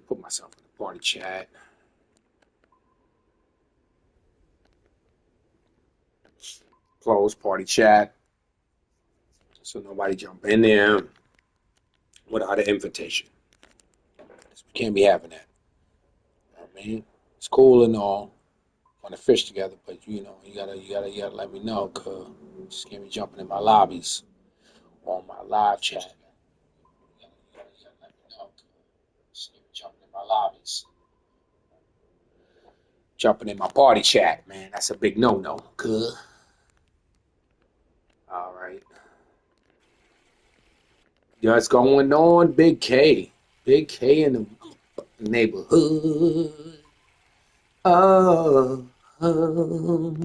Put myself in the party chat. Close party chat. So nobody jump in there without an invitation. We can't be having that. You know what I mean? It's cool and all. Want to fish together, but you gotta let me know, cause you just can't be jumping in my lobbies or on my live chat. You gotta let me know, 'cause you just can't be jumping in my lobbies, jumping in my party chat, man. That's a big no-no, cuz. All right, what's going on, Big K? Big K in the neighborhood. Oh, oh.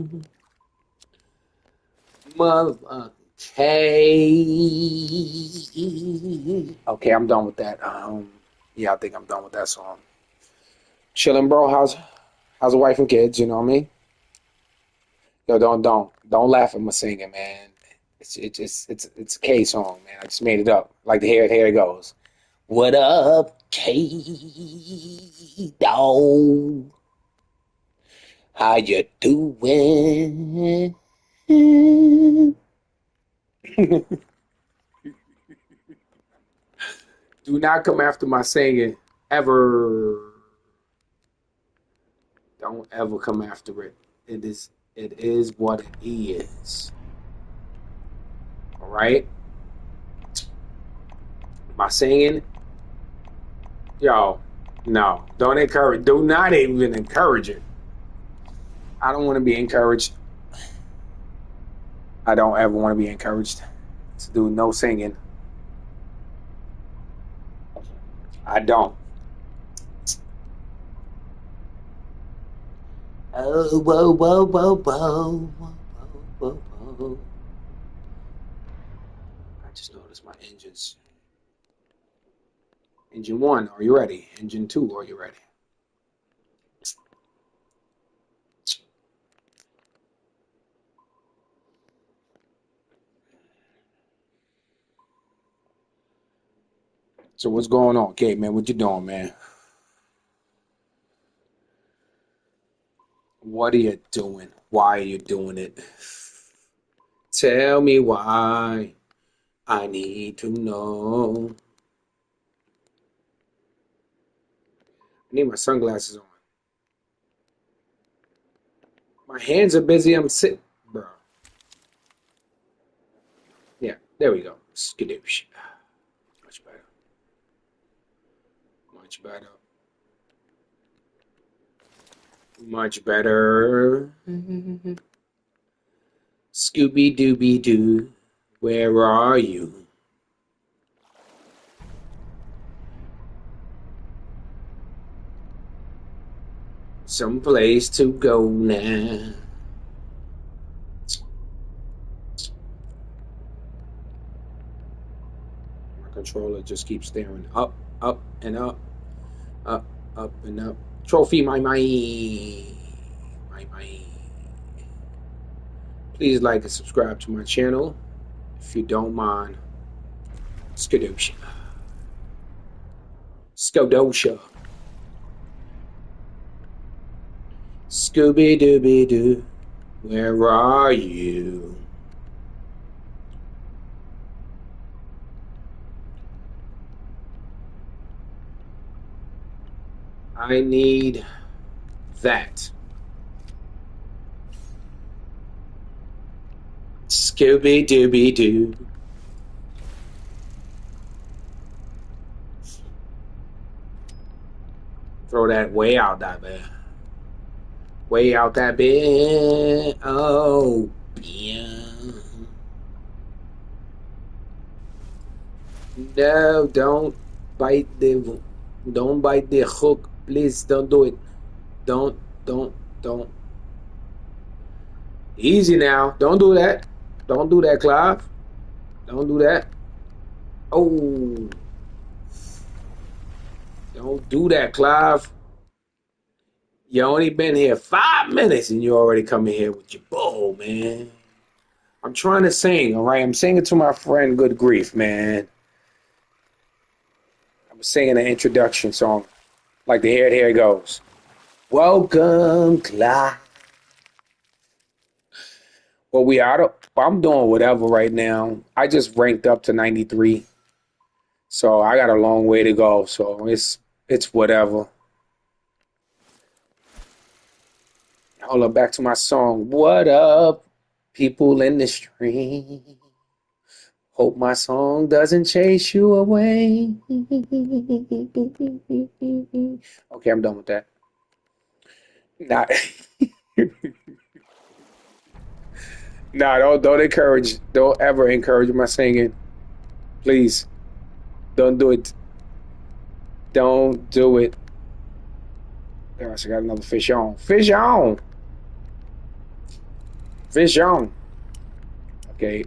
Mother K. Okay, I'm done with that. Yeah, I think I'm done with that song. Chilling, bro. How's the wife and kids? You know what I mean? Yo, don't laugh at my singing, man. It's a K song, man. I just made it up. Like the hair, here it goes. What up, K dog? How you doing? Do not come after my singing ever. Don't ever come after it. It is what it is. All right? My singing, yo, no. Don't encourage. Do not even encourage it. I don't want to be encouraged. I don't ever want to be encouraged to do no singing. I don't. Oh, whoa, whoa, whoa, whoa, whoa, whoa, whoa. I just noticed my engines. Engine one, are you ready? Engine two, are you ready? So what's going on, Kate, man? What you doing, man? What are you doing? Why are you doing it? Tell me why. I need to know. I need my sunglasses on. My hands are busy. I'm sitting, bro. Yeah, there we go. Skadoosh. Much better. Much better. Much better. Scooby Dooby Doo. Where are you? Someplace to go now. My controller just keeps staring up, up, and up, up, up, and up. Trophy, my. Please like and subscribe to my channel if you don't mind. Skadosha. Skodosha. Scooby Dooby Doo. Where are you? I need that. Scooby Dooby Doo. Throw that way out that bit. Way out that bit. Oh, yeah. No, don't bite the hook. Please don't do it. Don't. Easy now. Don't do that. Don't do that, Clive. Don't do that. Oh, don't do that, Clive. You only been here 5 minutes and you already coming here with your bull, man. I'm trying to sing, all right? I'm singing to my friend Good Grief, man. singing an introduction song, like the Here It Goes. Welcome, Clyde. Well, I'm doing whatever right now. I just ranked up to 93, so I got a long way to go. So it's whatever. Hold up, back to my song. What up, people in the street? Hope my song doesn't chase you away. Okay, I'm done with that. Not, nah, don't ever encourage my singing. Please, don't do it. Don't do it. Gosh, I got another fish on. Fish on. Fish on. Okay,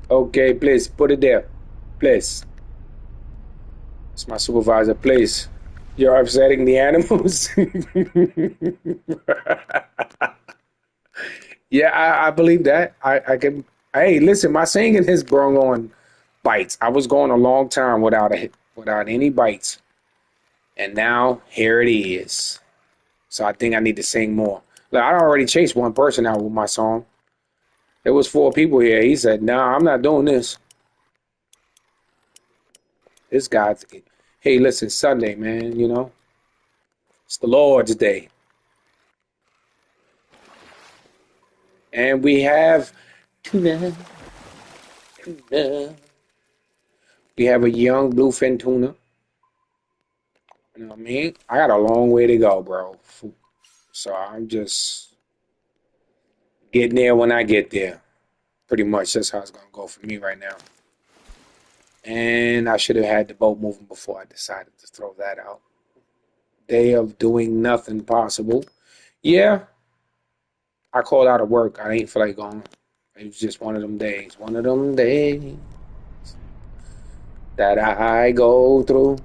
okay, please, put it there. Please. It's my supervisor, please. You're upsetting the animals. Yeah, I believe that. I can. Hey, listen, my singing has brought on bites. I was going a long time without any bites, and now here it is. So I think I need to sing more. Look, I already chased one person out with my song. There was four people here. He said, "Nah, I'm not doing this." This guy's. Hey, listen, Sunday, man. You know, it's the Lord's day, and we have tuna. Tuna. We have a young bluefin tuna. You know what I mean? I got a long way to go, bro. So I'm just getting there when I get there. Pretty much that's how it's gonna go for me right now. And I should have had the boat moving before I decided to throw that out. Day of doing nothing possible. Yeah, I called out of work. I ain't feel like going. It was just one of them days. One of them days that I go through.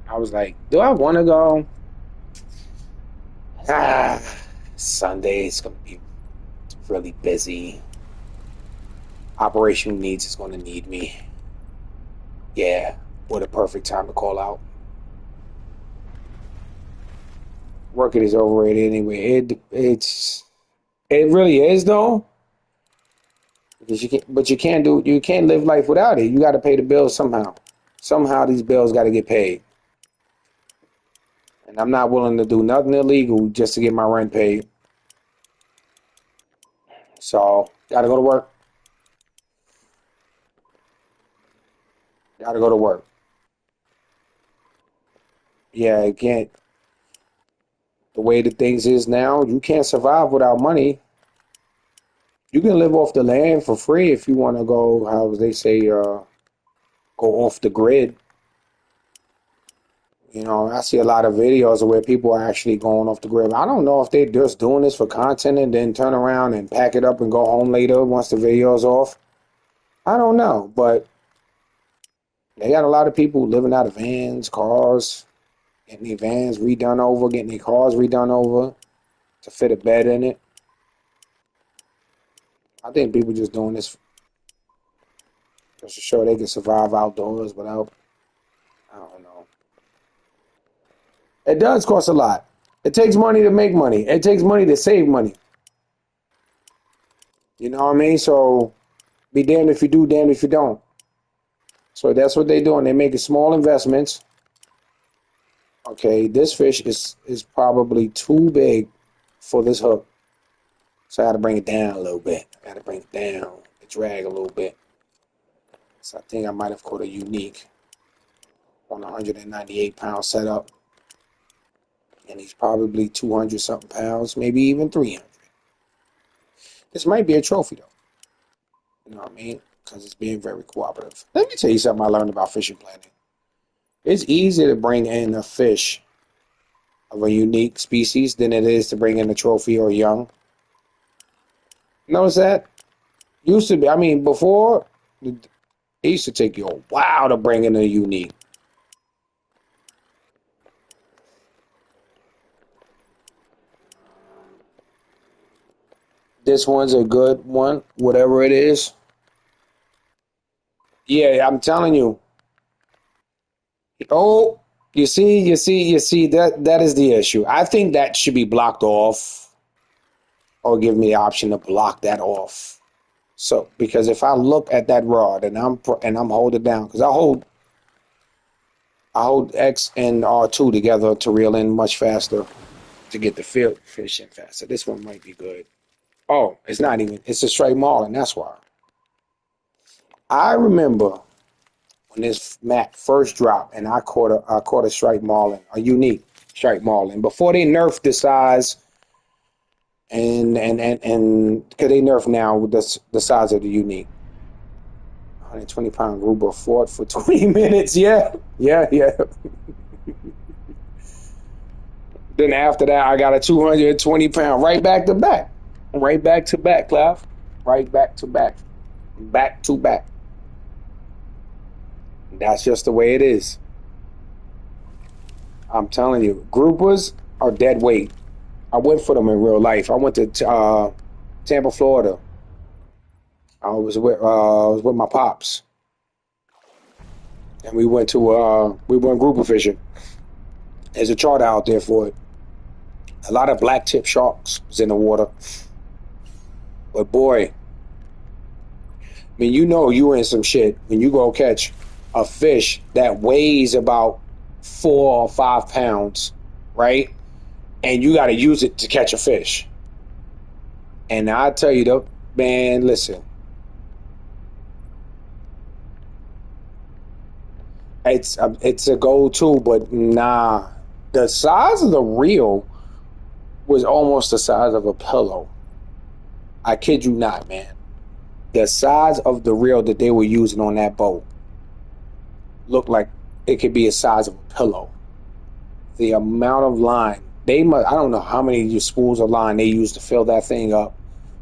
I was like, do I want to go? Ah, Sunday is gonna be really busy. Operation Needs is going to need me. Yeah, what a perfect time to call out. Working is overrated anyway. It really is though, because you can't live life without it. You got to pay the bills somehow. Somehow these bills got to get paid, and I'm not willing to do nothing illegal just to get my rent paid. So got to go to work. Got to go to work. Yeah, it can't. The way the things is now, you can't survive without money. You can live off the land for free if you want to go, how they say, go off the grid. You know, I see a lot of videos of where people are actually going off the grid. I don't know if they're just doing this for content and then turn around and pack it up and go home later once the video's off. I don't know, but they got a lot of people living out of vans, cars, getting their vans redone over, getting their cars redone over to fit a bed in it. I think people just doing this just to show they can survive outdoors without, I don't know. It does cost a lot. It takes money to make money. It takes money to save money. You know what I mean? So be damned if you do, damned if you don't. So that's what they're doing. They're making small investments. Okay, this fish is probably too big for this hook. So I had to bring it down a little bit. I had to bring it down, drag a little bit. So I think I might have caught a unique on a 198-pound setup. And he's probably 200 something pounds, maybe even 300. This might be a trophy though. You know what I mean? Because it's being very cooperative. Let me tell you something I learned about fishing planning. It's easier to bring in a fish of a unique species than it is to bring in a trophy or young. Notice that? Used to be, I mean, before, it used to take you a while to bring in a unique. This one's a good one, whatever it is. Yeah, I'm telling you, Oh, you see that is the issue. I think that should be blocked off, or give me the option to block that off. So because if I look at that rod and I'm holding down, because I hold X and R2 together to reel in much faster to get the fish in faster. This one might be good. Oh, it's not even. It's a straight marlin. That's why. I remember when this mat first dropped, and I caught a striped marlin, a unique striped marlin. Before they nerfed the size, and because they nerf now with the size of the unique. 120-pound grouper fought for 20 minutes. Yeah, yeah, yeah. Then after that, I got a 220-pound right back to back, Clive, right back to back. That's just the way it is. I'm telling you, groupers are dead weight. I went for them in real life. I went to Tampa, Florida. I was with my pops, and we went grouper fishing. There's a chart out there for it. A lot of black tip sharks was in the water, but boy, I mean, you in some shit when you go catch a fish that weighs about 4 or 5 pounds, right? And you got to use it to catch a fish. And I tell you, though, man, listen, it's a go-to, but nah, the size of the reel was almost the size of a pillow. I kid you not, man. The size of the reel that they were using on that boat looked like it could be the size of a pillow. The amount of line I don't know how many spools of line they used to fill that thing up,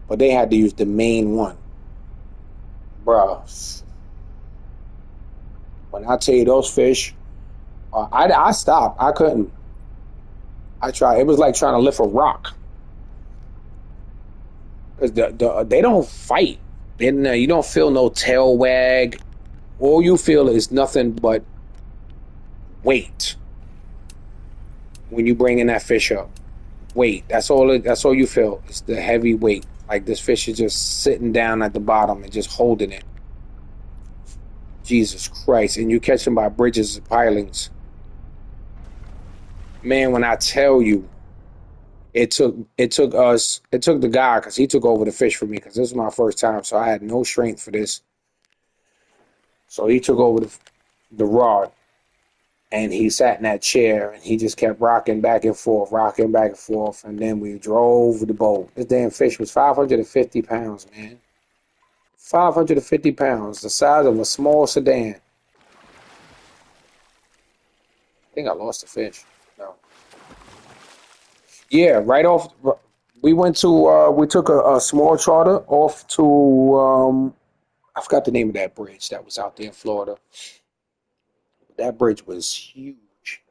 but they had to use the main one, bruh. When I tell you those fish, I stopped. I couldn't. I tried. It was like trying to lift a rock because they don't fight. And you don't feel no tail wag. All you feel is nothing but weight when you bring in that fish up. Weight. That's all. That's all you feel. It's the heavy weight. Like this fish is just sitting down at the bottom and just holding it. Jesus Christ! And you catch them by bridges and pilings. Man, when I tell you, it took the guy because he took over the fish for me because this was my first time, so I had no strength for this. So he took over the rod, and he sat in that chair and he just kept rocking back and forth, and then we drove the boat. This damn fish was 550 pounds, man. 550 pounds, the size of a small sedan. I think I lost the fish. No. Yeah, right off. We took a small charter off to I forgot the name of that bridge that was out there in Florida. That bridge was huge,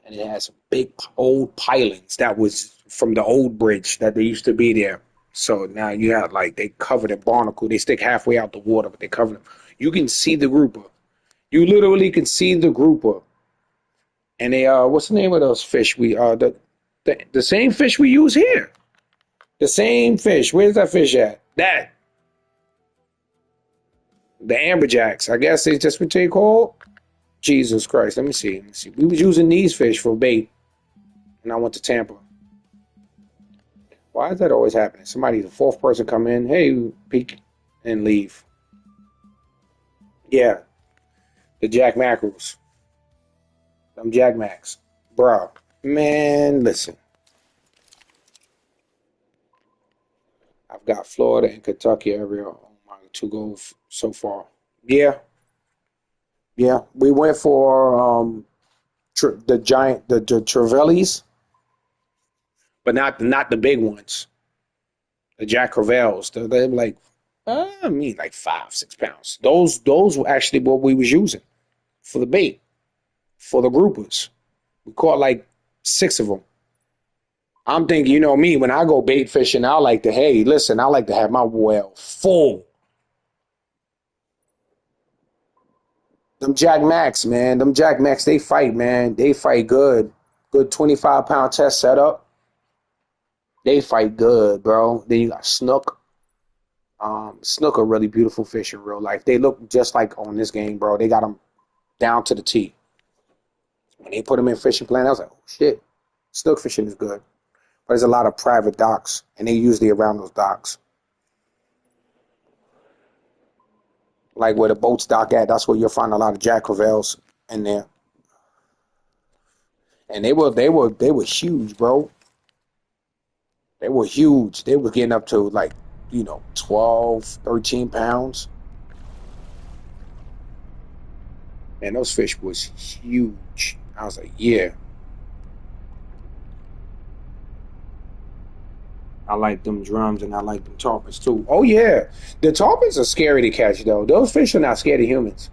and it had some big old pilings that was from the old bridge that they used to be there. So now you have like they covered a barnacle. They stick halfway out the water, but they cover them. You can see the grouper. You literally can see the grouper. And they what's the name of those fish? The same fish we use here. The same fish. Where's that fish at? The amberjacks. I guess they just what they call. Jesus Christ. Let me see. We was using these fish for bait, and I went to Tampa. Why is that always happening? Somebody, the fourth person, come in. Hey, peek and leave. Yeah, the Jack Mackerels. I'm Jack Max, bro. Man, listen. I've got Florida and Kentucky area on my to go so far. Yeah, yeah. We went for the Trevellis, but not the big ones. The Jack Crevalles. They're like I mean like 5, 6 pounds. Those were actually what we was using for the bait for the groupers. We caught like 6 of them. I'm thinking, me, when I go bait fishing, hey, listen, I like to have my well full. Them Jack Max, man. Them Jack Max, they fight, man. They fight good. Good 25-pound test setup. They fight good, bro. Then you got Snook. Snook are really beautiful fish in real life. They look just like on this game, bro. They got them down to the T. When they put them in fishing plan, I was like, oh shit. Snook fishing is good. But there's a lot of private docks, and they usually around those docks. Like where the boats dock at, that's where you'll find a lot of Jack Crevalles in there. And they were huge, bro. They were huge. They were getting up to like, 12, 13 pounds. And those fish was huge. I was like, yeah. I like them drums and I like them tarpons too. Oh yeah. The tarpons are scary to catch though. Those fish are not scared of humans.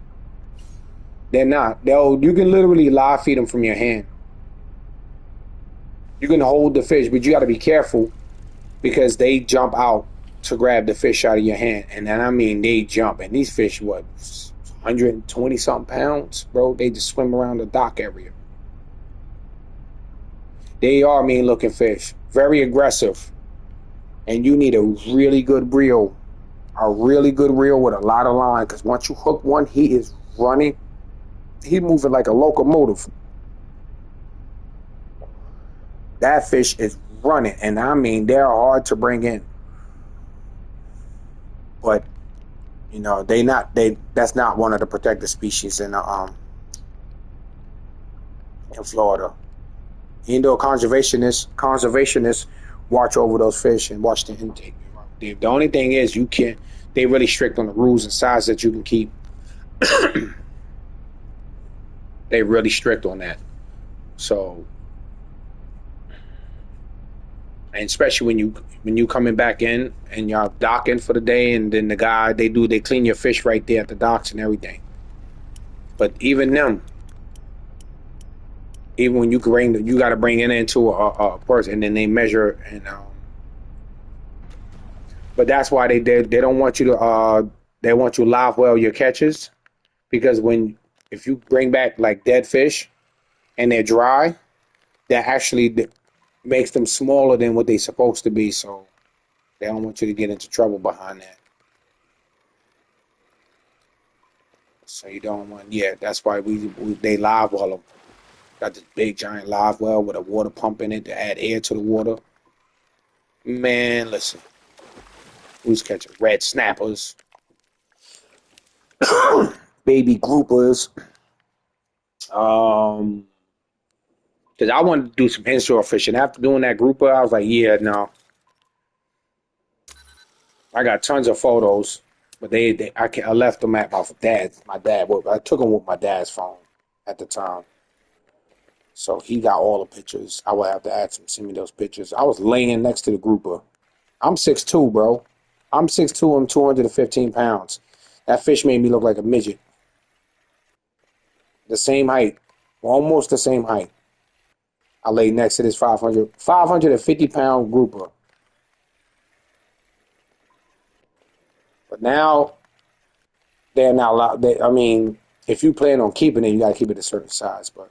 They're not. You can literally live feed them from your hand. You can hold the fish, but you got to be careful because they jump out to grab the fish out of your hand. And then, I mean, they jump. And these fish, 120 something pounds, bro? They just swim around the dock area. They are mean looking fish. Very aggressive. And you need a really good reel. A really good reel with a lot of line. Because once you hook one, he is running. He's moving like a locomotive. That fish is running, and I mean they're hard to bring in. But that's not one of the protected species in Florida. Even though conservationists watch over those fish and watch the intake. The only thing is they really strict on the rules and size that you can keep. They really strict on that. So, and especially when you coming back in and y'all docking for the day, and then the guy they clean your fish right there at the docks and everything. But even when you got to bring it into a person, and then they measure and but that's why they don't want you to they want you to live well your catches, because if you bring back like dead fish and they're dry, that actually makes them smaller than what they're supposed to be. So they don't want you to get into trouble behind that. So you don't want, that's why they live well them. Got this big giant live well with a water pump in it to add air to the water. Man, listen. Who's catching red snappers, baby groupers. Because I wanted to do some inshore fishing. After doing that grouper, I was like, yeah, no. I got tons of photos, but I left them at my dad. I took them with my dad's phone at the time. So he got all the pictures. I would have to ask him to send me those pictures. I was laying next to the grouper. I'm 6'2", bro. I'm 6'2", I'm 215 pounds. That fish made me look like a midget. The same height. Almost the same height. I lay next to this 550-pound grouper. But now, they're not allowed. If you plan on keeping it, you got to keep it a certain size. But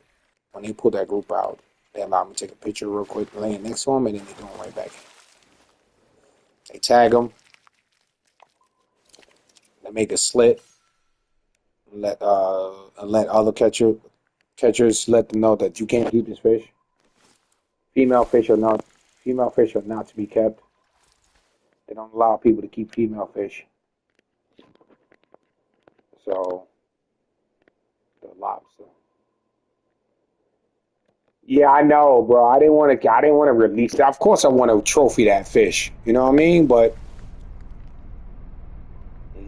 when they pull that group out, they allow me to take a picture real quick, laying next to them, and then they go right back in. They tag them. They make a slit. Let other catchers let them know that you can't keep this fish. Female fish are not to be kept. They don't allow people to keep female fish. So the lobster. Yeah, I know, bro. I didn't want to release that. Of course, I want to trophy that fish. You know what I mean? But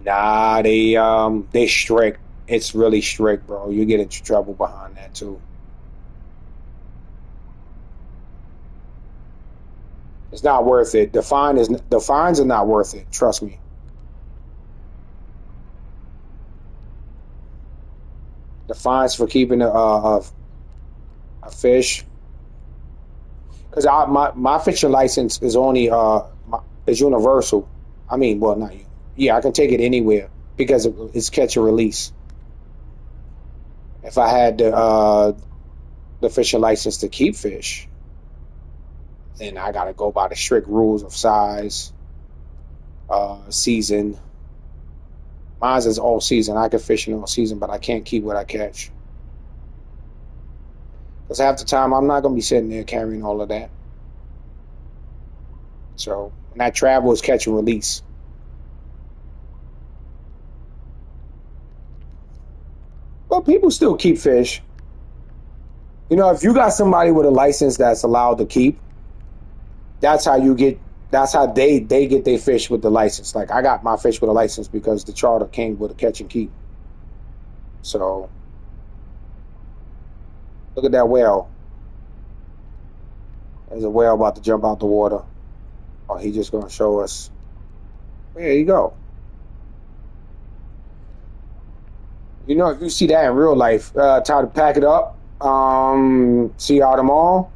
nah, they strict. It's really strict, bro. You get into trouble behind that too. It's not worth it. The fines are not worth it. Trust me. The fines for keeping a fish, because my fishing license is only is universal. I mean, well, not you. Yeah, I can take it anywhere because it's catch and release. If I had the fishing license to keep fish, then I gotta go by the strict rules of size, season. Mine's is all season. I can fish in all season, but I can't keep what I catch. Because half the time I'm not gonna be sitting there carrying all of that. So when I travel, is catch and release. But people still keep fish. You know, if you got somebody with a license that's allowed to keep, that's how you get. That's how they get their fish with the license. Like I got my fish with a license because the charter came with a catch and keep. So look at that whale. There's a whale about to jump out the water. Oh, he just gonna show us. There you go. You know, if you see that in real life, time to pack it up. See y'all tomorrow.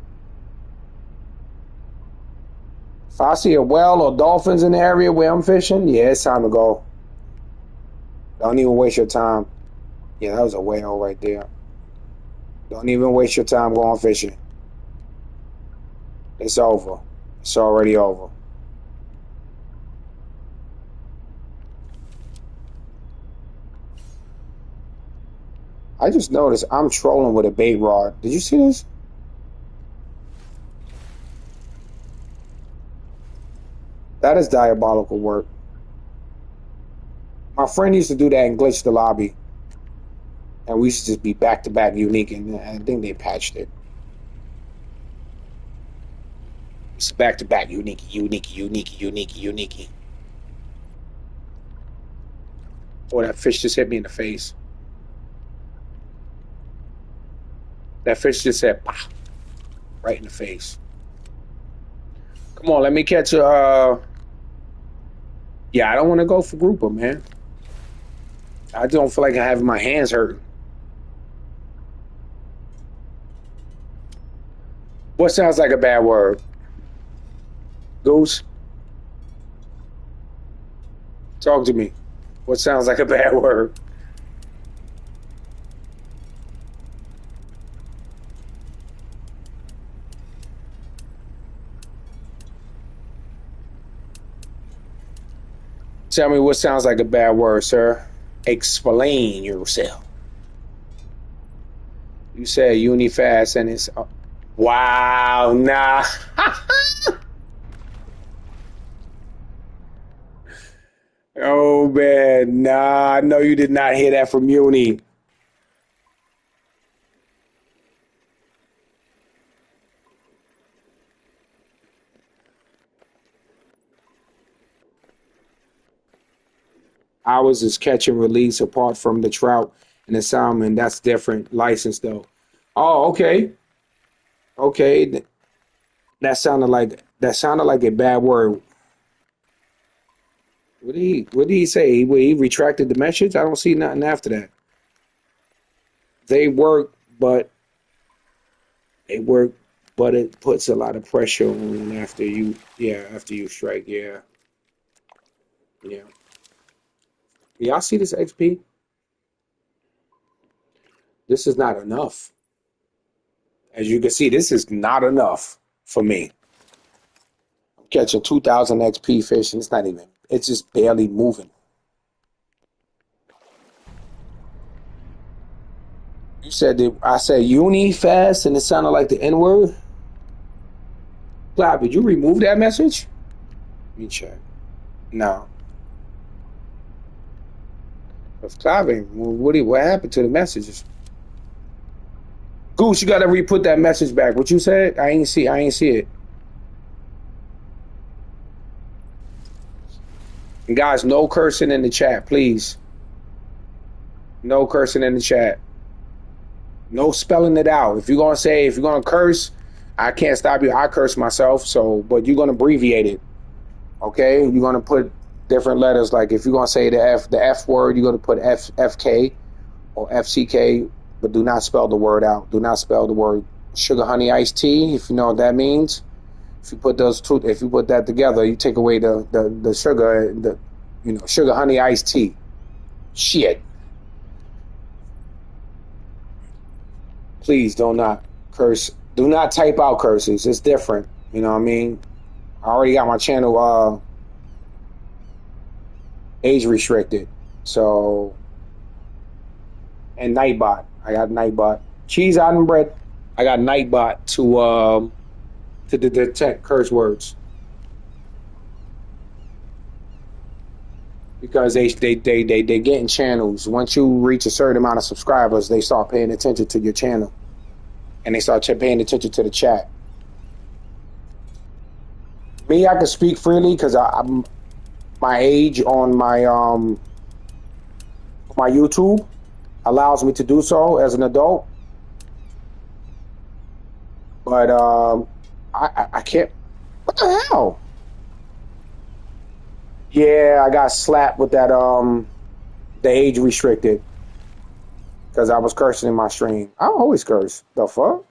If I see a whale or dolphins in the area where I'm fishing, yeah, it's time to go. Don't even waste your time. Yeah, that was a whale right there. Don't even waste your time going fishing. It's over. It's already over. I just noticed I'm trolling with a bait rod. Did you see this? That is diabolical work. My friend used to do that and glitch the lobby. And we used to just be back to back unique, and I think they patched it. It's back to back unique, unique, unique, unique, unique. Oh, that fish just hit me in the face. That fish just said, "Bah," right in the face. Come on, let me catch a. Yeah, I don't want to go for grouper, man. I don't feel like I have my hands hurting. What sounds like a bad word? Goose? Talk to me. What sounds like a bad word? Tell me what sounds like a bad word, sir. Explain yourself. You said Unifast and it's. Wow, nah. Oh, man. Nah, I know you did not hear that from Uni. Ours is catch and release apart from the trout and the salmon. That's different license, though. Oh, okay. Okay. That sounded like a bad word. What did he say? He retracted the message? I don't see nothing after that. They work, but they work, but it puts a lot of pressure on after you. Yeah, after you strike. Yeah, yeah. Y'all see this XP? This is not enough. As you can see, this is not enough for me. I'm catching 2,000 XP fish, and it's not even. It's just barely moving. You said that I said uni fast, and it sounded like the N word. Cloud, did you remove that message? Let me check. No. If Clavin, what happened to the messages? Goose, you gotta re-put that message back. What you said? I ain't see it. And guys, no cursing in the chat, please. No cursing in the chat. No spelling it out. If you're gonna curse, I can't stop you. I curse myself, so but you're gonna abbreviate it. Okay? You're gonna put different letters. Like if you're gonna say the F word, you're gonna put FK or FCK, but do not spell the word out. Do not spell the word sugar honey iced tea, if you know what that means. If you put that together, you take away the sugar, sugar honey iced tea. Shit. Please do not curse. Do not type out curses. It's different. You know what I mean? I already got my channel age restricted. So and Nightbot. I got Nightbot. Cheese out and bread. I got Nightbot to detect curse words because they getting channels. Once you reach a certain amount of subscribers, they start paying attention to your channel and they start paying attention to the chat. Me, I can speak freely because I'm my age on my YouTube allows me to do so as an adult. But I can't. What the hell? Yeah, I got slapped with that the age restricted because I was cursing in my stream. I always curse. The fuck?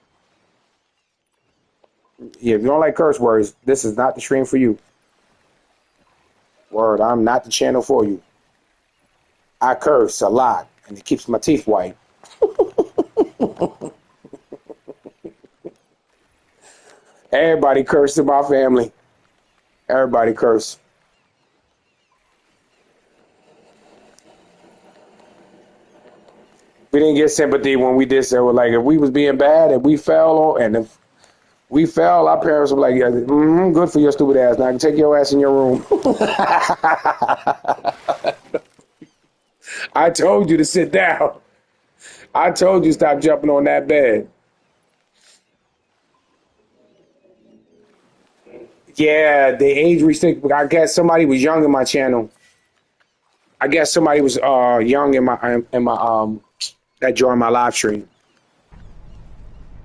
Yeah, if you don't like curse words, this is not the stream for you. Word, I'm not the channel for you. I curse a lot, and it keeps my teeth white. Everybody cursed in my family. Everybody cursed. We didn't get sympathy when we did so. Like if we was being bad, if we fell, and if we fell, our parents were like, "Yeah, good for your stupid ass. Now I can take your ass in your room." I told you to sit down. I told you stop jumping on that bed. Yeah, the age restrict. I guess somebody was young in my channel. I guess somebody was young in my that joined my live stream.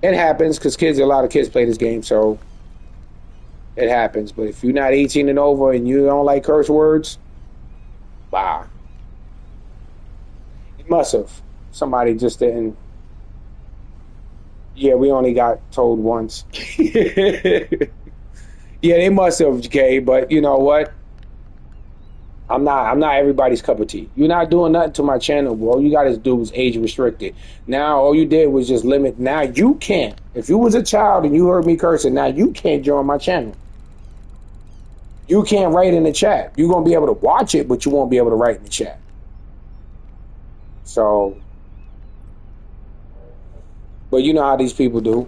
It happens because a lot of kids play this game, so it happens. But if you're not 18 and over and you don't like curse words, wow, it must have. Somebody just didn't. Yeah, we only got told once. Yeah, they must have, Jay. But you know what? I'm not everybody's cup of tea. You're not doing nothing to my channel, bro. All you gotta do is age restricted. Now all you did was just limit. Now you can't. If you was a child and you heard me cursing, now you can't join my channel. You can't write in the chat. You're gonna be able to watch it, but you won't be able to write in the chat. So, but you know how these people do.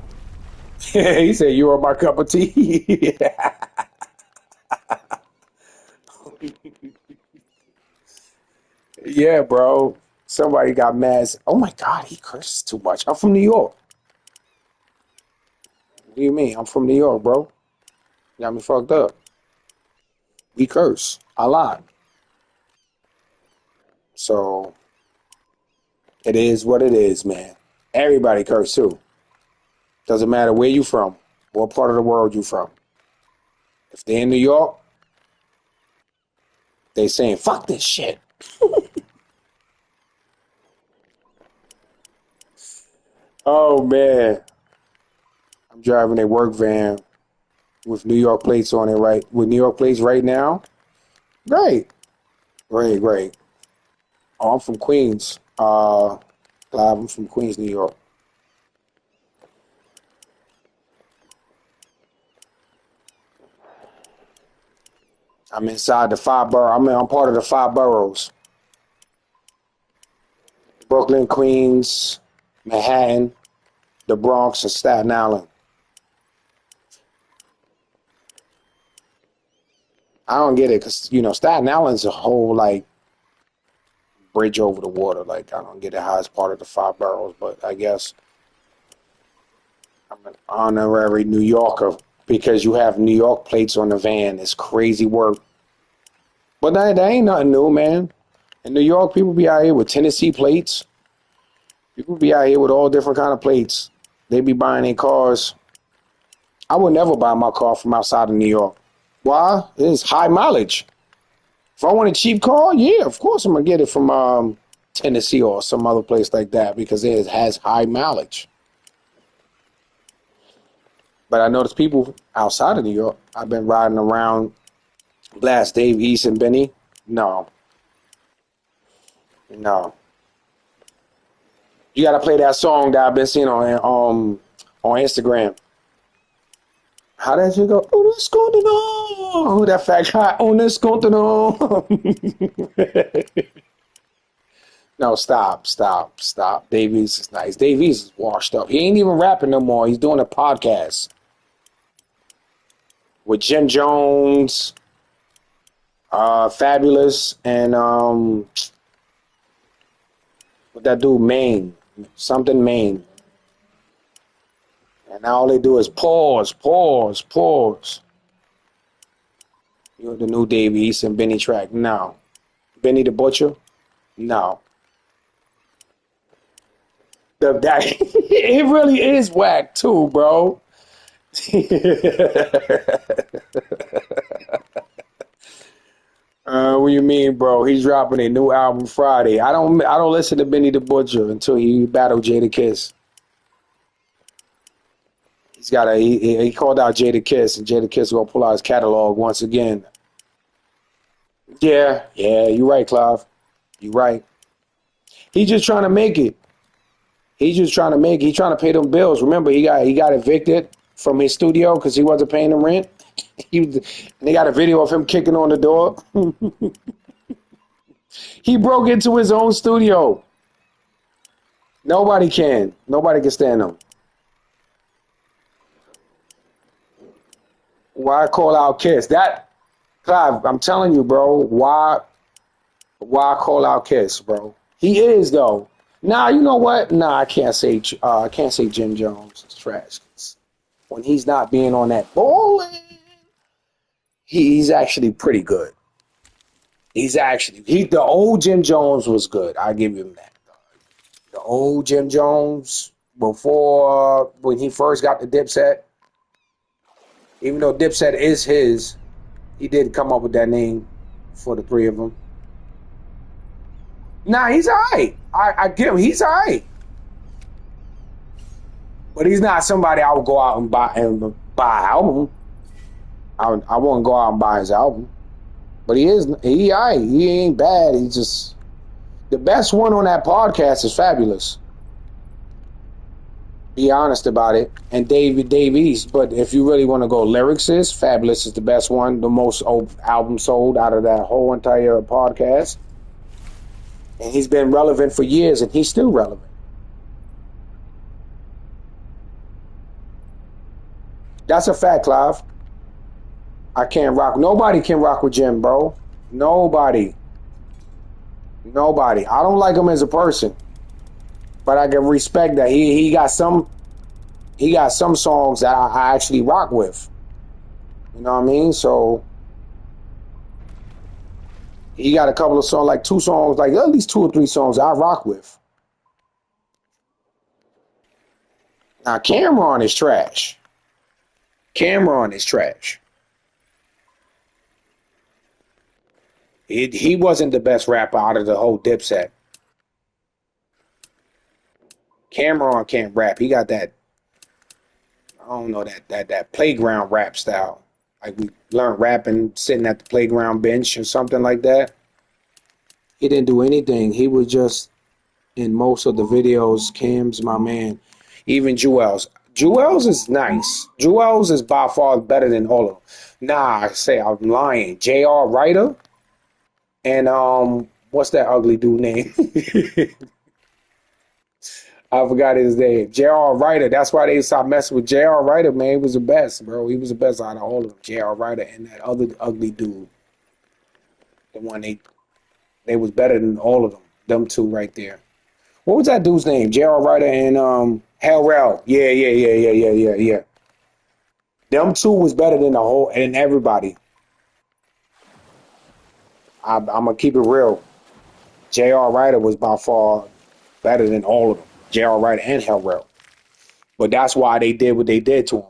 He said you are my cup of tea. Yeah, bro. Somebody got mad. Oh my God, he curses too much. I'm from New York. What do you mean? I'm from New York, bro. Got me fucked up. We curse a lot. So it is what it is, man. Everybody curse too. Doesn't matter where you from, what part of the world you from. If they're in New York, they saying fuck this shit. Oh man, I'm driving a work van with New York plates on it, right? With New York plates right now. Great, great, great. Oh, I'm from Queens. Live. I'm from Queens, New York. I'm inside the five borough. I'm part of the five boroughs: Brooklyn, Queens, Manhattan, the Bronx, and Staten Island. I don't get it because Staten Island's a whole like bridge over the water. Like I don't get it how it's part of the five boroughs, but I guess I'm an honorary New Yorker because you have New York plates on the van. It's crazy work, but that ain't nothing new, man. In New York, people be out here with Tennessee plates. People be out here with all different kind of plates. They be buying their cars. I would never buy my car from outside of New York. Why? It's high mileage. If I want a cheap car, yeah, of course I'm gonna get it from Tennessee or some other place like that because it has high mileage. But I notice people outside of New York. I've been riding around Blast Dave East and Benny. No, no. You gotta play that song that I've been seeing on Instagram. How does it go? On this continent. That fat guy on this continent. No, stop. Davies is nice. Davies is washed up. He ain't even rapping no more. He's doing a podcast with Jim Jones, Fabulous, and what that dude Maine, something Maine. And now all they do is pause. You know the new Davey East and Benny track. No. Benny the Butcher? No. That it really is whack too, bro. What you mean, bro? He's dropping a new album Friday. I don't listen to Benny the Butcher until he battled Jada Kiss. He called out Jada Kiss, and Jada Kiss gonna pull out his catalog once again. Yeah, you're right, Clive. You're right. He's just trying to make it. He's trying to pay them bills. Remember, he got evicted from his studio because he wasn't paying the rent. And they got a video of him kicking on the door. He broke into his own studio. Nobody can. Nobody can stand him. Why call out Kiss? That Clive, I'm telling you, bro. Why call out Kiss, bro? He is though. Nah, you know what? Nah, I can't say Jim Jones is trash. When he's not being on that bowling, he's actually pretty good. The old Jim Jones was good. I give him that. The old Jim Jones before when he first got the Dipset, even though Dipset is his, he did come up with that name for the three of them. Nah, he's alright. I give him. He's alright, but he's not somebody I would go out and buy an album. I won't go out and buy his album, but he alright. He ain't bad. He just the best one on that podcast is Fabulous. Be honest about it. And Dave East. But if you really want to go lyricist, Fabulous is the best one, the most album sold out of that whole entire podcast. And he's been relevant for years, and he's still relevant. That's a fact, Clive. I can't rock. Nobody can rock with Jim, bro. Nobody. I don't like him as a person, but I can respect that he got some songs that I actually rock with. You know what I mean? So he got a couple of songs, like two songs, like at least two or three songs I rock with. Now Cameron is trash. He wasn't the best rapper out of the whole Dipset. Cameron can't rap. He got that, I don't know, that playground rap style. Like we learned rapping sitting at the playground bench or something like that. He didn't do anything. He was just in most of the videos. Cam's my man. Even Jewels. Jewels is nice. Jewels is by far better than all of them. Nah, I say I'm lying. J.R. Writer and what's that ugly dude name? I forgot his name. J.R. Writer. That's why they stopped messing with J.R. Writer, man. He was the best, bro. He was the best out of all of them. J.R. Writer and that other ugly dude. The one they was better than all of them. Them two right there. What was that dude's name? J.R. Writer and Hell Rell. Yeah. Them two was better than the whole and everybody. I'm gonna keep it real. J.R. Writer was by far better than all of them. J.R. Writer and Hell Rell. But that's why they did what they did to him.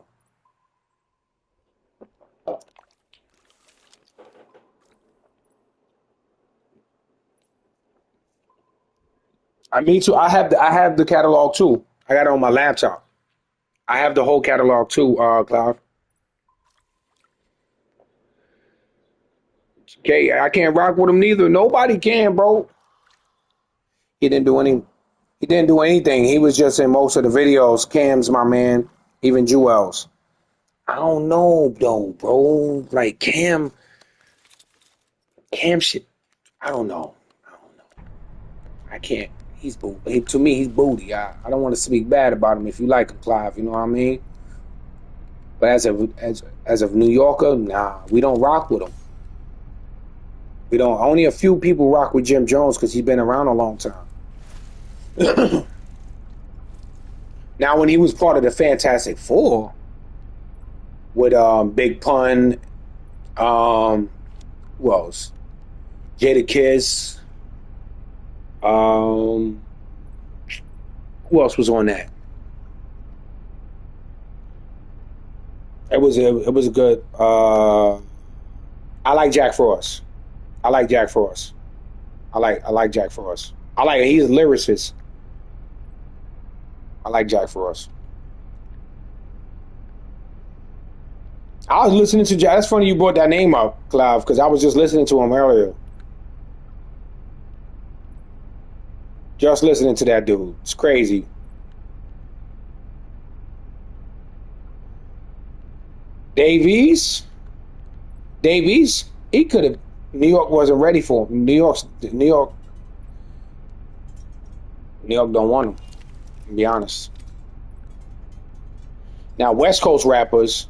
Me too. I have the catalog too. I got it on my laptop. I have the whole catalog too, Cloud. Okay, I can't rock with him neither. Nobody can, bro. He didn't do any. He didn't do anything. He was just in most of the videos. Cam's my man, even Jewel's. I don't know though, bro. Like Cam shit. I don't know. I don't know. I can't. He's booty. To me, he's booty. I don't want to speak bad about him. If you like him, Clive, you know what I mean. But as of New Yorker, nah, we don't rock with him. We don't. Only a few people rock with Jim Jones because he's been around a long time. Now, when he was part of the Fantastic Four with Big Pun, who else? Jadakiss. Who else was on that? It was a good. I like Jack Frost. I like Jack Frost. I like Jack Frost. He's a lyricist. I like Jack Frost. I was listening to Jack. That's funny you brought that name up, Clive, because I was just listening to him earlier. Just listening to that dude. It's crazy. Davies, he could have. New York wasn't ready for him. New York don't want him. To be honest. Now West Coast rappers,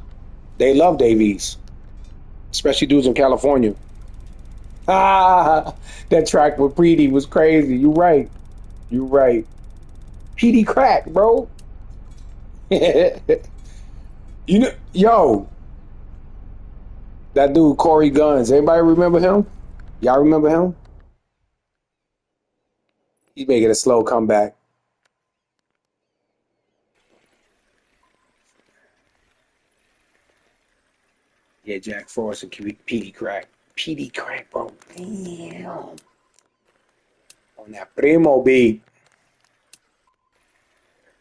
they love Davies, especially dudes in California. Ah, that track with Petey was crazy. You right. Petey crack, bro. You know, yo, that dude Corey Guns. Anybody remember him? Y'all remember him? He's making a slow comeback. Yeah, Jack Frost and Petey Crack. Petey Crack, bro. Damn. On that Primo beat.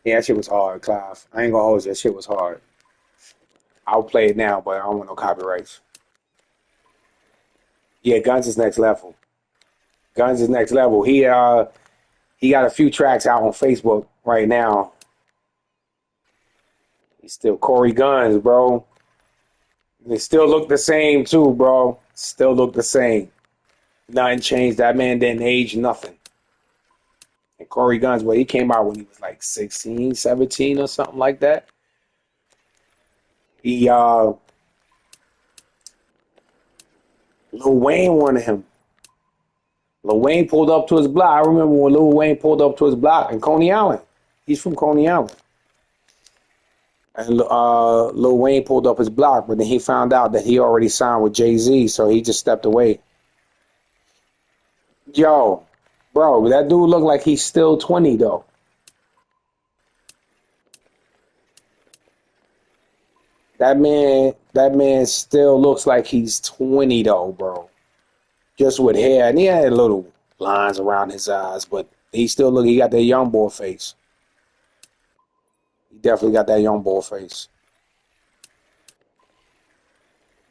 Yeah, that shit was hard, Clive. I ain't gonna hold you. That shit was hard. I'll play it now, but I don't want no copyrights. Yeah, Guns is next level. Guns is next level. He got a few tracks out on Facebook right now. He's still Corey Guns, bro. They still look the same too, bro. Still look the same. Nothing changed. That man didn't age nothing. And Corey Guns, well, he came out when he was like 16, 17 or something like that. He Lil Wayne wanted him. Lil Wayne pulled up to his block. I remember when Lil Wayne pulled up to his block in Coney Island. He's from Coney Island. And Lil Wayne pulled up his block, but then he found out that he already signed with Jay-Z, so he just stepped away. Yo, bro, that dude looked like he's still 20, though. That man still looks like he's 20, though, bro. Just with hair, and he had little lines around his eyes, but he got that young boy face. He definitely got that young boy face.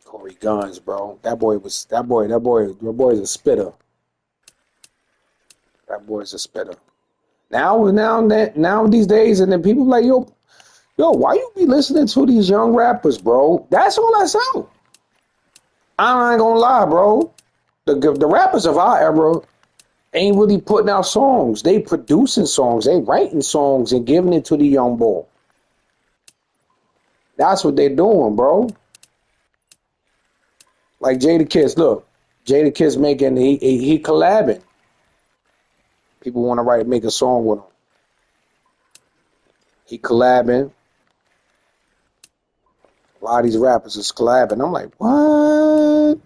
Corey Guns, bro. That boy is a spitter. That boy's a spitter. Now these days, and then people like, yo, why you be listening to these young rappers, bro? That's all I sound. I ain't gonna lie, bro. The rappers of our era ain't really putting out songs. They producing songs. They writing songs and giving it to the young boy. That's what they're doing, bro. Like Jadakiss, look. Jadakiss making, he collabing. People want to make a song with him. He collabing. A lot of these rappers is collabing. I'm like, what?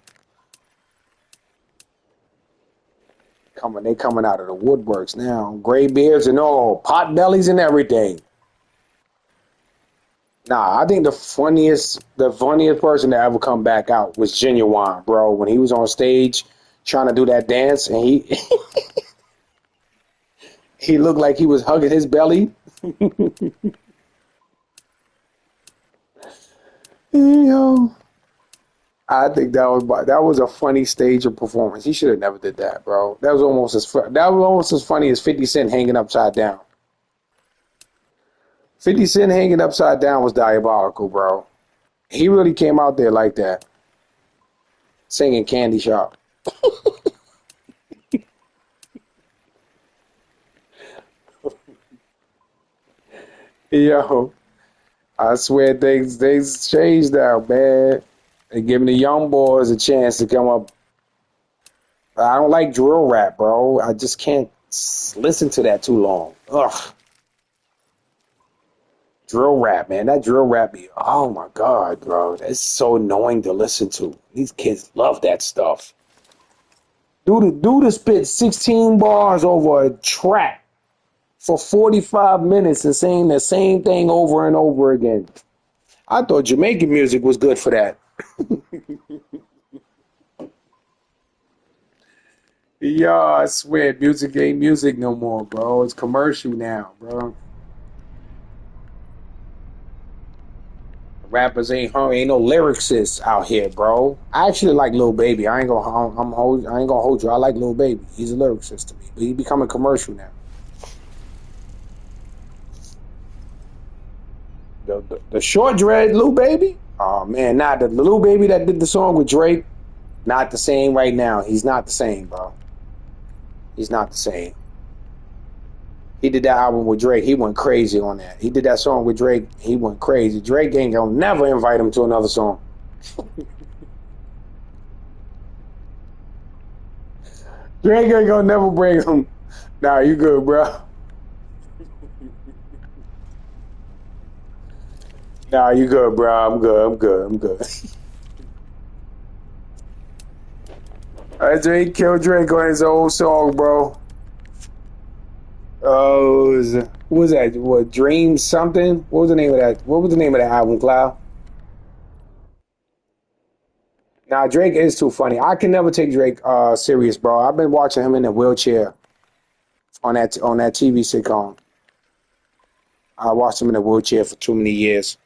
They coming out of the woodworks now. Gray beards and all, pot bellies and everything. Nah, I think the funniest person to ever come back out was Genuine, bro. When he was on stage trying to do that dance, and he he looked like he was hugging his belly. Yo, I think that was a funny stage of performance. He should have never did that, bro. That was almost as funny as 50 Cent hanging upside down. 50 Cent hanging upside down was diabolical, bro. He really came out there like that, singing Candy Shop. Yo, I swear things changed now, man. They giving the young boys a chance to come up. I don't like drill rap, bro. I just can't listen to that too long. Ugh, drill rap, man. That drill rap be, oh my God, bro. That's so annoying to listen to. These kids love that stuff. Dude spit 16 bars over a track for 45 minutes and saying the same thing over and over again. I thought Jamaican music was good for that. Yeah, I swear, music ain't music no more, bro. It's commercial now, bro. Rappers ain't no lyricists out here, bro. I actually like Lil Baby. I ain't gonna hold you. I like Lil Baby. He's a lyricist to me, but he becoming commercial now. The short dread Lil Baby. Oh man, not the Lil Baby that did the song with Drake. Not the same right now. He's not the same, bro. He's not the same. He did that album with Drake. He went crazy on that. He did that song with Drake. He went crazy. Drake ain't gonna never invite him to another song. Drake ain't gonna never bring him. Nah, you good, bro. Nah, you good, bro. I'm good. I'm good. I'm good. Drake killed Drake on his old song, bro. Oh, what was that? What Dream something? What was the name of that? What was the name of that album, Cloud? Nah, Drake is too funny. I can never take Drake serious, bro. I've been watching him in a wheelchair on that TV sitcom. I watched him in a wheelchair for too many years.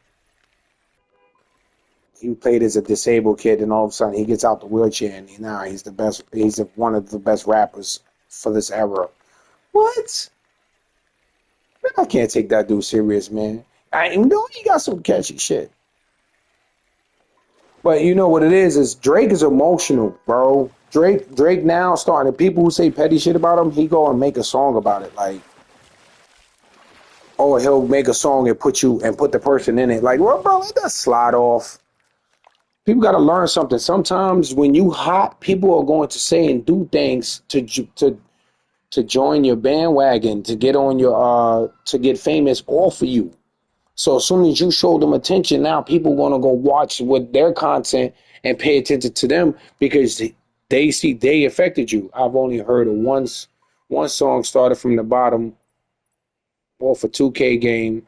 He played as a disabled kid, and all of a sudden he gets out the wheelchair, and now he's the best. He's one of the best rappers for this era. What? I can't take that dude serious, man. You know he got some catchy shit, but you know what it is Drake is emotional, bro. Drake now starting people who say petty shit about him, he go and make a song about it, like, or he'll make a song and put the person in it, like, well, bro, let that slide off. People got to learn something. Sometimes when you hot, people are going to say and do things to join your bandwagon, to get on your to get famous off of you. So as soon as you show them attention, now people are gonna go watch what their content and pay attention to them because they see they affected you. I've only heard of one song started from the bottom off a 2K game,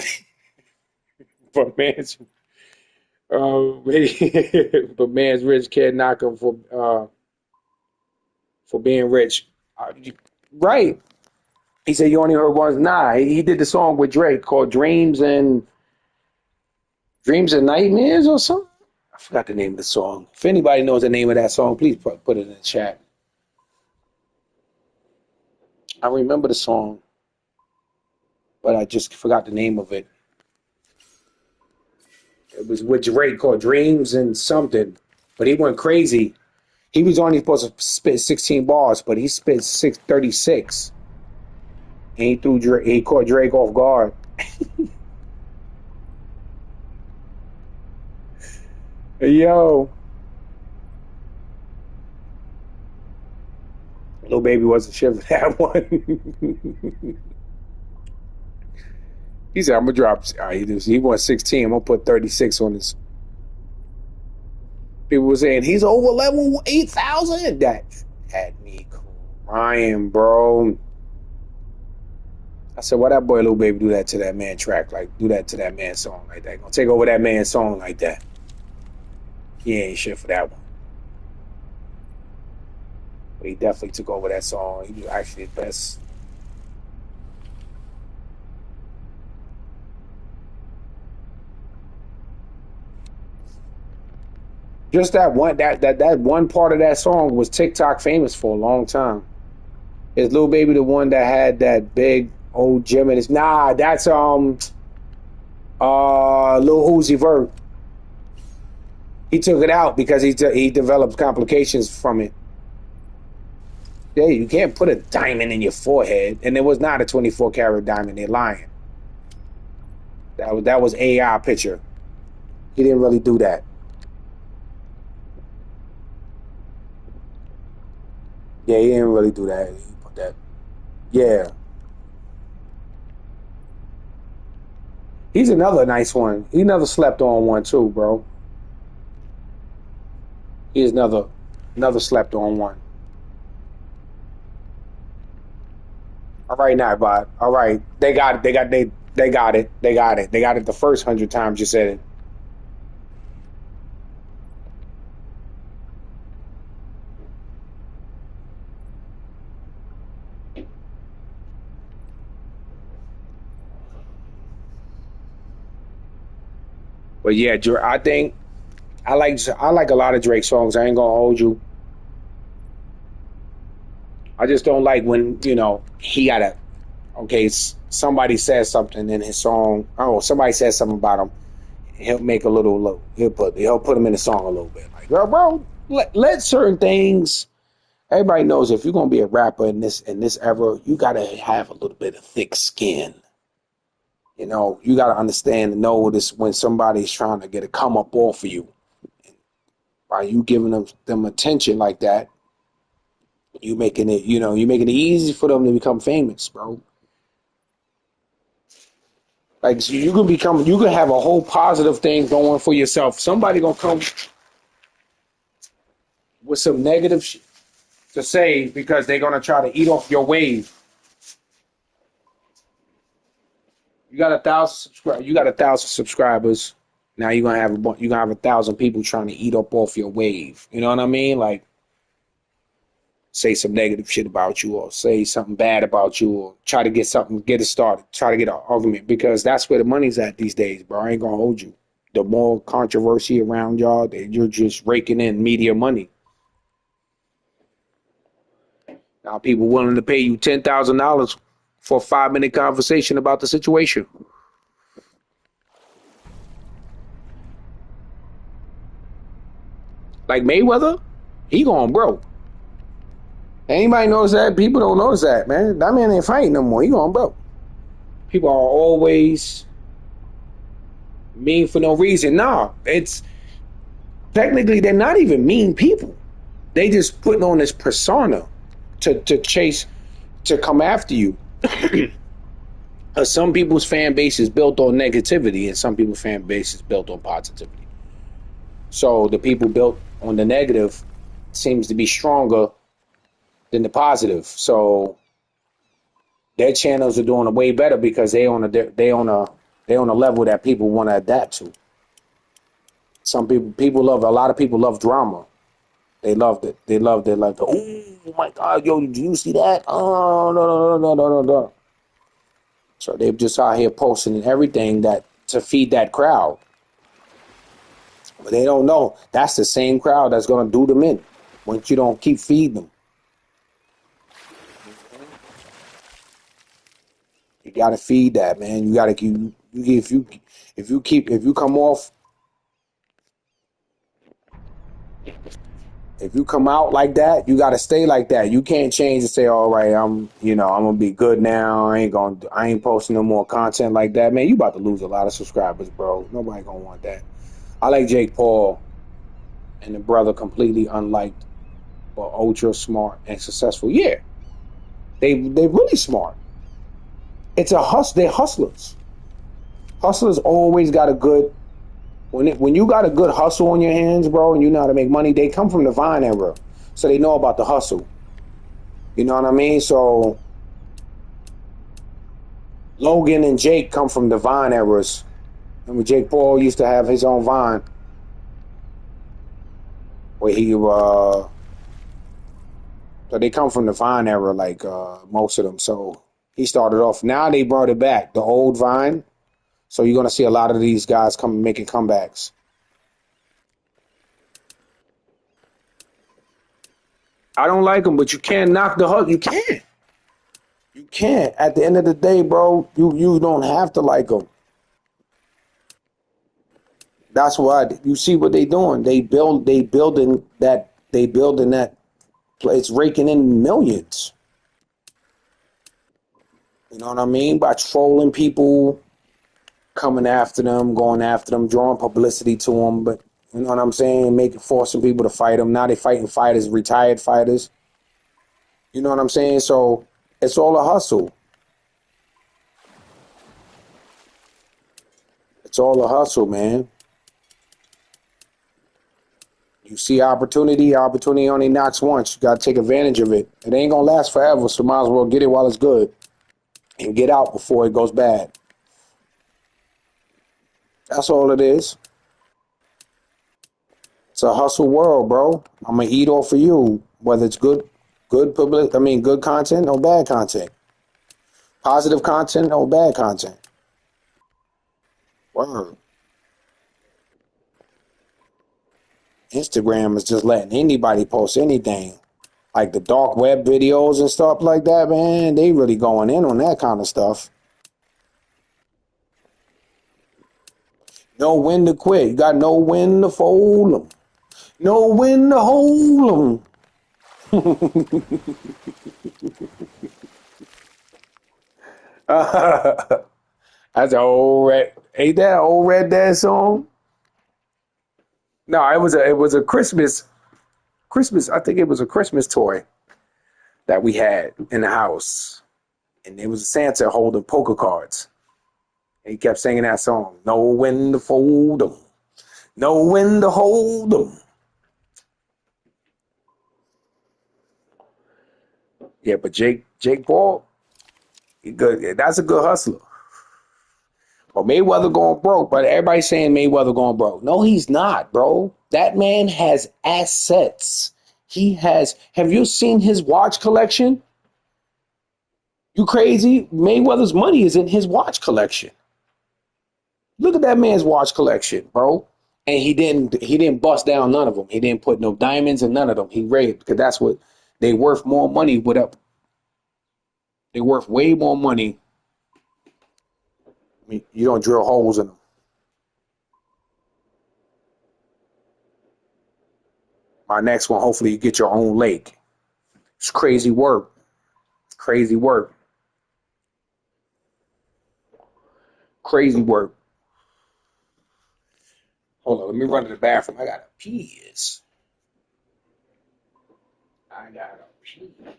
but but man's rich can't knock him for being rich. Uh, right. He said you only heard one. Nah, he did the song with Drake called Dreams and Nightmares or something. I forgot the name of the song. If anybody knows the name of that song, please put it in the chat. I remember the song, but I just forgot the name of it. It was with Drake called Dreams and something, but he went crazy. He was only supposed to spit 16 bars, but he spit 636. And he caught Drake off guard. Yo, Lil Baby wasn't shit for that one. He said, "I'm gonna drop." He won 16. I'm gonna put 36 on his. People were saying he's over level 8,000. That had me crying, bro. I said, "Why that boy Lil Baby do that to that man track? Like, do that to that man's song like that? Gonna take over that man's song like that? He ain't shit for that one. But he definitely took over that song. He was actually the best." Just that one part of that song was TikTok famous for a long time. Is Lil Baby the one that had that big old gym in his? Nah, that's Lil Uzi Vert. He took it out because he developed complications from it. Yeah, you can't put a diamond in your forehead, and it was not a 24 karat diamond. They're lying. That was AI picture. He didn't really do that. Yeah, he didn't really do that. He put that. Yeah, he's another nice one. He never slept on one too, bro. He's another slept on one. All right, now, bud. All right, they got it. They got it. They got it. They got it the first 100 times you said it. But yeah, I think I like a lot of Drake songs. I ain't gonna hold you. I just don't like when he gotta. Okay, somebody says something in his song. Oh, somebody says something about him. He'll make a little. He'll put him in the song a little bit. Like, bro, let certain things. Everybody knows if you're gonna be a rapper in this era, you gotta have a little bit of thick skin. You gotta understand and know this when somebody's trying to get a come up off of you. By you giving them attention like that, you making it easy for them to become famous, bro. Like so you can have a whole positive thing going for yourself. Somebody gonna come with some negative to say because they're gonna try to eat off your wave. You got 1,000 subscribers. You got 1,000 subscribers. Now you're gonna have 1,000 people trying to eat up off your wave. You know what I mean? Like say some negative shit about you or say something bad about you or try to get it started, try to get an argument because that's where the money's at these days, bro. I ain't gonna hold you. The more controversy around y'all, you're just raking in media money. Now people willing to pay you $10,000 for a 5 minute conversation about the situation. Like Mayweather, he going broke. Anybody knows that? People don't notice that, man. That man ain't fighting no more. He going broke. People are always mean for no reason. No, it's technically they're not even mean people. They just putting on this persona to chase to come after you. Some people's fan base is built on negativity, and some people's fan base is built on positivity. So the people built on the negative seems to be stronger than the positive. So their channels are doing way better because they on a level that people want to adapt to. Some people love a lot of people love drama. They loved it. They loved it. Like, oh my God, yo, did you see that? Oh no no no no no no no. So they're just out here posting everything that to feed that crowd. But they don't know that's the same crowd that's gonna do them in once you don't keep feeding them. You gotta feed that, man. You gotta keep if you come out like that, you gotta stay like that. You can't change and say, all right, I'm gonna be good now. I ain't posting no more content like that. Man, you about to lose a lot of subscribers, bro. Nobody gonna want that. I like Jake Paul and the brother completely unliked but ultra smart and successful. Yeah. They really smart. It's a they're hustlers. Hustlers always got a good when you got a good hustle on your hands, bro, and you know how to make money, they come from the Vine era. So they know about the hustle. You know what I mean? So Logan and Jake come from the Vine eras. Remember Jake Paul used to have his own Vine where so they come from the Vine era, like most of them. So he started off. Now they brought it back, the old Vine. So you're gonna see a lot of these guys come making comebacks. I don't like them, but you can't knock the hustle. You can't. You can't. At the end of the day, bro, you don't have to like them. That's why you see what they doing. They building that. It's raking in millions. You know what I mean? By trolling people, coming after them, going after them, drawing publicity to them. But you know what I'm saying? Forcing people to fight them. Now they fighting fighters, retired fighters. You know what I'm saying? So it's all a hustle. It's all a hustle, man. You see opportunity only knocks once. You gotta take advantage of it. It ain't gonna last forever, so might as well get it while it's good and get out before it goes bad. That's all it is. It's a hustle world, bro. I'm gonna eat off of you, whether it's good content or bad content, positive content or bad content. Word. Instagram is just letting anybody post anything, like the dark web videos and stuff like that. Man, they really going in on that kind of stuff. Know when to quit. You got to know when to fold them. Know when to hold them. That's an old red. Ain't that an old Red Dad song? No, it was a Christmas. I think it was a Christmas toy that we had in the house, and it was Santa holding poker cards. And he kept singing that song. Know when to fold them. Know when to hold them. Yeah, but Jake Paul, he good. That's a good hustler. Well, Mayweather going broke, but everybody's saying Mayweather going broke. No, he's not, bro. That man has assets. He has. Have you seen his watch collection? You crazy? Mayweather's money is in his watch collection. Look at that man's watch collection, bro. And he didn't bust down none of them. He didn't put no diamonds in none of them. He raped because that's what they worth more money without. They worth way more money. I mean, you don't drill holes in them. My next one, hopefully, you get your own lake. It's crazy work. Crazy work. Crazy work. Hold on, let me run to the bathroom. I gotta piss. I gotta piss.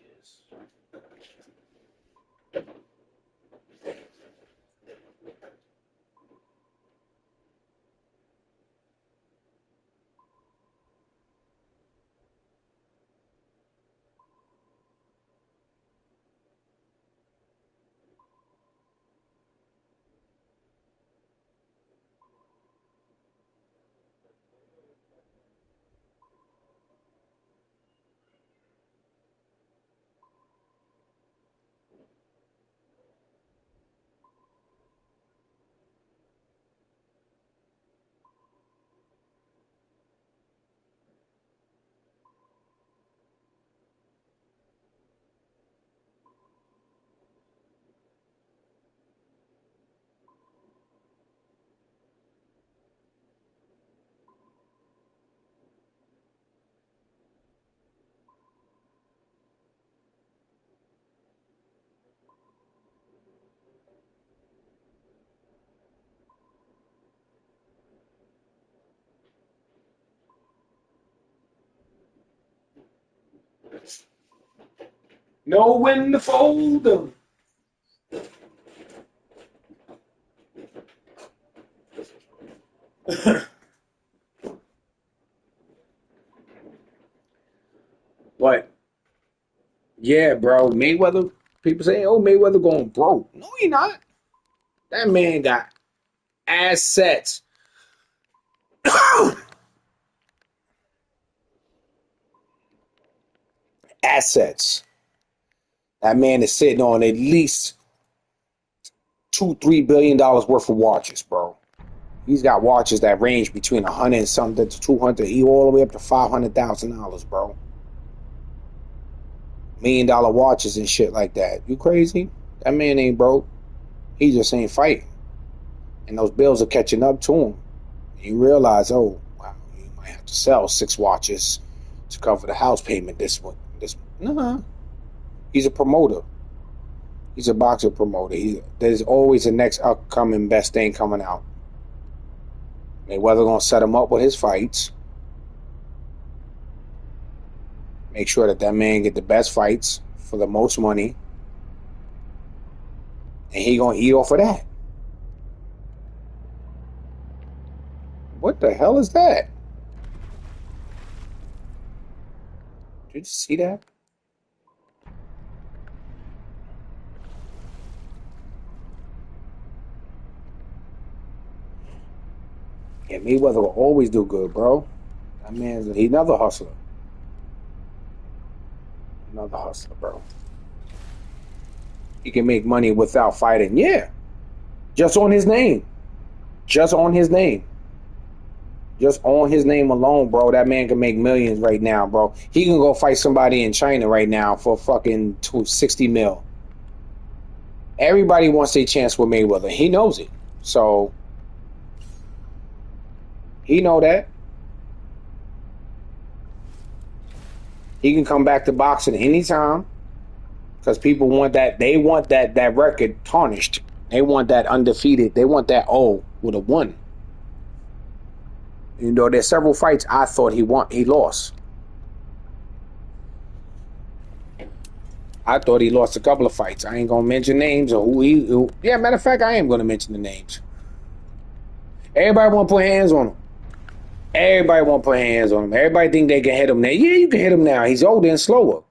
Know when to fold them. But yeah, bro, Mayweather. People say, "Oh, Mayweather going broke." No, he not. That man got assets. Assets. That man is sitting on at least $2-3 billion worth of watches, bro. He's got watches that range between 100 and something to 200. He all the way up to $500,000, bro. $1 million watches and shit like that. You crazy? That man ain't broke. He just ain't fighting. And those bills are catching up to him. And you realize, oh, wow, you might have to sell 6 watches to cover the house payment this one. Nah. He's a promoter. He's a boxer promoter. There's always the next upcoming best thing coming out. Mayweather gonna set him up with his fights. Make sure that man get the best fights for the most money. And he gonna eat off of that. What the hell is that? Did you see that? Yeah, Mayweather will always do good, bro. That man's he's another hustler. Another hustler, bro. He can make money without fighting. Yeah. Just on his name. Just on his name. Just on his name alone, bro. That man can make millions right now, bro. He can go fight somebody in China right now for fucking 60 mil. Everybody wants a chance with Mayweather. He knows it. So he know that. He can come back to boxing anytime. Because people want that. They want that record tarnished. They want that undefeated. They want that would have won. You know, there's several fights I thought he lost. I thought he lost a couple of fights. I ain't gonna mention names or who. Yeah, matter of fact, I am gonna mention the names. Everybody want to put hands on him. Everybody want to put hands on him. Everybody think they can hit him now. Yeah, you can hit him now. He's older and slower.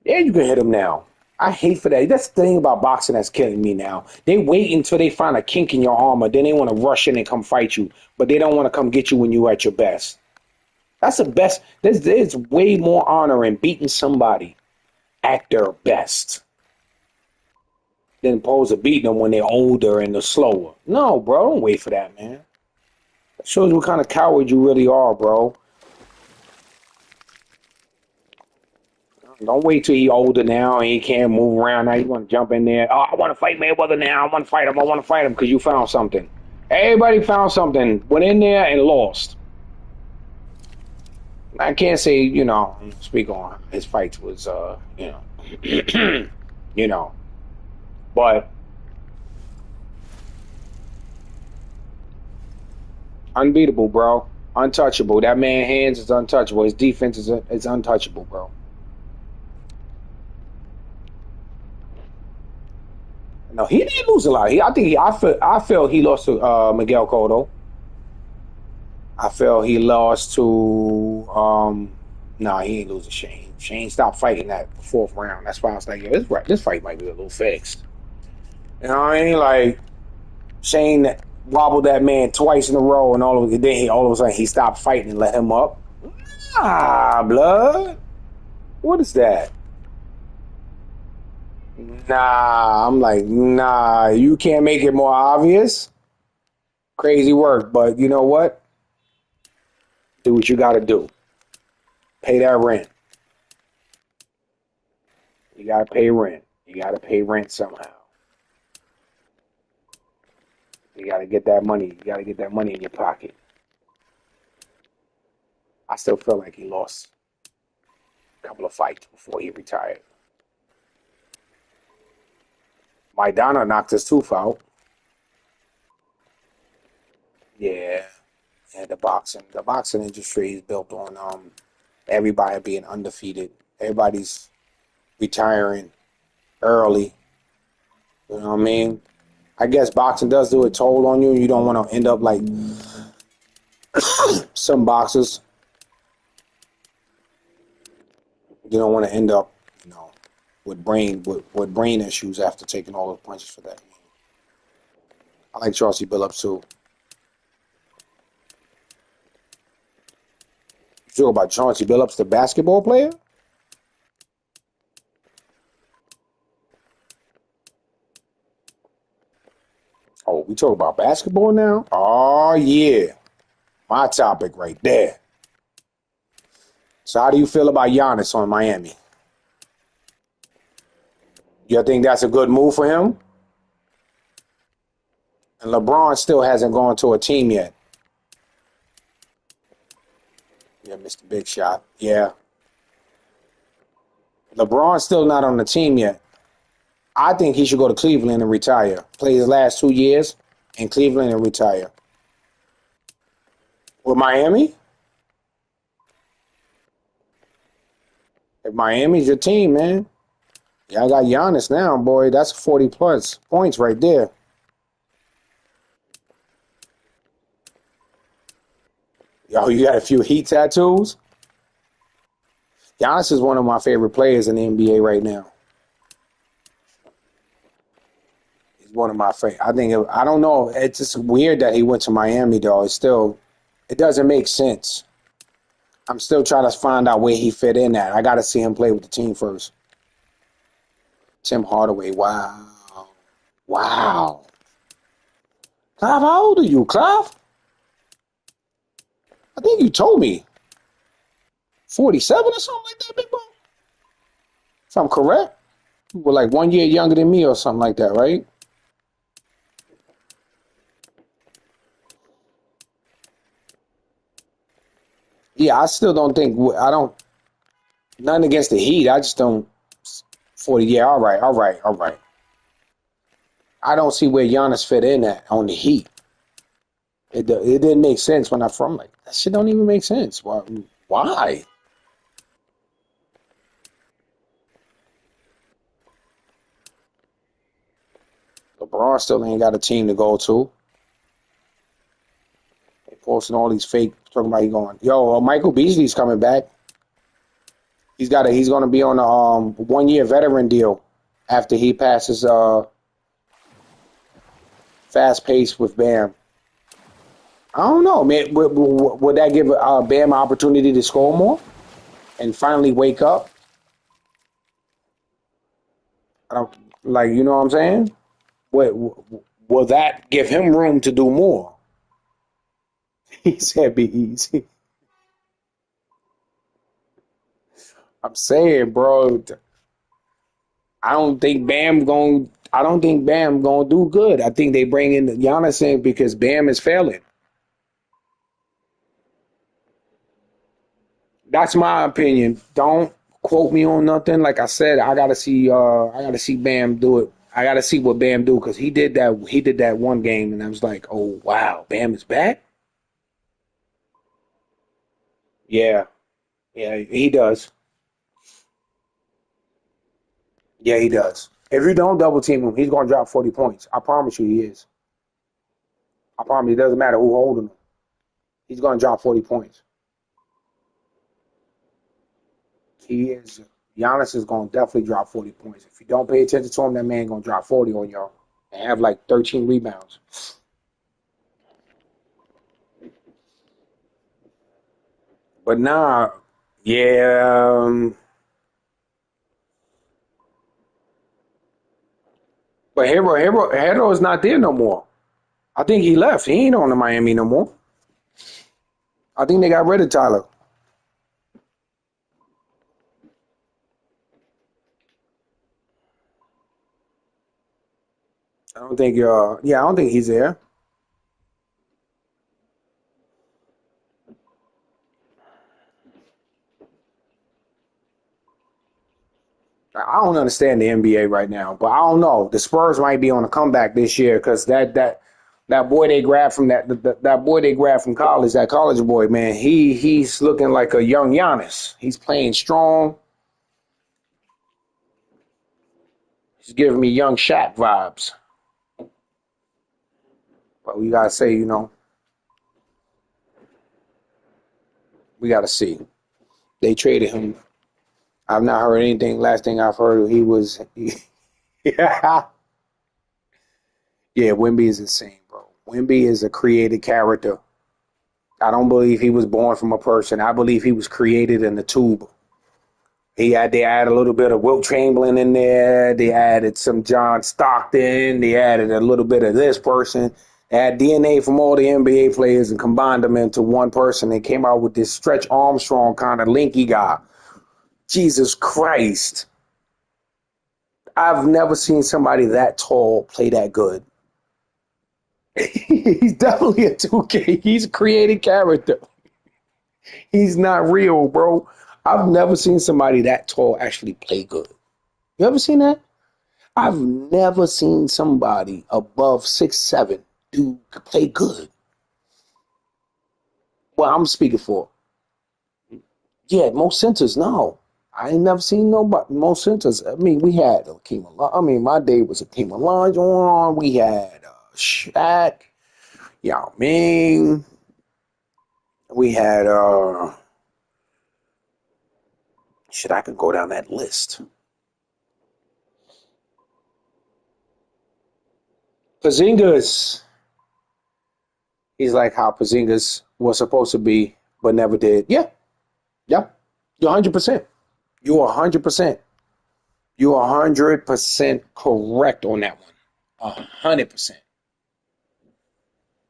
Yeah, you can hit him now. I hate for that. That's the thing about boxing that's killing me now. They wait until they find a kink in your armor. Then they want to rush in and come fight you. But they don't want to come get you when you're at your best. That's the best. There's way more honor in beating somebody at their best than opposed to beating them when they're older and they're slower. No, bro. Don't wait for that, man. That shows what kind of coward you really are, bro. Don't wait till he's older now and he can't move around. Now you want to jump in there. Oh, I want to fight Mayweather now. I want to fight him. I want to fight him because you found something. Everybody found something, went in there and lost. I can't say, speak on his fights was, but unbeatable, bro. Untouchable. That man's hands is untouchable. His defense is untouchable, bro. No, he didn't lose a lot. I felt he lost to Miguel Cotto. I felt he lost to he ain't lose to Shane. Shane stopped fighting that 4th round. That's why I was like, this fight might be a little fixed. You know what I mean? Like Shane wobbled that man twice in a row, and all of a sudden he stopped fighting and let him up. Blood. What is that? Nah, I'm like, nah, you can't make it more obvious. Crazy work, but you know what? Do what you got to do. Pay that rent. You got to pay rent. You got to pay rent somehow. You got to get that money. You got to get that money in your pocket. I still feel like he lost a couple of fights before he retired. Maidana knocked his tooth out. Yeah. And the boxing industry is built on everybody being undefeated. Everybody's retiring early. You know what I mean? I guess boxing does do a toll on you. You don't want to end up like some boxers. You don't want to end up, with brain issues after taking all those punches for that. I like Chauncey Billups too. You talk about Chauncey Billups, the basketball player? Oh, we talk about basketball now? Oh, yeah. My topic right there. So how do you feel about Giannis on Miami? You think that's a good move for him? And LeBron still hasn't gone to a team yet. Yeah, Mr. Big Shot. Yeah. LeBron's still not on the team yet. I think he should go to Cleveland and retire. Play his last 2 years in Cleveland and retire. With Miami? If Miami's your team, man. Y'all got Giannis now, boy. That's 40 plus points right there. Yo, you got a few Heat tattoos? Giannis is one of my favorite players in the NBA right now. He's one of my favorite. I don't know. It's just weird that he went to Miami, though. It doesn't make sense. I'm still trying to find out where he fit in at. I got to see him play with the team first. Tim Hardaway. Wow. Wow. Clive, how old are you, Clive? I think you told me 47 or something like that, big bro. If I'm correct, you were like 1 year younger than me or something like that, right? Yeah, I still don't think I don't. Nothing against the Heat. I just don't. 40. Yeah, all right, all right, all right. I don't see where Giannis fit in at on the Heat. It didn't make sense when I'm like that shit don't even make sense. Why? Why? LeBron still ain't got a team to go to. They posting all these fake talking about he going. Yo, Michael Beasley's coming back. He's gonna be on a 1 year veteran deal after he passes fast pace with Bam. I don't know, man. Would that give Bam an opportunity to score more and finally wake up? I don't like, you know what I'm saying? Will that give him room to do more? He said, "Be easy." I'm saying, bro. I don't think Bam gonna do good. I think they bring in Giannis in because Bam is failing. That's my opinion. Don't quote me on nothing. Like I said, I gotta see Bam do it. I gotta see what Bam do because he did that one game and I was like, oh wow, Bam is back? Yeah, yeah, he does. Yeah, he does. If you don't double team him, he's gonna drop 40 points. I promise you he is. I promise you, it doesn't matter who holding him. He's gonna drop 40 points. He is Giannis is gonna definitely drop 40 points. If you don't pay attention to him, that man gonna drop 40 on y'all and have like 13 rebounds. But nah, yeah, but Hero is not there no more. I think he left. He ain't on the Miami no more. I think they got rid of Tyler. I don't think. Yeah, I don't think he's there. I don't understand the NBA right now, but I don't know. The Spurs might be on a comeback this year because that boy they grabbed from that boy they grabbed from college, that college boy, man, he's looking like a young Giannis. He's playing strong. He's giving me young Shaq vibes. But we gotta say, we gotta see. They traded him. I've not heard anything. Last thing I've heard, yeah, yeah. Wimby is insane, bro. Wimby is a created character. I don't believe he was born from a person. I believe he was created in the tube. They added a little bit of Wilt Chamberlain in there. They added some John Stockton. They added a little bit of this person. Had DNA from all the NBA players and combined them into one person. They came out with this Stretch Armstrong kind of linky guy. Jesus Christ. I've never seen somebody that tall play that good. He's definitely a 2K. He's a created character. He's not real, bro. I've never seen somebody that tall actually play good. You ever seen that? I've never seen somebody above 6'7" do play good. Well, I'm speaking for. Yeah, most centers, no. I ain't never seen nobody. Most centers. I mean, we had Hakeem Olajuwon. I mean, my day was Hakeem Olajuwon. We had Shaq, Yao Ming. We had shit. I could go down that list. Porzingis. He's like how Porzingis was supposed to be, but never did. Yeah, yeah. You're 100%. You're 100%. You're 100% correct on that one. 100%.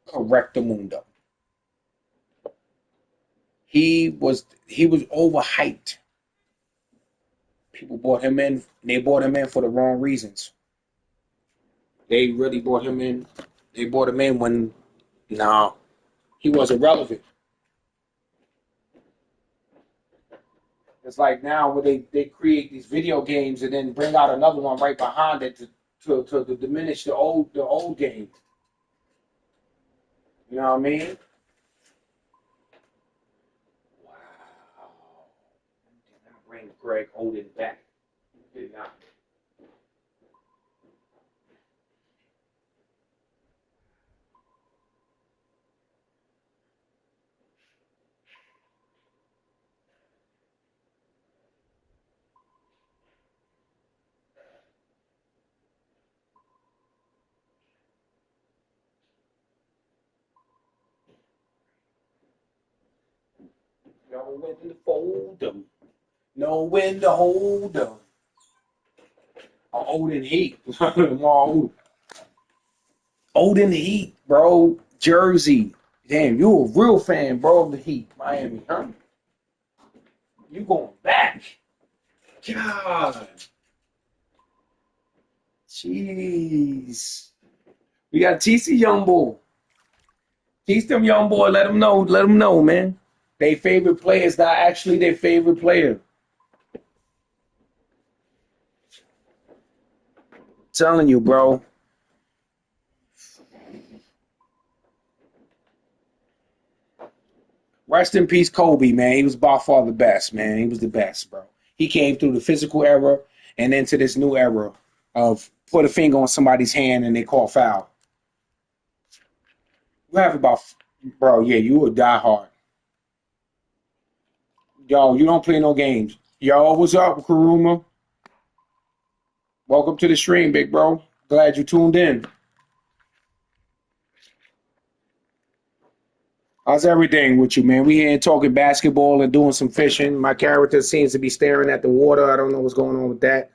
Correct the mundo. He was overhyped. People bought him in. They bought him in for the wrong reasons. They really bought him in. They bought him in when he wasn't relevant. It's like now where they create these video games and then bring out another one right behind it to diminish the old game. You know what I mean? Wow. Did not bring Greg Oden back. Did not. Know when to fold them. Know when to hold them. Oden Heat. Oden Heat, bro. Jersey. Damn, you a real fan, bro, of the Heat. Miami, huh? You going back. God. Jeez. We got to teach the young boy. Teach them young boy. Let them know. Let them know, man. They favorite player is not actually their favorite player. Telling you, bro. Rest in peace, Kobe, man. He was by far the best, man. He was the best, bro. He came through the physical era and into this new era of put a finger on somebody's hand and they call foul. You have about, bro, yeah, you a diehard. Yo, you don't play no games. Yo, what's up, Karuma? Welcome to the stream, big bro. Glad you tuned in. How's everything with you, man? We here talking basketball and doing some fishing. My character seems to be staring at the water. I don't know what's going on with that.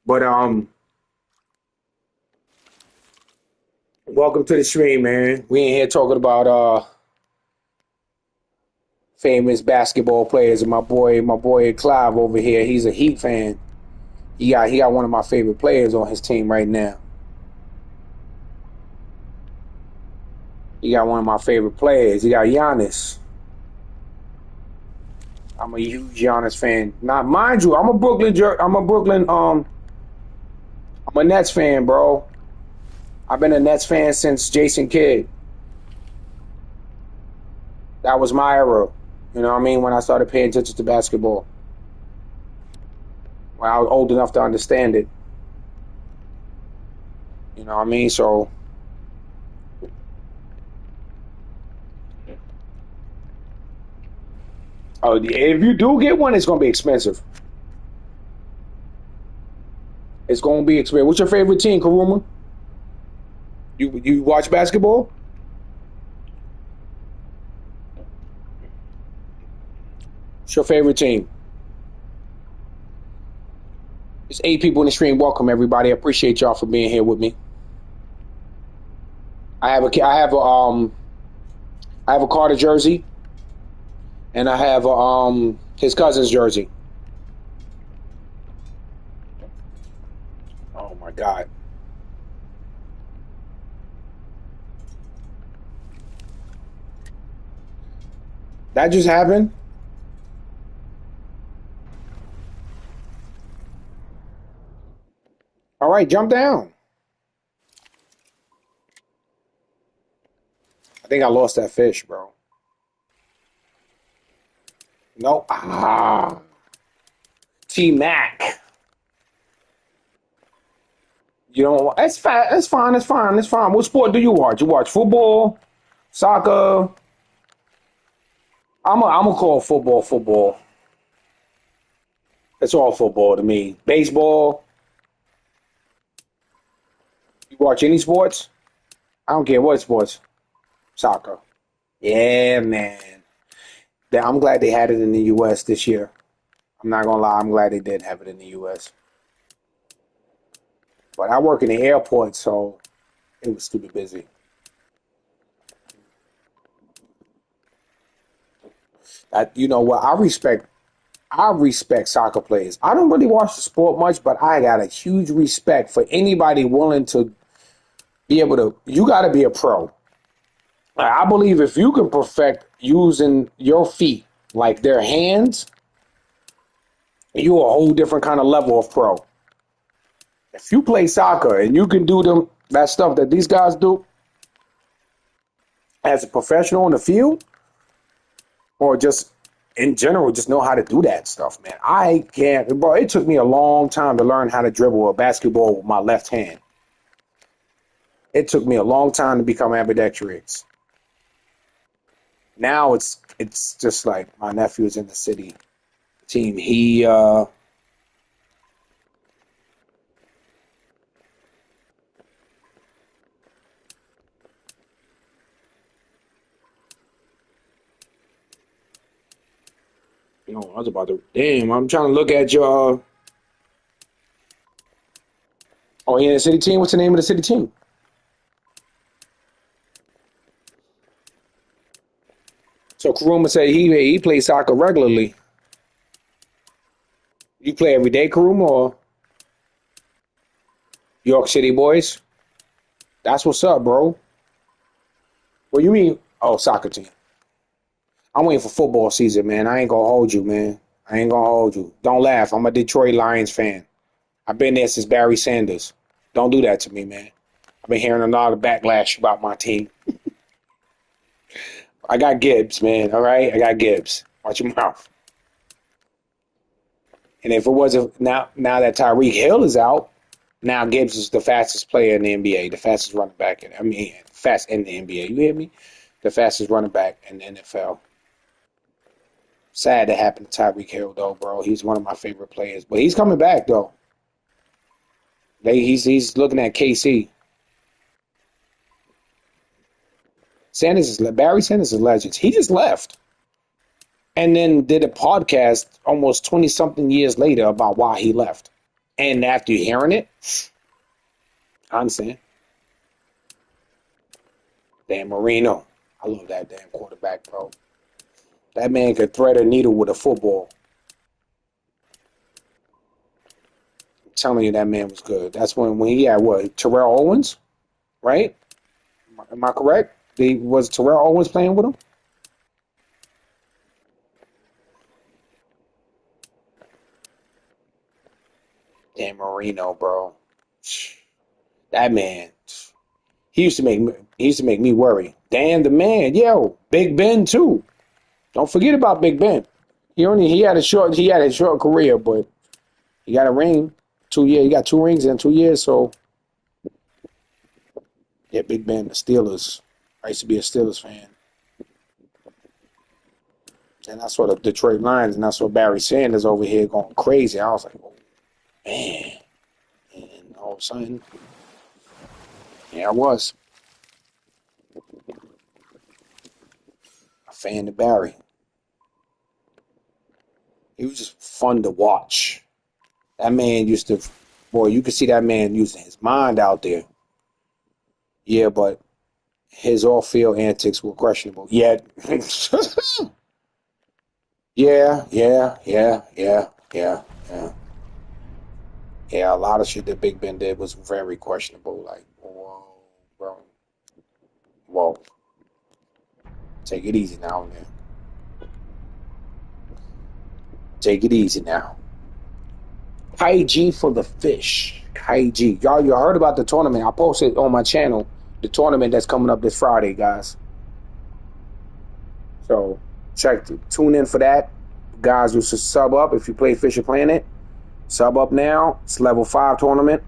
But welcome to the stream, man. We in here talking about famous basketball players, and my boy Clive over here. He's a Heat fan. He got one of my favorite players on his team right now. He got one of my favorite players. He got Giannis. I'm a huge Giannis fan. Now, mind you, I'm a Nets fan, bro. I've been a Nets fan since Jason Kidd. That was my era. You know what I mean? When I started paying attention to basketball. When I was old enough to understand it. You know what I mean? So if you do get one, it's gonna be expensive. It's gonna be expensive. What's your favorite team, Karuma? You watch basketball? What's your favorite team? There's 8 people in the stream. Welcome, everybody. I appreciate y'all for being here with me. I have a Carter jersey, and I have his cousin's jersey. Oh my God, that just happened. All right, jump down. I think I lost that fish, bro. No, T Mac. You know, that's fine. That's fine. That's fine. That's fine. What sport do you watch? You watch football, soccer. I'm a call football football. It's all football to me. Baseball. You watch any sports? I don't care what sports. Soccer. Yeah, man. I'm glad they had it in the U.S. this year. I'm not gonna lie. I'm glad they did have it in the U.S. But I work in the airport, so it was stupid busy. You know what? I respect soccer players. I don't really watch the sport much, but I got a huge respect for anybody willing to be able to. You got to be a pro. I believe if you can perfect using your feet like their hands, you're a whole different kind of level of pro. If you play soccer and you can do that stuff that these guys do as a professional in the field, or just in general, just know how to do that stuff, man. I can't, bro. It took me a long time to learn how to dribble a basketball with my left hand. It took me a long time to become ambidextrous. Now it's just like my nephew is in the city team. You know, I was about to. Damn, I'm trying to look at your. Oh, he in the city team. What's the name of the city team? So Karuma said he plays soccer regularly. You play every day, Karuma, or York City boys? That's what's up, bro. What you mean? Oh, soccer team. I'm waiting for football season, man. I ain't gonna hold you, man. I ain't gonna hold you. Don't laugh. I'm a Detroit Lions fan. I've been there since Barry Sanders. Don't do that to me, man. I've been hearing a lot of backlash about my team. I got Gibbs, man. All right, I got Gibbs. Watch your mouth. And if it wasn't now that Tyreek Hill is out, now Gibbs is the fastest player in the NBA, the fastest running back. I mean, fast in the NBA. You hear me? The fastest running back in the NFL. Sad that happened to Tyreek Hill, though, bro. He's one of my favorite players, but he's coming back though. He's looking at KC. Barry Sanders is legends. He just left and then did a podcast almost 20 something years later about why he left. And after hearing it, I understand. Dan Marino. I love that damn quarterback, bro. That man could thread a needle with a football. I'm telling you, that man was good. That's when he had what? Terrell Owens, right? Am I correct? Was Terrell Owens playing with him? Dan Marino, bro. That man. He used to make me worry. Dan the man, yo, Big Ben too. Don't forget about Big Ben. He had a short career, but he got a ring. 2 years. He got two rings in 2 years. So yeah, Big Ben, the Steelers. I used to be a Steelers fan, and I saw the Detroit Lions, and I saw Barry Sanders over here going crazy. I was like, oh, man. And all of a sudden, yeah, I was a fan of Barry. He was just fun to watch. That man used to, boy, you could see that man using his mind out there. Yeah, but His off-field antics were questionable. Yet, yeah, yeah, yeah, yeah, yeah, yeah, yeah. A lot of shit that Big Ben did was very questionable. Like, whoa, bro, whoa, take it easy now, man. Take it easy now. Kai G for the fish. Kai G. Y'all, you heard about the tournament? I posted on my channel the tournament that's coming up this Friday, guys. So tune in for that. Guys who should sub up if you play Fisher Planet. Sub up now. It's level 5 tournament.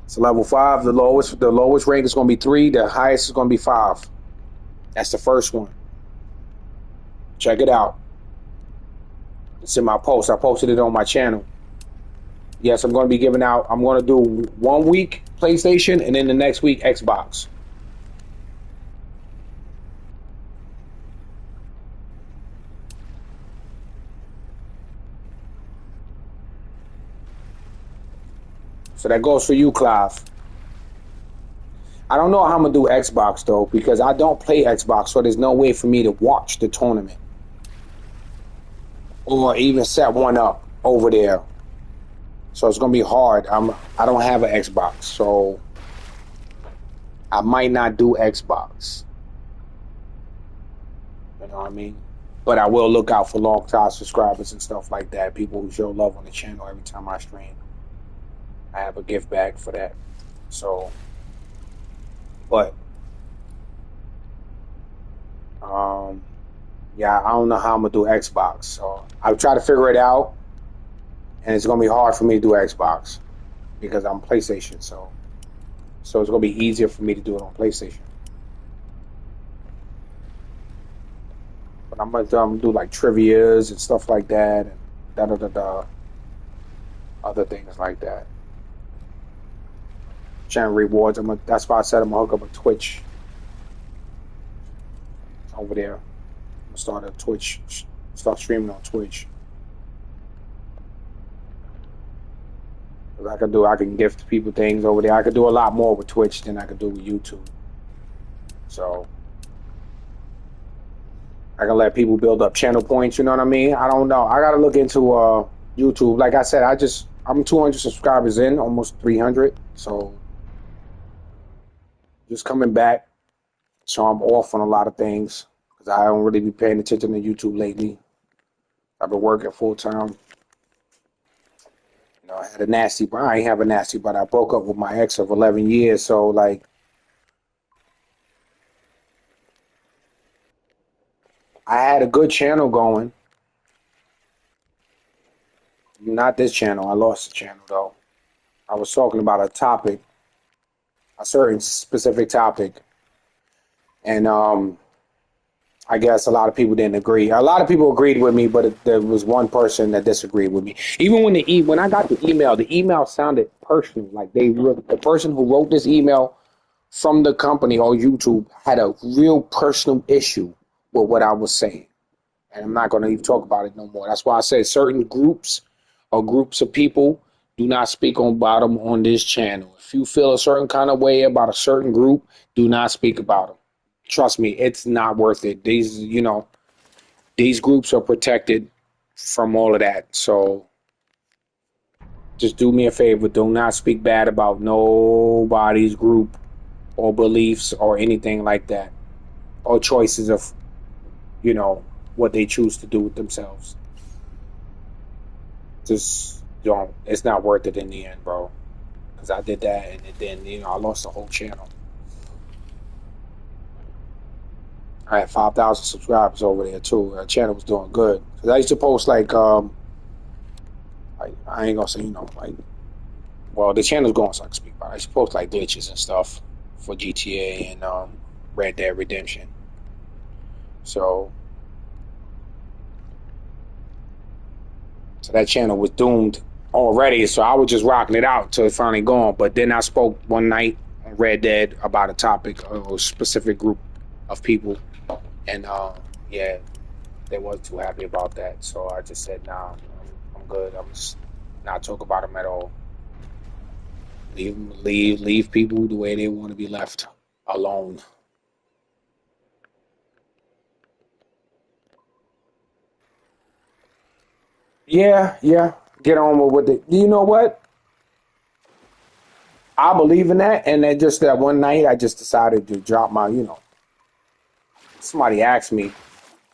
It's level 5. The lowest rank is going to be 3. The highest is going to be 5. That's the first one. Check it out. It's in my post. I posted it on my channel. Yes, I'm going to be giving out. I'm going to do 1 week PlayStation and then the next week Xbox. So that goes for you, Clive. I don't know how I'm going to do Xbox, though, because I don't play Xbox, so there's no way for me to watch the tournament. Or even set one up over there. So it's going to be hard. I don't have an Xbox, so I might not do Xbox. You know what I mean? But I will look out for long-time subscribers and stuff like that. People who show love on the channel every time I stream. I have a gift bag for that. So, but, yeah, I don't know how I'm going to do Xbox. So I'll try to figure it out. And it's going to be hard for me to do Xbox because I'm PlayStation. So it's going to be easier for me to do it on PlayStation. But I'm going to do like trivias and stuff like that. And other things like that. Channel rewards. That's why I said I'm going to hook up a Twitch over there. I'm going to start a Twitch. Start streaming on Twitch. I can gift people things over there. I could do a lot more with Twitch than I could do with YouTube. So I can let people build up channel points, you know what I mean? I don't know. I gotta look into YouTube. Like I said, I'm 200 subscribers in, almost 300. So just coming back. So I'm off on a lot of things because I don't really be paying attention to YouTube lately. I've been working full time. You know, I had a nasty, but I ain't have a nasty, but I broke up with my ex of 11 years. So like, I had a good channel going. Not this channel. I lost the channel though. I was talking about a topic, a certain specific topic, and I guess a lot of people didn't agree. A lot of people agreed with me, but there was one person that disagreed with me. Even when I got the email sounded personal. Like the person who wrote this email from the company or YouTube had a real personal issue with what I was saying, and I'm not going to even talk about it no more. That's why I said certain groups or groups of people do not speak about them on this channel. If you feel a certain kind of way about a certain group, do not speak about them. Trust me, it's not worth it. These groups are protected from all of that. So just do me a favor. Do not speak bad about nobody's group or beliefs or anything like that. Or choices of, what they choose to do with themselves. Just don't. It's not worth it in the end, bro. Because I did that and then, I lost the whole channel. I had 5,000 subscribers over there too. The channel was doing good. Cause I used to post like I ain't gonna say well the channel's going so I can speak about it. I used to post like glitches and stuff for GTA and Red Dead Redemption. So that channel was doomed already. So I was just rocking it out until it finally gone. But then I spoke one night on Red Dead about a topic or a specific group of people. And yeah, they wasn't too happy about that. So I just said, nah, I'm good. not talk about them at all. Leave people the way they want to be left alone. Yeah, yeah. Get on with what they. You know what? I believe in that, and then just that one night, I just decided to drop my. Somebody asked me.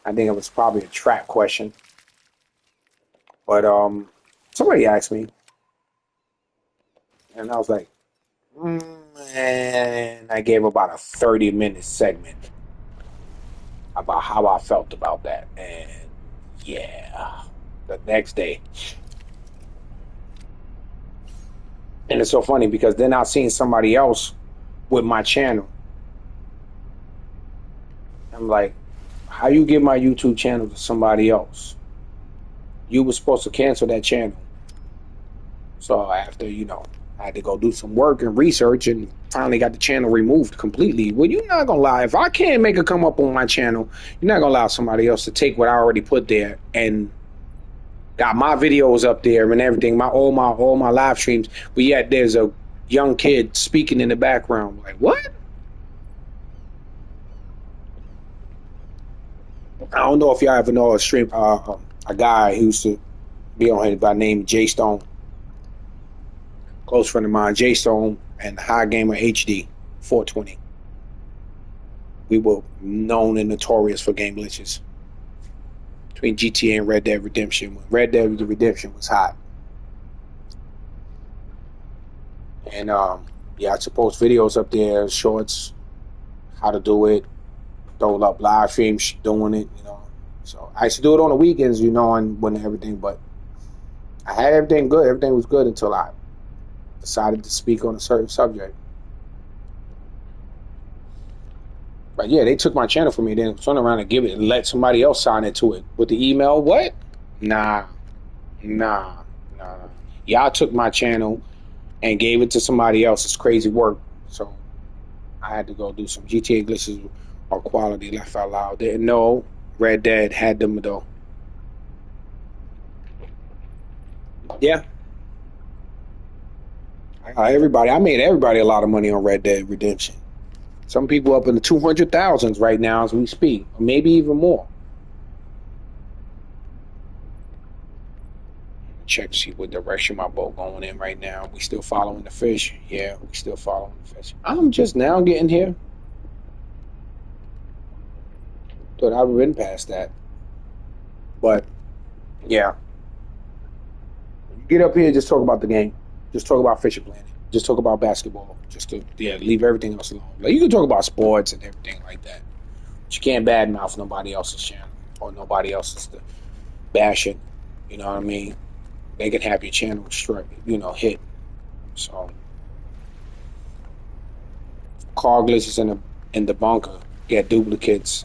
I think it was probably a trap question, but somebody asked me, and I was like, and I gave about a 30-minute segment about how I felt about that, and yeah, the next day. And it's so funny because then I seen somebody else with my channel. I'm like, how you give my YouTube channel to somebody else? You were supposed to cancel that channel. So after, I had to go do some work and research and finally got the channel removed completely. Well, you're not gonna lie. If I can't make it come up on my channel, you're not gonna allow somebody else to take what I already put there and got my videos up there and everything, all my live streams, but yet there's a young kid speaking in the background. Like, what? I don't know if y'all ever know a guy who used to be on here by the name Jay Stone, close friend of mine, Jay Stone and High Gamer HD 420. We were known and notorious for game glitches between GTA and Red Dead Redemption. When Red Dead Redemption was hot, and yeah, I post videos up there, shorts, how to do it, throw up live streams doing it, So I used to do it on the weekends, and when everything, but I had everything good. Everything was good until I decided to speak on a certain subject. But yeah, they took my channel from me, then turn around and give it and let somebody else sign into it with the email. What? Nah, nah, nah. Y'all took my channel and gave it to somebody else. It's crazy work. So I had to go do some GTA glitches or quality. Laugh out loud. Didn't know Red Dead had them though. Yeah. I made everybody a lot of money on Red Dead Redemption. Some people up in the 200,000s right now as we speak, or maybe even more. Check to see what direction my boat going in right now. We still following the fish. Yeah, we still following the fish. I'm just now getting here. Thought I've been past that. But yeah. Get up here and just talk about the game. Just talk about fishing planet. Just talk about basketball. Just to leave everything else alone. Like you can talk about sports and everything like that. But you can't badmouth nobody else's channel or nobody else's bash it. You know what I mean? They can have your channel straight, hit. So car glitches in the bunker. Get duplicates.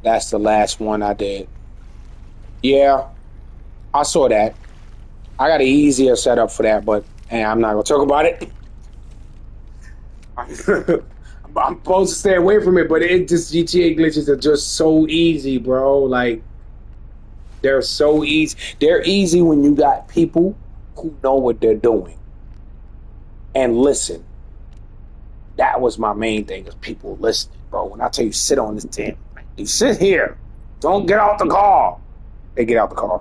That's the last one I did. Yeah, I saw that. I got an easier setup for that, but hey, I'm not gonna talk about it. I'm supposed to stay away from it, but GTA glitches are just so easy, bro. Like they're so easy. They're easy when you got people who know what they're doing and listen. That was my main thing, is people listening, bro. When I tell you sit on this damn, you sit here. Don't get out the car. They get out the car.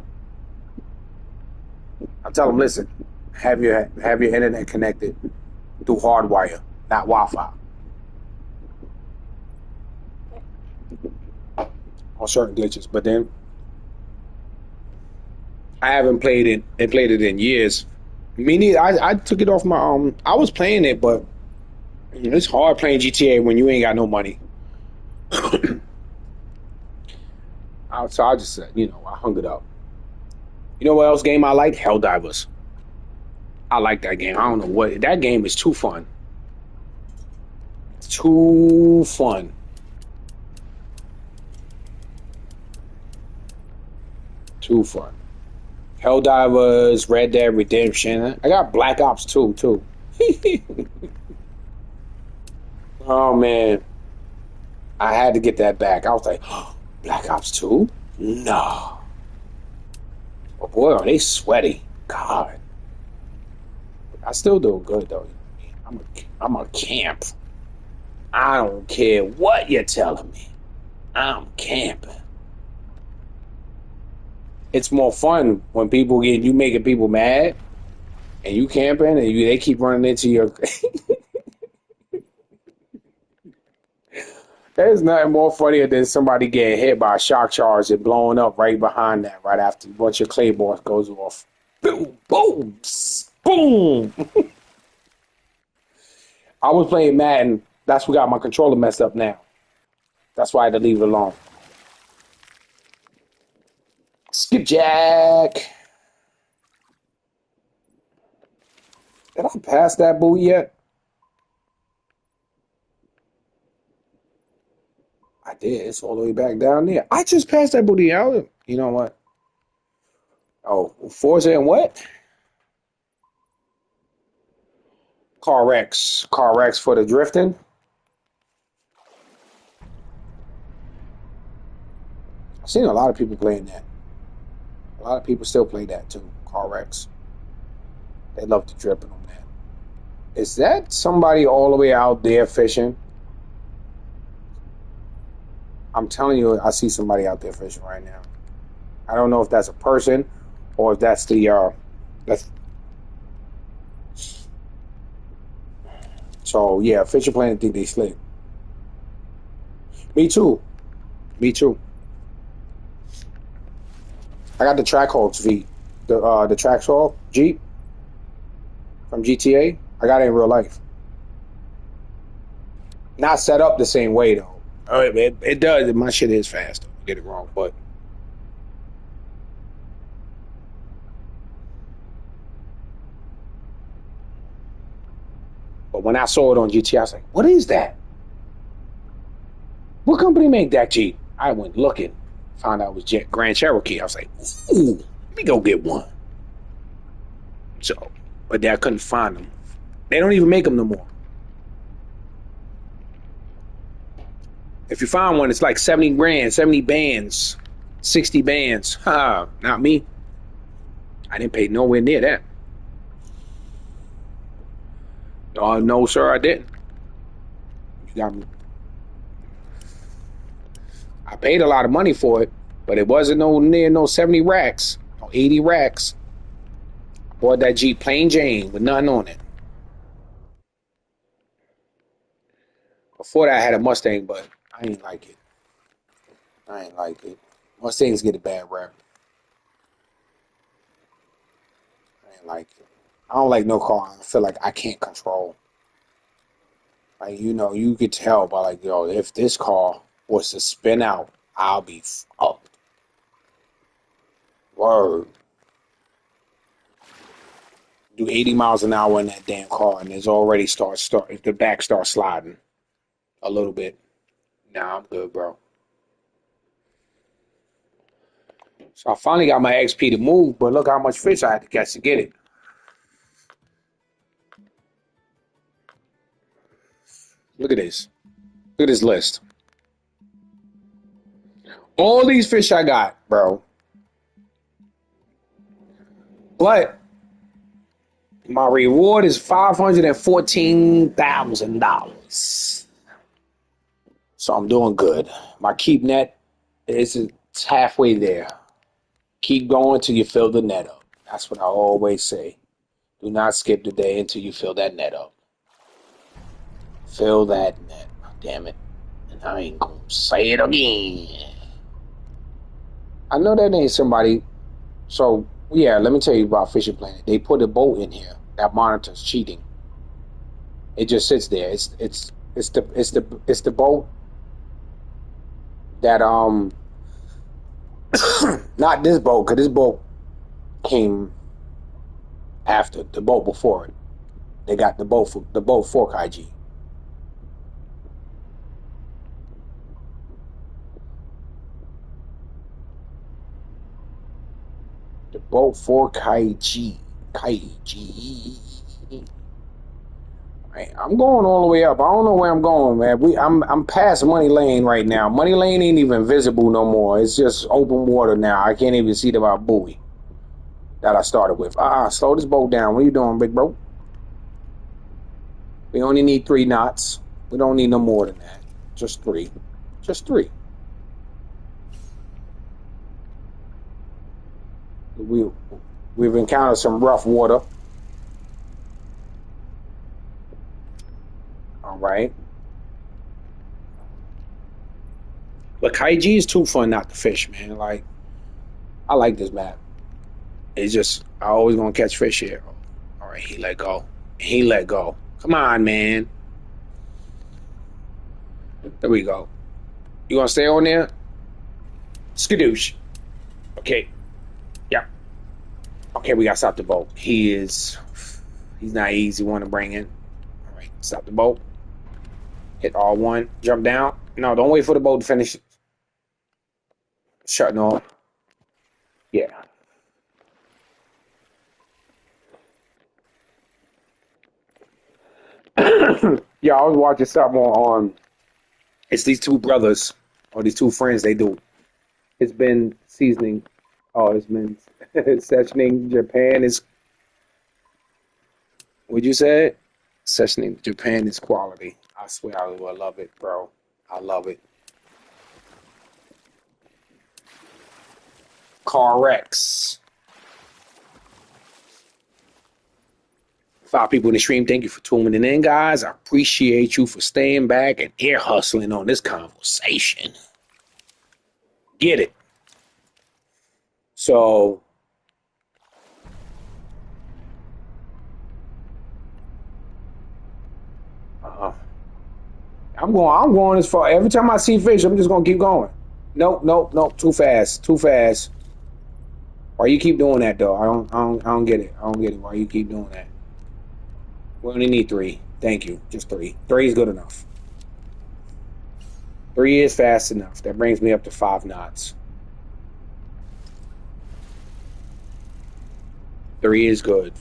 I tell them, listen, have your internet connected through hardwire, not Wi-Fi. On certain glitches, but then I haven't played it in years. Me neither. I took it off my I was playing it, but it's hard playing GTA when you ain't got no money. So I just said, I hung it up. You know what else game I like? Helldivers. I like that game. I don't know what that game is. Too fun. Too fun. Too fun. Helldivers, Red Dead Redemption. I got Black Ops 2 too. Oh man, I had to get that back. I was like, oh, Black Ops 2? No. Oh boy, are they sweaty. God. I still do good though. I'm a camp. I don't care what you're telling me. I'm camping. It's more fun when people get you making people mad and you camping and they keep running into your. There's nothing more funnier than somebody getting hit by a shock charge and blowing up right behind that, right after a bunch of claymores goes off. Boom, boom, boom. I was playing Madden. That's what got my controller messed up now. That's why I had to leave it alone. Skipjack. Did I pass that boot yet? I did. It's all the way back down there. I just passed that booty out. You know what? Oh, Forza and what? CarX. CarX for the drifting. I've seen a lot of people playing that. A lot of people still play that too. CarX. They love the dripping on that. Is that somebody all the way out there fishing? I'm telling you, I see somebody out there fishing right now. I don't know if that's a person or if that's the that's so yeah, Fisher Planet think they slick. Me too. Me too. I got the Trackhawks V. The Trackhawk Jeep from GTA. I got it in real life. Not set up the same way though. It does. My shit is fast. Don't get it wrong, but when I saw it on GTA, I was like, "What is that? What company made that Jeep?" I went looking, found out it was Grand Cherokee. I was like, "Ooh, let me go get one." So, but I couldn't find them. They don't even make them no more. If you find one, it's like 70 grand, 70 bands, 60 bands. Ha, not me. I didn't pay nowhere near that. No, sir, I didn't. You got me. I paid a lot of money for it, but it wasn't no near no 70 racks, no 80 racks. I bought that Jeep plain Jane with nothing on it. Before that, I had a Mustang, but I ain't like it. I ain't like it. Mustangs get a bad rap. I ain't like it. I don't like no car. I feel like I can't control. Like you could tell by like if this car was to spin out, I'll be fucked. Word. Do 80 miles an hour in that damn car, and it's already start if the back starts sliding a little bit. Nah, I'm good, bro. So I finally got my XP to move, but look how much fish I had to catch to get it. Look at this. Look at this list. All these fish I got, bro. But my reward is $514,000. So I'm doing good. My keep net is it's halfway there. Keep going till you fill the net up. That's what I always say. Do not skip the day until you fill that net up. Fill that net. Damn it. And I ain't gonna say it again. I know that ain't somebody. So yeah, let me tell you about Fisher Planet. They put a boat in here that monitors cheating. It just sits there. It's the boat that not this boat, because this boat came after the boat before it. They got the boat for IG. The boat for Kaiji. Kaiji. Right, I'm going all the way up. I don't know where I'm going, man. I'm past Money Lane right now. Money Lane ain't even visible no more. It's just open water now. I can't even see the buoy. that I started with. Slow this boat down. What are you doing, big bro? We only need 3 knots. We don't need no more than that. Just 3. Just 3. We we've encountered some rough water. All right. But Kaiji is too fun not to fish, man. Like I like this map. It's just I always gonna catch fish here. All right, he let go. He let go. Come on, man. There we go. You gonna stay on there? Skadoosh. Okay. Yeah. Okay, we gotta stop the boat. He's not easy one to bring in. All right, stop the boat. Hit R1. Jump down. No, don't wait for the boat to finish shutting off. Yeah. Yeah, I was watching something on. It's these two brothers or these two friends. They do. It's been seasoning. Oh, it's been sessioning. Japan is. Would you say it? Sessioning Japan is quality. I swear I will love it, bro. I love it. CarX. 5 people in the stream. Thank you for tuning in, guys. I appreciate you for staying back and ear hustling on this conversation. Get it. So I'm going as far. Every time I see fish, I'm just gonna keep going. Nope, nope, nope. Too fast. Too fast. Why you keep doing that though? I don't get it. I don't get it. Why you keep doing that? We only need 3. Thank you. Just 3. 3 is good enough. 3 is fast enough. That brings me up to 5 knots. 3 is good.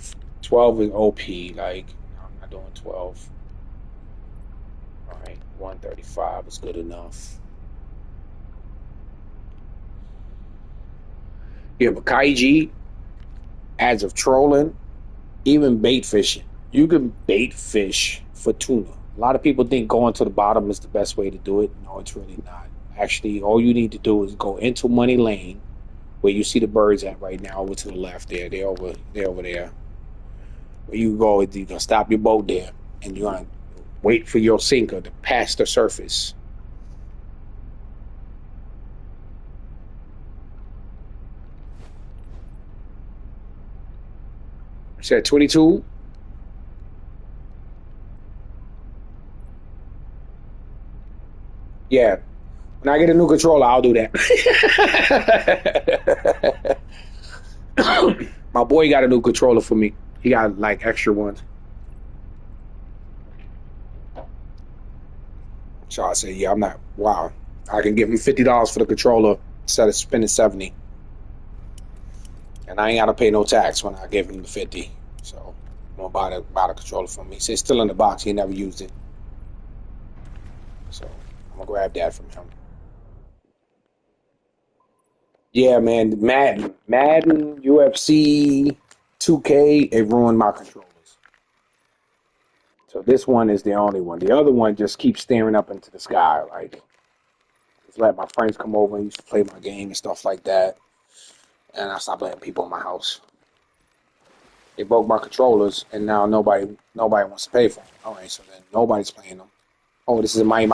12 is OP. Like I'm not doing 12. All right, 135 is good enough. Yeah, but Kaiji, as of trolling, even bait fishing, you can bait fish for tuna. A lot of people think going to the bottom is the best way to do it. No, it's really not. Actually, all you need to do is go into Money Lane, where you see the birds at right now, over to the left there. They're over there. Where you go, you're gonna stop your boat there, and you're gonna wait for your sinker to pass the surface. Said 22. Yeah. When I get a new controller, I'll do that. My boy got a new controller for me. He got like extra ones. So I said, yeah, I'm not. Wow. I can give him $50 for the controller instead of spending 70. And I ain't got to pay no tax when I give him the 50. So I'm going to buy the controller for me. He said it's still in the box. He never used it. So I'm going to grab that from him. Yeah, man. Madden, UFC, 2K, it ruined my controllers. So this one is the only one. The other one just keeps staring up into the sky. Like, just let my friends come over and used to play my game and stuff like that. And I stopped letting people in my house. They broke my controllers, and now nobody wants to pay for them. All right, so then nobody's playing them. Oh, this is a my. Yeah,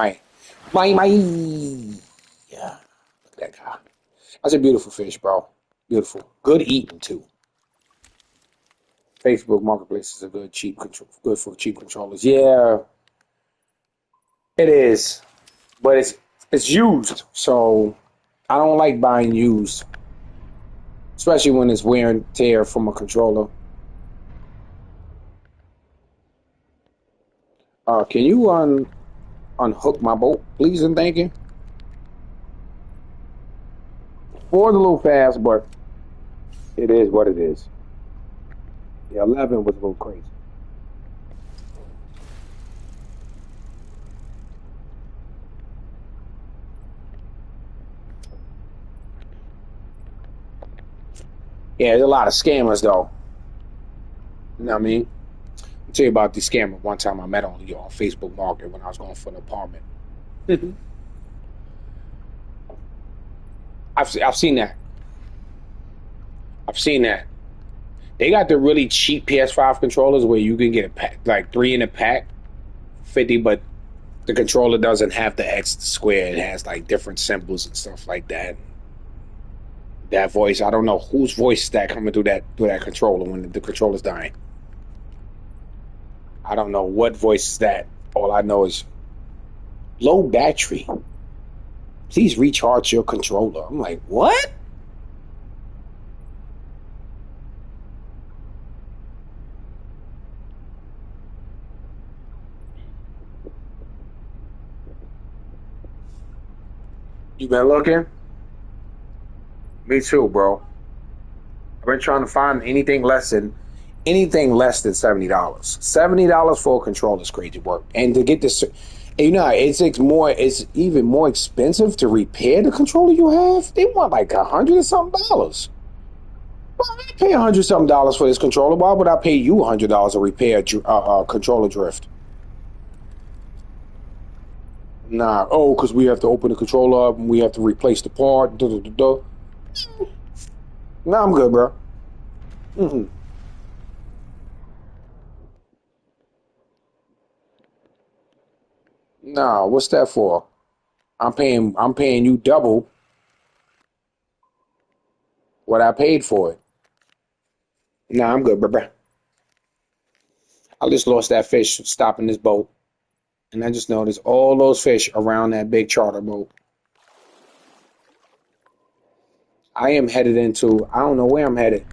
look at that guy. That's a beautiful fish, bro. Beautiful. Good eating too. Facebook Marketplace is a good good for cheap controllers. Yeah, it is, but it's used, so I don't like buying used, especially when it's wear and tear from a controller. Can you unhook my boat, please and thank you? 4 is a little fast, but it is what it is. The 11 was a little crazy. Yeah, there's a lot of scammers though. You know what I mean? I'll tell you about the scammer one time I met on Facebook Market when I was going for an apartment. I've seen that. I've seen that. They got the really cheap PS5 controllers where you can get a pack, like three in a pack, 50, but the controller doesn't have the X square. It has like different symbols and stuff like that. That voice, I don't know whose voice is that coming through that controller when the controller's dying. I don't know what voice is that. All I know is low battery. Please recharge your controller. I'm like, what? You been looking? Me too, bro. I've been trying to find anything less than $70. $70 for a controller is crazy work. And to get this, it's even more expensive to repair the controller you have. They want like $100 or something dollars. Well, I pay $100 something dollars for this controller. Why would I pay you $100 to repair controller drift? Nah, oh, because we have to open the controller up and we have to replace the part. Duh, duh, duh, duh. Nah, I'm good, bro. Mm-mm. Nah, what's that for? I'm paying you double what I paid for it. Nah, I'm good, bro. I just lost that fish stopping this boat, and I just noticed all those fish around that big charter boat. I am headed into, I don't know where I'm headed,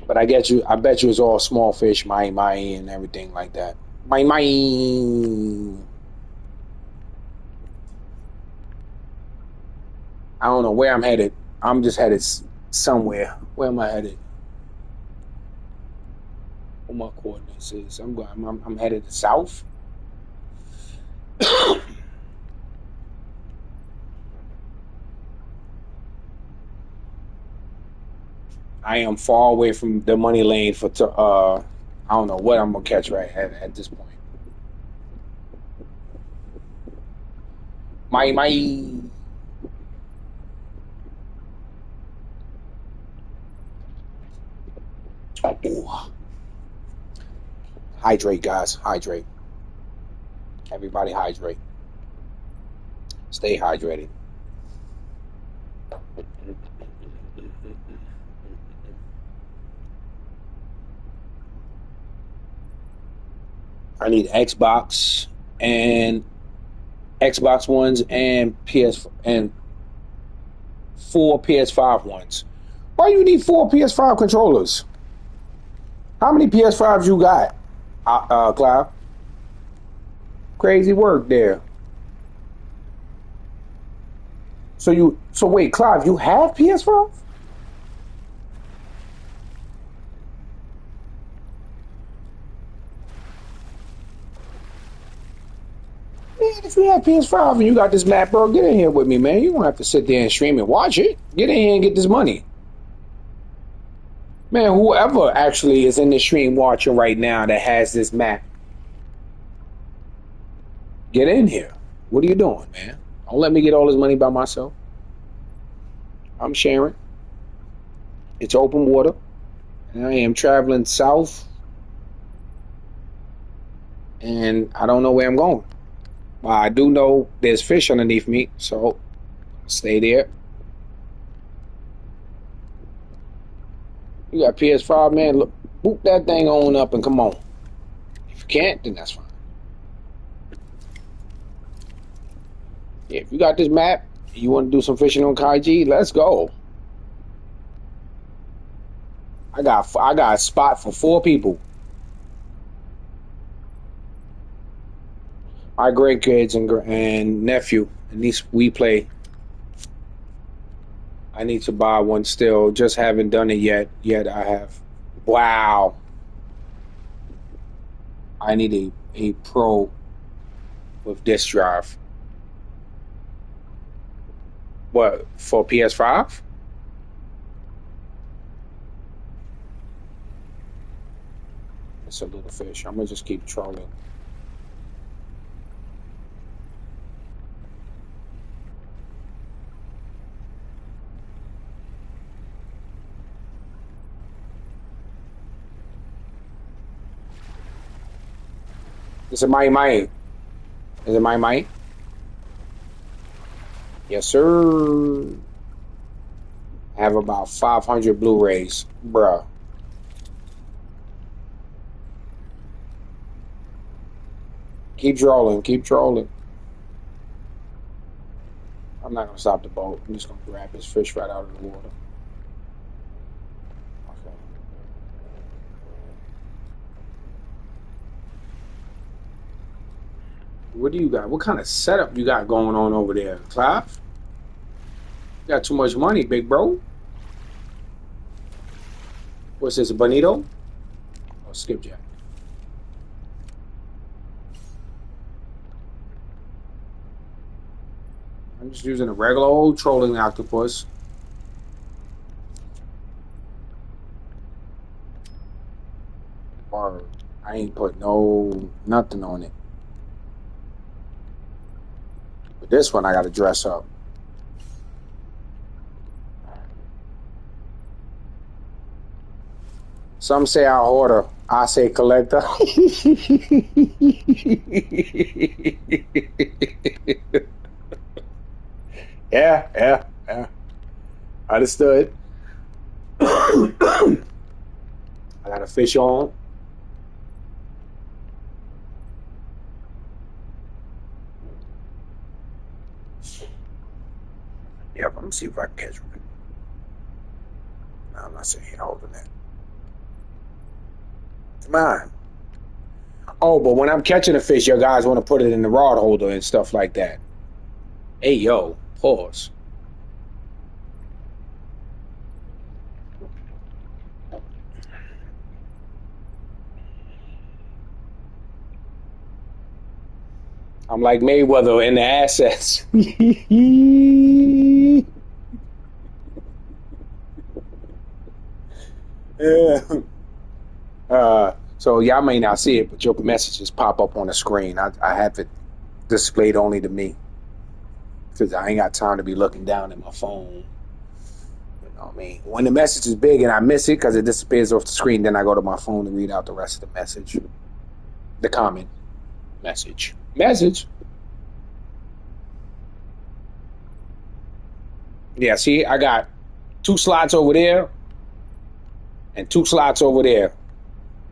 but I bet you it's all small fish, my, and everything like that. My. I don't know where I'm headed. I'm just headed somewhere. Where am I headed? What my coordinates is? I'm headed to south. I am far away from the money lane I don't know what I'm gonna catch right at this point. My. Ooh. Hydrate, guys. Hydrate. Everybody hydrate. Stay hydrated. I need and Xbox ones and PS and four PS5 ones. Why you need four PS5 controllers? How many PS5s you got, Cloud? Crazy work there. So wait, Clive, you have PS5? Man, if you have PS5 and you got this map, bro, get in here with me, man. You don't have to sit there and stream and watch it. Get in here and get this money. Man, whoever actually is in the stream watching right now that has this map, get in here. What are you doing, man? Don't let me get all this money by myself. I'm sharing. It's open water. And I am traveling south and I don't know where I'm going. But I do know there's fish underneath me, so stay there. You got PS5, man. Look, boot that thing on up and come on. If you can't, then that's fine. Yeah, if you got this map, you want to do some fishing on Kaiji, let's go. I got a spot for four people. My grandkids and nephew, and niece. We play. I need to buy one still. Just haven't done it yet. Yet I have. Wow. I need a pro. with disk drive. What, for PS5? It's a little fish. I'm gonna just keep trolling. Is it my mic? Is it my mic? Yes, sir. I have about 500 Blu-rays, bruh. Keep trolling. Keep trolling. I'm not gonna stop the boat. I'm just gonna grab this fish right out of the water. Okay. What do you got? What kind of setup you got going on over there, Clive? You got too much money, big bro. What's this, a bonito? Oh, skipjack. I'm just using a regular old trolling octopus. Or I ain't put nothing on it. But this one I gotta dress up. Some say I hoarder. I say collector. Yeah. Understood. I got a fish on. Yep, let me see if I can catch one. No, I'm not sitting here holding that. Come on. Oh, but when I'm catching a fish, your guys want to put it in the rod holder and stuff like that. Hey, yo, pause. I'm like Mayweather in the assets. Yeah. So y'all may not see it, but your messages pop up on the screen. I have it displayed only to me because I ain't got time to be looking down at my phone. You know what I mean? When the message is big and I miss it because it disappears off the screen, then I go to my phone and read out the rest of the message. The comment message. Message. Yeah, see, I got 2 slots over there and 2 slots over there.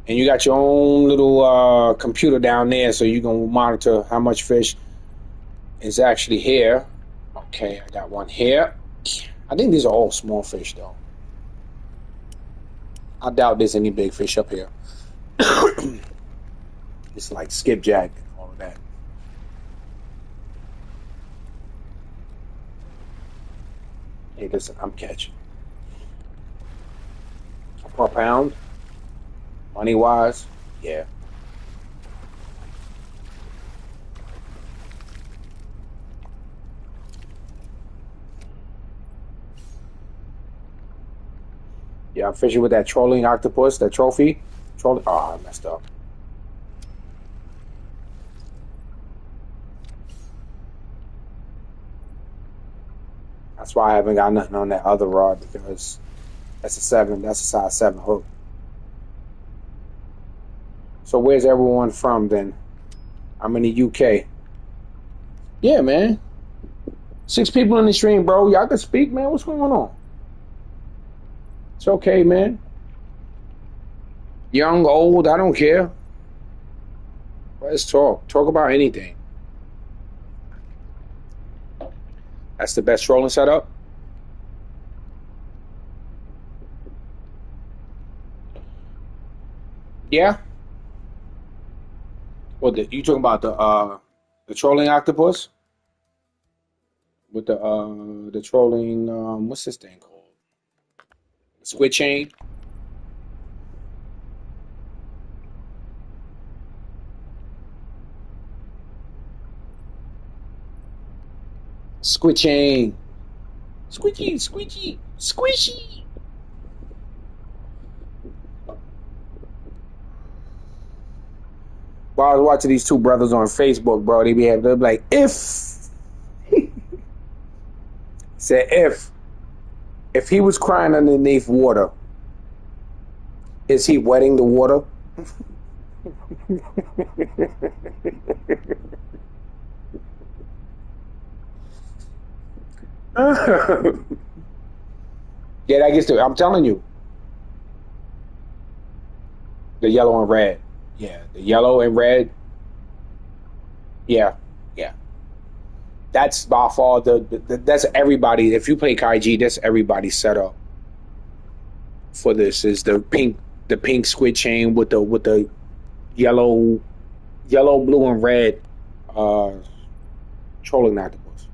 And you got your own little computer down there so you can monitor how much fish is actually here. Okay, I got one here. I think these are all small fish, though. I doubt there's any big fish up here. It's like skipjack and all of that. Hey, listen, I'm catching. Per pound, money wise, yeah. Yeah, I'm fishing with that trolling octopus, that trophy. Trolling. Oh, I messed up. That's why I haven't got nothing on that other rod because that's a 7. That's a size 7 hook. So where's everyone from then? I'm in the UK. Yeah, man. 6 people in the stream, bro. Y'all can speak, man. What's going on? It's okay, man. Young, old, I don't care. Let's talk. Talk about anything. That's the best trolling setup. Yeah. Well, you talking about the trolling octopus with the trolling what's this thing called? Squid chain. Squitching. Squeaky, squeaky, squishy. While I was watching these two brothers on Facebook, bro, they'd be like, if said if he was crying underneath water, is he wetting the water? Yeah, that gets to it. I'm telling you. The yellow and red. Yeah, the yellow and red. Yeah, yeah. That's by far that's everybody. If you play Kaiji, that's everybody's setup for this. Is the pink squid chain with the yellow, blue, and red uh trolling octopus.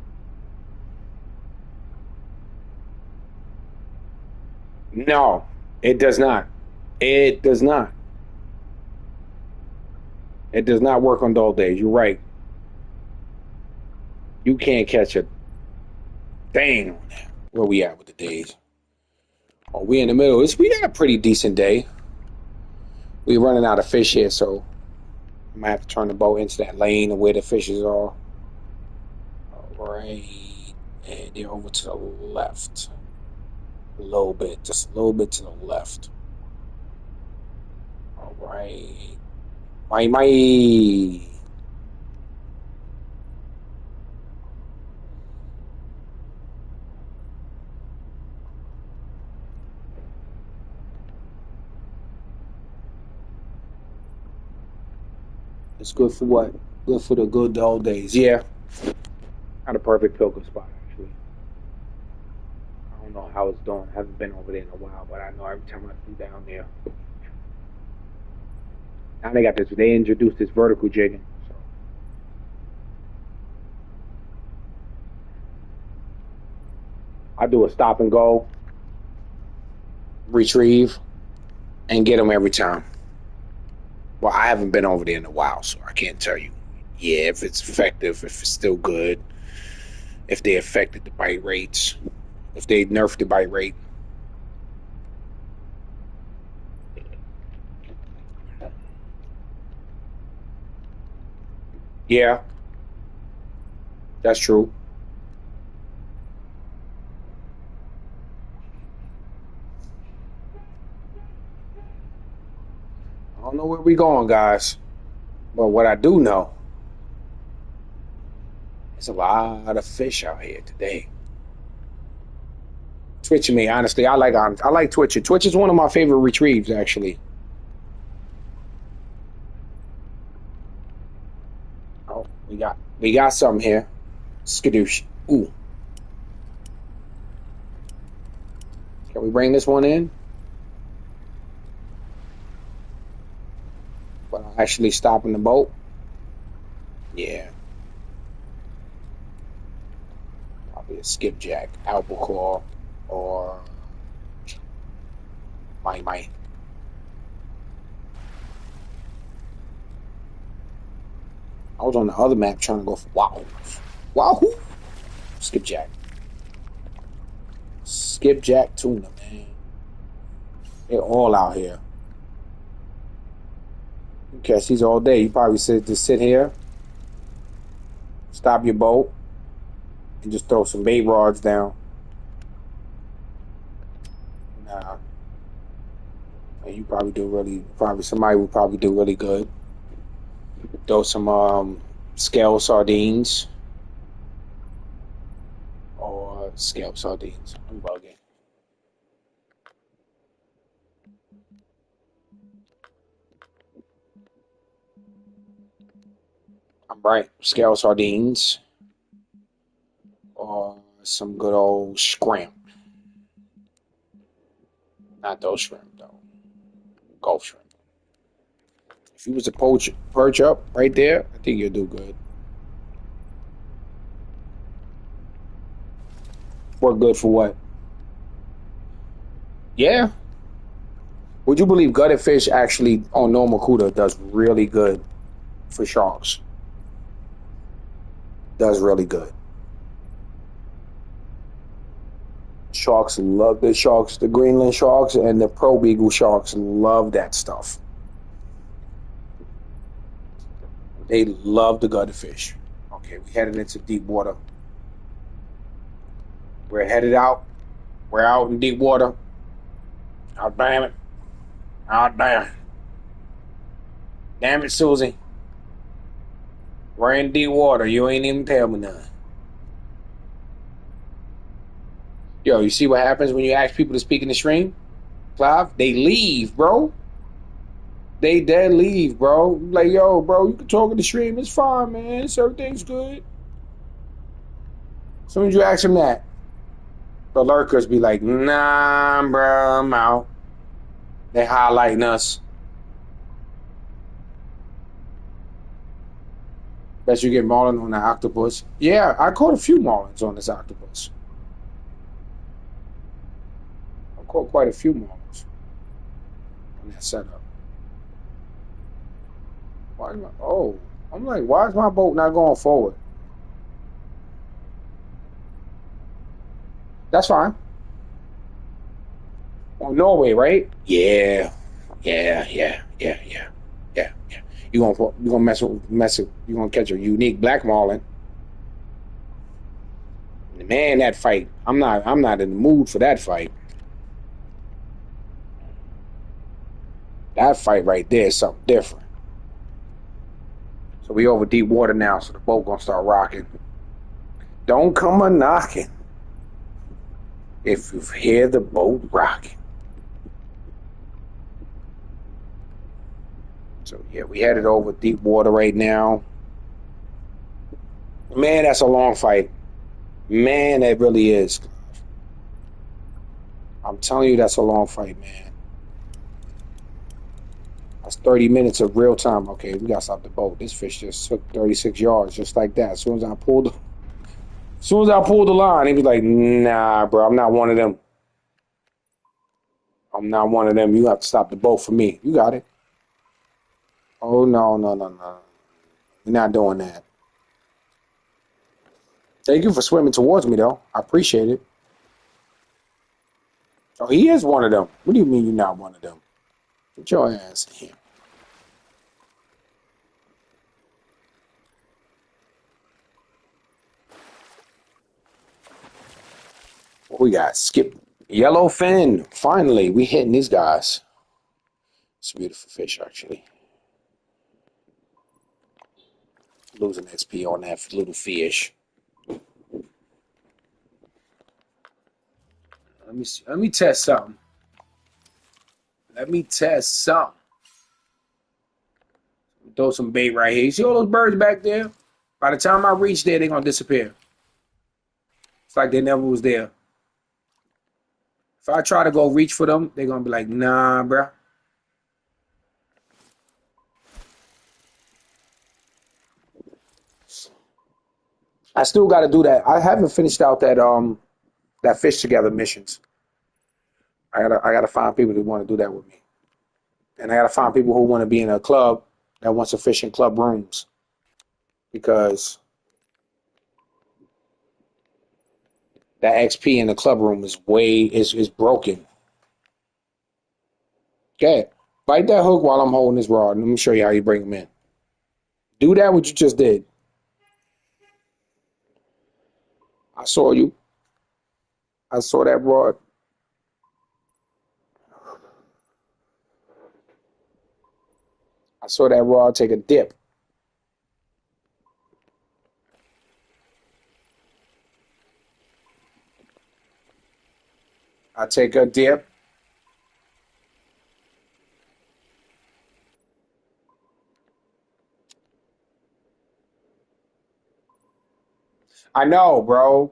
No, it does not. It does not. It does not work on dull days. You're right. You can't catch a thing on that. Where we at with the days? Oh, we in the middle. We got a pretty decent day. We running out of fish here, so I might have to turn the boat into that lane of where the fishes are. All right, and they're over to the left. A little bit, just a little bit to the left. All right. My. It's good for what? Good for the good old days. Yeah. Not a perfect pilgrim spot, actually. I don't know how it's doing. I haven't been over there in a while, but I know every time I do down there. Now they got this. They introduced this vertical jigging. So I do a stop and go, retrieve, and get them every time. Well, I haven't been over there in a while, so I can't tell you. Yeah, if it's effective, if it's still good, if they affected the bite rates, if they nerfed the bite rate. Yeah, that's true. I don't know where we going, guys, but what I do know is a lot of fish out here today. Twitching me, honestly, I like twitching. Twitch is one of my favorite retrieves, actually. Oh, we got something here. Skadoosh. Ooh, can we bring this one in? But I'm actually stopping the boat. Yeah, probably a skipjack, albacore, or my. I was on the other map trying to go for wow, wahoo, skipjack, skipjack tuna, man. They're all out here. You catch these all day. You probably just sit here, stop your boat, and just throw some bait rods down. Nah, and you probably somebody would probably do really good. Throw some scale sardines or scale sardines. I'm bugging. I'm right. Scale sardines or some good old shrimp. Not those shrimp though. Gulf shrimp. If you was to perch up right there, I think you'll do good. Work good for what? Yeah. Would you believe gutted fish actually on normal Cuda does really good for sharks? Does really good. Sharks love the sharks. The Greenland sharks and the Pro Beagle sharks love that stuff. They love the gutter fish. Okay, we headed into deep water. We're headed out. We're out in deep water. Oh, damn it. Oh, damn. Damn it, Susie. We're in deep water. You ain't even tell me nothing. Yo, you see what happens when you ask people to speak in the stream? Clive, they leave, bro. They dead leave, bro. Like, yo, bro, you can talk in the stream. It's fine, man. Everything's good. As soon as you ask them that, the lurkers be like, nah, bro, I'm out. They highlighting us. Bet you get marlin on the octopus. Yeah, I caught a few marlins on this octopus. I caught quite a few marlins on that setup. Why am I, oh, I'm like, why is my boat not going forward? That's fine. On Norway, right? Yeah. You gonna mess with you gonna catch a unique black marlin. Man, that fight. I'm not in the mood for that fight. That fight right there is something different. So we over deep water now, so the boat gonna start rocking. Don't come a knocking if you hear the boat rocking. So yeah, we headed over deep water right now. Man, that's a long fight. Man, that really is. I'm telling you, that's a long fight, man. That's 30 minutes of real time. Okay, we gotta stop the boat. This fish just took 36 yards, just like that. As soon as I pulled the line, he was like, "Nah, bro, I'm not one of them. I'm not one of them. You have to stop the boat for me. You got it." Oh no. We're not doing that. Thank you for swimming towards me, though. I appreciate it. Oh, he is one of them. What do you mean you're not one of them? Get your ass in here. What we got? Skip. Yellowfin. Finally, we hitting these guys. It's a beautiful fish, actually. Losing XP on that little fish. Let me see. Let me test something. Throw some bait right here. You see all those birds back there? By the time I reach there, they're gonna disappear. It's like they never was there. If I try to go reach for them, they're gonna be like, nah, bruh. I still gotta do that. I haven't finished out that fish together missions. I gotta find people who want to do that with me. And I gotta find people who want to be in a club that wants to fish in club rooms. Because that XP in the club room is broken. Okay. Bite that hook while I'm holding this rod. Let me show you how you bring them in. Do that what you just did. I saw you. I saw that rod. I saw that rod take a dip. I take a dip. I know, bro.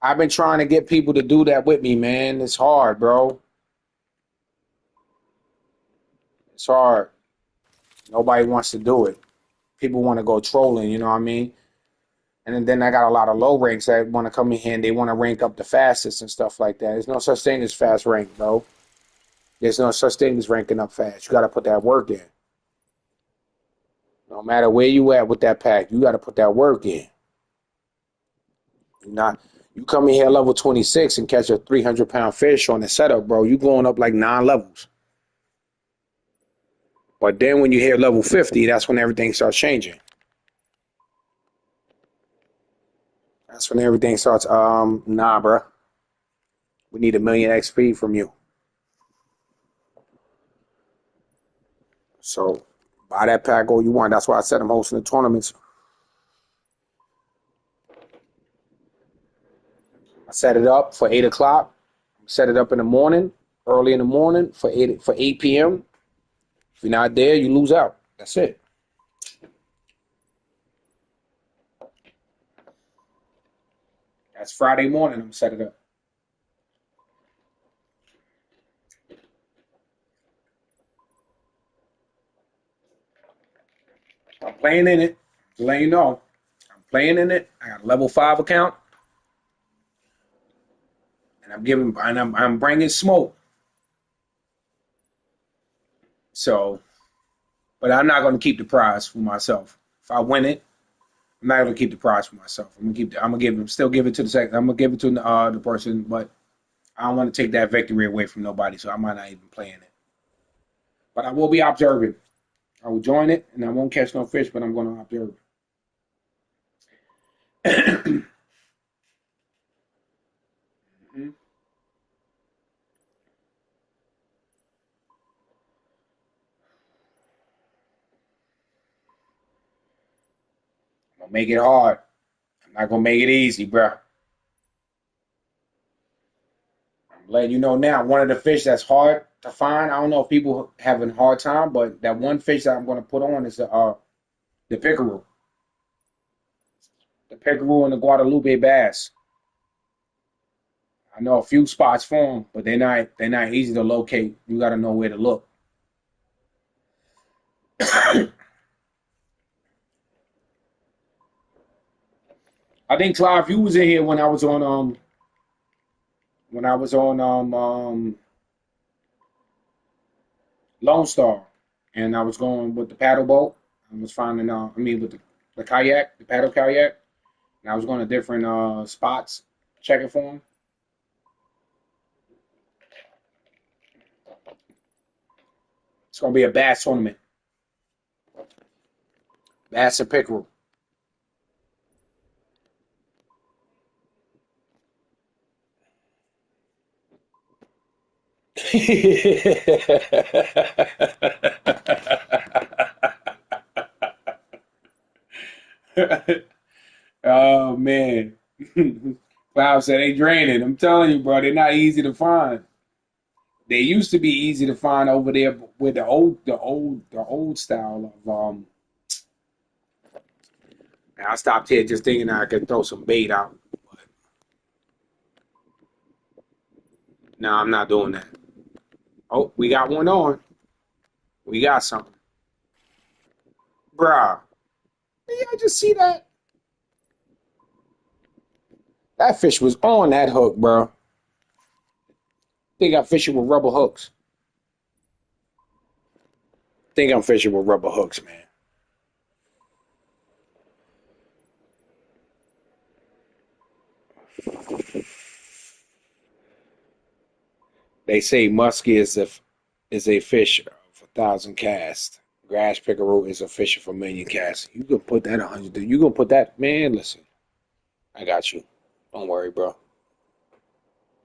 I've been trying to get people to do that with me, man. It's hard, bro. It's hard. Nobody wants to do it. People want to go trolling, you know what I mean? And then I got a lot of low ranks that want to come in here and they want to rank up the fastest and stuff like that. There's no such thing as fast rank, bro. There's no such thing as ranking up fast. You got to put that work in. No matter where you at with that pack, you got to put that work in. You come in here level 26 and catch a 300-pound fish on the setup, bro. You going up like 9 levels. But then when you hit level 50, that's when everything starts changing. That's when everything starts. Nah, bro. We need 1,000,000 XP from you. So buy that pack all you want. That's why I said I'm hosting the tournaments. I set it up for 8 o'clock. Set it up in the morning, early in the morning for 8 p.m. If you're not there, you lose out. That's it. That's Friday morning. I'm set it up. I'm playing in it. Just letting you know. I'm playing in it. I got a level 5 account, and I'm bringing smoke. So, but I'm not going to keep the prize for myself. If I win it, I'm not going to keep the prize for myself. Still give it to the second. I'm gonna give it to the person, but I don't want to take that victory away from nobody. So I might not even play in it. But I will be observing. I will join it, and I won't catch no fish, but I'm going to observe. Mhm. I'm gonna make it hard. I'm not gonna make it easy, bro. I'm letting you know now. One of the fish that's hard to find. I don't know if people having a hard time, but that one fish that I'm gonna put on is the pickerel, and the Guadalupe bass. I know a few spots for them, but they're not easy to locate. You got to know where to look. I think Clive, you was in here when I was on Lone Star, and I was going with the paddle boat. I was finding with the kayak, the paddle kayak, and I was going to different spots, checking for them. It's gonna be a bass tournament, bass and pickerel. Oh man. Cloud said they draining. I'm telling you, bro, they're not easy to find. They used to be easy to find over there with the old style of I stopped here just thinking I could throw some bait out. No, I'm not doing that. Oh, we got one on. We got something. Bruh. Did I just see that? That fish was on that hook, bro. Think I'm fishing with rubber hooks. Think I'm fishing with rubber hooks, man. They say muskie is a fish of 1,000 casts. Grass pickerel is a fish of 1,000,000 casts. You can put that 100. You gonna put that, man? Listen, I got you. Don't worry, bro.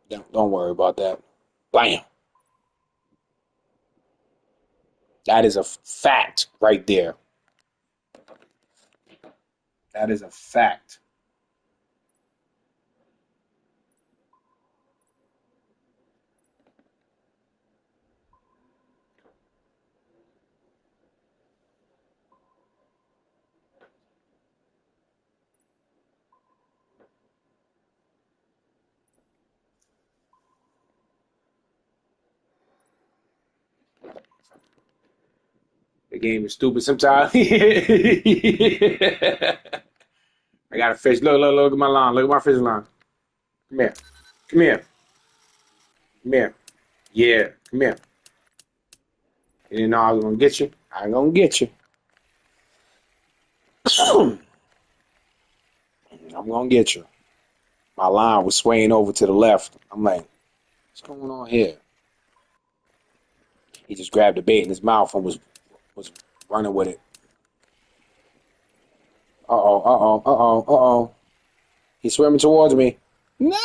Don't worry about that. Bam. That is a fact right there. That is a fact. The game is stupid sometimes. I got a fish. Look at my line. Look at my fish line. Come here. Come here. Come here. Yeah. Come here. You didn't know I was gonna get you. I'm gonna get you. I'm gonna get you. My line was swaying over to the left. I'm like, what's going on here? He just grabbed the bait in his mouth and was running with it. Uh-oh. He's swimming towards me. No.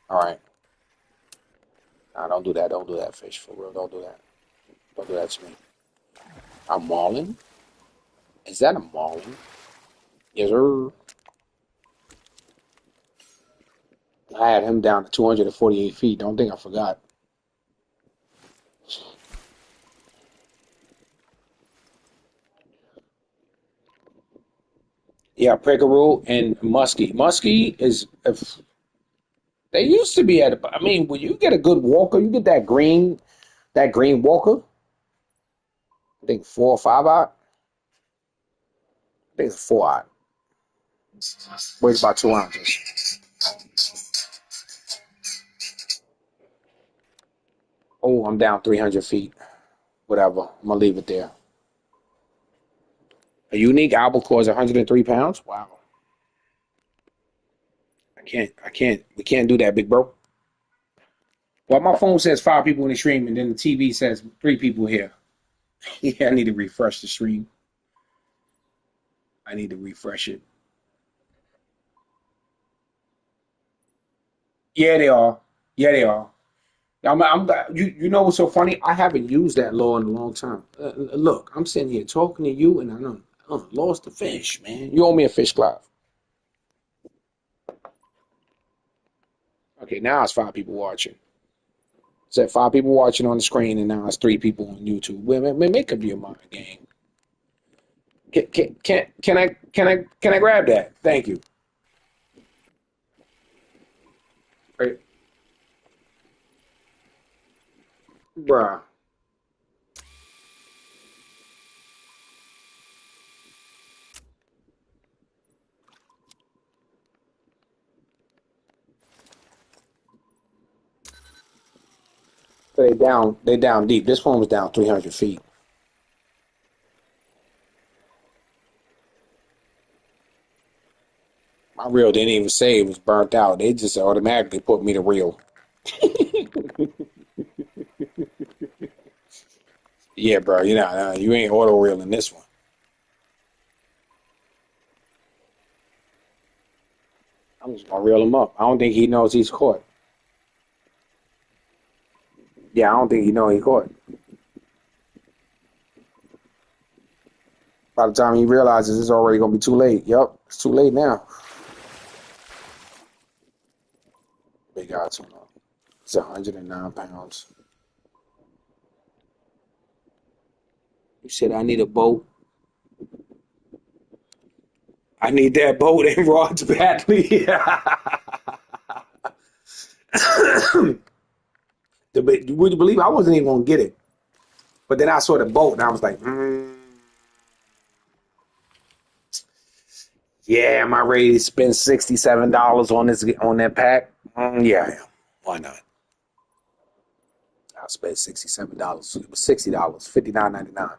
All right. Nah, don't do that. Don't do that, fish. For real, don't do that. Don't do that to me. A marlin? Is that a marlin? Yes, sir. I had him down to 248 feet. Don't think I forgot. Yeah, Pickerel and Muskie. Muskie is if they used to be at. I mean, when you get a good walker, you get that green walker. I think 4 or 5 out. I think it's 4 out. Weighs about 2 ounces. Oh, I'm down 300 feet. Whatever. I'm gonna leave it there. A unique albacore is 103 pounds. Wow. I can't. We can't do that, big bro. Well, my phone says 5 people in the stream, and then the TV says 3 people here. Yeah, I need to refresh the stream. I need to refresh it. Yeah, they are. Yeah, they are. You know what's so funny? I haven't used that law in a long time. Look, I'm sitting here talking to you, and I lost the fish, man. You owe me a fish, Clive. Okay, now it's 5 people watching. It's at 5 people watching on the screen, and now it's 3 people on YouTube. Well, man, make up your mind, game. Can I grab that? Thank you. Right, bruh. They down deep. This one was down 300 feet. My reel didn't even say it was burnt out. They just automatically put me to reel. Yeah, bro. You ain't auto reeling this one. I'm just gonna reel him up. I don't think he knows he's caught. Yeah, I don't think he know he caught. By the time he realizes it's already gonna be too late. Yep, it's too late now. Big odds on that. It's 109 pounds. You said I need a boat. I need that boat and rods badly. Would you believe I wasn't even gonna get it? But then I saw the boat and I was like, yeah, am I ready to spend $67 on that pack? Yeah, why not? I'll spend $67. It was $60, 59.99.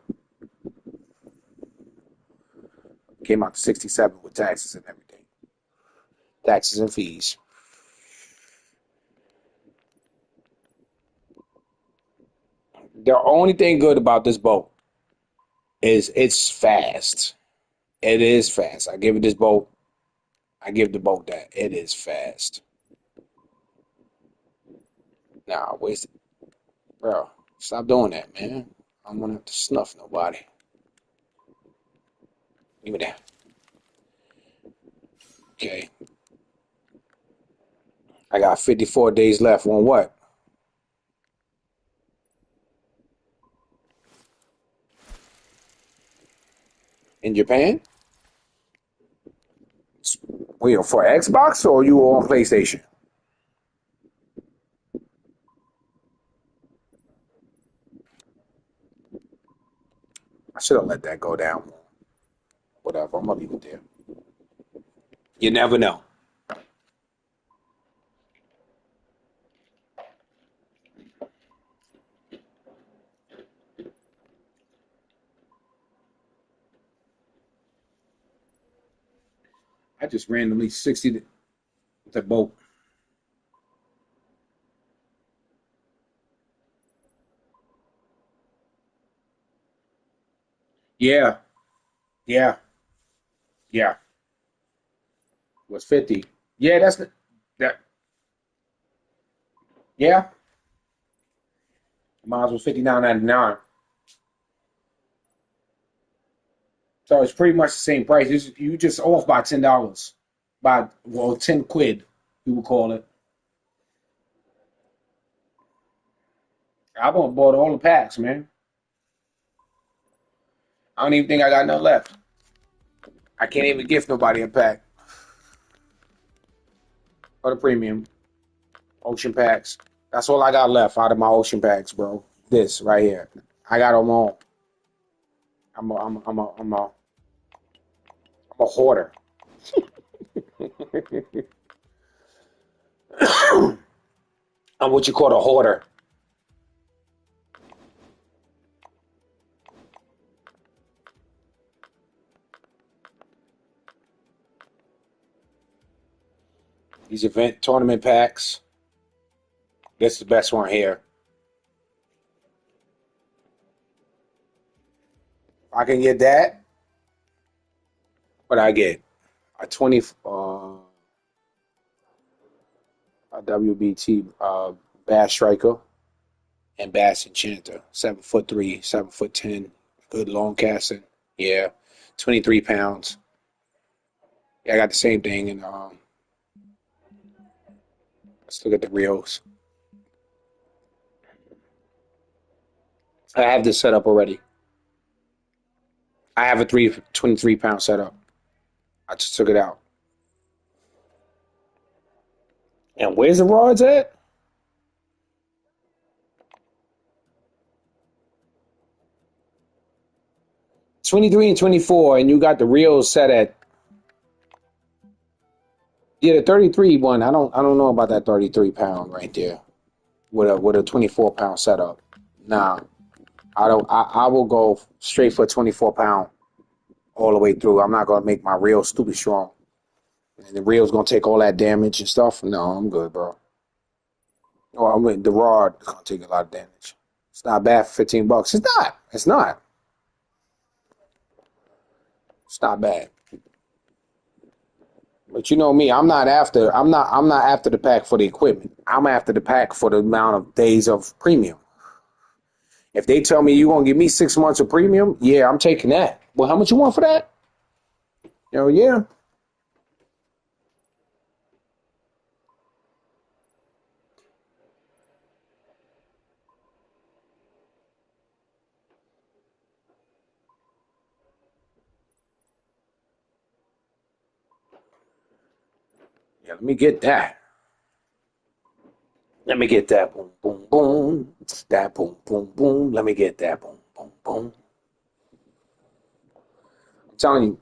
Came out to 67 with taxes and everything. Taxes and fees. The only thing good about this boat is it's fast. It is fast. I give the boat that. It is fast. Nah, waste it. Bro, stop doing that, man. I don't want to have to snuff nobody. Give me that. Okay. I got 54 days left on what? In Japan? Wait, for Xbox or you on PlayStation? I should have let that go down. Whatever, I'm gonna leave it there. You never know. I just randomly 60. The boat. Yeah, yeah, yeah. Was 50. Yeah, that. Yeah, mine was 59.99. So it's pretty much the same price. You just off by $10, by well 10 quid, we would call it. I bought all the packs, man. I don't even think I got nothing left. I can't even gift nobody a pack for the premium ocean packs. That's all I got left out of my ocean packs, bro. This right here. I got them all. I'm a hoarder. I'm what you call a hoarder. These event tournament packs. This is the best one here. I can get that, but I get a 20 a WBT Bass Striker and Bass Enchanter. 7'3", 7'10", good long casting. Yeah, 23 pounds. Yeah, I got the same thing. And let's look at the reels. I have this set up already. I have a 23 pound setup. I just took it out. And where's the rods at? 23 and 24, and you got the reels set at, yeah, the 33 one. I don't know about that 33 pound right there with a 24 pound setup. Nah, I don't. I will go straight for 24 pound all the way through. I'm not gonna make my reel stupid strong, and the reel's gonna take all that damage and stuff. No, I'm good, bro. Oh, I mean the rod is gonna take a lot of damage. It's not bad for $15. It's not. It's not. It's not bad. But you know me, I'm not after the pack for the equipment. I'm after the pack for the amount of days of premium. If they tell me you're gonna give me 6 months of premium, yeah, I'm taking that. Well, how much you want for that? Oh yeah. Yeah, let me get that. Let me get that boom boom boom. That boom boom boom. Let me get that boom boom boom. I'm telling you,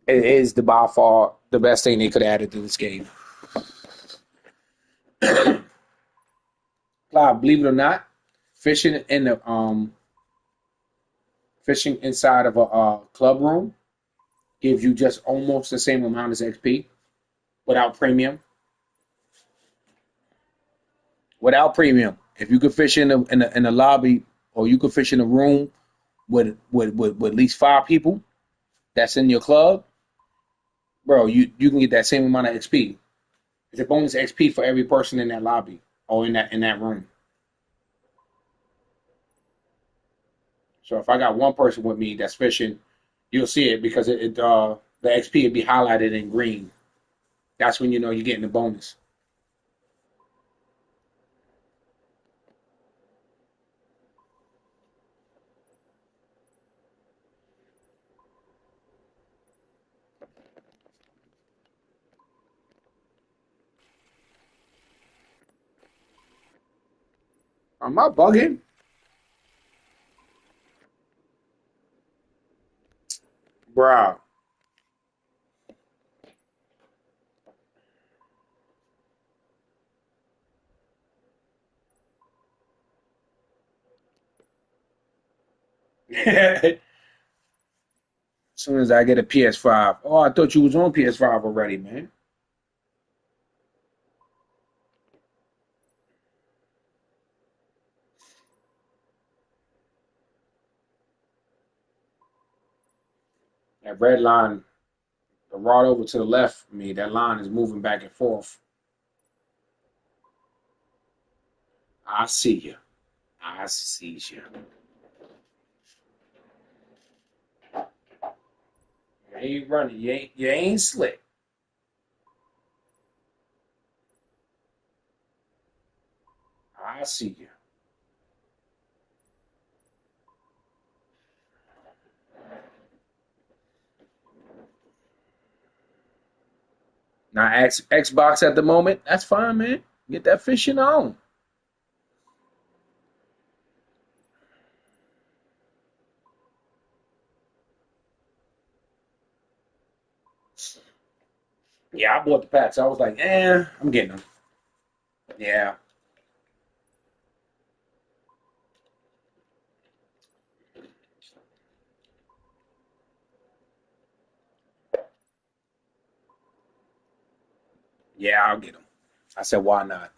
it is the by far the best thing they could have added to this game. Cloud, believe it or not, fishing in the fishing inside of a club room gives you just almost the same amount as XP without premium. Without premium, if you could fish in the lobby, or you could fish in a room with at least 5 people that's in your club, bro, you can get that same amount of XP. It's a bonus XP for every person in that lobby or in that room. So if I got one person with me that's fishing, you'll see it because the XP would be highlighted in green. That's when you know you're getting the bonus. Am I bugging, bro? As soon as I get a PS5, oh, I thought you was on PS5 already, man. That red line, the rod over to the left of me, that line is moving back and forth. I see you. I see you. You ain't running. You ain't slick. I see you. Now Xbox at the moment, that's fine, man. Get that fishing on. Yeah, I bought the packs. I was like, I'm getting them. Yeah. Yeah, I'll get them. I said, why not?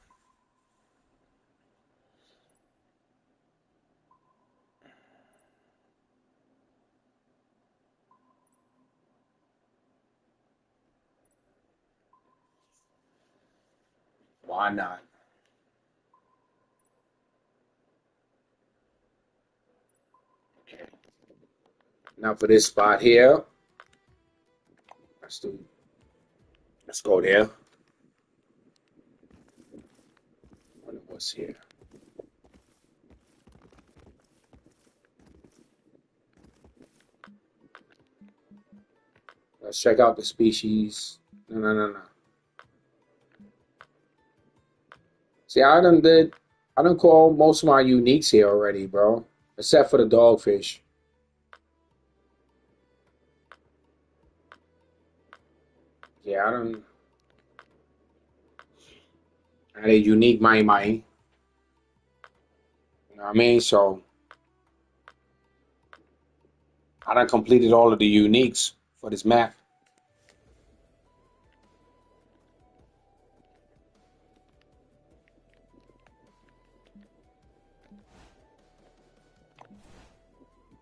Why not? Okay. Now for this spot here, let's do. Let's go there. Wonder what's here. Let's check out the species. No, no, no, no. See, I done call most of my uniques here already, bro. Except for the dogfish. Yeah, I don't. Had a unique Mai Mai. You know what I mean? So I done completed all of the uniques for this map.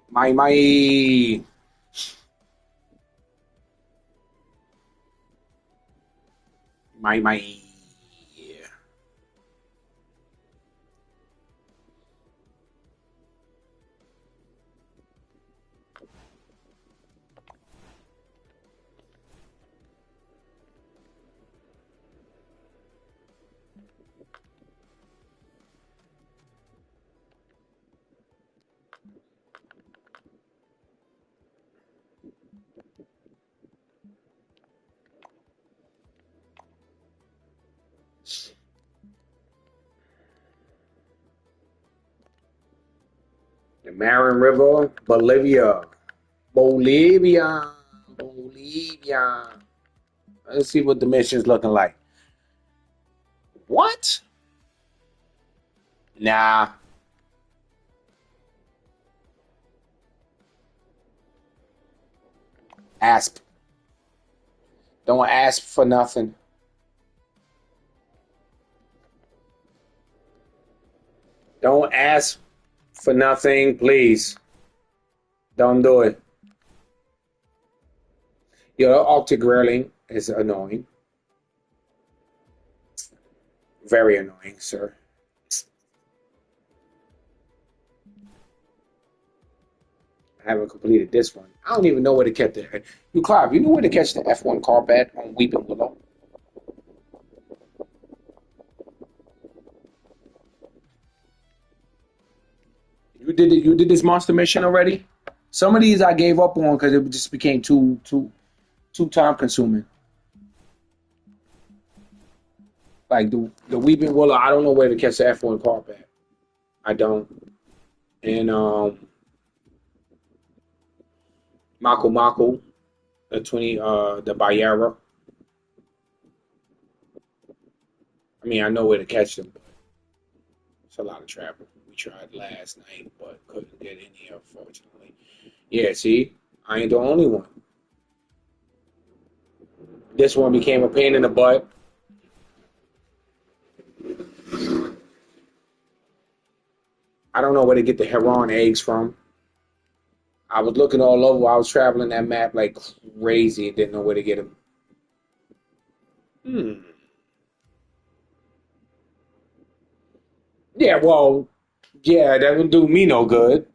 Mai Mai. Mai Mai. Yeah. The Marin River, Bolivia. Bolivia. Bolivia. Let's see what the mission's looking like. What? Nah. Asp. Don't ask for nothing. Don't ask for nothing, please. Don't do it. Your Arctic grayling is annoying. Very annoying, sir. I haven't completed this one. I don't even know where to catch the. You, Clive, you know where to catch the F1 carpet on Weeping Willow? You did it. You did this monster mission already. Some of these I gave up on because it just became too time consuming. Like the Weeping Willow, I don't know where to catch the F1 carpet. I don't. And Mako Mako, the Bayera. I mean, I know where to catch them, but it's a lot of travel. We tried last night, but couldn't get any, unfortunately. Yeah, see, I ain't the only one. This one became a pain in the butt. I don't know where to get the heron eggs from. I was looking all over while I was traveling that map like crazy and didn't know where to get them. Hmm. Yeah, well, yeah, that would do me no good.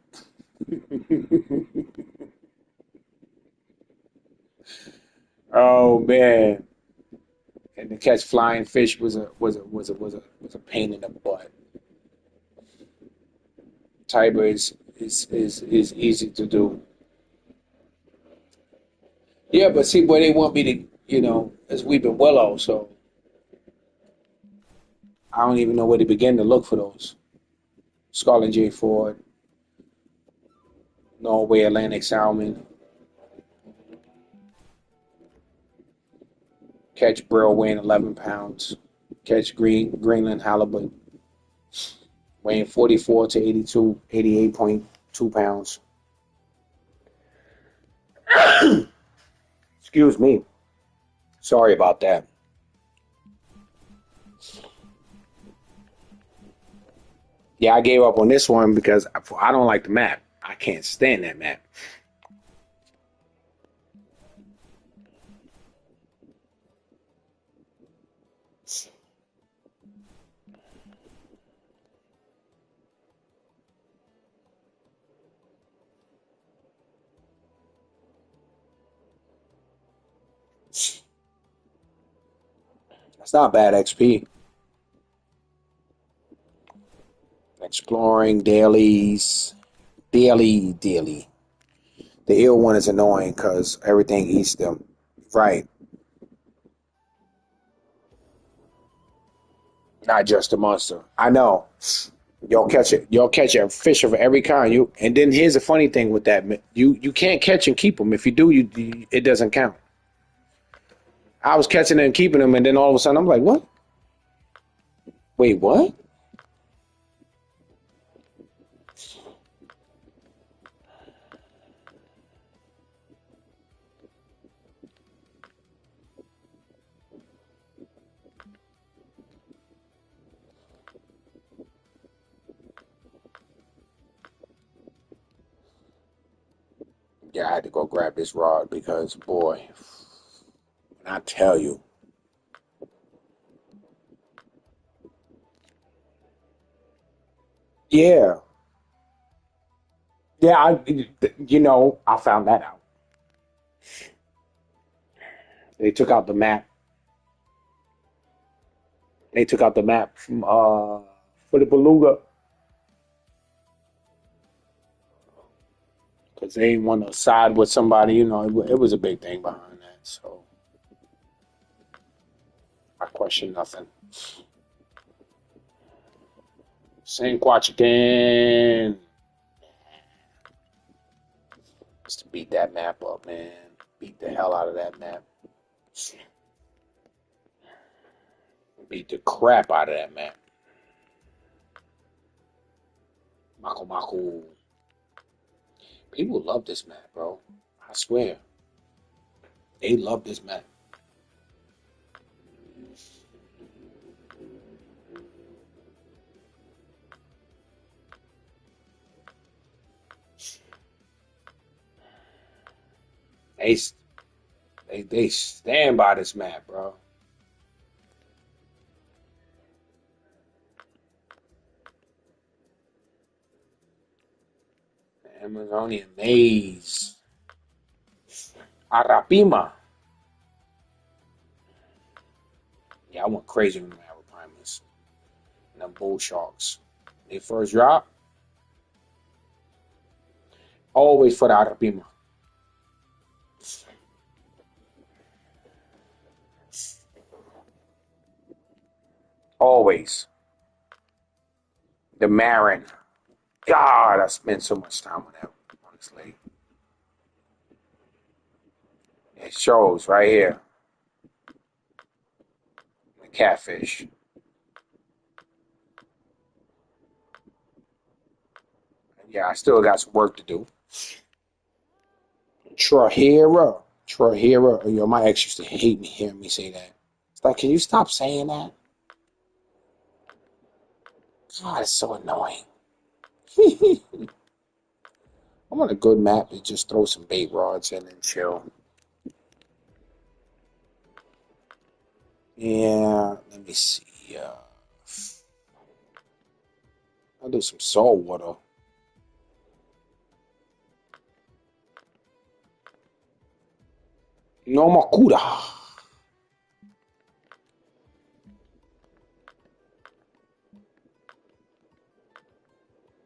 Oh man. And to catch flying fish was a pain in the butt. Tiber is easy to do. Yeah, but see where they want me to, is Weeping Willow, so I don't even know where to begin to look for those. Scarlet J Ford, Norway Atlantic salmon, catch brill weighing 11 pounds, catch Greenland halibut weighing 44 to 82, 88.2 pounds. Excuse me. Sorry about that. Yeah, I gave up on this one because I don't like the map. I can't stand that map. That's not bad XP. Exploring dailies, daily. The ill one is annoying because everything eats them. Right. Not just a monster. I know. You'll catch it. You'll catch a fish of every kind. And then here's the funny thing with that: you can't catch and keep them. If you do, it doesn't count. I was catching and keeping them, and then all of a sudden I'm like, what? Wait, what? Yeah, I had to go grab this rod because boy, when I tell you, yeah, yeah, I found that out. They took out the map. They took out the map from for the beluga because they didn't want to side with somebody. It was a big thing behind that. So I question nothing. Saint Quachican. Just to beat that map up, man. Beat the hell out of that map. Beat the crap out of that map. Mako Mako. People love this map, bro. I swear. They love this map. They they stand by this map, bro. The Amazonian maze. Arapima. Yeah, I went crazy with the Arapimas. And the bull sharks. They first drop, always for the Arapima. Always. The Marin. God, I spent so much time on that, honestly. It shows right here. The catfish. Yeah, I still got some work to do. Trahera. Trahera. Yo, my ex used to hate me hearing me say that. It's like, can you stop saying that? God, it's so annoying. I want a good map to just throw some bait rods in and chill. Yeah, let me see. I'll do some salt water. No Makuda.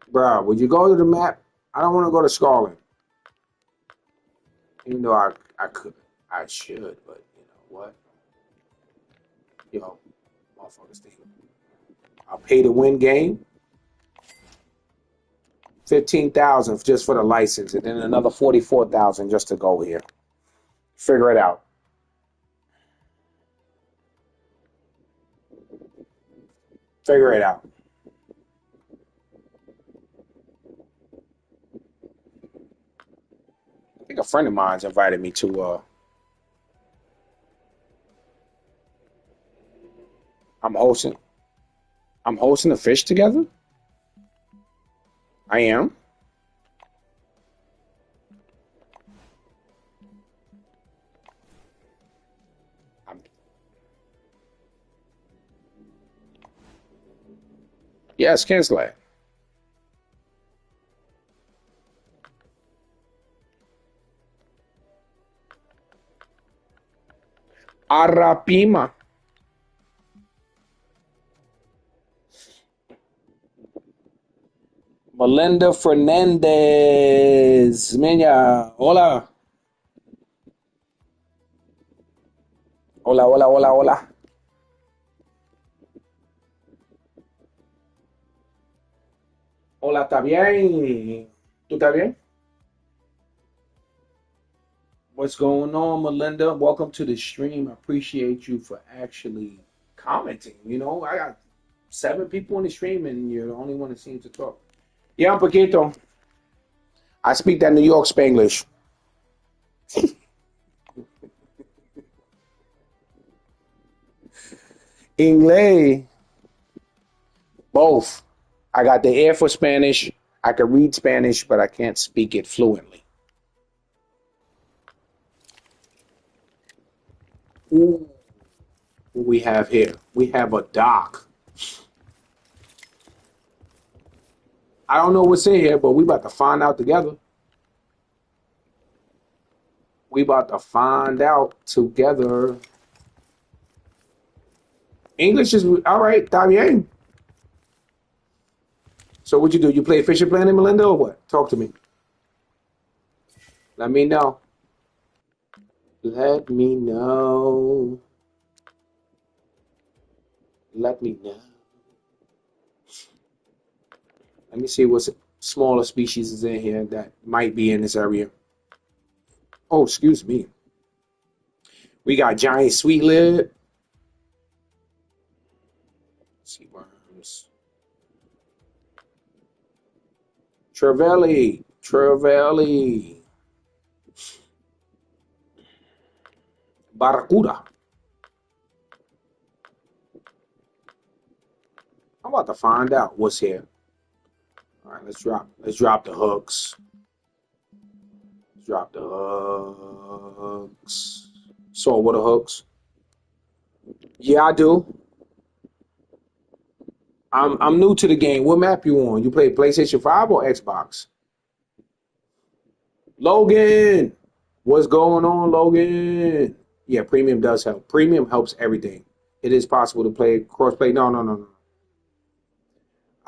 Bruh, would you go to the map? I don't want to go to Scotland. Even though I could. I should, but you know what? Yo, motherfuckers think I'll pay to win game. 15,000 just for the license, and then another 44,000 just to go here. Figure it out. Figure it out. I think a friend of mine's invited me to. I'm hosting. I'm hosting a fish together. I am. I'm, yes, cancel it. Arapima. Melinda Fernandez. Menya. Hola. Hola, hola, hola, hola. Hola, ¿está bien? ¿Tú estás bien? What's going on, Melinda? Welcome to the stream. I appreciate you for actually commenting. You know, I got 7 people in the stream, and you're the only one that seems to talk. Yeah, un poquito. I speak that New York Spanglish. Inglés. Both. I got the air for Spanish. I can read Spanish, but I can't speak it fluently. Ooh, what we have here? We have a dock. I don't know what's in here, but we about to find out together. We about to find out together. English is all right. Está bien. So what you do? You play Fishing Planet, Melinda, or what? Talk to me. Let me know. Let me know. Let me know. Let me see what smaller species is in here that might be in this area. Oh, excuse me. We got giant sweet lid. Sea worms. Trevally. Trevally. Barracuda. I'm about to find out what's here. All right, let's drop the hooks. Let's drop the hooks. Saltwater hooks. Yeah, I do. I'm new to the game. What map you on? You play PlayStation 5 or Xbox? Logan, what's going on, Logan? Yeah, premium does help. Premium helps everything. It is possible to play crossplay. No, no, no, no.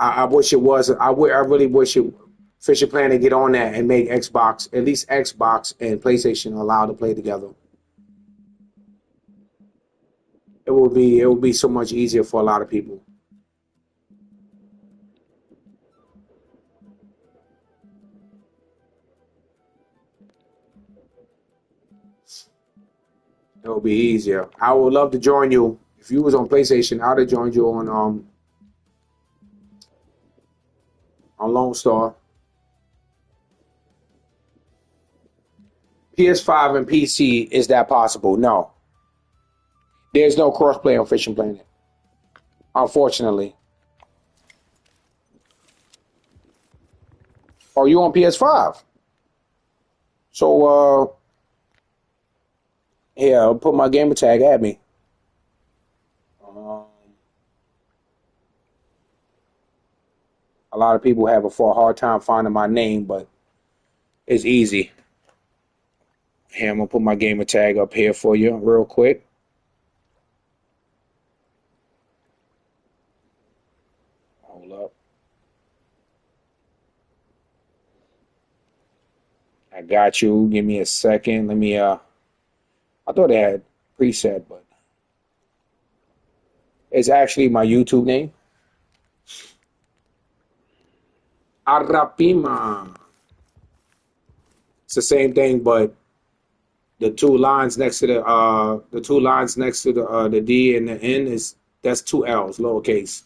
I wish it was. I really wish it. Fisher Plan to get on that and make Xbox, at least Xbox and PlayStation, allowed to play together. It would be so much easier for a lot of people. It would be easier. I would love to join you. If you was on PlayStation, I'd have joined you on Lone Star. PS5 and PC, is that possible? No. There's no crossplay on Fishing Planet. Unfortunately. Are you on PS5? So, here, I'll put my gamer tag at me. Um, a lot of people have a hard time finding my name, but it's easy. Here, I'm gonna put my gamer tag up here for you real quick. Hold up. I got you. Give me a second. Let me I thought it had preset, but it's actually my YouTube name. Arapima. It's the same thing, but the two lines next to the D and the N is that's two L's, lowercase.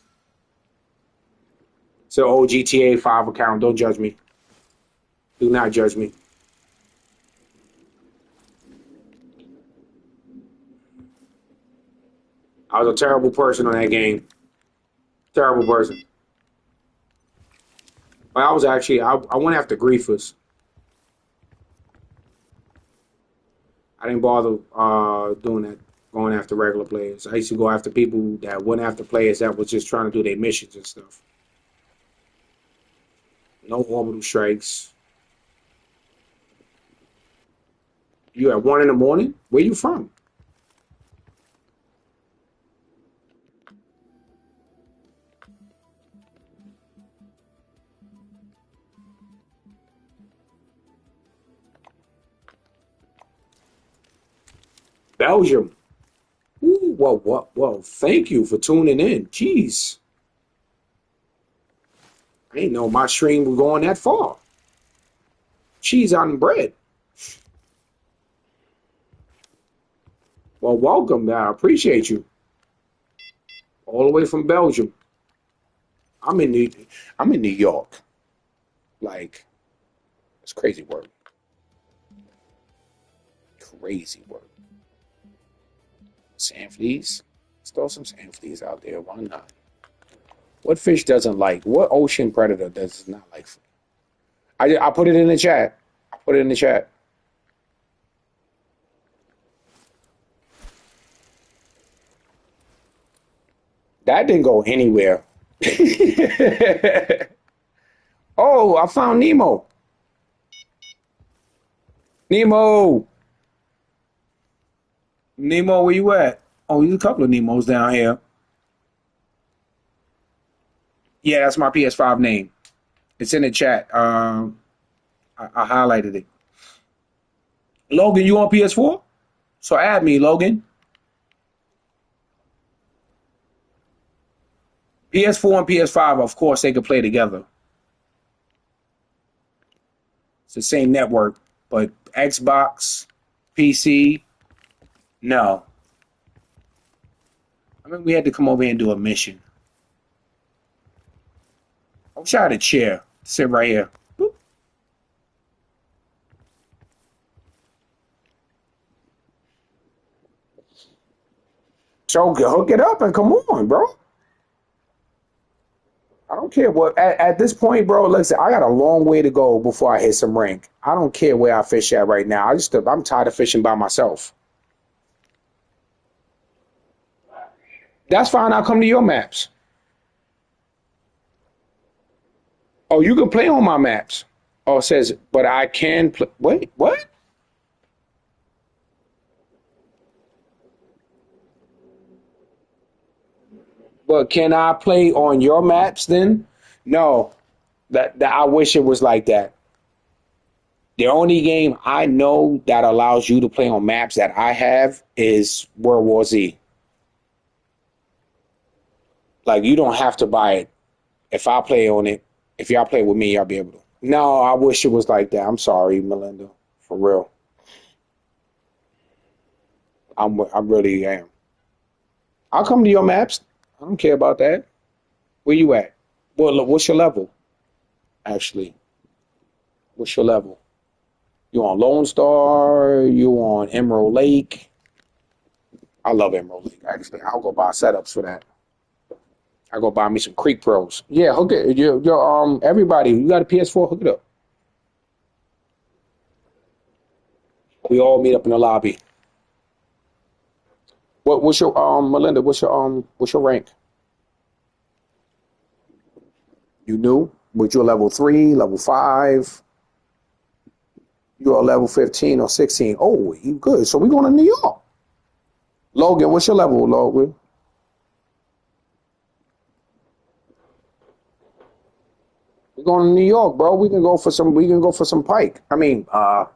So OGTA5 account. Don't judge me. Do not judge me. I was a terrible person on that game. Terrible person. But I went after griefers. I didn't bother doing that, going after regular players. I used to go after people that went after players that was just trying to do their missions and stuff. No orbital strikes. You at 1 in the morning? Where you from? Belgium. Ooh, well, thank you for tuning in. Jeez. I didn't know my stream was going that far. Cheese on bread. Well, welcome. I appreciate you. All the way from Belgium. I'm in New I'm in New York. Like, it's crazy work. Crazy work. Sand fleas. Let's throw some sand fleas out there. Why not? What fish doesn't like? What ocean predator does not like? I put it in the chat. I put it in the chat. That didn't go anywhere. Oh, I found Nemo. Nemo. Nemo, where you at? Oh, there's a couple of Nemos down here. Yeah, that's my PS5 name. It's in the chat. I highlighted it. Logan, you on PS4? So add me, Logan. PS4 and PS5, of course, they could play together. It's the same network, but Xbox, PC, no. I mean, we had to come over here and do a mission. I wish I had a chair. Sit right here. Boop. So hook it up and come on, bro. I don't care what. At this point, bro, listen, I got a long way to go before I hit some rank. I don't care where I fish at right now. I'm tired of fishing by myself. That's fine. I'll come to your maps. Oh, you can play on my maps. Oh, it says, but I can play. Wait, what? But can I play on your maps then? No, that I wish it was like that. The only game I know that allows you to play on maps that I have is World War Z. Like you don't have to buy it. If I play on it, if y'all play with me, y'all be able to. No, I wish it was like that. I'm sorry, Melinda. For real. I really am. I'll come to your maps. I don't care about that. Where you at? Well, look, what's your level? Actually, what's your level? You on Lone Star? You on Emerald Lake? I love Emerald Lake. Actually, I'll go buy setups for that. I go buy me some Creek Pros. Yeah, hook it. Everybody, you got a PS4? Hook it up. We all meet up in the lobby. What's your Melinda? What's your rank? You new? But you're level 3, level 5. You're level 15 or 16. Oh, you good. So we going to New York. Logan, what's your level, Logan? We're going to New York, bro. We can go for some pike. I mean,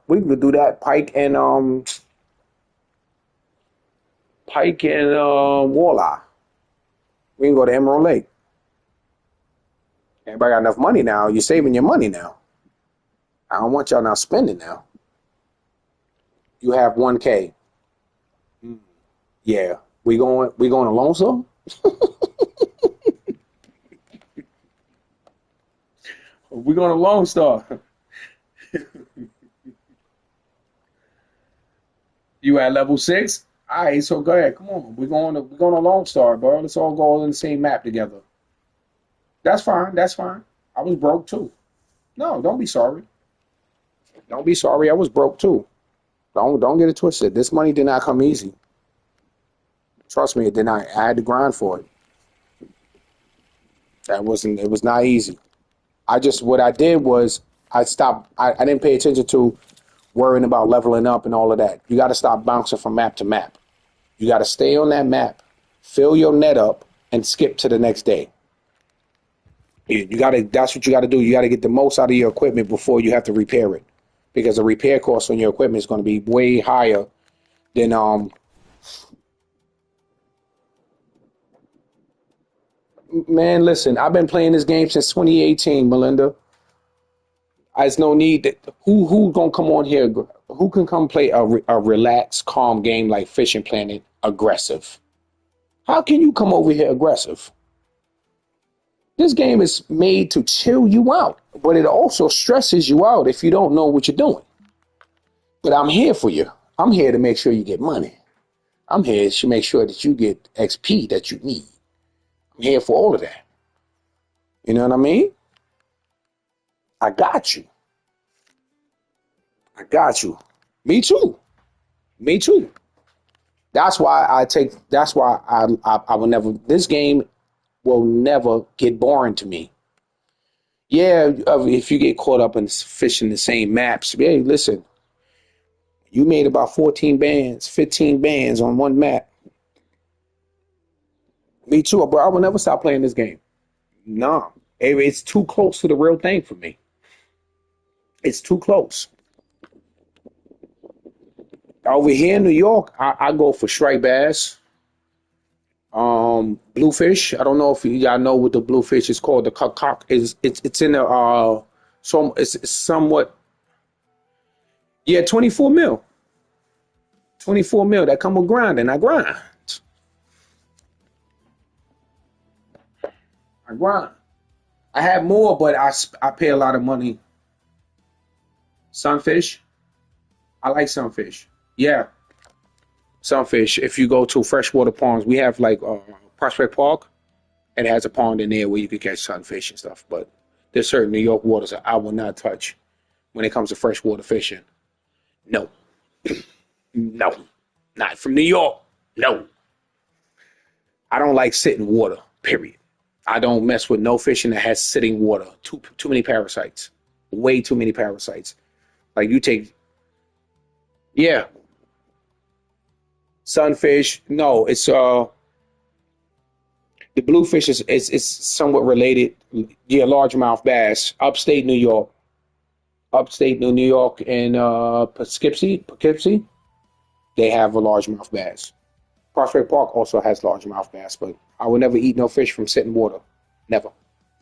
we could do that. Pike and Walleye. We can go to Emerald Lake. Everybody got enough money now. You're saving your money now. I don't want y'all now spending now. You have 1K. Yeah. We going to Lone Star? We going to Lone Star. You at level 6? All right, so go ahead. Come on. We're going to Lone Star, bro. Let's all go on the same map together. That's fine. That's fine. I was broke too. No, don't be sorry. Don't be sorry. I was broke too. Don't get it twisted. This money did not come easy. Trust me, it did not. I had to grind for it. That wasn't. It was not easy. What I did was I stopped. I didn't pay attention to worrying about leveling up and all of that. You got to stop bouncing from map to map. You got to stay on that map, fill your net up, and skip to the next day. You got to. That's what you got to do. You got to get the most out of your equipment before you have to repair it, because the repair cost on your equipment is going to be way higher than Man, listen, I've been playing this game since 2018, Melinda. There's no need that who gonna come on here? Who can come play a relaxed, calm game like Fishing Planet aggressive? How can you come over here aggressive? This game is made to chill you out, but it also stresses you out if you don't know what you're doing. But I'm here for you. I'm here to make sure you get money. I'm here to make sure that you get XP that you need. I'm here for all of that. You know what I mean? I got you. I got you. Me too. Me too. That's why I will never, this game will never get boring to me. Yeah, if you get caught up in fishing the same maps, hey, listen, you made about 14 bands, 15 bands on one map. Me too, bro. I will never stop playing this game. Nah, it's too close to the real thing for me. It's too close. Over here in New York, I go for striped bass, bluefish. I don't know if y'all know what the bluefish is called. The cock is it's in the it's somewhat, yeah, 24 mil. 24 mil that come with grinding. I grind. I grind. I have more, but I pay a lot of money. Sunfish. I like sunfish. Yeah, sunfish. If you go to freshwater ponds, we have like Prospect Park. It has a pond in there where you can catch sunfish and stuff. But there's certain New York waters that I will not touch when it comes to freshwater fishing. No, no, not from New York. No, I don't like sitting water. Period. I don't mess with no fishing that has sitting water. Too many parasites. Way too many parasites. Like you take, yeah, sunfish. No, it's the bluefish is somewhat related. Yeah, largemouth bass. Upstate New York, and Poughkeepsie, they have a largemouth bass. Prospect Park also has largemouth bass, but I would never eat no fish from sitting water. Never,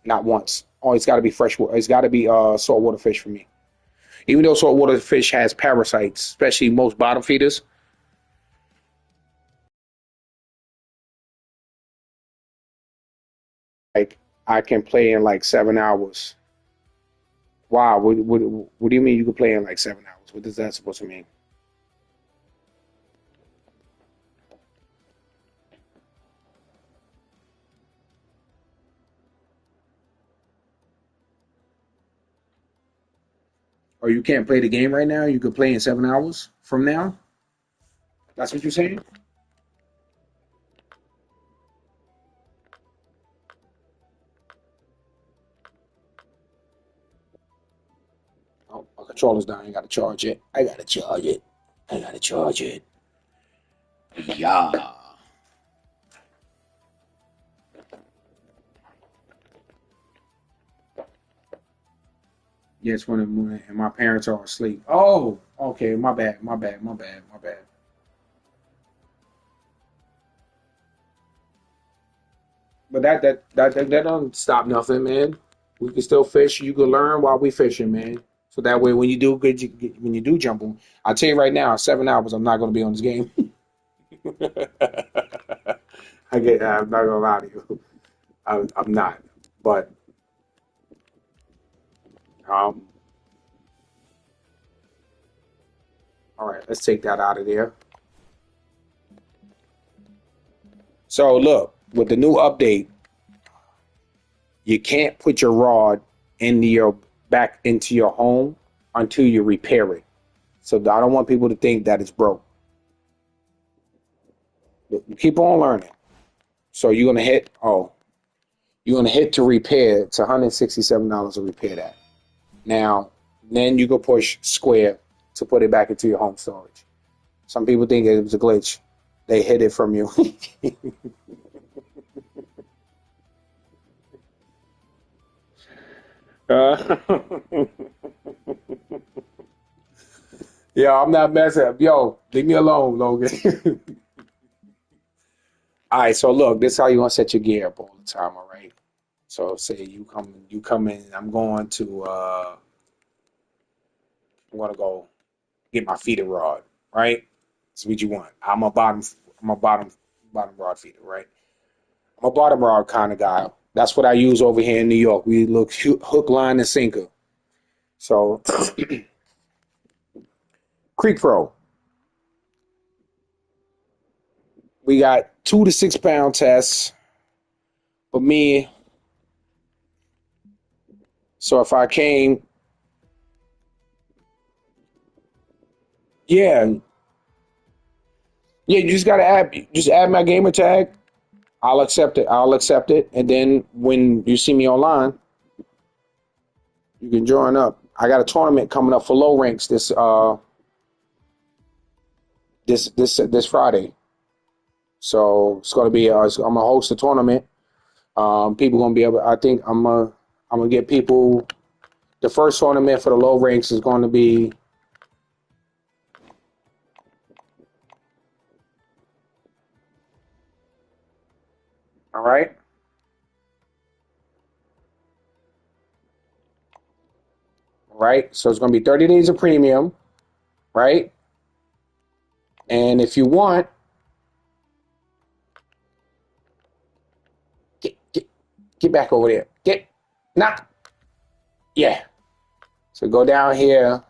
not once. Oh, it's got to be fresh water. It's got to be saltwater fish for me. Even though saltwater fish has parasites, especially most bottom feeders. Like I can play in like 7 hours. Wow, what do you mean you can play in like 7 hours? What is that supposed to mean? Or you can't play the game right now. You could play in 7 hours from now. That's what you're saying? Oh, my controller's down. I gotta charge it. I gotta charge it. I gotta charge it. Yeah. Yes, when and my parents are asleep. Oh, okay. My bad. My bad. My bad. My bad. But that don't stop nothing, man. We can still fish. You can learn while we fishing, man. So that way, when you do good, when you do jump on, I'll tell you right now, 7 hours, I'm not going to be on this game. I'm not gonna lie to you. I'm not. But um, all right, let's take that out of there. So look, with the new update, you can't put your rod into your back into your home until you repair it. So I don't want people to think that it's broke. You keep on learning. So you're gonna hit to repair. It's $167 to repair that. Now, then you go push square to put it back into your home storage. Some people think it was a glitch. They hid it from you. uh, yeah, I'm not messing up. Yo, leave me alone, Logan. All right, so look, this is how you want to set your gear up all the time, all right? So say you come in, I'm gonna go get my feeder rod, right? That's what you want. I'm a bottom rod feeder, right? I'm a bottom rod kind of guy. That's what I use over here in New York. We look hook, line, and sinker. So Creek Pro, we got 2 to 6 pound tests for me. So if I came, yeah, yeah, you just add my gamer tag. I'll accept it. I'll accept it. And then when you see me online, you can join up. I got a tournament coming up for low ranks this Friday. So it's gonna be I'm gonna host a tournament. People gonna be able. I think I'm gonna get people. The first tournament for the low ranks is going to be all right. Right. So it's gonna be 30 days of premium, right? And if you want, get get get back over there. Get not yeah. So go down here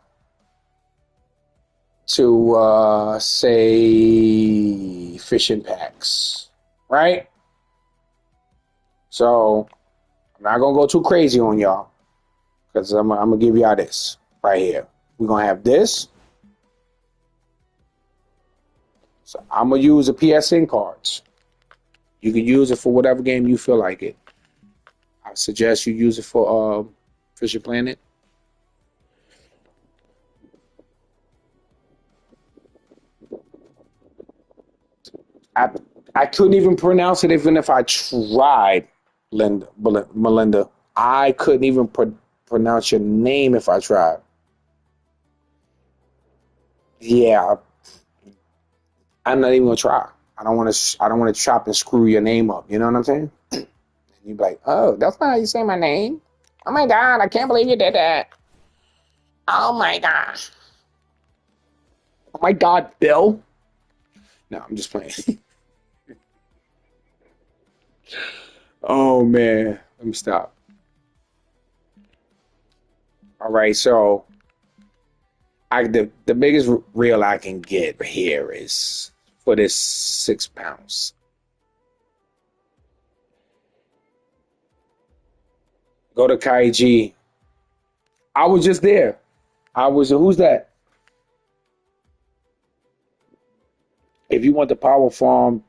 to say fishing packs, right? So I'm not gonna go too crazy on y'all because I'm gonna give y'all this right here. We're gonna have this. So I'm gonna use the PSN cards. You can use it for whatever game you feel like it. I suggest you use it for Fisher Planet. I I couldn't even pronounce it even if I tried, Melinda. I couldn't even pronounce your name if I tried. Yeah, I'm not even gonna try. I don't want to. I don't want to chop and screw your name up. You know what I'm saying? And you'd be like, "Oh, that's not how you say my name." Oh my god! I can't believe you did that. Oh my gosh. Oh my god, Bill. No, I'm just playing. Oh man, let me stop. All right, so the biggest reel I can get here is for this 6 pounds. Go to Kaiji. I was just there. Who's that? If you want the power farm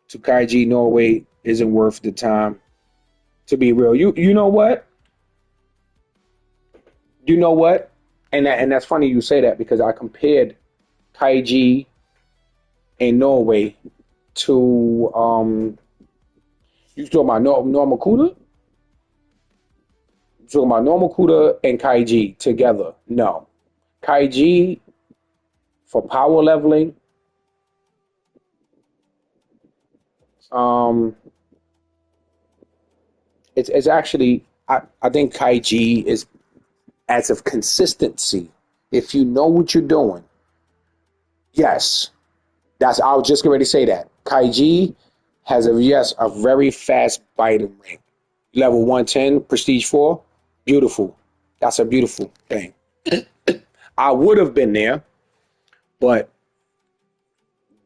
to Kaiji, Norway isn't worth the time. To be real, you know what? You know what? And that's funny you say that because I compared Kaiji in Norway to you talking about Normakuda? You talking about Normakuda and Kaiji together? No. Kaiji for power leveling, um, it's actually I think Kaiji is as of consistency. If you know what you're doing, yes, that's I was just going to say that. Kaiji has a very fast biting ring. Level 110, Prestige 4, beautiful. That's a beautiful thing. I would have been there, but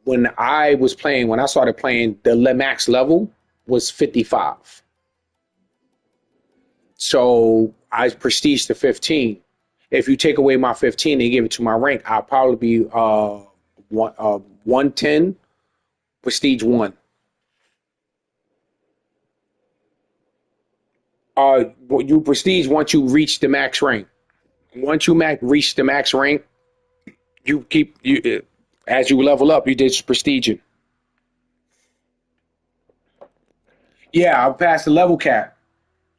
when I started playing, the max level was 55. So I prestige to 15. If you take away my 15 and give it to my rank, I'll probably be 110, prestige 1. You prestige once you reach the max rank. Once you reach the max rank, you keep you as you level up, you did prestige it. Yeah, I passed the level cap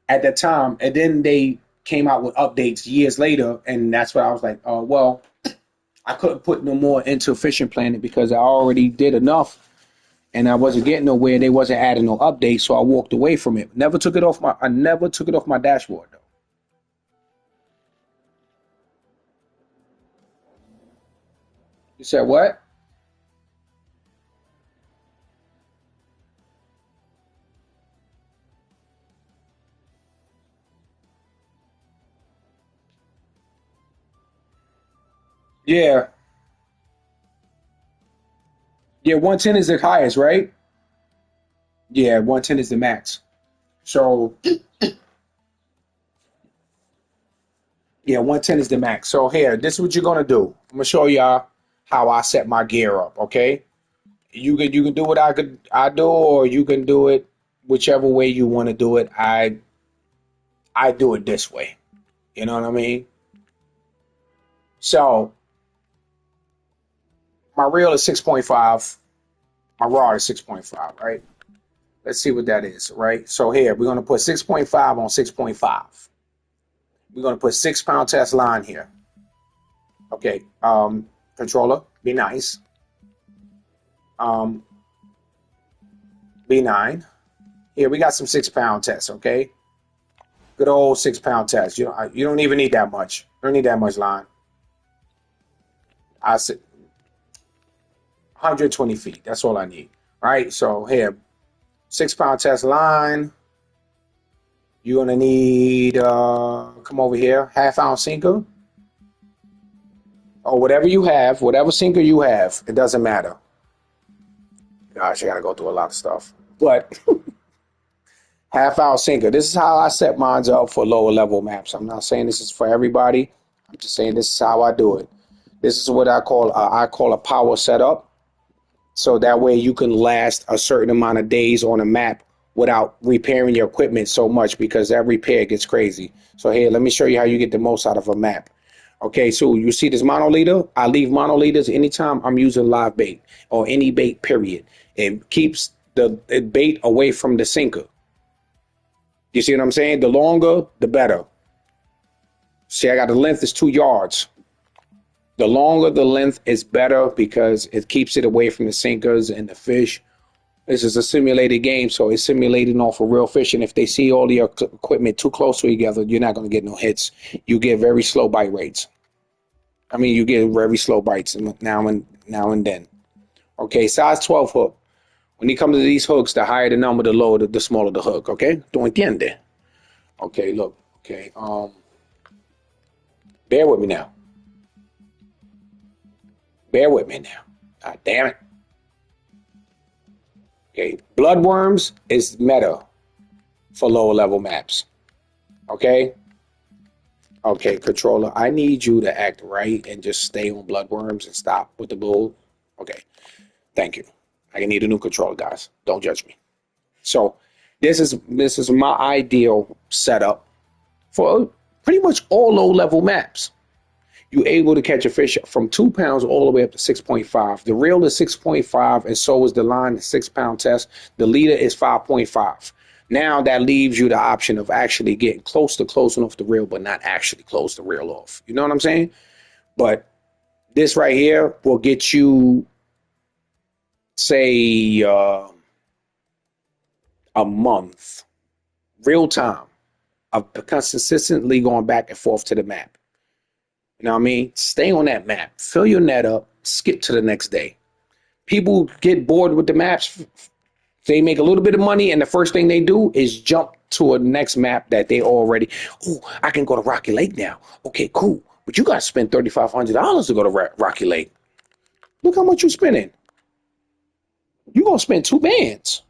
at that time, and then they came out with updates years later, and that's what I was like, oh well, I couldn't put no more into Fishing Planet because I already did enough, and I wasn't getting nowhere. They wasn't adding no updates, so I walked away from it. I never took it off my dashboard though. You said what? Yeah, yeah. 110 is the highest, right? Yeah, 110 is the max. So yeah, 110 is the max. So here, this is what you're gonna do. I'm gonna show y'all how I set my gear up. Okay, you can do what I do, or you can do it whichever way you want to do it. I do it this way. You know what I mean? So my reel is 6.5. My rod is 6.5. Right? Let's see what that is. Right? So here we're gonna put 6.5 on 6.5. We're gonna put 6 pound test line here. Okay. Controller, be nice. Um, B9. Here we got some 6 pound tests. Okay. Good old 6 pound test. You don't even need that much. You don't need that much line. I said 120 feet. That's all I need. All right. So here, 6 pound test line. You're gonna need come over here, half-ounce sinker or whatever you have, whatever sinker you have. It doesn't matter. Gosh, I gotta go through a lot of stuff. But half-ounce sinker. This is how I set mines up for lower level maps. I'm not saying this is for everybody. I'm just saying this is how I do it. This is what I call a power setup. So that way you can last a certain amount of days on a map without repairing your equipment so much because that repair gets crazy. So here, let me show you how you get the most out of a map. Okay, so you see this mono leader? I leave mono leaders anytime I'm using live bait or any bait, period. It keeps the bait away from the sinker. You see what I'm saying? The longer, the better. See, I got the length is 2 yards. The longer the length is better because it keeps it away from the sinkers and the fish. This is a simulated game, so it's simulating off of real fish. And if they see all your equipment too close to each other, you're not going to get no hits. You get very slow bite rates. I mean, you get very slow bites now and then. Okay, size 12 hook. When you come to these hooks, the higher the number, the lower, the smaller the hook. Okay, ¿tú entiendes? Okay, look. Okay, bear with me now. Bear with me now. God damn it. Okay, bloodworms is meta for lower level maps. Okay, Okay, controller, I need you to act right and just stay on bloodworms and stop with the bull. Okay, thank you. I need a new controller, guys. Don't judge me. So this is my ideal setup for pretty much all low level maps. You're able to catch a fish from 2 pounds all the way up to 6.5. The reel is 6.5, and so is the line, the 6 pound test. The leader is 5.5. Now that leaves you the option of actually getting close to closing off the reel, but not actually close the reel off. You know what I'm saying? But this right here will get you, say, a month, real time, of consistently going back and forth to the map. You know what I mean? Stay on that map, fill your net up, skip to the next day. People get bored with the maps. They make a little bit of money, and the first thing they do is jump to a next map that they already. Oh, I can go to Rocky Lake now. Okay, cool. But you got to spend $3,500 to go to Rocky Lake. Look how much you're spending. You're gonna spend 2 bands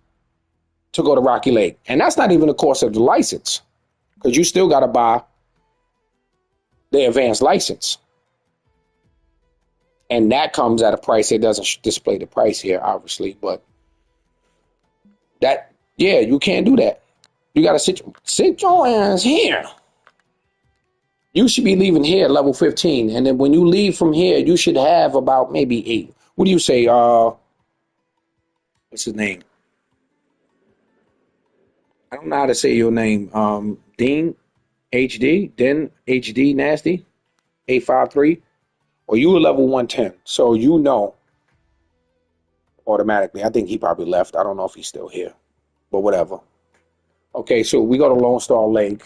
to go to Rocky Lake, and that's not even the cost of the license, because you still got to buy the advanced license, and that comes at a price. It doesn't display the price here, obviously, but that, yeah, you can't do that. You got to sit your ass here. You should be leaving here at level 15. And then when you leave from here, you should have about maybe 8. What do you say? What's his name? I don't know how to say your name. Dean HD, Den HD Nasty, 853. Or you were level 110. So you know automatically. I think he probably left. I don't know if he's still here, but whatever. Okay, so we go to Lone Star Lake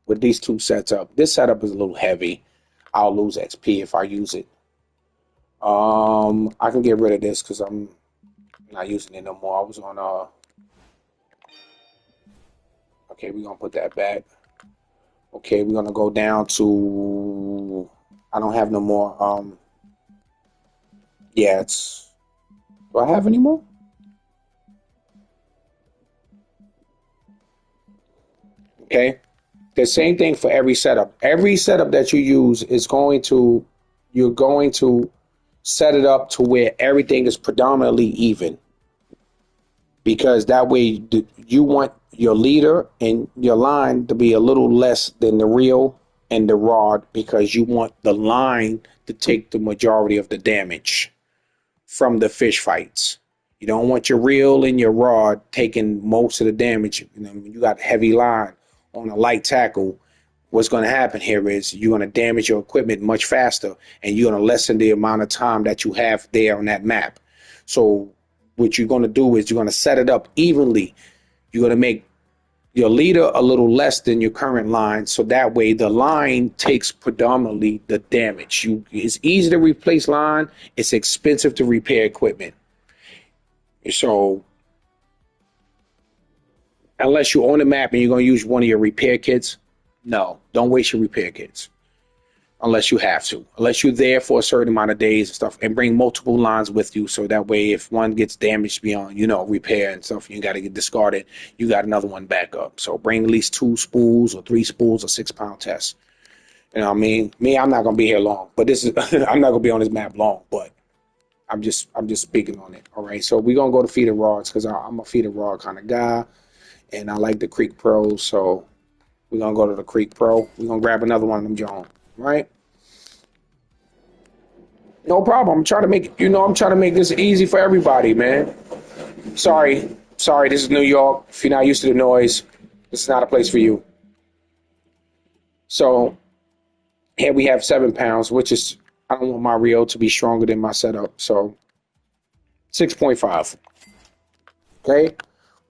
with these two sets up. This setup is a little heavy. I'll lose XP if I use it. I can get rid of this because I'm not using it no more. I was on okay, we're gonna put that back. Okay, we're gonna go down to, I don't have no more yeah, it's, do I have any more? Okay. The same thing for every setup. Every setup that you use is going to, you're going to set it up to where everything is predominantly even, because that way you want your leader and your line to be a little less than the reel and the rod, because you want the line to take the majority of the damage from the fish fights. You don't want your reel and your rod taking most of the damage. You know, when you got heavy line on a light tackle, what's going to happen here is you're going to damage your equipment much faster, and you're going to lessen the amount of time that you have there on that map. So what you're going to do is you're going to set it up evenly. You're going to make your leader a little less than your current line, so that way the line takes predominantly the damage. It's easy to replace line. It's expensive to repair equipment. So unless you own a map and you're going to use one of your repair kits, no, don't waste your repair kits unless you have to. Unless you're there for a certain amount of days and stuff, and bring multiple lines with you, so that way if one gets damaged beyond, repair and stuff, you got to get discarded, you got another one back up. So bring at least 2 spools or 3 spools or 6 pound test. You know what I mean? Me, I'm not gonna be here long, but this is I'm not gonna be on this map long, but I'm just speaking on it. All right. So we're gonna go to feeder rods because I'm a feeder rod kind of guy, and I like the Creek Pro. So we're gonna go to the Creek Pro. We're gonna grab another one of them John. Right? No problem. I'm trying to make this easy for everybody, man. Sorry, this is New York. If you're not used to the noise, this is not a place for you. So here we have 7 pounds, which is, I don't want my reel to be stronger than my setup. So 6.5. Okay.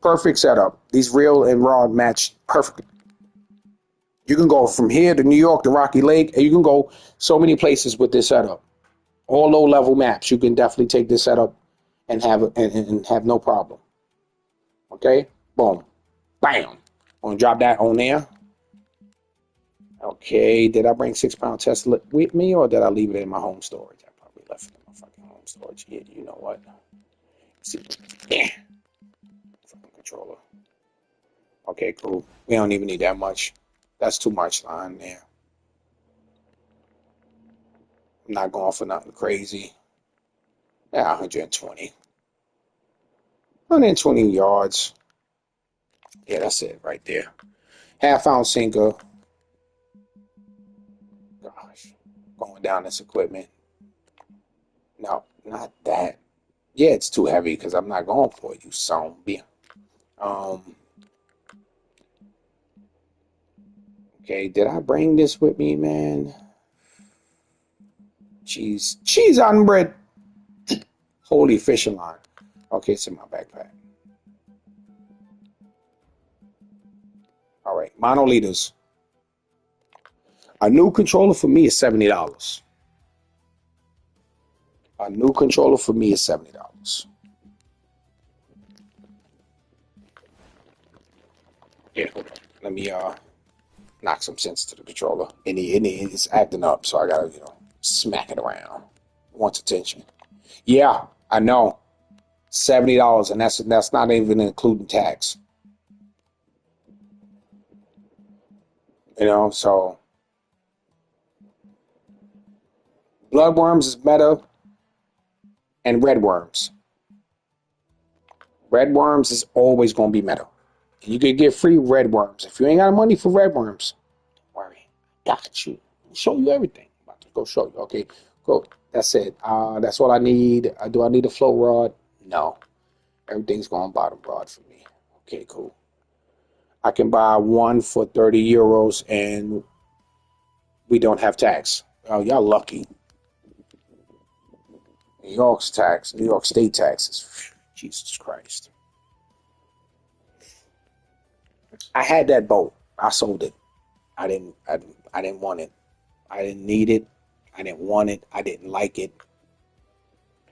Perfect setup. These reel and rod match perfectly. You can go from here to New York to Rocky Lake, and you can go so many places with this setup. All low level maps, you can definitely take this setup and have no problem. Okay, boom, bam. I'm gonna drop that on there. Okay, did I bring 6 pound Tesla with me, or did I leave it in my home storage? I probably left it in my fucking home storage. Yeah, you know what? See, yeah, fucking controller. Okay, cool. We don't even need that much. That's too much line there. I'm not going for nothing crazy. Yeah, 120. 120 yards. Yeah, that's it right there. Half ounce sinker. Gosh, going down this equipment. No, not that. Yeah, it's too heavy because I'm not going for it, you son. Um, okay, did I bring this with me, man? Cheese on bread. Holy fishing line. Okay, it's in my backpack. All right, monoliters. A new controller for me is $70. A new controller for me is $70. Yeah, hold on. Let me knock some sense to the controller. And it's acting up, so I gotta, smack it around. Wants attention. Yeah, I know. $70, and that's not even including tax. So bloodworms is better, and redworms. Redworms is always gonna be better. You can get free redworms. If you ain't got money for redworms, don't worry. Got you. Show you everything. I'm about to go show you. Okay, go. That's it. That's all I need. Do I need a flow rod? No. Everything's going bottom rod for me. Okay, cool. I can buy one for 30 euros and we don't have tax. Oh, y'all lucky. New York's tax, New York State taxes. Jesus Christ. I had that boat. I sold it. I didn't want it. I didn't need it. I didn't want it. I didn't like it.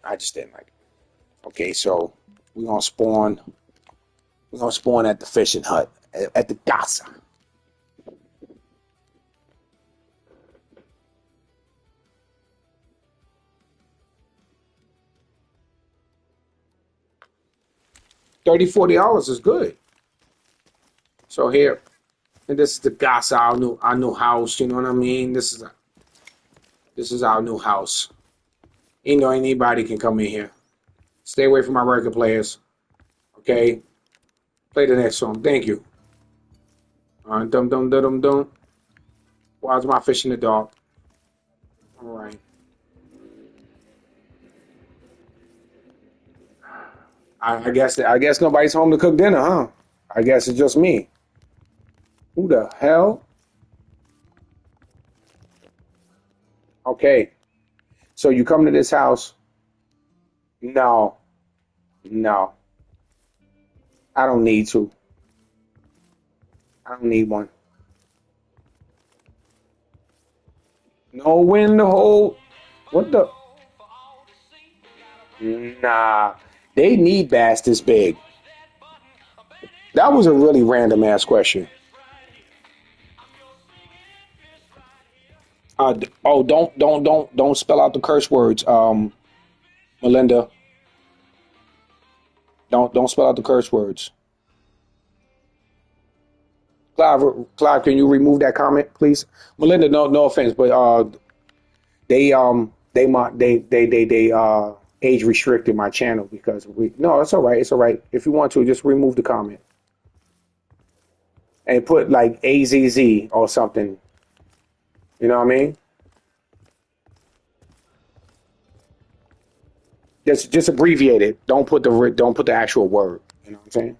I just didn't like it. Okay, so we're gonna spawn. We're gonna spawn at the fishing hut at the casa. $30, $40 is good. So here, and this is the casa, our new house. You know what I mean? This is our new house. Anybody can come in here. Stay away from my record players. Okay, play the next song. Thank you. Dum dum dum dum dum. Why's my fish in the dark? All right. I guess nobody's home to cook dinner, huh? I guess it's just me. Who the hell? Okay. So you come to this house? No, no. I don't need to. I don't need one. No wind to hold. What the? Nah. They need bass this big. That was a really random ass question. Oh, don't spell out the curse words, Melinda. Don't spell out the curse words. Clive, can you remove that comment, please? Melinda, no offense, but they age restricted my channel because we no, it's all right, it's all right. If you want to, just remove the comment and put like AZZ or something. You know what I mean? Just abbreviate it. Don't put the actual word. You know what I'm saying?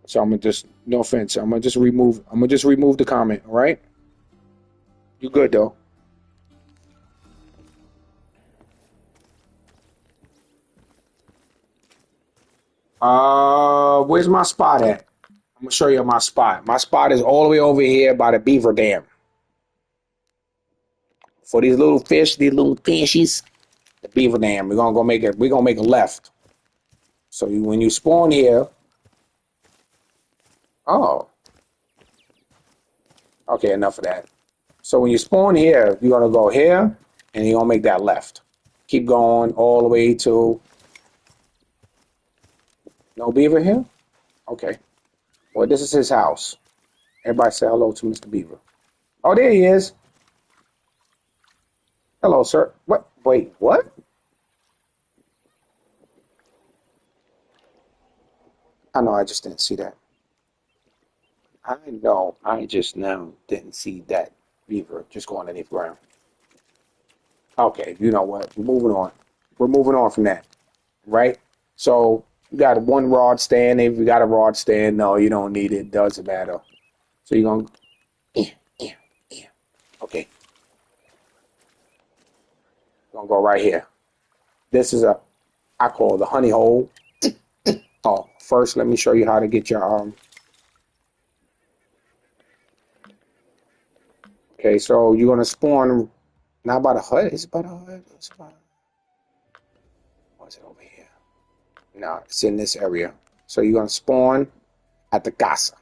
So I'm gonna just no offense. I'm gonna just remove the comment. All right? You good though? Where's my spot at? I'm gonna show you my spot. My spot is all the way over here by the beaver dam. For these little fish, these little fishies, the beaver dam. We're gonna go make it. We're gonna make a left. So when you spawn here, oh, okay, enough of that. So when you spawn here, you're gonna go here, and you're gonna make that left. Keep going all the way to no beaver here. Okay. Well, this is his house. Everybody say hello to Mr. Beaver. Oh, there he is. Hello, sir. What? Wait, what? I know, I just didn't see that. I know, I just now didn't see that beaver just going underneath the ground. Okay, you know what? We're moving on. We're moving on from that, right? So you got one rod stand. If you got a rod stand, no, you don't need it. Doesn't matter. So you're gonna, eh, eh, eh. Okay, gonna go right here. This is a, I call it the honey hole. Oh, first let me show you how to get your Okay, so you're gonna spawn not by the hut. It's by the hut. It's by, what's it over here? No, it's in this area. So you're gonna spawn at the casa,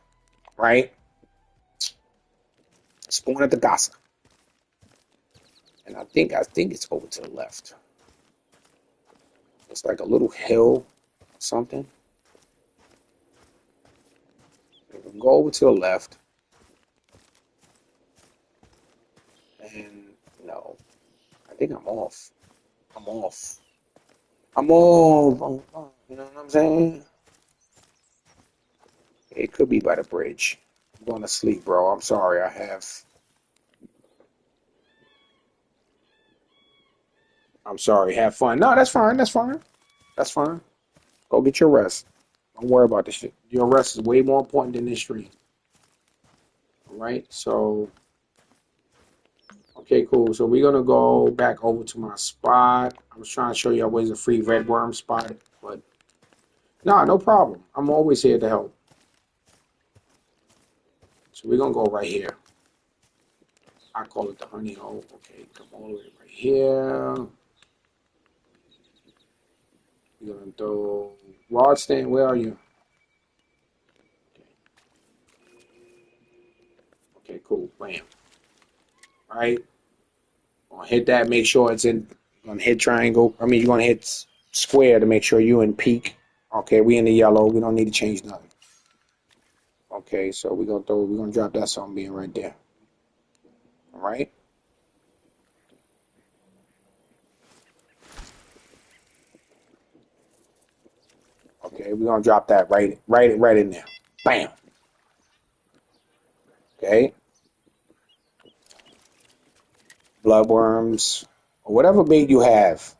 right? Spawn at the casa, and I think it's over to the left. It's like a little hill, or something. Go over to the left, and no, I think I'm off. I'm off. I'm off. You know what I'm saying? It could be by the bridge. I'm going to sleep, bro. I'm sorry. I'm sorry. Have fun. No, that's fine. That's fine. That's fine. Go get your rest. Don't worry about this shit. Your rest is way more important than this stream. All right? So, okay, cool. So we're gonna go back over to my spot. I was trying to show you where's a free red worm spot, but no, no problem. I'm always here to help. So we're gonna go right here. I call it the honey hole. Okay, come all the way right here. We're gonna throw rod stand. Where are you? Okay, cool. Bam. All right. Gonna hit that. Make sure it's in. Gonna hit triangle. I mean, you're gonna hit square to make sure you in peak. Okay, we in the yellow. We don't need to change nothing. Okay, so we're gonna drop that song being right there. All right. Okay, we're gonna drop that right in there. Bam. Okay. Bloodworms or whatever bait you have.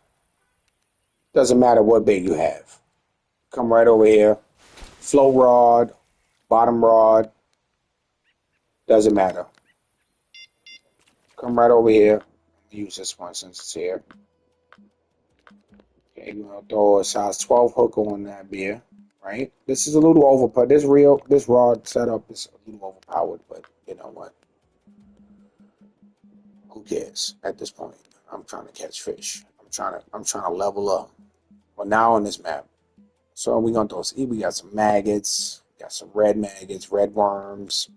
Doesn't matter what bait you have. Come right over here. Flow rod, bottom rod. Doesn't matter. Come right over here. Use this one since it's here. Okay, we're gonna throw a size 12 hook on that beer, right? This is a little overpowered. This rod setup is a little overpowered, but you know what? Who cares at this point? I'm trying to catch fish. I'm trying to level up. Well, now on this map. So we're gonna throw we got some maggots, got some red maggots, red worms.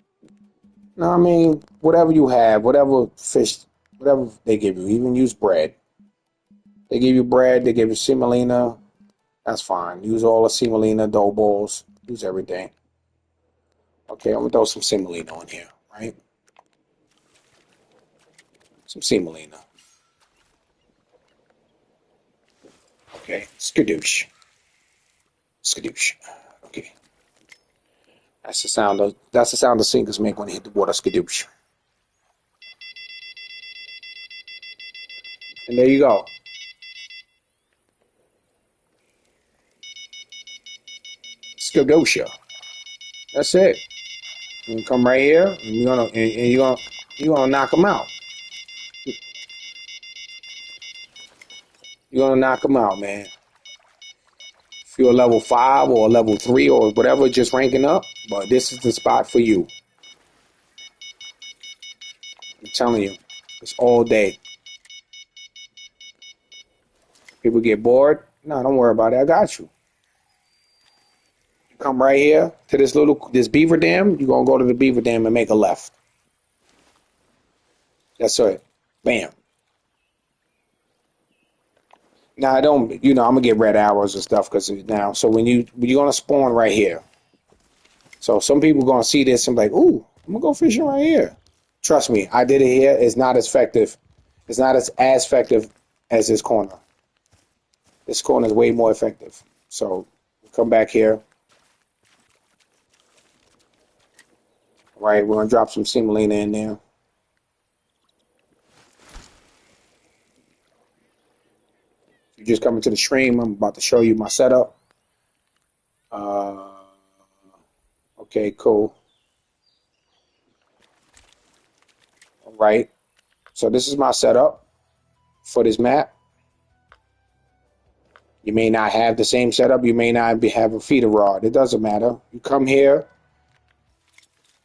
No, I mean, whatever you have, whatever fish, whatever they give you, even use bread. They give you bread, they give you semolina. That's fine. Use all the semolina dough balls. Use everything. Okay, I'm gonna throw some semolina on here, right? Some semolina. Okay, skadoosh. Skadoosh. Okay. That's the sound the singers make when they hit the water, skadoosh. And there you go. Skadosha. That's it. You come right here, and you're gonna knock them out. You're gonna knock them out, man. If you're a level 5 or a level 3 or whatever, just ranking up, but this is the spot for you. I'm telling you, it's all day. People get bored. No, don't worry about it. I got you. You come right here to this beaver dam. You're gonna go to the beaver dam and make a left. That's it. Bam. Now I don't. I'm gonna get red arrows and stuff because now. So you're gonna spawn right here. So some people gonna see this and be like, "Ooh, I'm gonna go fishing right here." Trust me, I did it here. It's not as effective. It's not as effective as this corner. This corner is way more effective. So come back here. Right, we're gonna drop some semolina in there. If you just come into the stream, I'm about to show you my setup. Uh, okay, cool. All right. So this is my setup for this map. You may not have the same setup. You may not have a feeder rod. It doesn't matter. You come here,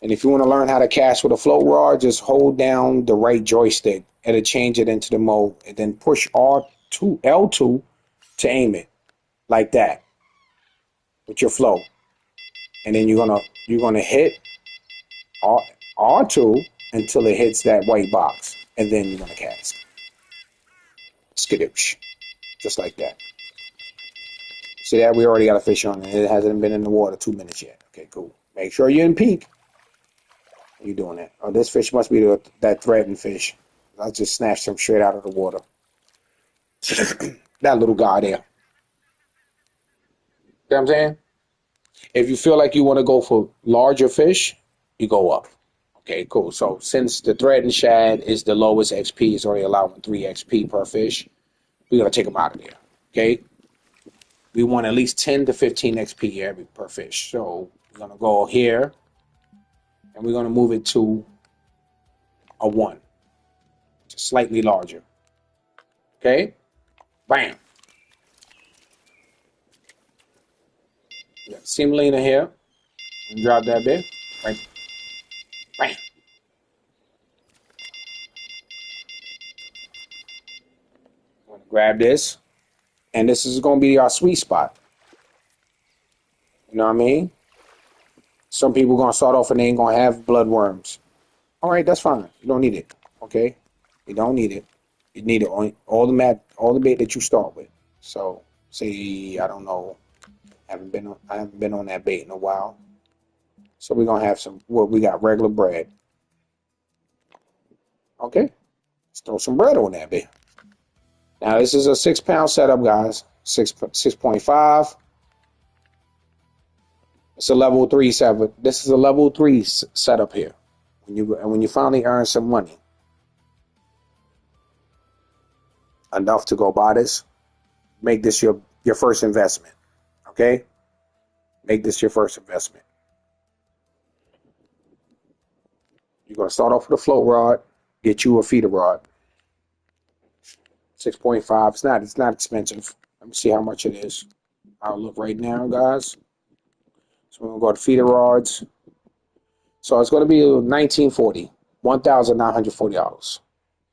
and if you want to learn how to cast with a float rod, just hold down the right joystick. It'll change it into the mode, and then push R2, L2 to aim it like that with your float. And then you're gonna hit R2 until it hits that white box, and then you're gonna cast. Skadoosh, just like that. See that we already got a fish on it. It hasn't been in the water 2 minutes yet. Okay, cool. Make sure you're in peak. You're doing that. Oh, this fish must be that threatened fish. I just snatched him straight out of the water. That little guy there. You know what I'm saying? If you feel like you want to go for larger fish, you go up. Okay, cool. So since the threatened shad is the lowest XP, it's only allowing 3 XP per fish, we're going to take them out of there. Okay? We want at least 10 to 15 XP per fish. So we're going to go here, and we're going to move it to a 1. Just slightly larger. Okay? Bam. We got semolina here. Drop that bit. Right. Bam. I'm going to grab this. And this is going to be our sweet spot. You know what I mean? Some people going to start off and they ain't going to have bloodworms. All right, that's fine. You don't need it. Okay? You don't need it. You need it on all the bait that you start with. So, say I don't know, I haven't been on that bait in a while. So we're gonna have we got regular bread. Okay, let's throw some bread on that bit. Now this is a 6 pound setup, guys. 6.5. It's a level 3 setup. This is a level 3 setup here. When you finally earn some money, enough to go buy this, make this your first investment. Okay, make this your first investment. You're gonna start off with a float rod, get you a feeder rod. 6.5. It's not expensive. Let me see how much it is. I'll look right now, guys. So we're gonna go to feeder rods. So it's gonna be $19.40, $1,940,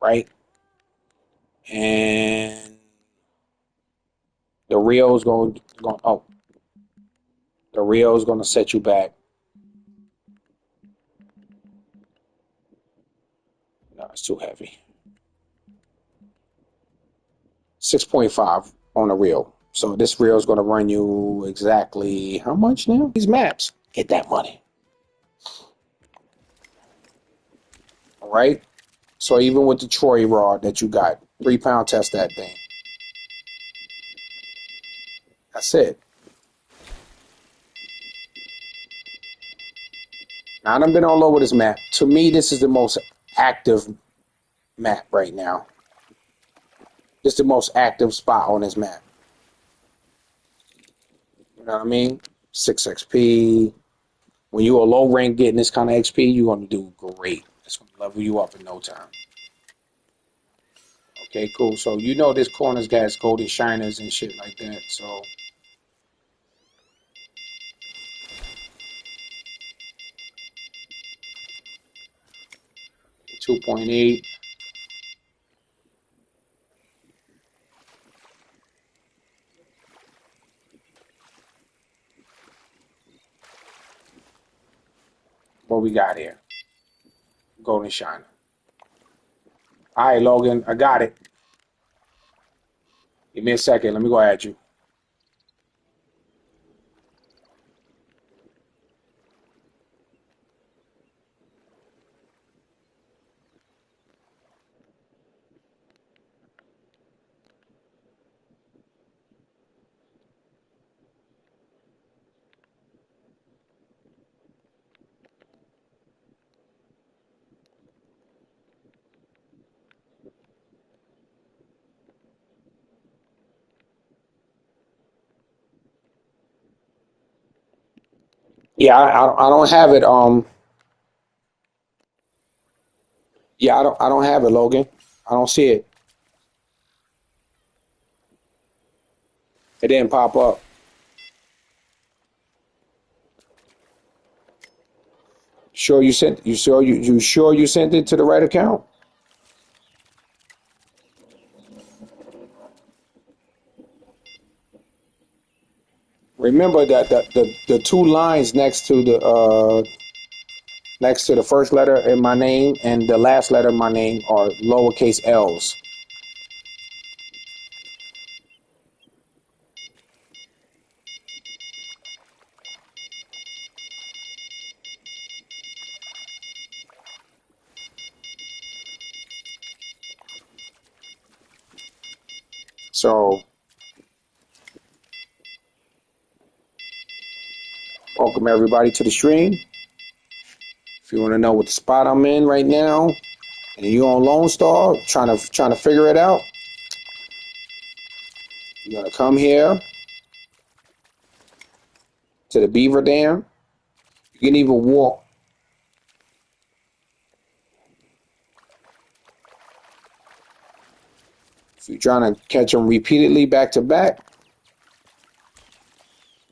right? And the Rio's the Rio's gonna set you back. No, it's too heavy. 6.5 on a Rio. So this Rio is gonna run you exactly how much now? These maps. Get that money. All right. So even with the Troy rod that you got, 3 pound test that thing. That's it. Now I've been all over this map. To me, this is the most active map right now. This is the most active spot on this map. You know what I mean? 6 XP. When you're a low rank getting this kind of XP, you're going to do great. It's going to level you up in no time. Okay, cool. So you know this corner's got golden shiners and shit like that. So 2.8. What we got here? Golden shiner. All right, Logan, I got it. Give me a second. Let me go at you. Yeah, I don't have it. Yeah, I don't have it, Logan. I don't see it. It didn't pop up. Sure you sent you sure you sent it to the right account? Remember that the two lines next to the first letter in my name and the last letter in my name are lowercase L's. So welcome everybody to the stream. If you want to know what the spot I'm in right now, and you on Lone Star trying to figure it out, you're gonna come here to the Beaver Dam. You can even walk. If you're trying to catch them repeatedly back to back,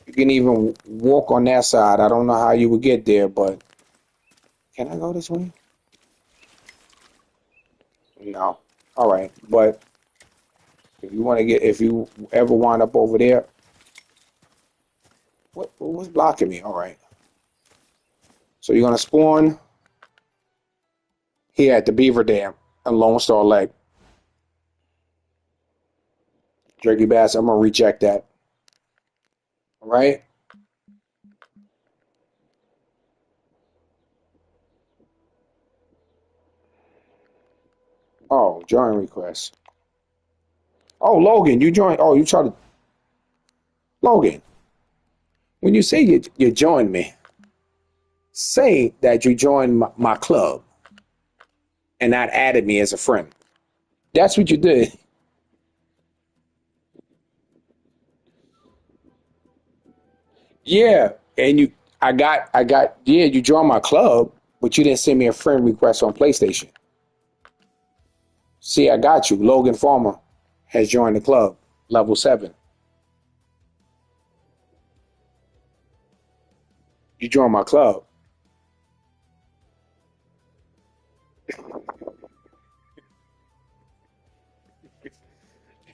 you can even walk on that side. I don't know how you would get there, but can I go this way? No. All right. But if you ever wind up over there, what's blocking me? All right. So you're gonna spawn here at the Beaver Dam and Lone Star Lake. Jerky Bass, I'm gonna reject that. All right. Oh, join request. Oh, Logan, you joined. Oh, you tried to. Logan, when you say you joined me, say that you joined my club and not added me as a friend. That's what you did. Yeah, and yeah, you joined my club, but you didn't send me a friend request on PlayStation. See, I got you. Logan Farmer has joined the club, level 7. You joined my club.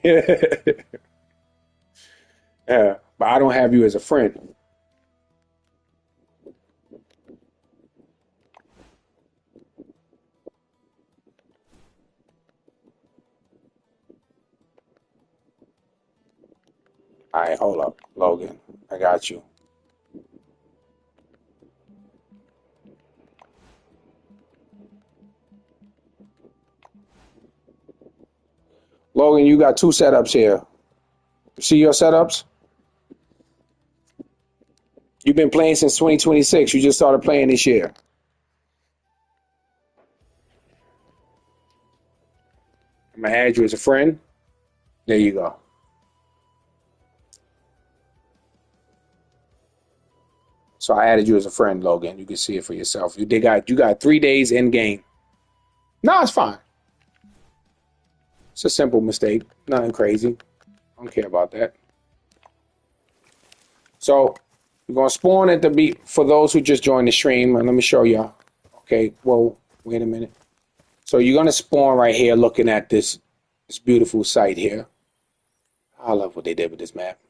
Yeah, but I don't have you as a friend. All right, hold up, Logan. I got you. Logan, you got two setups here. See your setups? You've been playing since 2026. You just started playing this year. I'm gonna add you as a friend. There you go. So I added you as a friend, Logan. You can see it for yourself. You got 3 days in game. No, it's fine. It's a simple mistake. Nothing crazy. I don't care about that. So we're gonna spawn at the beat for those who just joined the stream, and let me show you. Okay, well, wait a minute. So you're gonna spawn right here looking at this beautiful site here. I love what they did with this map.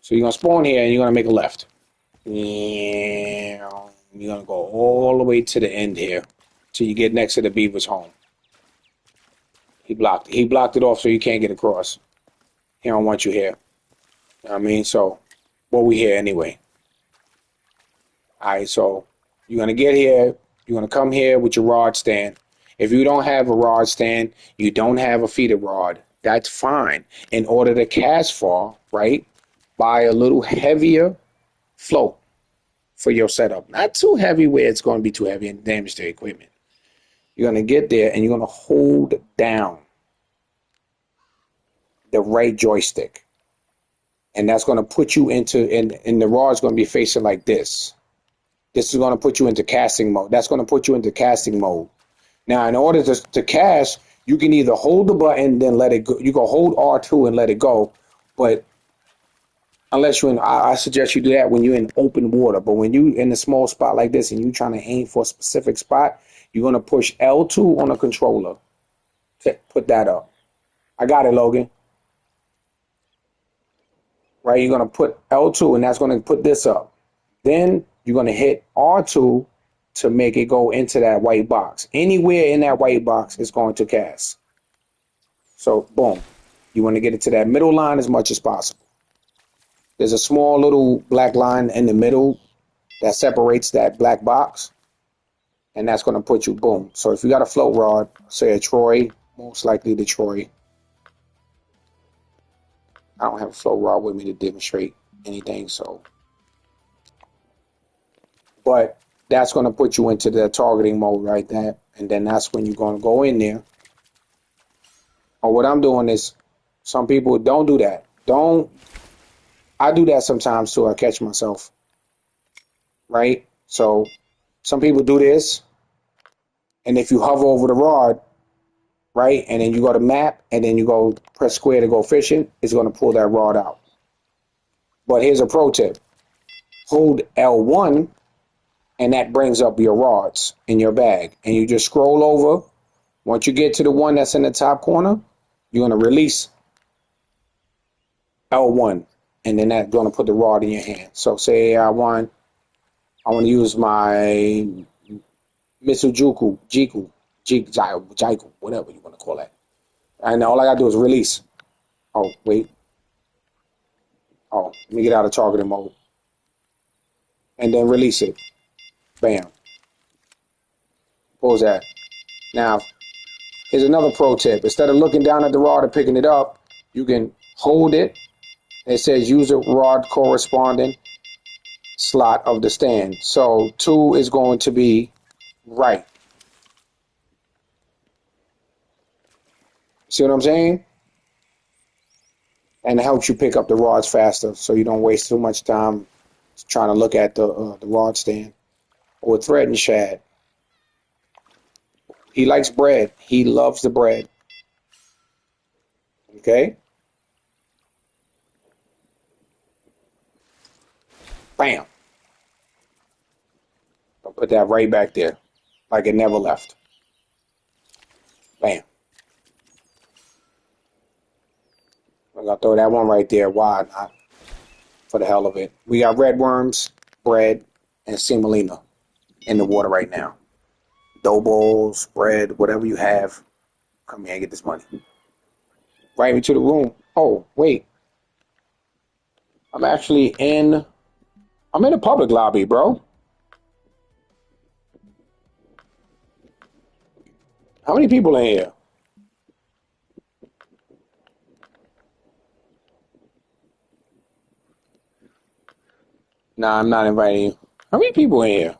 So you're gonna spawn here and you're gonna make a left. Yeah, you're gonna go all the way to the end here till you get next to the beaver's home. He blocked it off so you can't get across. He don't want you here. You know what I mean? So well we here anyway. Alright, so you're gonna get here, you're gonna come here with your rod stand. If you don't have a rod stand, you don't have a feeder rod, that's fine. In order to cast far, right? Buy a little heavier float for your setup. Not too heavy where it's going to be too heavy and damage the equipment. You're going to get there and you're going to hold down the right joystick. And that's going to put you into, and the rod is going to be facing like this. This is going to put you into casting mode. That's going to put you into casting mode. Now, in order to cast, you can either hold the button, then let it go. You can hold R2 and let it go. But unless you're in, I suggest you do that when you're in open water. But when you're in a small spot like this and you're trying to aim for a specific spot, you're going to push L2 on a controller to put that up. I got it, Logan. Right? You're going to put L2 and that's going to put this up. Then you're going to hit R2 to make it go into that white box. Anywhere in that white box is going to cast. So, boom. You want to get it to that middle line as much as possible. There's a small little black line in the middle that separates that black box. And that's going to put you, boom. So if you got a float rod, say a Troy, most likely the Troy. I don't have a float rod with me to demonstrate anything, so. But that's going to put you into the targeting mode right there. And then that's when you're going to go in there. Or what I'm doing is, some people don't do that. I do that sometimes too. I catch myself. Right? So some people do this. And if you hover over the rod, right, and then you go to map, and then you go press square to go fishing, it's going to pull that rod out. But here's a pro tip. Hold L1, and that brings up your rods in your bag. And you just scroll over. Once you get to the one that's in the top corner, you're going to release L1, and then that's going to put the rod in your hand. So say I want to use my Mitsujuku, Jiku, whatever you want to call that. And all I got to do is release. Oh, wait. Oh, let me get out of targeting mode. And then release it. Bam. What was that? Now, here's another pro tip. Instead of looking down at the rod and picking it up, you can hold it. It says use a rod corresponding slot of the stand. So 2 is going to be right. See what I'm saying? And it helps you pick up the rods faster, so you don't waste too much time trying to look at the rod stand. Or thread and shad. He likes bread. He loves the bread. Okay? Bam. I'll put that right back there, like it never left. Bam. I'm going to throw that one right there. Why not? For the hell of it. We got red worms, bread, and semolina in the water right now. Dough balls, bread, whatever you have. Come here and get this money. Right into the room. Oh, wait. I'm in a public lobby, bro. How many people in here? Nah, I'm not inviting you. How many people in here?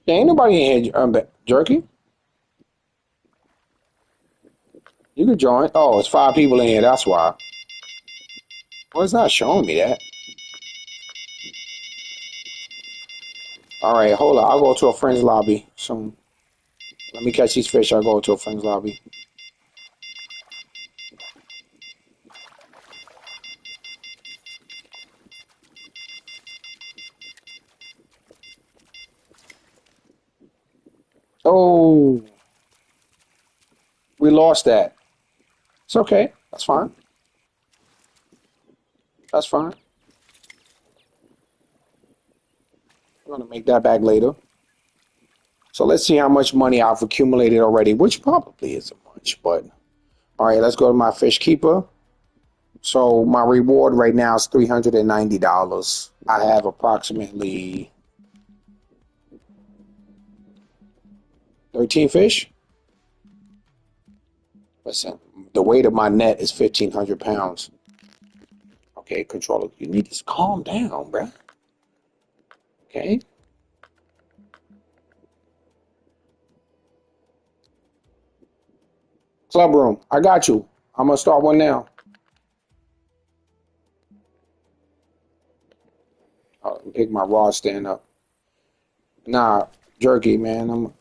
Yeah, ain't nobody in here, Jerky. You can join. Oh, it's 5 people in here. That's why. Well, it's not showing me that. All right, hold on. I'll go to a friend's lobby soon. Let me catch these fish. I'll go to a friend's lobby. Oh, we lost that. It's okay. That's fine. That's fine. I'm going to make that back later. So let's see how much money I've accumulated already, which probably isn't much, but all right, let's go to my fish keeper. So my reward right now is $390. I have approximately 13 fish. Listen, the weight of my net is 1,500 pounds. Okay, controller, you need to calm down, bruh. Okay. Club room. I got you. I'm gonna start one now. I'll pick my rod stand up. Nah, jerky, man.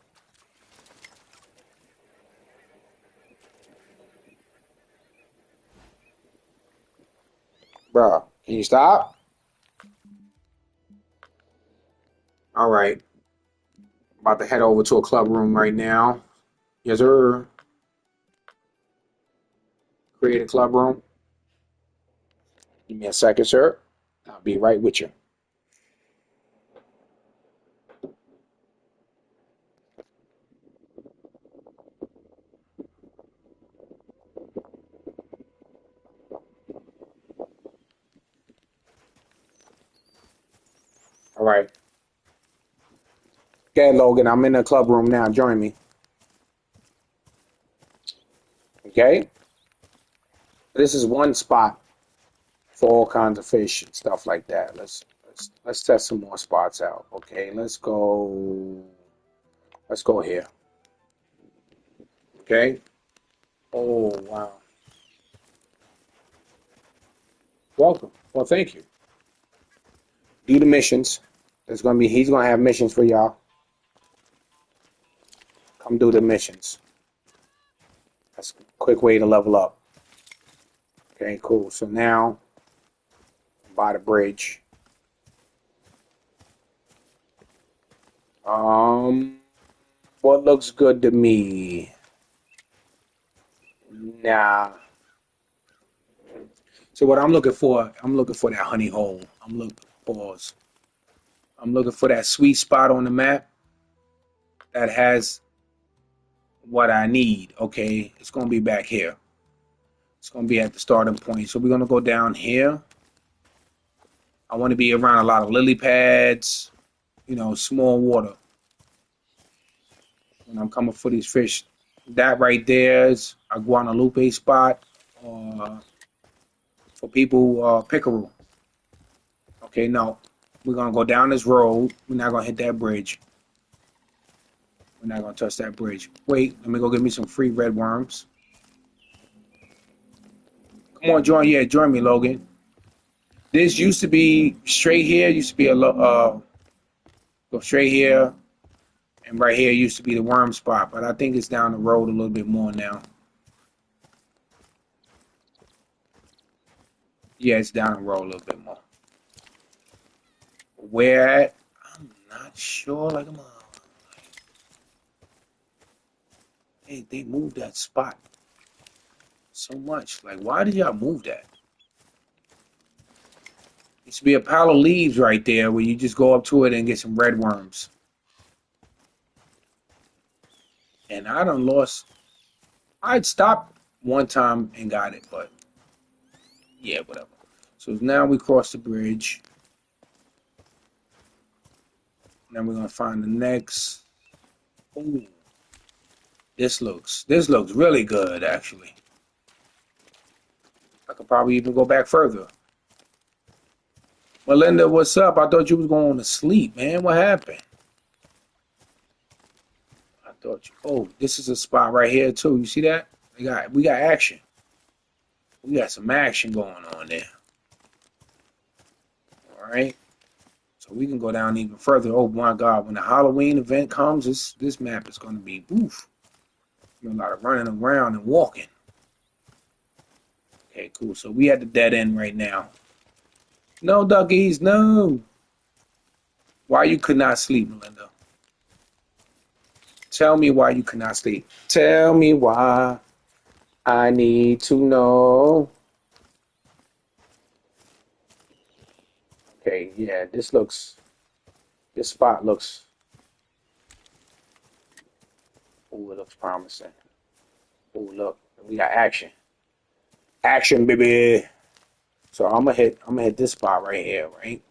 Bruh, can you stop? All right. About to head over to a club room right now. Yes, sir. Create a club room. Give me a second, sir. I'll be right with you. All right. Okay, Logan, I'm in the club room now. Join me. Okay. This is one spot for all kinds of fish and stuff like that. Let's test some more spots out. Okay, let's go. Let's go here. Okay. Oh wow. Welcome. Well, thank you. Do the missions. He's gonna have missions for y'all. Come do the missions. That's a quick way to level up. Okay, cool. So now by the bridge. Um, what looks good to me? Nah. So what I'm looking for that honey hole. Pause. I'm looking for that sweet spot on the map that has what I need. Okay, it's gonna be back here. It's gonna be at the starting point. So we're gonna go down here. I want to be around a lot of lily pads, small water when I'm coming for these fish. That right there is a Guadalupe spot for people pickerel. Okay, no, we're gonna go down this road. We're not gonna hit that bridge. We're not gonna touch that bridge. Wait, let me go get me some free red worms. Come on, join me, Logan. This used to be straight here. Used to be go straight here, and right here used to be the worm spot. But I think it's down the road a little bit more now. Yeah, it's down the road a little bit more. Where at? I'm not sure. Hey, they moved that spot so much. Like, why did y'all move that? Used to be a pile of leaves right there where you just go up to it and get some red worms. And I done lost. I'd stopped one time and got it, but yeah, whatever. So now we cross the bridge. Now we're gonna find the next. Ooh, this looks really good actually. I could probably even go back further. Melinda, what's up? I thought you was going to sleep, man. What happened? I thought you. Oh, this is a spot right here too. You see that? We got action. We got some action going on there. All right. So we can go down even further. Oh my God! When the Halloween event comes, this map is going to be oof. A lot of running around and walking. Okay, cool. So we at the dead end right now. No, duckies, no. Why you could not sleep, Melinda? Tell me why you could not sleep. Tell me why. I need to know. Okay, yeah, this spot looks, oh, it looks promising. Oh, look, we got action. Action, baby. So I'm gonna hit this spot right here, right?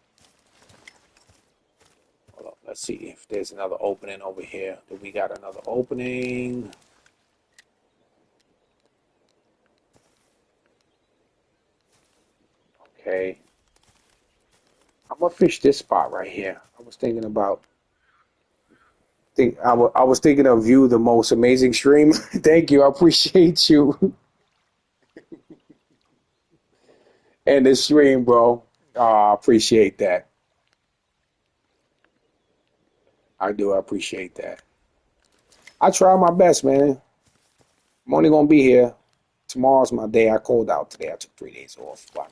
Hold up, let's see if there's another opening over here. Do we got another opening? Okay. I'm gonna fish this spot right here. I was thinking about I was thinking of you, the most amazing stream. Thank you. I appreciate you and the stream, bro. I appreciate that. I do. I appreciate that. I try my best, man. I'm only gonna be here. Tomorrow's my day. I called out today. I took 3 days off. Why not?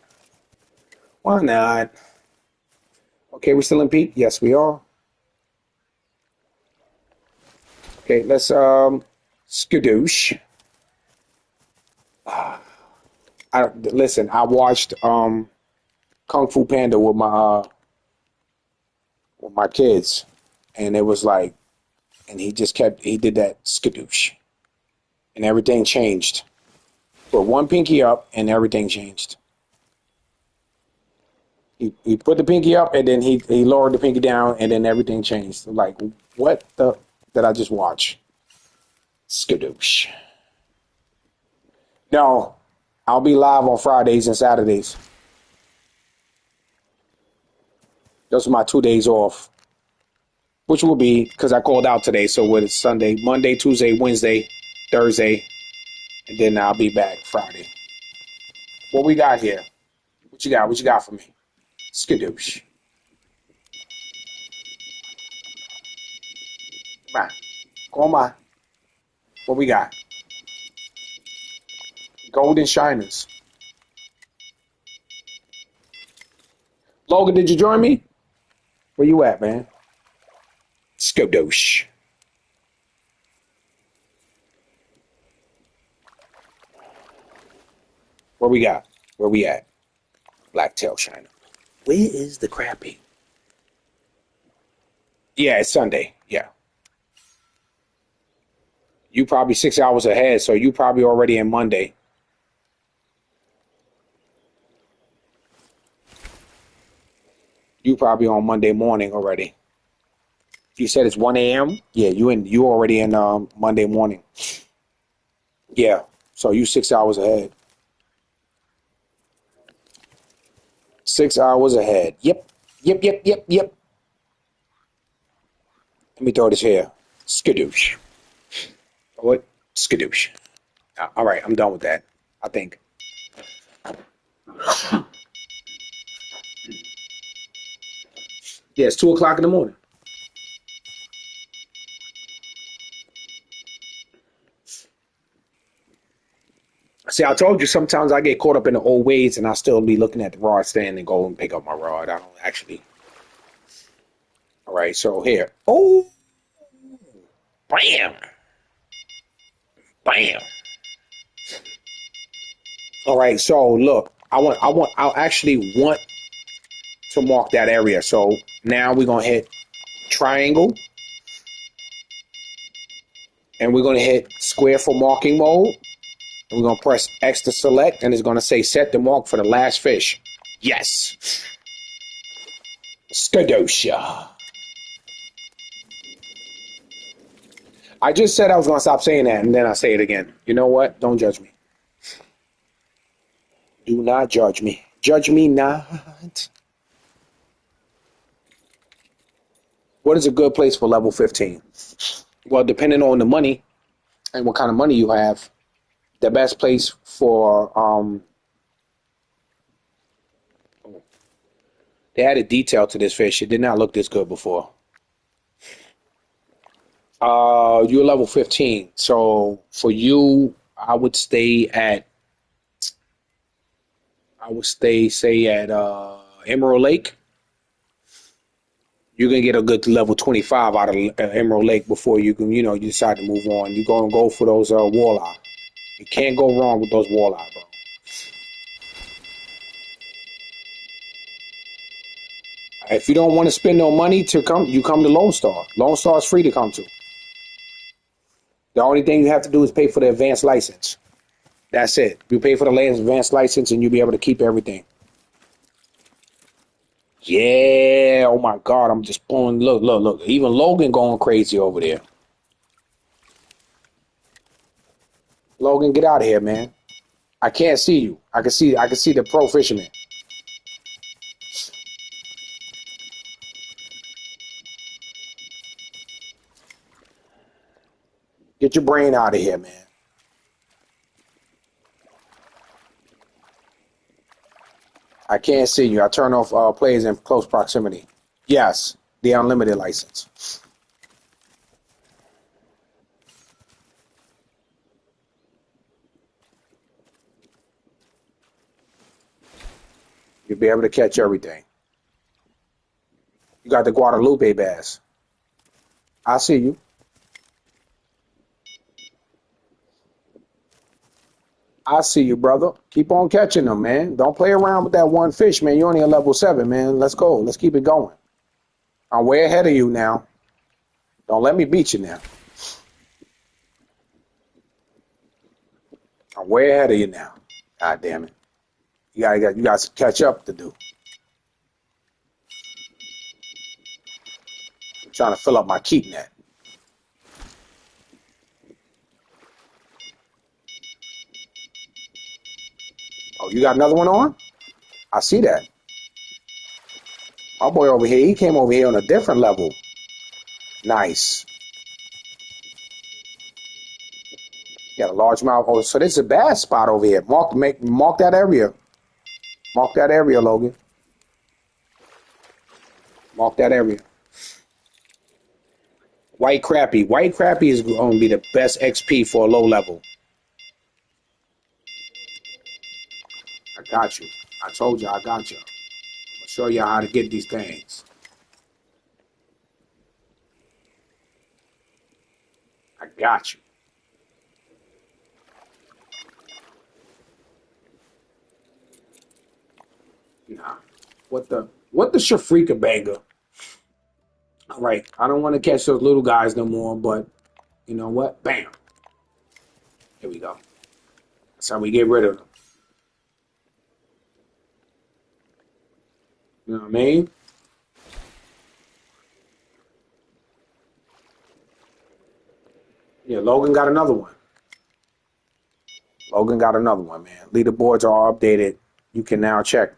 Why not? Okay, we still in peak? Yes, we are. Okay, let's skadoosh. Listen, I watched Kung Fu Panda with my kids, and it was like, and he did that skadoosh, and everything changed. Put one pinky up, and everything changed. He put the pinky up, and then he lowered the pinky down, and then everything changed. Like, what the did I just watch? Skadoosh. No, I'll be live on Fridays and Saturdays. Those are my 2 days off, which will be because I called out today. So it's Sunday, Monday, Tuesday, Wednesday, Thursday, and then I'll be back Friday. What we got here? What you got? What you got for me? Skadoosh. Come on. Come on. What we got? Golden Shiners. Logan, did you join me? Where you at, man? Skadoosh. Where we got? Where we at? Blacktail Shiner. Where is the crappie? Yeah, it's Sunday. Yeah. You probably 6 hours ahead, so you probably already in Monday. You probably on Monday morning already. You said it's 1 a.m. Yeah, you already in Monday morning. Yeah, so you 6 hours ahead. 6 hours ahead. Yep, yep, yep, yep, yep. Let me throw this here. Skadoosh. What? Skadoosh. All right, I'm done with that. I think. Yeah, it's 2 o'clock in the morning. See, I told you sometimes I get caught up in the old ways and I still be looking at the rod stand and go and pick up my rod. I don't actually. All right, so here. Oh, bam, bam. All right, so look, I actually want to mark that area. So now we're gonna hit triangle and we're gonna hit square for marking mode. And we're gonna press X to select and it's gonna say set the mark for the last fish. Yes. Skadosha. I just said I was gonna stop saying that and then I say it again. You know what? Don't judge me. Do not judge me. Judge me not. What is a good place for level 15? Well, depending on the money and what kind of money you have, the best place for they added detail to this fish. It did not look this good before. You're level 15. So for you, I would stay say at Emerald Lake. You're gonna get a good level 25 out of Emerald Lake before you can, you decide to move on. You're gonna go for those walleye. You can't go wrong with those walleye, bro. If you don't want to spend no money to come, you come to Lone Star. Lone Star is free to come to. The only thing you have to do is pay for the advanced license. That's it. You pay for the advanced license and you'll be able to keep everything. Yeah. Oh my God. I'm just pulling. Look, look, look. Even Logan going crazy over there. Logan, get out of here, man. I can't see you. I can see the pro fisherman. Get your brain out of here, man. I can't see you. I turn off players in close proximity. Yes, the unlimited license. You'll be able to catch everything. You got the Guadalupe bass. I see you. I see you, brother. Keep on catching them, man. Don't play around with that one fish, man. You're only a level 7, man. Let's go. Let's keep it going. I'm way ahead of you now. Don't let me beat you now. I'm way ahead of you now. God damn it. You got to catch up to do. I'm trying to fill up my keep net. Oh, you got another one on? I see that. My boy over here, he came over here on a different level. Nice. Got a large mouth. Oh, so this is a bass spot over here. Mark that area. Mark that area, Logan. Mark that area. White crappie. White crappie is going to be the best XP for a low level. I got you. I told you I got you. I'll show you how to get these things. I got you. Nah. What the Shafrika banger? All right. I don't want to catch those little guys no more, but you know what? Bam. Here we go. That's how we get rid of them. You know what I mean? Yeah, Logan got another one. Logan got another one, man. Leaderboards are updated. You can now check.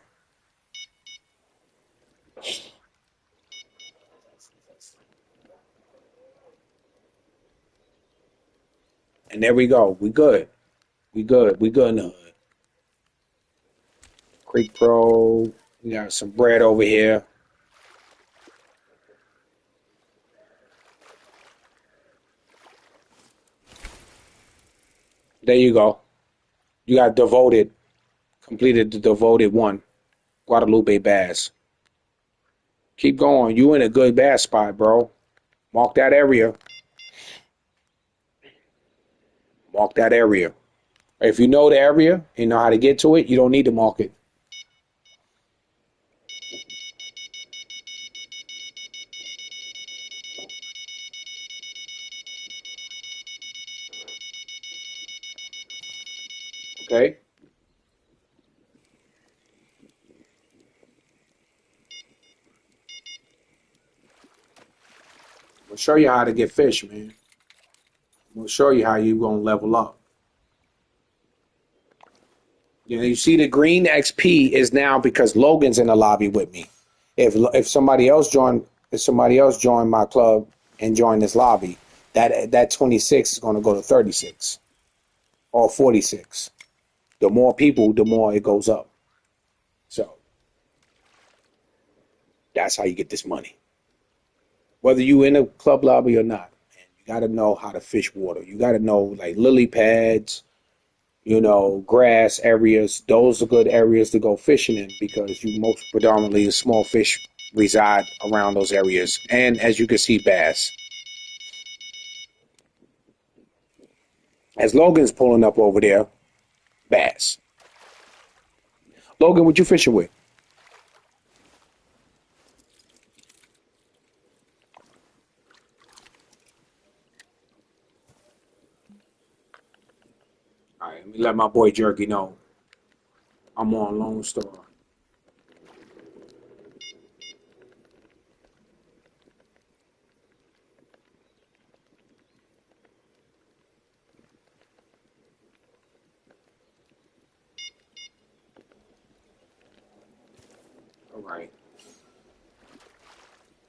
And there we go. We good. We good. We good in the hood. Creek Pro. We got some bread over here. There you go. You got devoted. Completed the devoted one. Guadalupe bass. Keep going. You in a good bass spot, bro. Mark that area. Mark that area. If you know the area, you know how to get to it, you don't need to mark it. Okay? I'll show you how to get fish, man. We'll show you how you gonna level up. You know, you see the green XP is now because Logan's in the lobby with me. If somebody else joined my club and joined this lobby, that 26 is gonna go to 36 or 46. The more people, the more it goes up. So that's how you get this money. Whether you in a club lobby or not, man, you got to know how to fish water. You got to know like lily pads, grass areas. Those are good areas to go fishing in because you most predominantly the small fish reside around those areas. And as you can see, bass. As Logan's pulling up over there, bass. Logan, what you fishing with? All right, let me let my boy Jerky know. I'm on Lone Star. All right.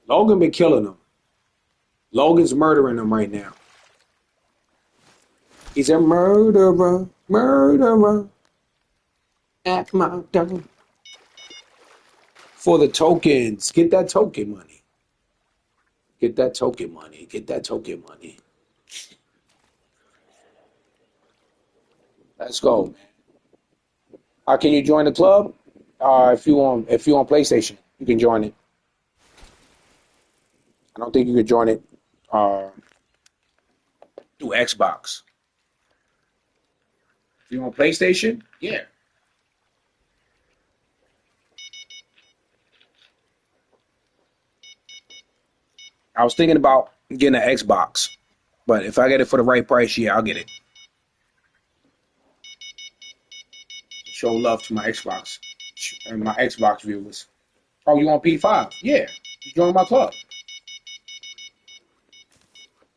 Logan been killing them. Logan's murdering them right now. He's a murderer, murderer at my door. For the tokens, get that token money. Get that token money. Get that token money. Let's go. How can you join the club? If you on PlayStation, you can join it. I don't think you can join it uh, through Xbox. If you on PlayStation, yeah. I was thinking about getting an Xbox, but if I get it for the right price, yeah, I'll get it. Show love to my Xbox and my Xbox viewers. Oh, you on P5? Yeah, you join my club.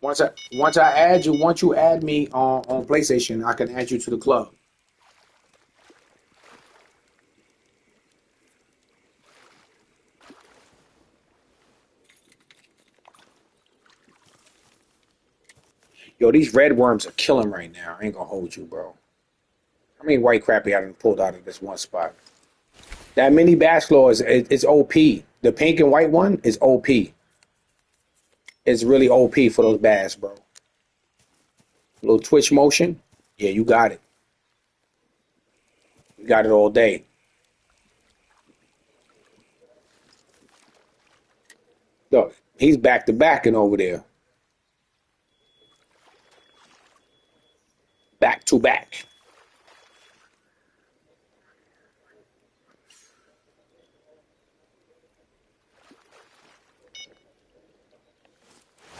Once I add you, once you add me on PlayStation, I can add you to the club. Yo, these red worms are killing right now. I ain't gonna hold you, bro. I mean, white crappie I done pulled out of this one spot. That mini Basklor is OP. The pink and white one is OP. It's really OP for those bass, bro. Little twitch motion. Yeah, you got it. You got it all day. Look, he's back to back and over there. Back to back.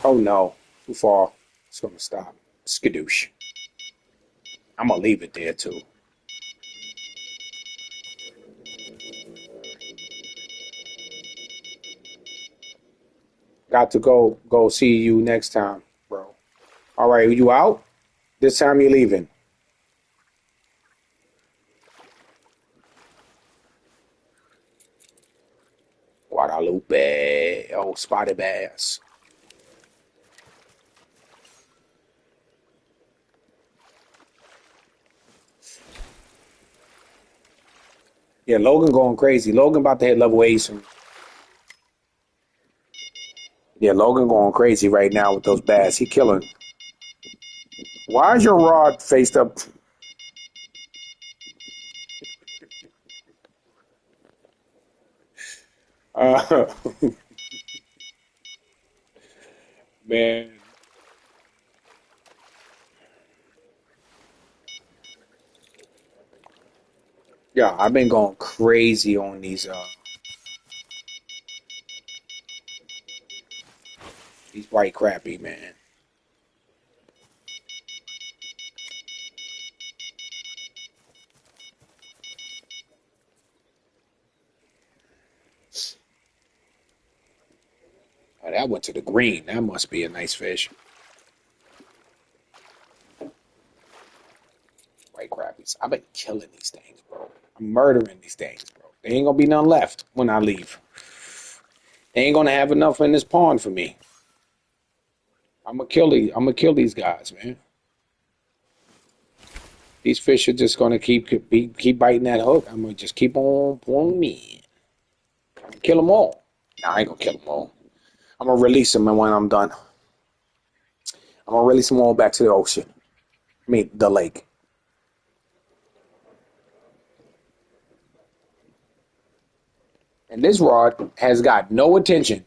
Oh no. Too far. It's gonna stop. Skadoosh. I'm gonna leave it there too. Got to go see you next time, bro. All right, you out? This time you're leaving. Guadalupe. Oh, spotted bass. Yeah, Logan going crazy. Logan about to hit level 8 soon. Yeah, Logan going crazy right now with those bass. He killing. Why is your rod faced up? Uh, man. Yeah, I've been going crazy on these white crappie, man. Oh, that went to the green. That must be a nice fish. White crappies. I've been killing these things, bro. I'm murdering these things, bro. There ain't gonna be none left when I leave. They ain't gonna have enough in this pond for me. I'm gonna kill these guys, man. These fish are just gonna keep biting that hook. I'm gonna just keep on pulling me. I'm gonna kill them all. Nah, I ain't gonna kill them all. I'm gonna release them, and when I'm done, I'm gonna release them all back to the ocean. I mean, the lake. And this rod has got no attention.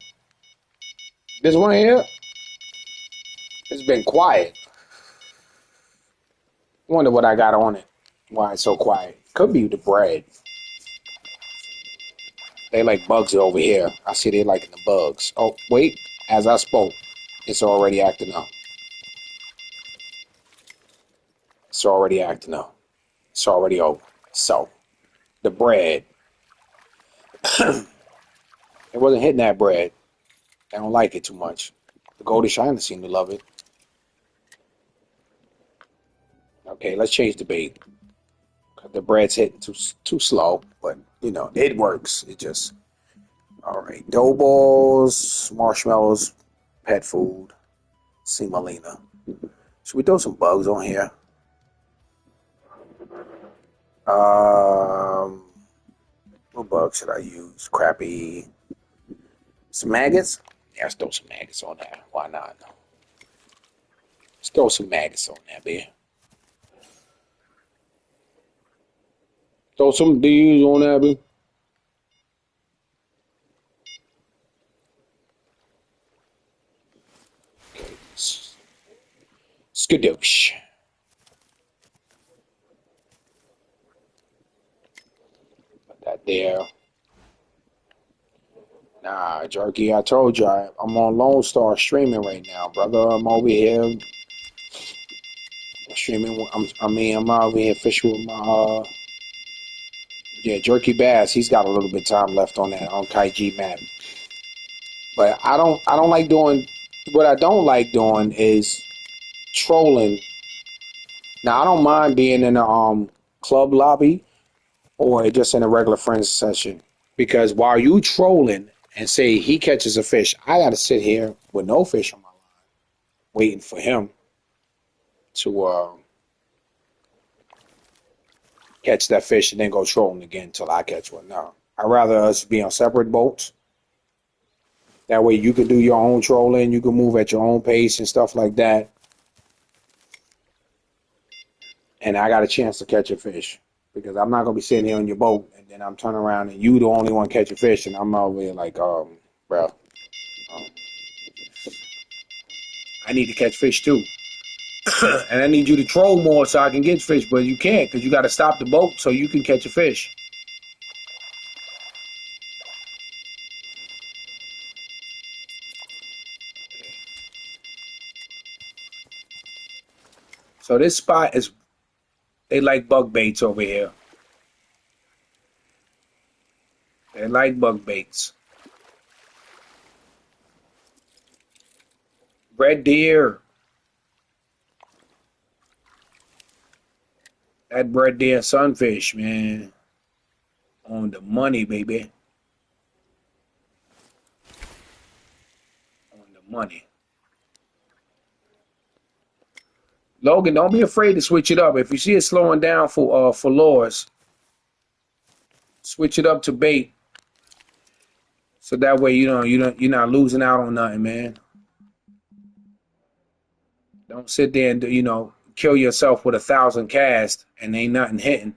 This one here has been quiet. Wonder what I got on it. Why it's so quiet? Could be the bread. They like bugs over here. I see they liking the bugs. Oh, wait. As I spoke, it's already acting up. It's already acting up. It's already over. So, the bread. It wasn't hitting that bread. I don't like it too much. The Golden Shiner seem to love it. Okay, let's change the bait. The bread's hitting too slow, but it works. It just all right. Dough balls, marshmallows, pet food, Semalina. Should we throw some bugs on here? Um, what bug should I use? Crappy. Some maggots? Yeah, let's throw some maggots on there. Why not? Let's throw some maggots on there, man. Throw some D's on there, man. Skadoosh. Put that there. Nah, Jerky, I told you I'm on Lone Star streaming right now, brother. I'm over here streaming. I'm over here fishing with my yeah, Jerky Bass. He's got a little bit of time left on that on Kaiji map. But I don't like doing what I don't like doing is trolling. Now I don't mind being in a club lobby or just in a regular friends session because while you trolling and say he catches a fish, I got to sit here with no fish on my line, waiting for him to catch that fish and then go trolling again until I catch one. No, I'd rather us be on separate boats. That way you can do your own trolling, you can move at your own pace and stuff like that. And I got a chance to catch a fish because I'm not gonna be sitting here on your boat and then I'm turning around and you the only one catching fish and I'm over here like, bro, um, I need to catch fish too. And I need you to troll more so I can get fish, but you can't because you got to stop the boat so you can catch a fish. So this spot is they like bug baits over here. They like bug baits. Red deer. That red deer sunfish, man. On the money, baby. On the money. Logan, don't be afraid to switch it up. If you see it slowing down for lures, switch it up to bait. So that way you're not losing out on nothing, man. Don't sit there and kill yourself with 1,000 casts and ain't nothing hitting.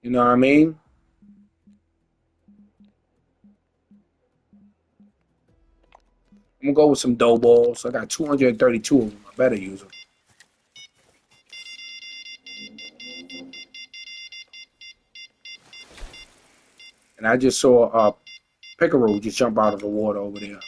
You know what I mean? I'm gonna go with some dough balls. I got 232 of them. I better use them. And I just saw a pickerel just jump out of the water over there.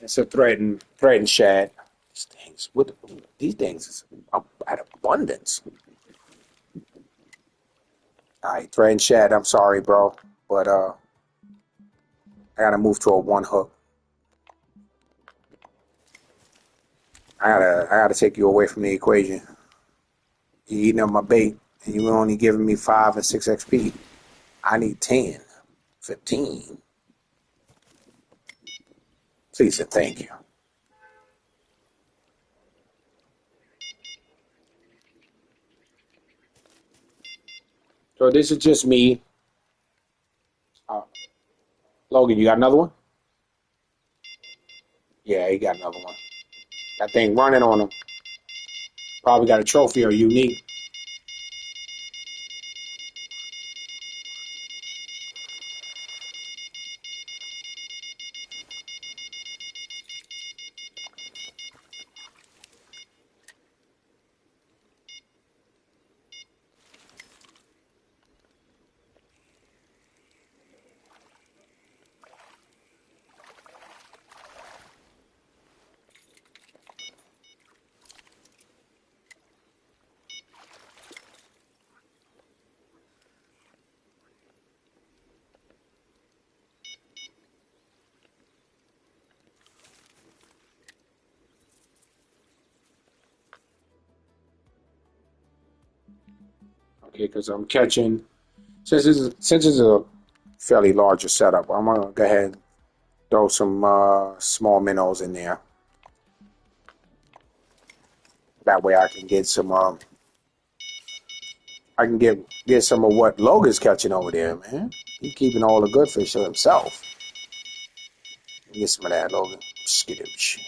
It's a threatened shad. These things is at abundance. All right, threatened shad. I'm sorry, bro, but I gotta move to a one hook. I gotta take you away from the equation. You eating up my bait, and you only giving me 5 and 6 XP. I need 10, 15. Please and thank you. So this is just me. Uh, Logan, you got another one? Yeah, he got another one. That thing running on him. Probably got a trophy or unique. Okay, because I'm catching. Since it's a fairly larger setup, I'm gonna go ahead Throw some small minnows in there. That way I can get some I can get some of what Logan's catching over there, man. He's keeping all the good fish to himself. Get some of that, Logan. Skidooch.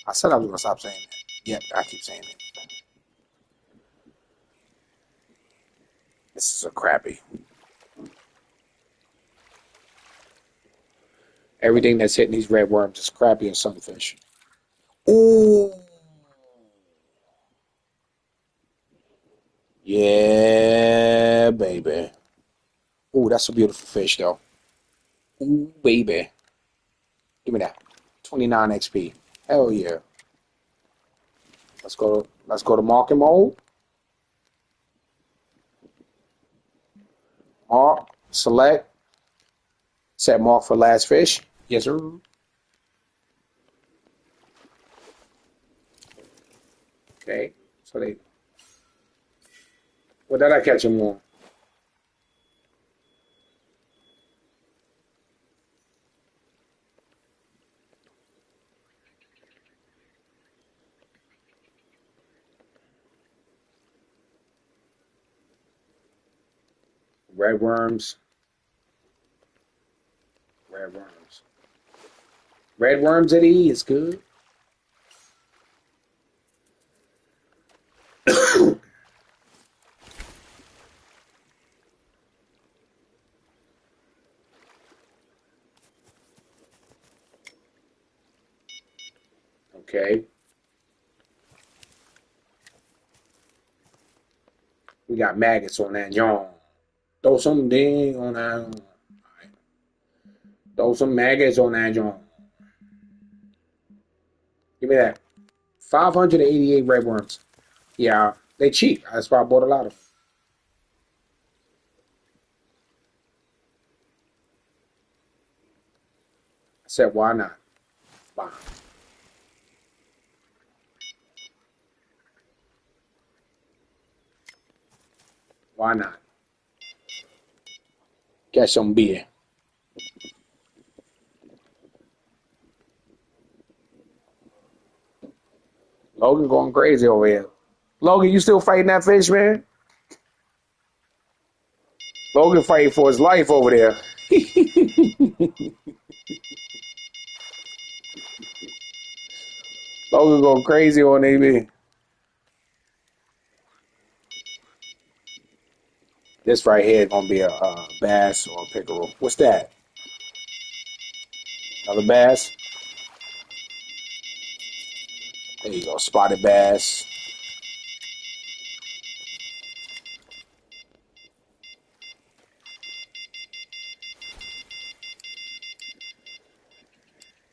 I said I was gonna stop saying that. Yep, I keep saying it. This is a crappie. Everything that's hitting these red worms is crappie and sunfish. Ooh. Yeah, baby. Ooh, that's a beautiful fish, though. Ooh, baby. Give me that. 29 XP. Hell yeah. Let's go to market mode. Mark. Select. Set mark for last fish. Yes, sir. Okay. So they what did I catch them on? Red worms. Red worms. Red worms at E is good. Okay. We got maggots on that yawn. Throw some ding on that. Throw some maggots on that yawn. Give me that. 588 red worms. Yeah, they cheap. That's why I bought a lot of them. I said, why not? Fine. Why not? Get some beer. Logan going crazy over here. Logan, you still fighting that fish, man? Logan fighting for his life over there. Logan going crazy on AB. This right here is gonna be a bass or a pickerel. What's that? Another bass? There you go, spotted bass.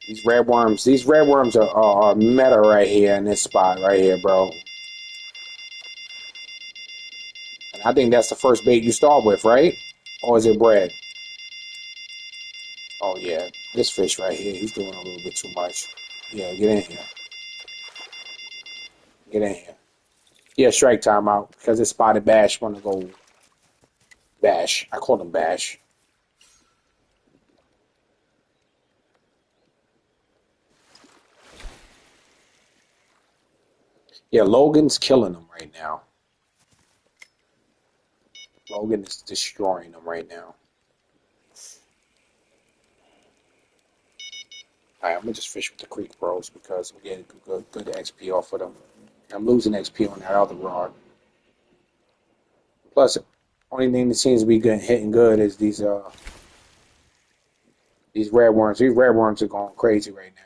These red worms are meta right here in this spot right here, bro. And I think that's the first bait you start with, right? Or is it bread? Oh yeah, this fish right here, he's doing a little bit too much. Yeah, get in here. Get in here. Yeah, strike timeout because this spotted bash want to go bash. I call him bash. Yeah, Logan's killing them right now. Logan is destroying them right now. All right, I'm gonna just fish with the Creek Bros because I'm getting good XP off of them. I'm losing XP on that other rod. Plus, only thing that seems to be good hitting good is these red worms. These red worms are going crazy right now.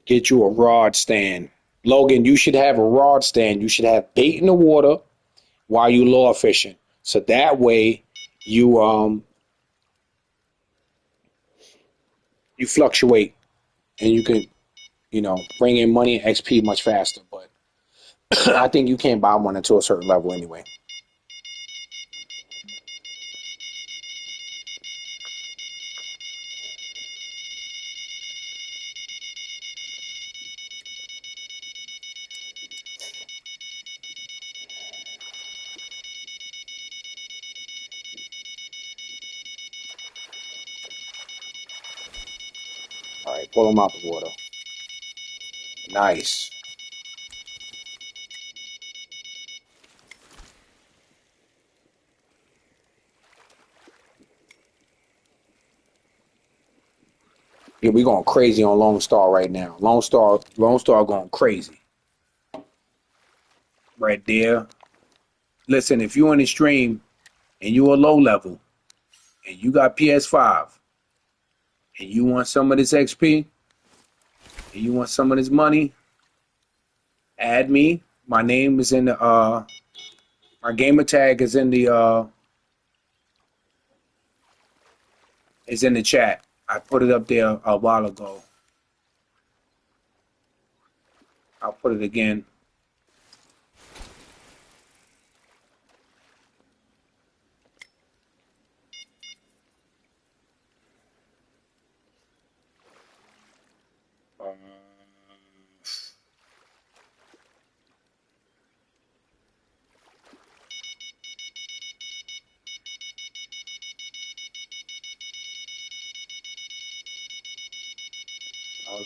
Get you a rod stand. Logan, you should have a rod stand. You should have bait in the water while you lure fishing. So that way you fluctuate and you can, bring in money and XP much faster. But I think you can't buy one until a certain level anyway. right, pull them out the water. Nice. Yeah, we going crazy on Lone Star right now. Lone Star going crazy. Right there. Listen, if you in the stream and you a low level and you got PS5 and you want some of this XP and you want some of this money, add me. My name is in the my gamer tag is in the chat. I put it up there a while ago. I'll put it again.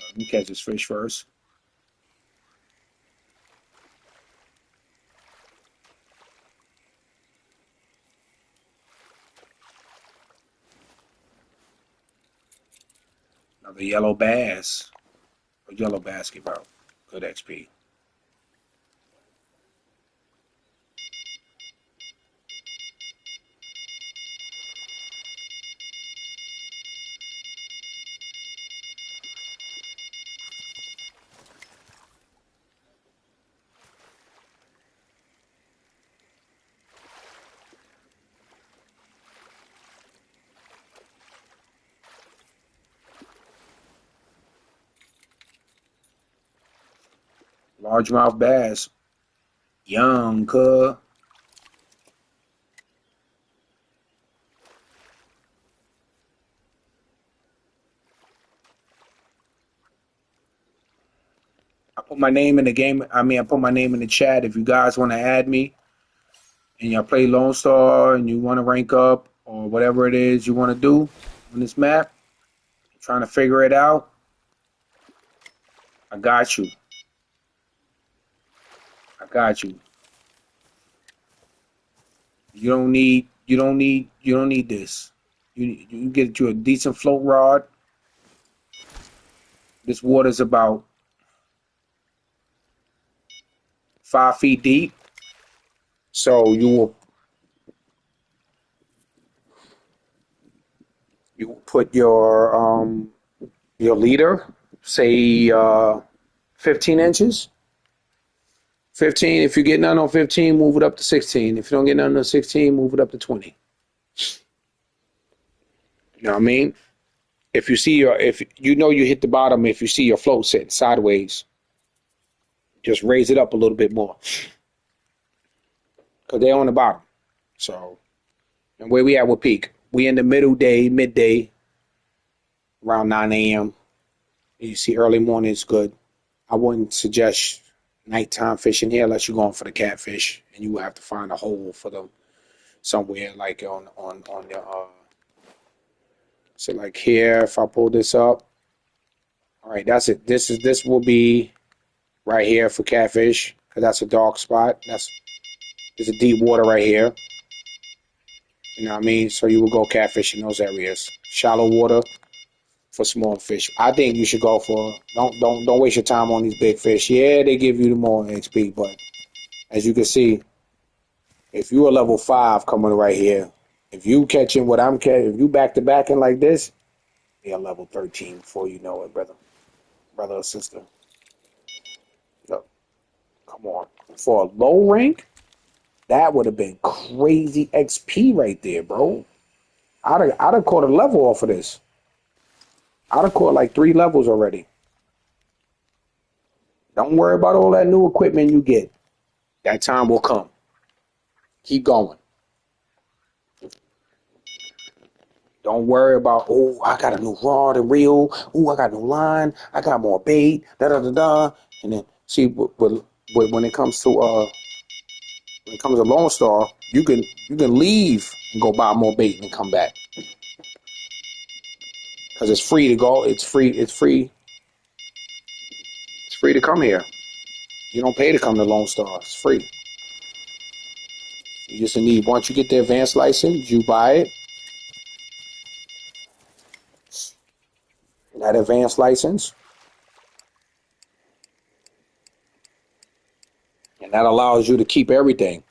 Let me catch this fish first. Another yellow bass. A yellow basketball. Good XP. Largemouth bass. Young, cuz. I put my name in the game. I put my name in the chat. If you guys want to add me and y'all play Lone Star and you want to rank up or whatever it is you want to do on this map, trying to figure it out, I got you. I got you. You don't need this. You get you a decent float rod. This water's about 5 feet deep. So you will put your leader, say 15 inches. 15. If you get none on 15, move it up to 16. If you don't get none on 16, move it up to 20. You know what I mean? If you hit the bottom, if you see your float sitting sideways, just raise it up a little bit more. Because they're on the bottom. So, and where we at with peak? We in the midday, around 9 a.m. You see early morning is good. I wouldn't suggest nighttime fishing here unless you're going for the catfish, and you will have to find a hole for them somewhere like on your so like here. If I pull this up, all right, that's it. This will be right here for catfish because that's a dark spot. There's a deep water right here. You know what I mean? So you will go catfish in those areas. Shallow water for small fish. I think you should go for don't waste your time on these big fish. Yeah, they give you the more XP, but as you can see, if you are level 5 coming right here, if you catching what I'm catching, if you back to backing like this, you're level 13 before you know it, brother or sister. Look, come on. For a low rank, that would have been crazy XP right there, bro. I'd have caught a level off of this. I'd have caught like 3 levels already. Don't worry about all that new equipment you get. That time will come. Keep going. Don't worry about, oh, I got a new rod and reel. Oh, I got a new line. I got more bait. Da da da da. And then see, when it comes to Lone Star, you can leave and go buy more bait and come back. because it's free to go. It's free. It's free. It's free to come here. You don't pay to come to Lone Star. It's free. You just need, once you get the advanced license, you buy it. That advanced license, and that allows you to keep everything.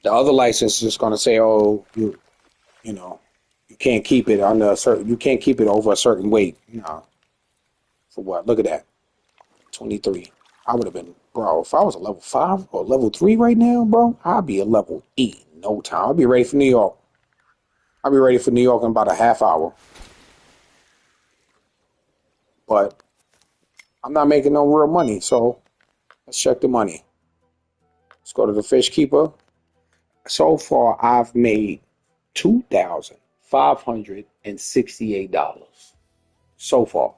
The other license is just going to say, oh, you know, you can't keep it under a certain, you can't keep it over a certain weight. No. For what? Look at that. 23. I would have been, bro, if I was a level 5 or level 3 right now, bro, I'd be a level 8 in no time. I'd be ready for New York. I'll be ready for New York in about a half hour. But I'm not making no real money, so let's check the money. Let's go to the Fish Keeper. So far, I've made $2,568. So far.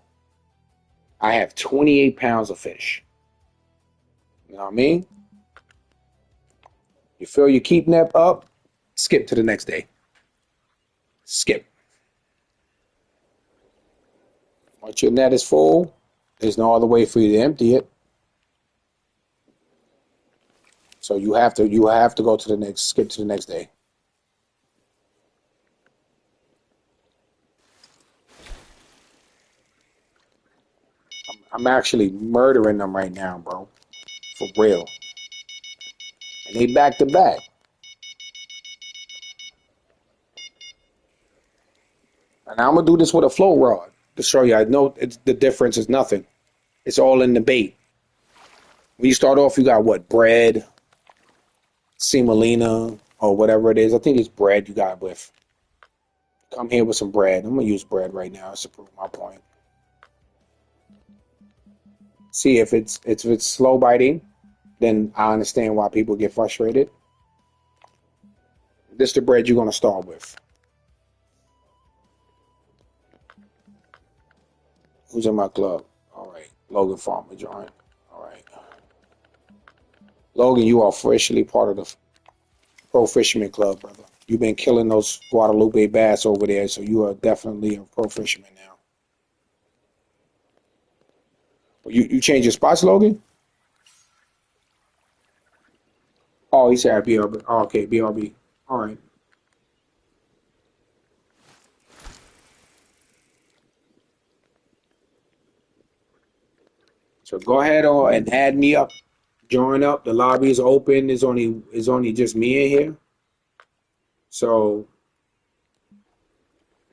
I have 28 pounds of fish. You know what I mean? You feel you're keeping that up? Skip to the next day. Skip. Once your net is full, there's no other way for you to empty it. So you have to go to the next, skip to the next day. I'm actually murdering them right now, bro. For real. And they back to back. And I'm gonna do this with a flow rod to show you. I know the difference is nothing. It's all in the bait. When you start off, you got what? Bread, semolina, or whatever it is. I think it's bread you got with. Come here with some bread. I'm gonna use bread right now to prove my point. See if it's slow biting, then I understand why people get frustrated. This is the bread you're gonna start with. Who's in my club? All right, Logan Farmer joined. All right, Logan, you are officially part of the Pro Fisherman Club, brother. You've been killing those Guadalupe bass over there, so you are definitely a pro fisherman now. You change your spots, Logan? Oh, he said BRB. Oh, okay, BRB. All right. So go ahead and add me up. Join up. The lobby is open. It's only just me in here. So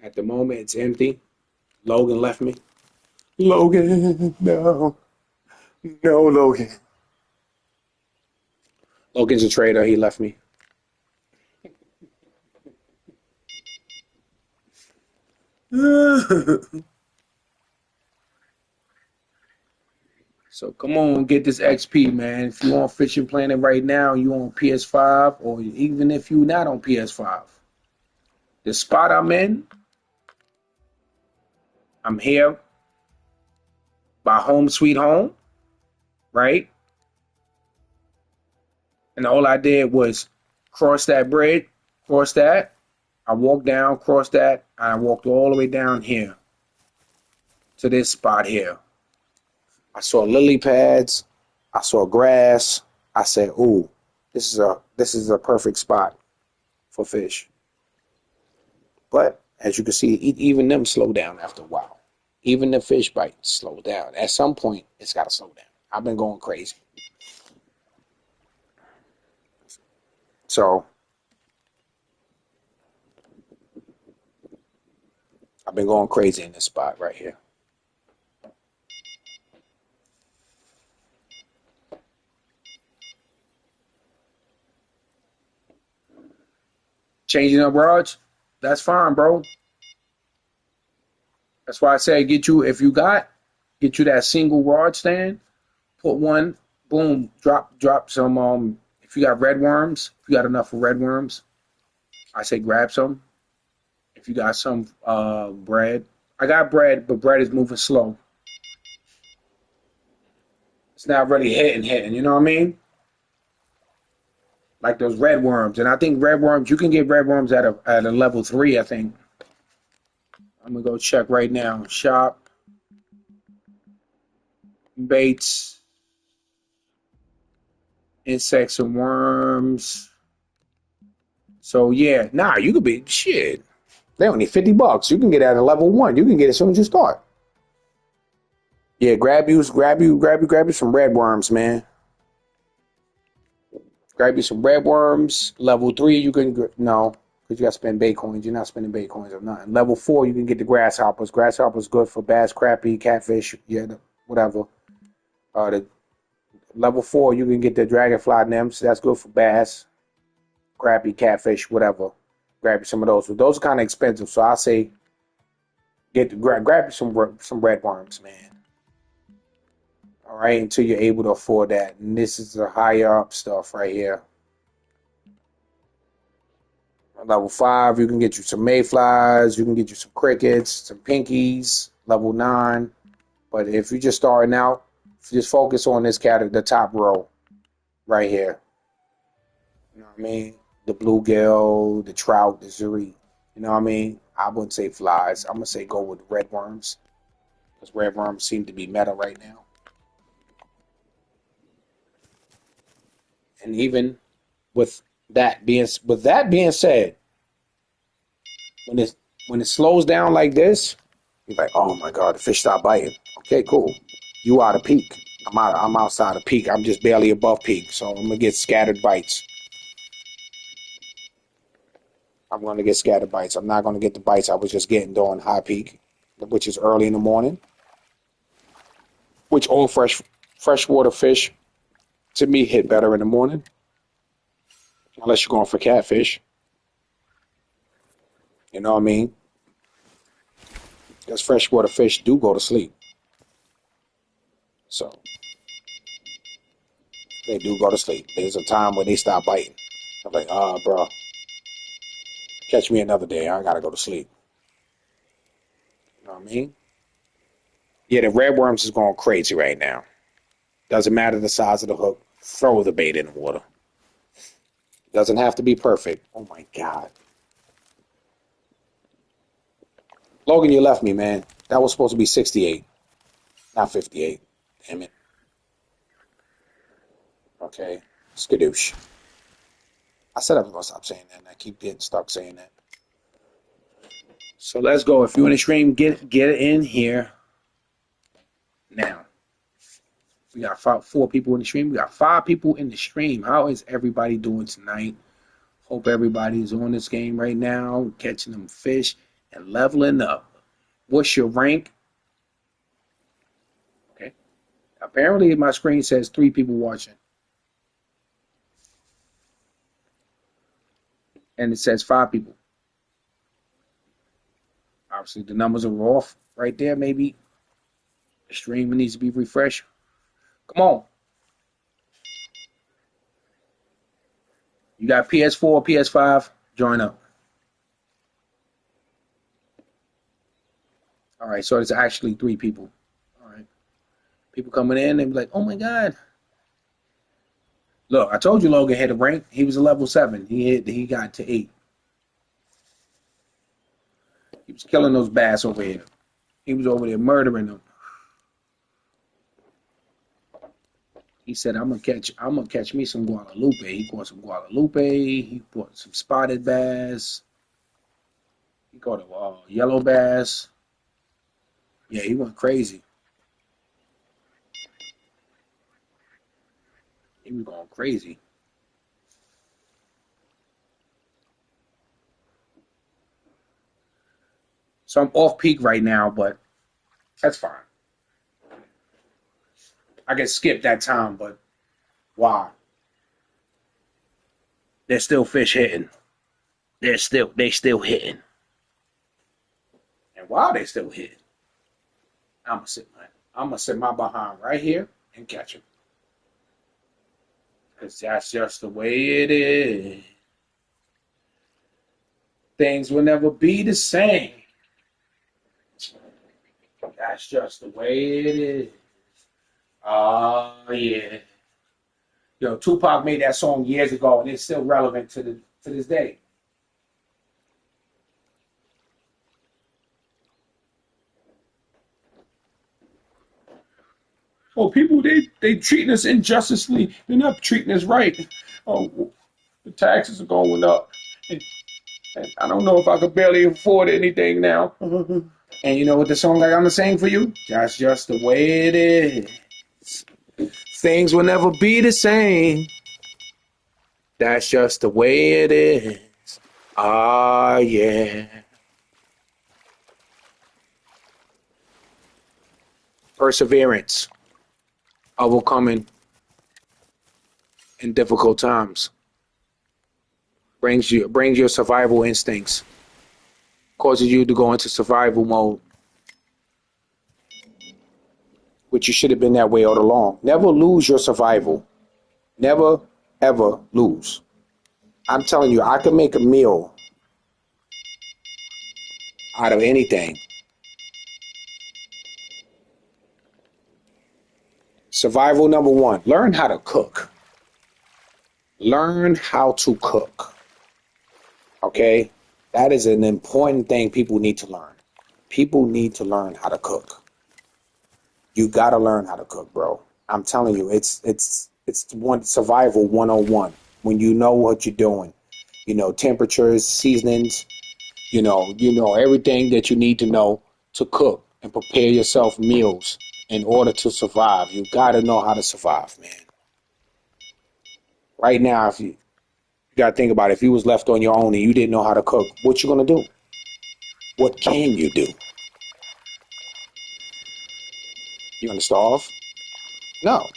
at the moment it's empty. Logan left me. Logan, no. No, Logan. Logan's a traitor. He left me. So come on, get this XP, man. If you on Fishing Planet right now, you on PS5, or even if you not on PS5, the spot I'm here by Home Sweet Home, right? And all I did was cross that bridge, cross that. I walked down, crossed that, and I walked all the way down here to this spot here. I saw lily pads. I saw grass. I said, "Ooh, this is a perfect spot for fish." But as you can see, even them slow down after a while. Even the fish bites slow down. At some point, it's got to slow down. I've been going crazy. So I've been going crazy in this spot right here. Changing up rods, that's fine, bro. That's why I say get you that single rod stand, put one, boom, drop some if you got red worms, if you got enough of red worms, I say grab some. If you got some bread. I got bread, but bread is moving slow. It's not really hitting, you know what I mean? Like those red worms. And I think red worms, you can get red worms at a level 3, I think. I'm gonna go check right now. Shop, baits, insects and worms. So yeah, nah, you could be shit. They only $50. You can get at a level 1. You can get it as soon as you start. Yeah, grab you some red worms, man. Grab you some red worms. Level 3, you can no, because you got to spend bait coins. You're not spending bait coins or nothing. Level 4, you can get the grasshoppers. Grasshoppers good for bass, crappie, catfish, yeah, whatever. The level 4, you can get the dragonfly nymphs. That's good for bass, crappie, catfish, whatever. Grab you some of those. But those are kind of expensive, so I say grab you some red worms, man. All right, until you're able to afford that. And this is the higher up stuff right here. Level 5, you can get you some mayflies, you can get you some crickets, some pinkies. Level 9, but if you're just starting out, just focus on this category, the top row, right here. You know what I mean? The bluegill, the trout, the zuri. You know what I mean? I wouldn't say flies. I'm gonna say go with red worms, because red worms seem to be meta right now. And even with that being said, when it slows down like this, you're like, oh my god, the fish stopped biting. Okay, cool. You out of peak. I'm outside of peak. I'm just barely above peak, so I'm gonna get scattered bites. I'm gonna get scattered bites. I'm not gonna get the bites I was just getting during high peak, which is early in the morning. Which all freshwater fish to me hit better in the morning, unless you're going for catfish. You know what I mean? Because freshwater fish do go to sleep. So they do go to sleep. There's a time when they stop biting. I'm like, bro, catch me another day. I gotta go to sleep. You know what I mean? Yeah, the red worms is going crazy right now. Doesn't matter the size of the hook. Throw the bait in the water. Doesn't have to be perfect. Oh my god. Logan, you left me, man. That was supposed to be 68, not 58. Damn it. Okay. Skadoosh. I said I was going to stop saying that, and I keep getting stuck saying that. So let's go. If you're in the stream, get in here now. We got 4 people in the stream. We got 5 people in the stream. How is everybody doing tonight? Hope everybody's on this game right now, catching them fish and leveling up. What's your rank? Okay. Apparently, my screen says 3 people watching. And it says 5 people. Obviously, the numbers are off right there. Maybe the stream needs to be refreshed. Come on. You got PS4, PS5, join up. All right, so it's actually 3 people. All right. People coming in, they be like, oh my God. Look, I told you Logan had a rank. He was a level 7. He got to 8. He was killing those bass over here. He was over there murdering them. He said, I'm gonna catch me some Guadalupe. He caught some Guadalupe. He caught some spotted bass. He caught a yellow bass. Yeah, he went crazy. He was going crazy. So I'm off peak right now, but that's fine. I can skip that time, but why? There's still fish hitting. They still hitting. And while they still hitting, I'm gonna sit my behind right here and catch them. Because that's just the way it is. Things will never be the same. That's just the way it is. Oh, yeah. Yo, Tupac made that song years ago, and it's still relevant to this day. Oh, people, they treating us injustly. They're not treating us right. Oh, the taxes are going up. And I don't know if I could barely afford anything now. And you know what the song I'm gonna sing for you? That's just the way it is. Things will never be the same. That's just the way it is. Ah, yeah. Perseverance, overcoming in difficult times, brings your survival instincts, causes you to go into survival mode, which you should have been that way all along. Never lose your survival. Never, ever lose. I'm telling you, I can make a meal out of anything. Survival number one, learn how to cook. Learn how to cook. Okay? That is an important thing people need to learn. People need to learn how to cook. You gotta learn how to cook, bro. I'm telling you, it's one survival 101. When you know what you're doing, you know temperatures, seasonings, you know everything that you need to know to cook and prepare yourself meals in order to survive. You gotta know how to survive, man. Right now, if you gotta think about it, if you was left on your own and you didn't know how to cook, what you gonna do? What can you do? You gonna starve? No.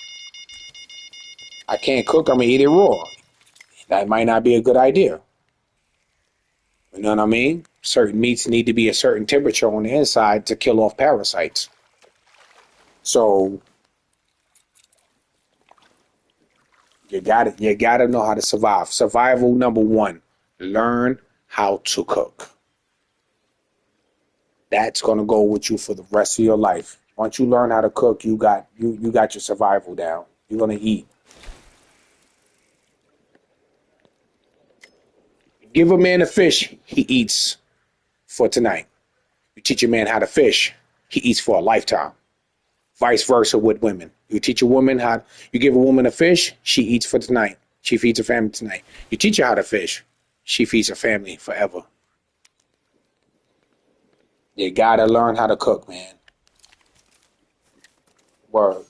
I can't cook, I'm gonna eat it raw. That might not be a good idea. You know what I mean? Certain meats need to be a certain temperature on the inside to kill off parasites. So you gotta know how to survive. Survival number one. Learn how to cook. That's gonna go with you for the rest of your life. Once you learn how to cook, you got your survival down. You're gonna eat. Give a man a fish, he eats for tonight. You teach a man how to fish, he eats for a lifetime. Vice versa with women. You teach a woman how, you give a woman a fish, she eats for tonight. She feeds her family tonight. You teach her how to fish, she feeds her family forever. You gotta learn how to cook, man. Word.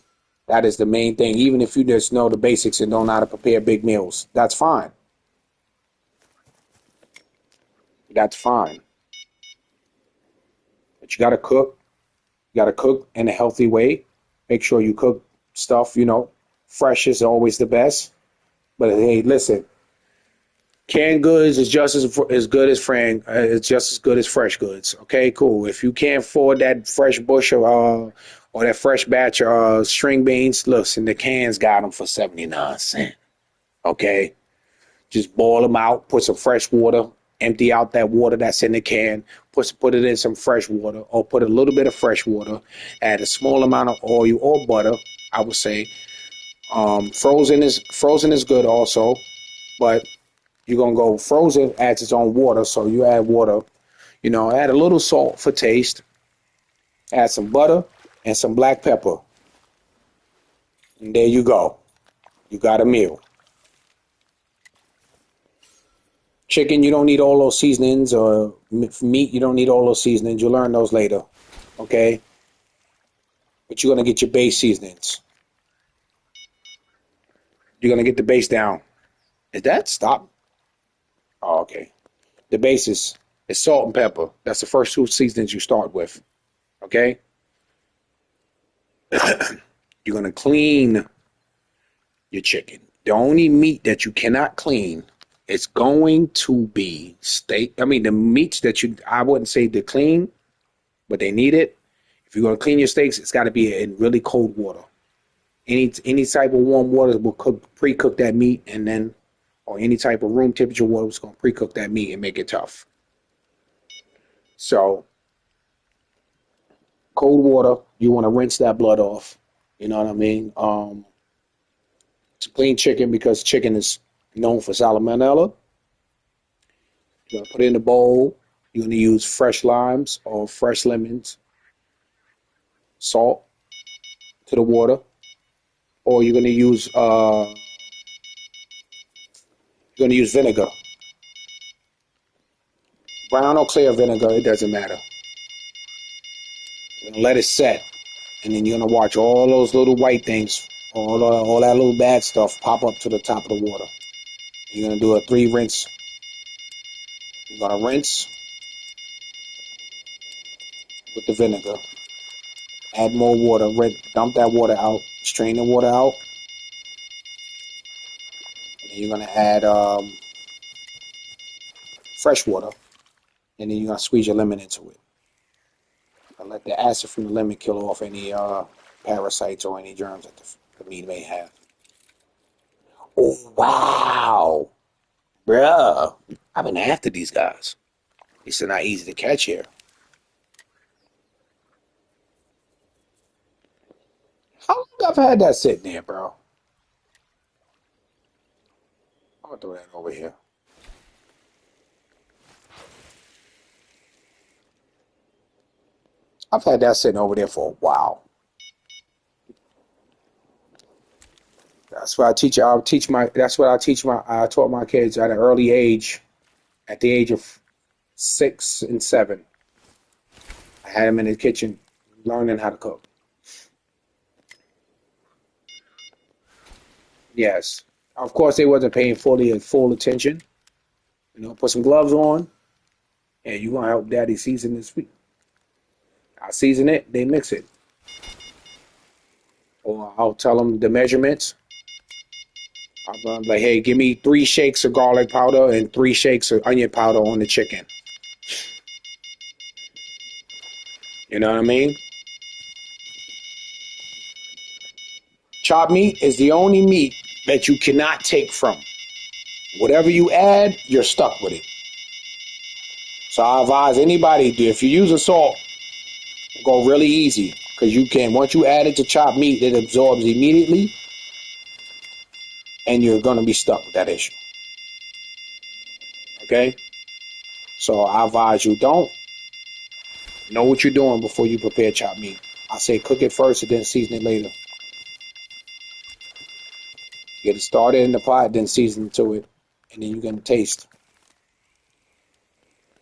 That is the main thing. Even if you just know the basics and don't know how to prepare big meals, that's fine. That's fine. But you gotta cook. You gotta cook in a healthy way. Make sure you cook stuff, fresh is always the best. But hey, listen, canned goods is just as good as it's just as good as fresh goods. Okay, cool. If you can't afford that fresh bush or that fresh batch of string beans, listen, the cans got them for 79 cents. Okay, just boil them out, put some fresh water, empty out that water that's in the can, put it in some fresh water, or put a little bit of fresh water, add a small amount of oil or butter. I would say frozen is good also, but you're gonna go frozen adds its own water, so you add water. Add a little salt for taste. Add some butter and some black pepper, and there you go. You got a meal. Chicken, you don't need all those seasonings, or meat, you don't need all those seasonings. You'll learn those later, okay? But you're gonna get your base seasonings. You're gonna get the base down. Is that stop? Oh, okay. The base is salt and pepper. That's the first two seasonings you start with, okay? You're gonna clean your chicken. The only meat that you cannot clean is going to be steak. I mean, the meats that I wouldn't say to clean, but they need it. If you're gonna clean your steaks, it's got to be in really cold water. Any type of warm water will pre-cook that meat, and then, or any type of room temperature water is gonna pre-cook that meat and make it tough. So cold water, you want to rinse that blood off. You know what I mean? To clean chicken, because chicken is known for salmonella. You're gonna put it in a bowl. You're gonna use fresh limes or fresh lemons, salt to the water. or you're gonna use vinegar, brown or clear vinegar. It doesn't matter. You're gonna let it set, and then you're gonna watch all those little white things, all that little bad stuff pop up to the top of the water. You're gonna do a 3 rinse. You're gonna rinse with the vinegar. Add more water. Dump that water out. Strain the water out. And then you're gonna add fresh water, and then you're gonna squeeze your lemon into it. And let the acid from the lemon kill off any parasites or any germs that the meat may have. Oh wow, bruh! I've been after these guys. These are not easy to catch here. How long I've had that sitting there, bro? I'm gonna throw that over here. I've had that sitting over there for a while. That's what I teach. I'll teach my. That's what I teach my. I taught my kids at an early age. At the age of 6 and 7, I had them in the kitchen learning how to cook. Yes, of course they wasn't paying full attention. Put some gloves on, and you gonna help Daddy season this week. I season it. They mix it, or I'll tell them the measurements. I'm like, hey, give me 3 shakes of garlic powder and 3 shakes of onion powder on the chicken. You know what I mean? Chopped meat is the only meat that you cannot take from. Whatever you add, you're stuck with it. So I advise anybody, if you're using salt, go really easy, because you can. Once you add it to chopped meat, it absorbs immediately, and you're gonna be stuck with that issue. Okay? So I advise you, don't know what you're doing before you prepare chopped meat. I say cook it first and then season it later. Get it started in the pot, then season it to it, and then you're gonna taste.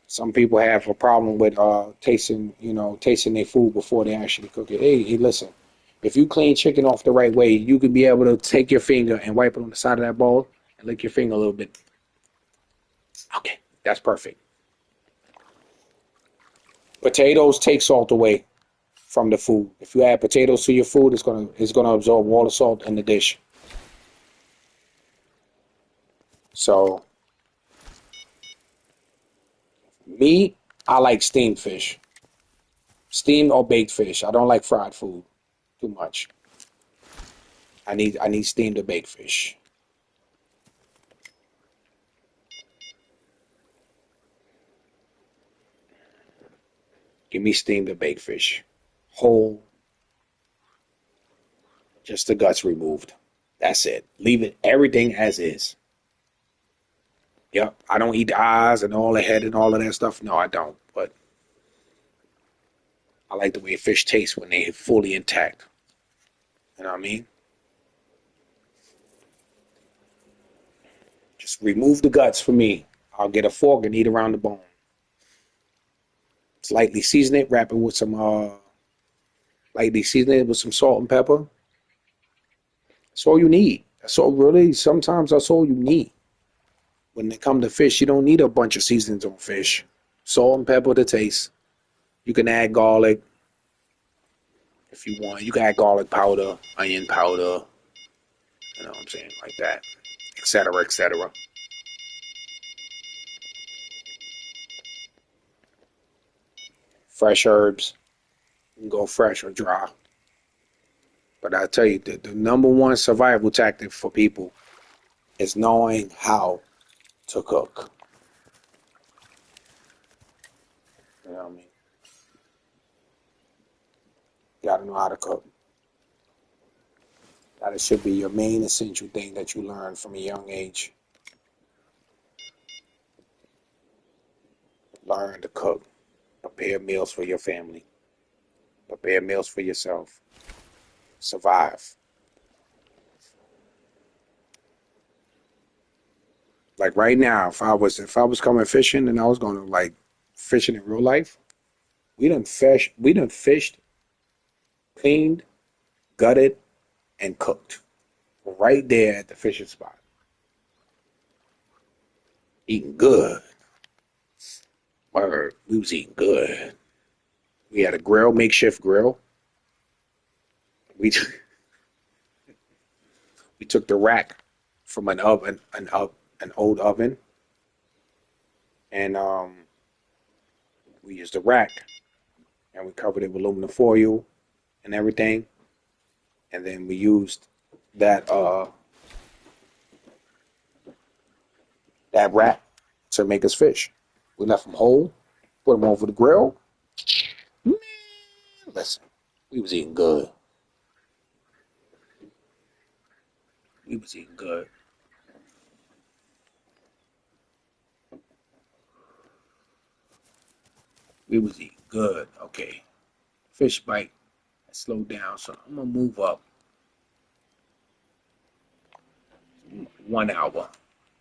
Some people have a problem with tasting their food before they actually cook it. Hey, listen, if you clean chicken off the right way, you could be able to take your finger and wipe it on the side of that bowl and lick your finger a little bit. Okay, that's perfect. Potatoes take salt away from the food. If you add potatoes to your food, it's gonna absorb all the salt in the dish. So me, I like steamed fish, steamed or baked fish. I don't like fried food too much. I need steamed or baked fish. Give me steamed or baked fish, whole, just the guts removed. That's it. Leave it everything as is. Yep. I don't eat the eyes and all the head and all of that stuff. No, I don't. But I like the way fish tastes when they're fully intact. You know what I mean? Just remove the guts for me. I'll get a fork and eat around the bone. Lightly season it, wrap it with some lightly season it with some salt and pepper. That's all you need. That's all really sometimes that's all you need. When it comes to fish, you don't need a bunch of seasonings on fish. Salt and pepper to taste. You can add garlic if you want. You can add garlic powder, onion powder, you know what I'm saying, like that, etc., etc. Fresh herbs, you can go fresh or dry. But I tell you, the number one survival tactic for people is knowing how to cook. You know what I mean? You gotta know how to cook. That should be your main essential thing that you learn from a young age. Learn to cook. Prepare meals for your family. Prepare meals for yourself. Survive. Like right now, if I was coming fishing and I was going to like fishing in real life, we done fished, cleaned, gutted, and cooked right there at the fishing spot. Eating good. Word. We was eating good. We had a grill, makeshift grill. We we took the rack from an old oven, and we used the rack and we covered it with aluminum foil and everything, and then we used that that rack to make us fish. We left them whole, put them over the grill. Man, listen, we was eating good. We was eating good. We was eating good. Okay, fish bite. I slowed down, so I'm gonna move up 1 hour.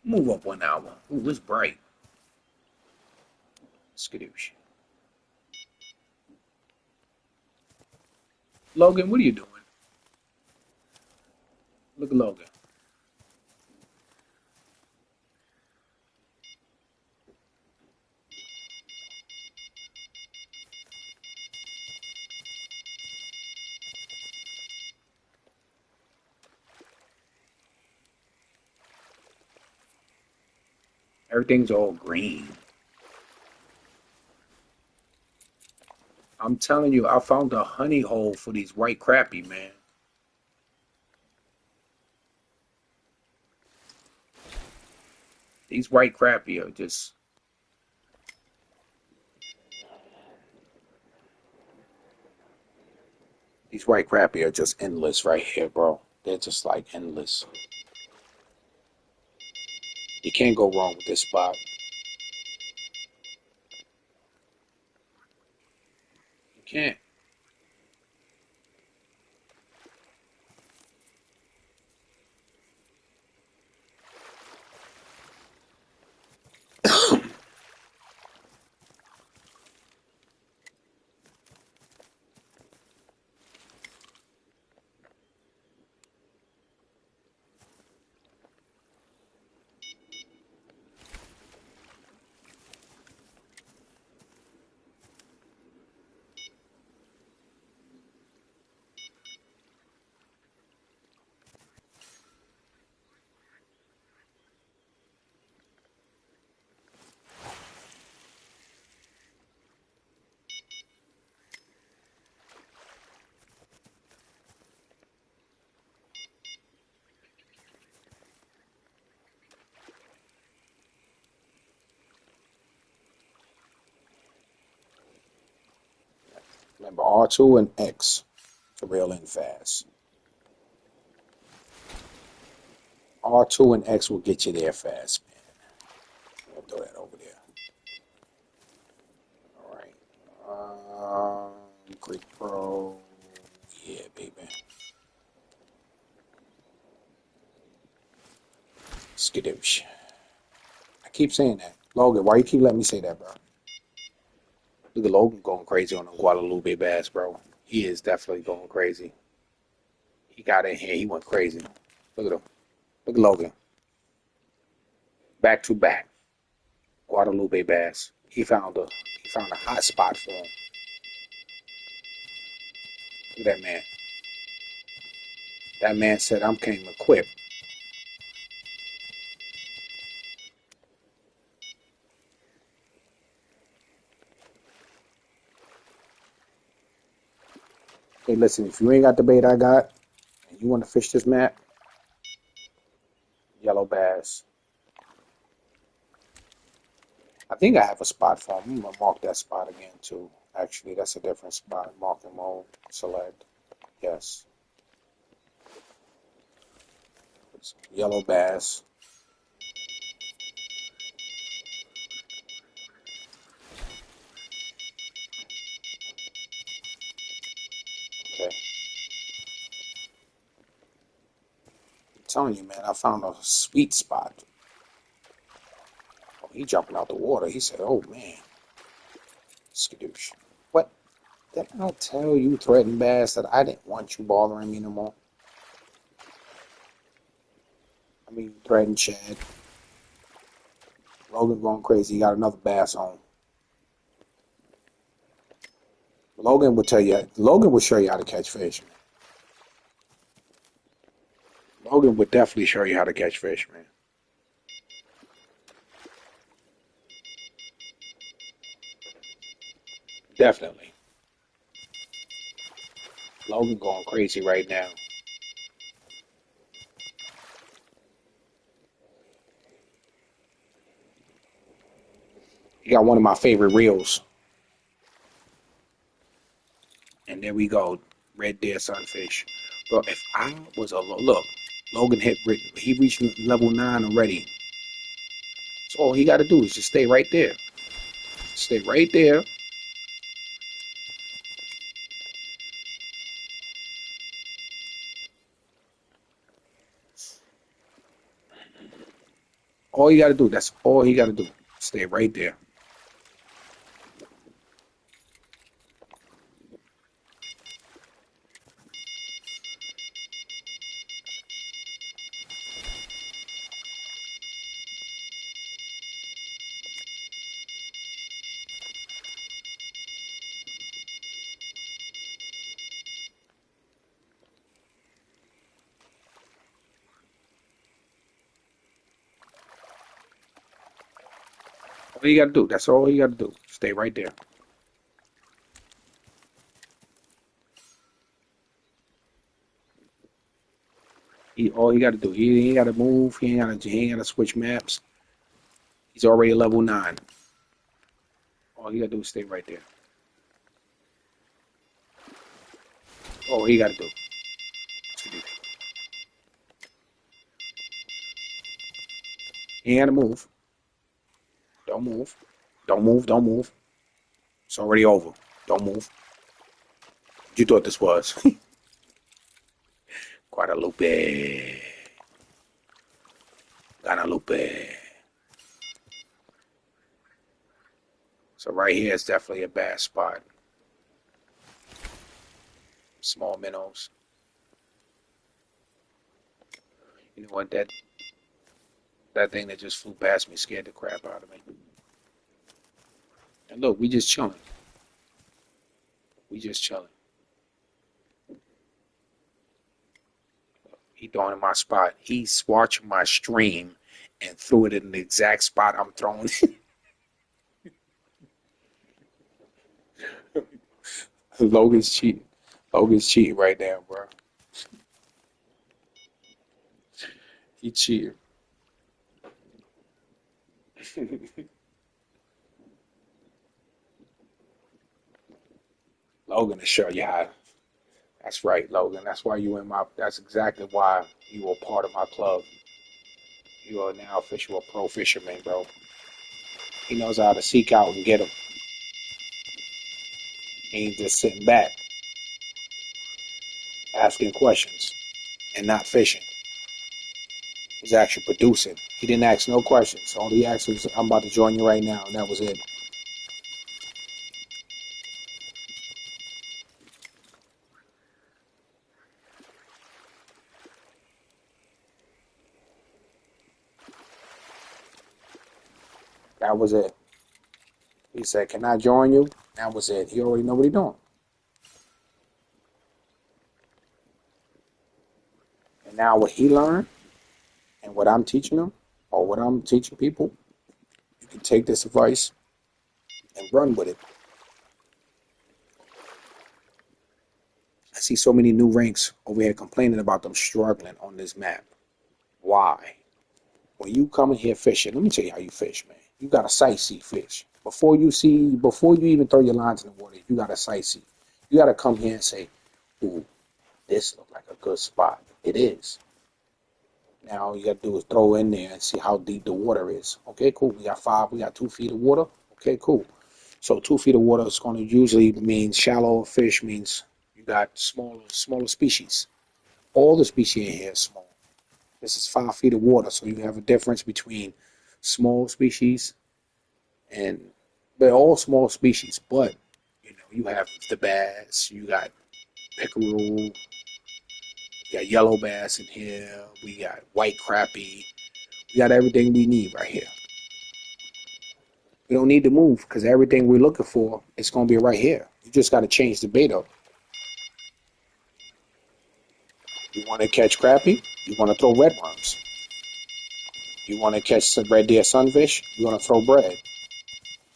Move up 1 hour. Ooh, it's bright. Skadoosh. Logan, what are you doing? Look at Logan. Everything's all green. I'm telling you, I found a honey hole for these white crappie, man. These white crappie are just these white crappie are just endless right here, bro. They're just like endless. You can't go wrong with this spot. You can't. Remember R2 and X to reel in fast. R2 and X will get you there fast, man. I'll throw that over there. All right. Greek Pro. Yeah, baby. Skadoosh. I keep saying that. Logan, why you keep letting me say that, bro? Look at Logan going crazy on the Guadalupe bass, bro. He is definitely going crazy. He got in here. He went crazy. Look at him. Look at Logan. Back to back. Guadalupe bass. He found a hot spot for him. Look at that man. That man said, "I'm came equipped." Hey, listen, if you ain't got the bait I got, and you want to fish this map, yellow bass. I think I have a spot for him. I'm gonna mark that spot again too. Actually, that's a different spot. Mark and mode. Select. Yes. It's yellow bass. Okay. I'm telling you, man, I found a sweet spot. He jumping out the water. He said, "Oh man, skadoosh." What? Did I not tell you, threatened bass, that I didn't want you bothering me no more? I mean, threatened Chad. Logan going crazy. He got another bass on. Logan will tell you. Logan will show you how to catch fish. Logan would definitely show you how to catch fish, man. Definitely. Logan going crazy right now. He got one of my favorite reels. And there we go. Red deer sunfish. Bro, if I was a look, Logan he reached level 9 already. So all he got to do is just stay right there. Stay right there. All you got to do. That's all he got to do. Stay right there. All you got to do. That's all you got to do. Stay right there. All you got to do. He ain't got to move. He ain't got to switch maps. He's already level 9. All you got to do is stay right there. All he got to do. He ain't got to move. Don't move. Don't move. Don't move. It's already over. Don't move. You thought this was. Guadalupe. Guadalupe. So right here is definitely a bad spot. Small minnows. You know what? That thing that just flew past me scared the crap out of me. And look, we just chilling. We just chilling. He throwing in my spot. He's watching my stream and threw it in the exact spot I'm throwing. Logan's cheating. Logan's cheating right now, bro. He cheated. Logan to show you how. That's right, Logan. That's why you in my. That's exactly why you are part of my club. You are now official pro fisherman, bro. He knows how to seek out and get them. He ain't just sitting back asking questions and not fishing. He's actually producing. He didn't ask no questions. All he asked was, "I'm about to join you right now," and that was it. That was it. He said, "Can I join you?" That was it. He already know what he's doing. And now what he learned and what I'm teaching him, or what I'm teaching people, you can take this advice and run with it. I see so many new ranks over here complaining about them struggling on this map. Why? When you come in here fishing, let me tell you how you fish, man. You got to sight see fish. Before you even throw your lines in the water, you got to sight see. You got to come here and say, "Ooh, this looks like a good spot." It is. Now all you got to do is throw in there and see how deep the water is. Okay, cool. We got 2 feet of water. Okay, cool. So 2 feet of water is going to usually mean shallow fish means you got smaller species. All the species in here is small. This is 5 feet of water, so you have a difference between small species and they're all small species. But you have the bass, you got pickerel, you got yellow bass in here, we got white crappie, we got everything we need right here. We don't need to move because everything we're looking for is going to be right here. You just got to change the bait up. You want to catch crappie? You want to throw red worms. You want to catch some red deer sunfish? You want to throw bread.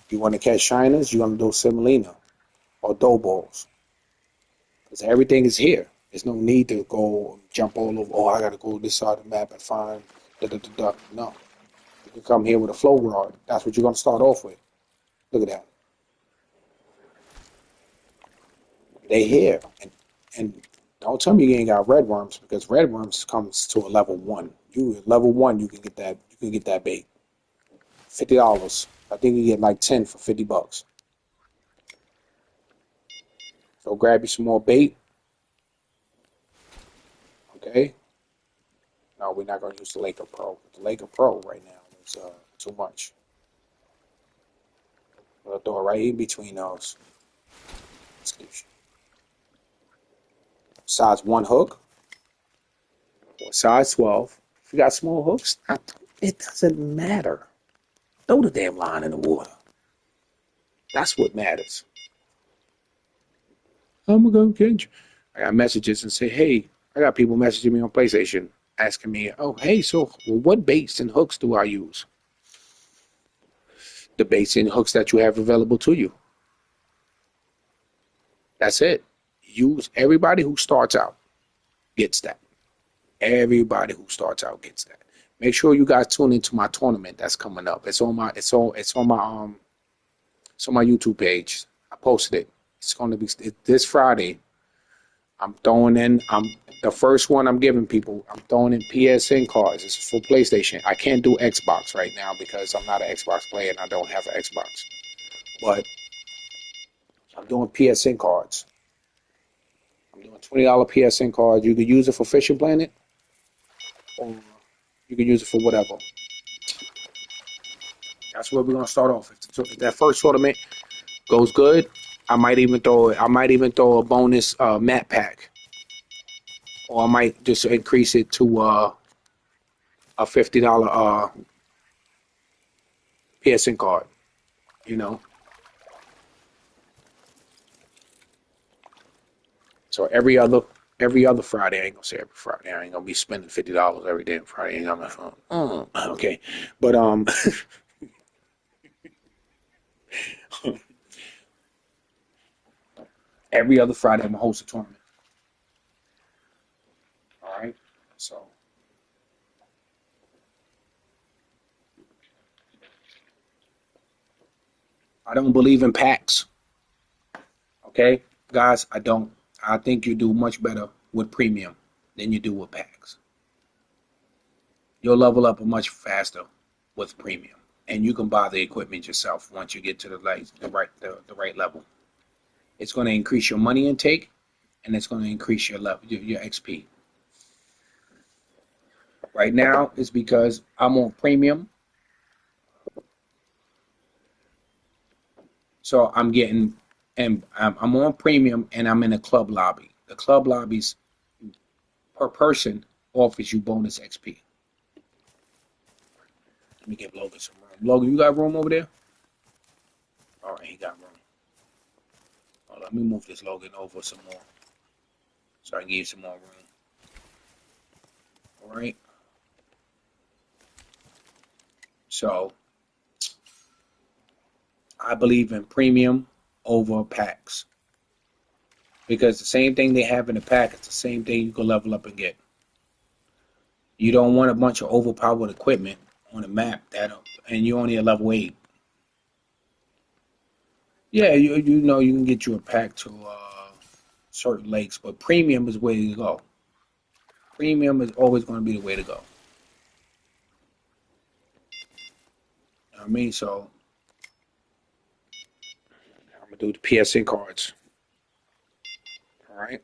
You want to catch shiners? You want to do semolina or dough balls. Because everything is here. There's no need to go jump all over. Oh, I got to go this side of the map and find da da da da. No. You can come here with a flow rod. That's what you're going to start off with. Look at that. They here. And don't tell me you ain't got red worms because red worms comes to a level 1. You level 1, you can get that. You can get that bait. $50. I think you get like 10 for $50. So grab you some more bait. Okay. No, we're not gonna use the Laker Pro. The Laker Pro right now is too much. We'll throw it right in between those. Size 1 hook or size 12. If you got small hooks, it doesn't matter. Throw the damn line in the water. That's what matters. I'm gonna catch. I got messages and say, hey, I got people messaging me on PlayStation asking me, oh, hey, so what baits and hooks do I use? The baits and hooks that you have available to you. That's it. Use everybody who starts out gets that. Everybody who starts out gets that. Make sure you guys tune into my tournament that's coming up. It's on my YouTube page. I posted it. It's going to be this Friday. I'm throwing in. I'm the first one I'm giving people. I'm throwing in PSN cards. It's for PlayStation. I can't do Xbox right now because I'm not an Xbox player and I don't have an Xbox. But I'm doing PSN cards. I'm doing $20 PSN cards. You can use it for Fishing Planet, or you can use it for whatever. That's where we're gonna start off. If that first tournament goes good, I might even throw a bonus map pack, or I might just increase it to a $50 PSN card. You know, so every other Friday. I ain't gonna say every Friday. I ain't gonna be spending $50 every damn Friday. Ain't on my phone. Okay, but every other Friday I'm gonna host a tournament. All right, so I don't believe in packs. Okay, guys, I don't. I think you do much better with premium than you do with packs. You'll level up much faster with premium, and you can buy the equipment yourself once you get to the right level. It's going to increase your money intake, and it's going to increase your level, your XP. Right now, it's because I'm on premium, so I'm getting, and I'm on premium, and I'm in a club lobby. The club lobbies per person offers you bonus XP. Let me give Logan some room. Logan, you got room over there? All right, he got room. Oh, let me move this Logan over some more so I can give you some more room. All right. So I believe in premium over packs because the same thing they have in the pack is the same thing you can level up and get. You don't want a bunch of overpowered equipment on a map and you only a level 8. Yeah, you know you can get you a pack to certain lakes, but premium is where you go. Premium is always going to be the way to go. You know what I mean? So I'm gonna do the PSN cards. All right.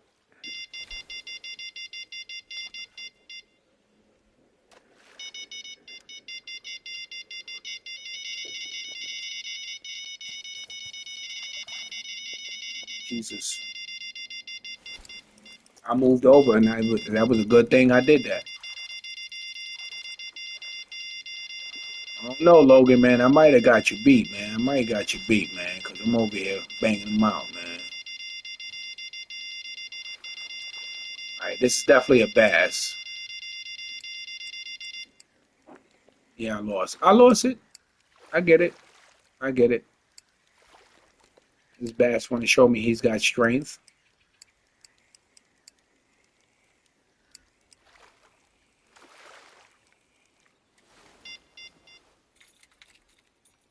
Jesus. I moved over, and that was a good thing I did that. I don't know, Logan, man. I might have got you beat, man. I might have got you beat, man, because I'm over here banging them out, man. All right, this is definitely a bass. Yeah, I lost. I lost it. I get it. I get it. This bass want to show me he's got strength.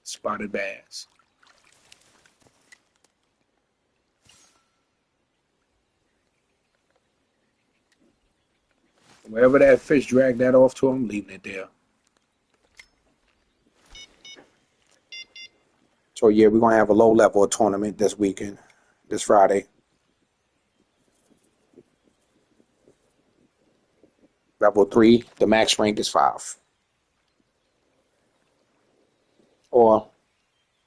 Spotted bass. Wherever that fish dragged that off to, I'm leaving it there. So yeah, we're gonna have a low level tournament this weekend, this Friday. Level 3, the max rank is 5. Or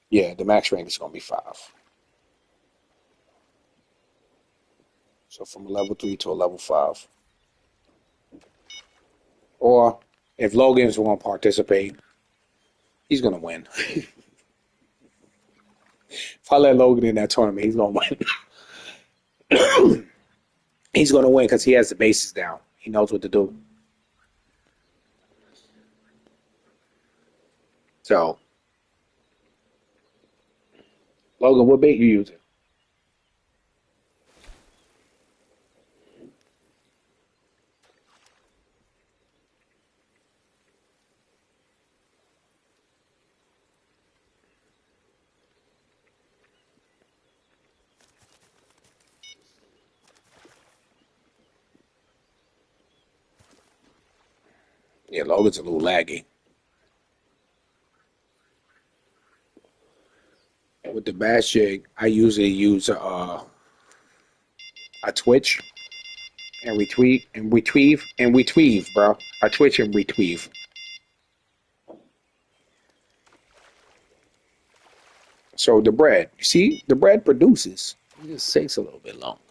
yeah, the max rank is gonna be 5. So from a level 3 to a level 5. Or if Logan's gonna participate, he's gonna win. If I let Logan in that tournament, he's gonna win. He's gonna win because he has the bases down. He knows what to do. So Logan, what bait you using? Yeah, Logan's a little laggy. With the bass jig, I usually use a twitch and retrieve, bro. I twitch and retrieve. So the bread, you see, the bread produces. It just takes a little bit longer.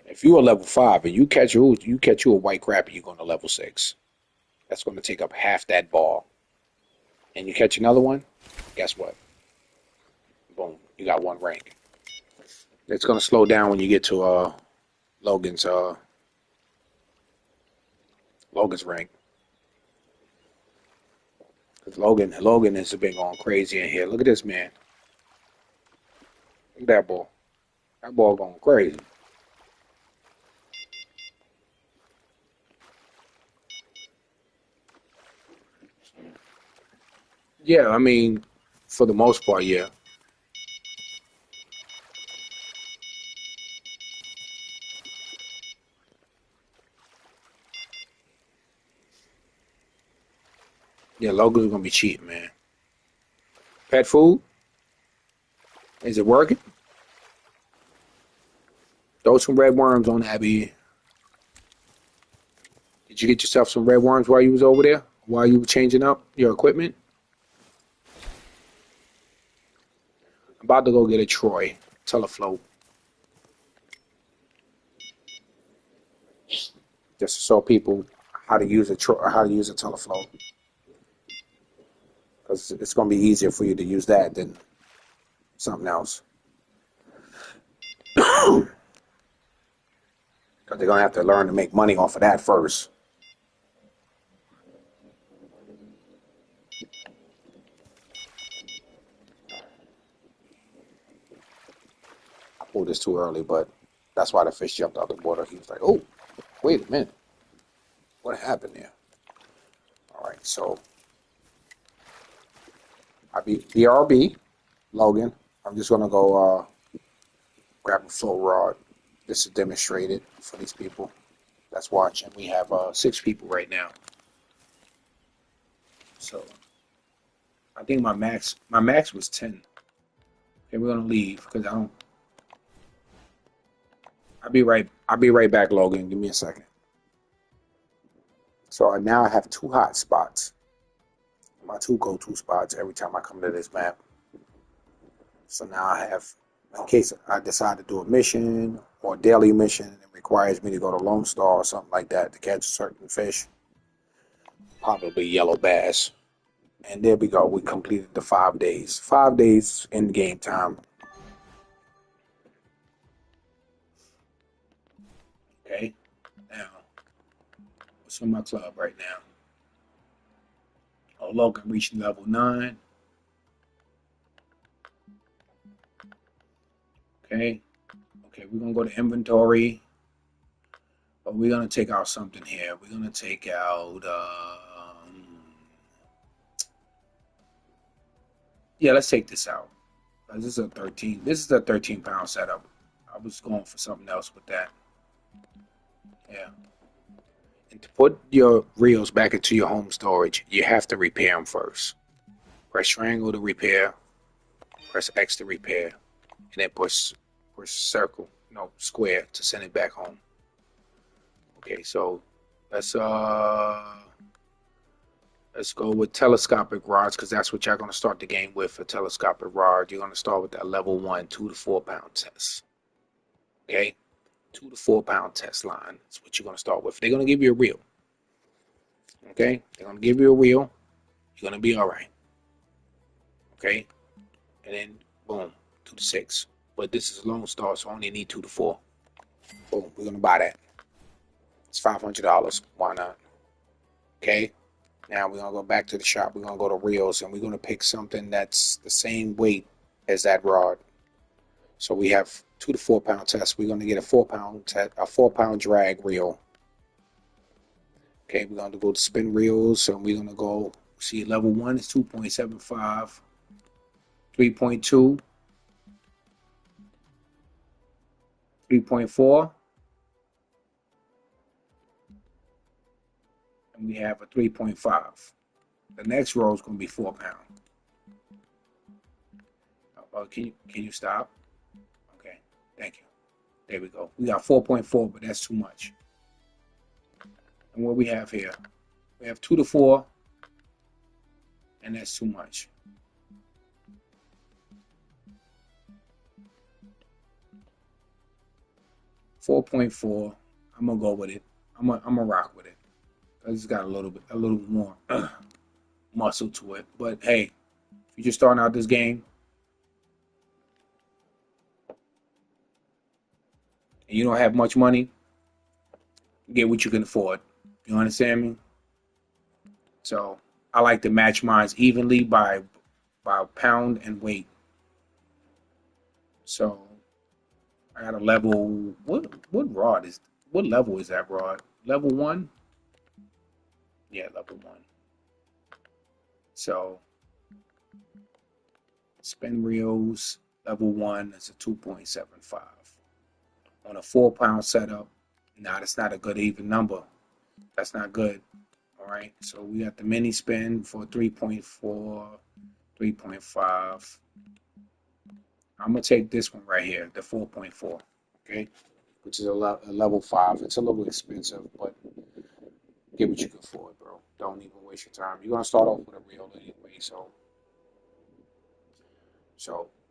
If you're a level 5 and you catch you a white crappie, you're going to level 6. That's going to take up half that ball. And you catch another one, guess what? Boom, you got 1 rank. It's going to slow down when you get to Logan's uh Logan's rank. Because Logan has been going crazy in here. Look at this man. Look at that ball. That ball going crazy. Yeah, I mean, for the most part, yeah. Yeah, Logan's gonna be cheating, man. Pet food? Is it working? Throw some red worms on Abby. Did you get yourself some red worms while you was over there? While you were changing up your equipment? I'm about to go get a Troy Telefloat just to show people how to use how to use a Telefloat. Because it's gonna be easier for you to use that than something else. Because they're gonna have to learn to make money off of that first. I pulled this too early, but that's why the fish jumped out the water. He was like, "Oh, wait a minute, what happened there?" All right, so I be BRB Logan. I'm just gonna go grab a float rod. This is demonstrated for these people that's watching. We have 6 people right now, so I think my max was 10. And we're gonna leave because I don't. I'll be right back, Logan. Give me a second. So now I have 2 hot spots. my two go-to spots every time I come to this map. So now I have, in case I decide to do a mission or a daily mission and it requires me to go to Lone Star or something like that to catch a certain fish, probably yellow bass. And there we go. We completed the 5 days. 5 days in game time. Okay. Now, what's on my club right now? Oh, Logan reached level 9. Okay. Okay, we're going to go to inventory. But we're going to take out something here. We're going to take out... yeah, let's take this out. This is a 13. This is a 13-pound setup. I was going for something else with that. Yeah. And to put your reels back into your home storage, you have to repair them first. Press triangle to repair. Press X to repair. And then push circle, no, square to send it back home. Okay, so let's go with telescopic rods because that's what y'all gonna start the game with. A telescopic rod, you're gonna start with that level 1 2 to 4 pound test. Okay, 2 to 4 pound test line. That's what you're gonna start with. They're gonna give you a reel. Okay, they're gonna give you a reel. You're gonna be all right. Okay, and then boom, 2 to 6. But this is a Lone Star, so I only need 2 to 4. Boom, we're gonna buy that. It's $500. Why not? Okay. Now we're gonna go back to the shop. We're gonna go to reels, and we're gonna pick something that's the same weight as that rod. So we have 2 to 4 pound test. We're gonna get a 4-pound drag reel. Okay, we're gonna go to spin reels, and we're gonna go see level 1 is 2.75, 3.2, 3.4, and we have a 3.5. The next row is gonna be 4 pound. Can you stop? Okay, thank you. There we go. We got 4.4, but that's too much. And what we have here, we have 2 to 4, and that's too much. $4.4. I'm gonna go with it. I'm gonna rock with it. I just got a little more muscle to it. But hey, if you're just starting out this game and you don't have much money, get what you can afford. You understand me? So I like to match mines evenly by pound and weight. So I got a level. What level is that rod? Level 1? Yeah, level 1. So spin reels, level 1 is a 2.75. On a 4-pound setup, nah, that's not a good even number. That's not good. All right. So we got the mini spin for 3.4, 3.5. I'm gonna take this one right here, the 4.4. Okay, which is a level 5. It's a little expensive, but get what you can afford, bro. Don't even waste your time. You're gonna start off with a reel anyway, so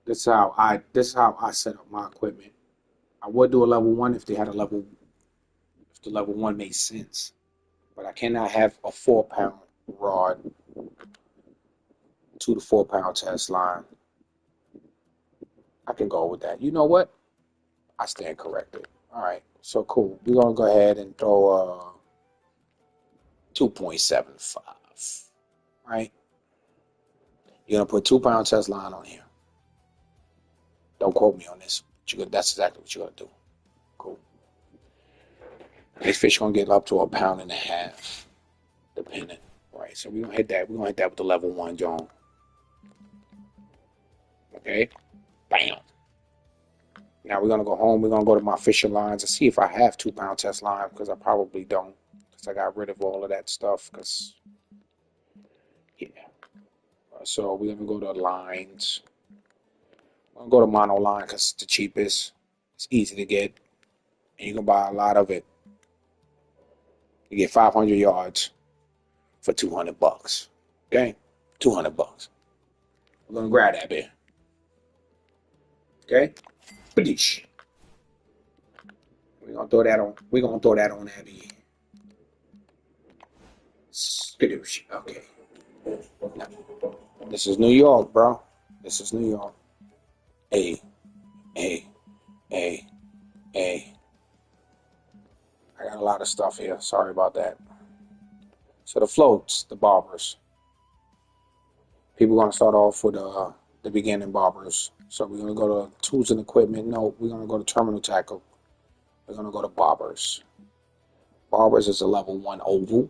this is how I set up my equipment. I would do a level 1 if if the level 1 made sense, but I cannot have a 4-pound rod, 2 to 4 pound test line. I can go with that. You know what? I stand corrected. All right, so cool. We're gonna go ahead and throw 2.75. Right? You're gonna put 2-pound test line on here. Don't quote me on this. That's exactly what you're gonna do. Cool. This fish gonna get up to 1.5 pounds, depending. All right, so we're gonna hit that. We're gonna hit that with the level 1, John. Okay. Bam. Now we're gonna go home. We're gonna go to my Fisher lines and see if I have 2-pound test line because I probably don't. Because I got rid of all of that stuff. Because yeah. So we're gonna go to lines. I'm gonna go to mono line because it's the cheapest. It's easy to get, and you can buy a lot of it. You get 500 yards for $200. Okay. $200. We're gonna grab that beer. Okay? Badoosh. We're gonna throw that on. We're gonna throw that on that beer. Skadoosh. Okay. Now, this is New York, bro. This is New York. A, A, A, A. I got a lot of stuff here. Sorry about that. So the floats, the barbers. People are gonna start off with the beginning barbers. So we're gonna go to tools and equipment. No, we're gonna go to terminal tackle. We're gonna go to barbers. Barbers is a level 1 oval.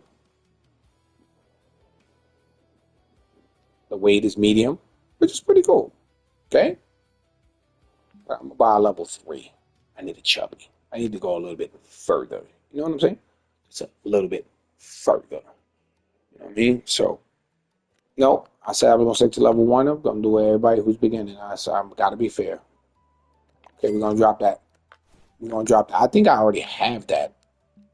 The weight is medium, which is pretty cool. Okay? But I'm gonna buy a level 3. I need a chubby. I need to go a little bit further. You know what I'm saying? Just a little bit further. You know what I mean? So, no, I said I'm gonna stick to level 1. I'm gonna do everybody who's beginning. I said I'm gotta be fair. Okay, we're gonna drop that. We're gonna drop that. I think I already have that.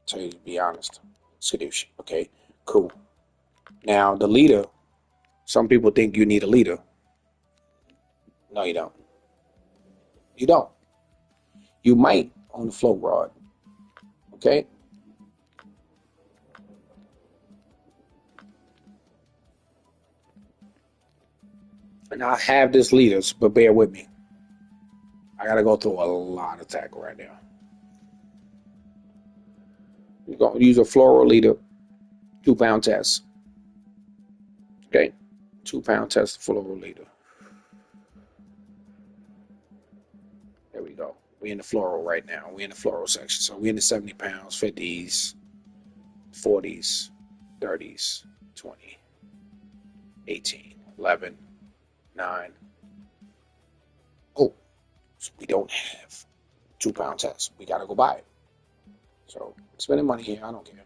To be honest. Skadoosh. Okay, cool. Now the leader. Some people think you need a leader. No, you don't. You don't. You might on the float rod. Okay? And I have this leaders, but bear with me. I gotta go through a lot of tackle right now. You're gonna use a floral leader, 2-pound test. Okay? 2-pound test floral leader. There we go. We're in the floral right now. We're in the floral section. So we're in the 70 pounds, 50s, 40s, 30s, 20, 18, 11, 9. Oh, so we don't have 2-pound test. We got to go buy it. So spending money here, I don't care.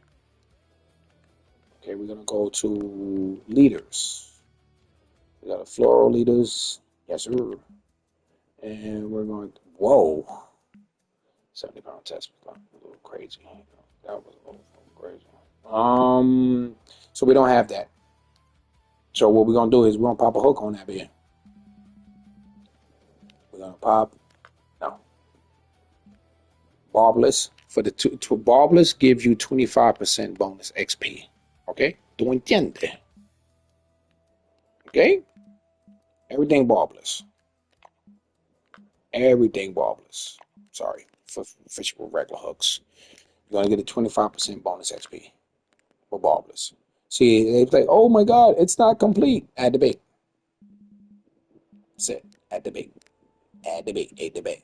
Okay, we're going to go to leaders. We got a floral leaders. Yes, sir. And we're going to, whoa. 70-pound test was a little crazy. That was a little crazy. So we don't have that. So what we're gonna do is we're gonna pop a hook on that beer. We're gonna pop barbless for the two barbless give you 25% bonus XP. Okay? ¿Tú entiendes? Okay? Everything barbless. Everything barbless. Sorry for fish with regular hooks. You're gonna get a 25% bonus XP for barbless. See, they say, oh my God, it's not complete. Add the bait. That's it. Add the bait. Add the bait. Add the bait.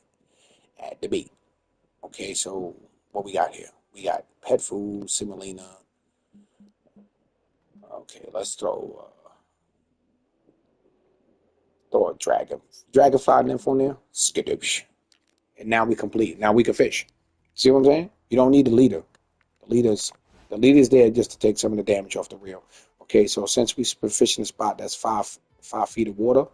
Add the bait. Okay, so what we got here? We got pet food, semolina. Okay, let's throw a dragonfly nymph on there. Skadoosh. And now we complete. Now we can fish. See what I'm saying? You don't need the leader. The leader's there just to take some of the damage off the reel. Okay, so since we fish in a spot that's 5 feet of water,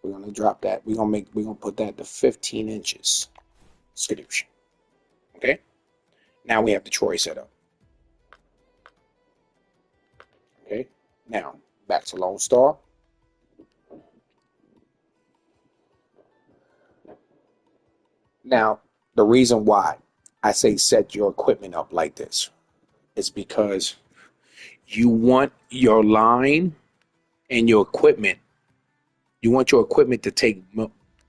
we're gonna drop that. We're gonna put that to 15 inches. Skadoosh. Okay? Now we have the Troy set up. Okay? Now, back to Lone Star. Now, the reason why I say set your equipment up like this is because you want your line and your equipment, you want your equipment to take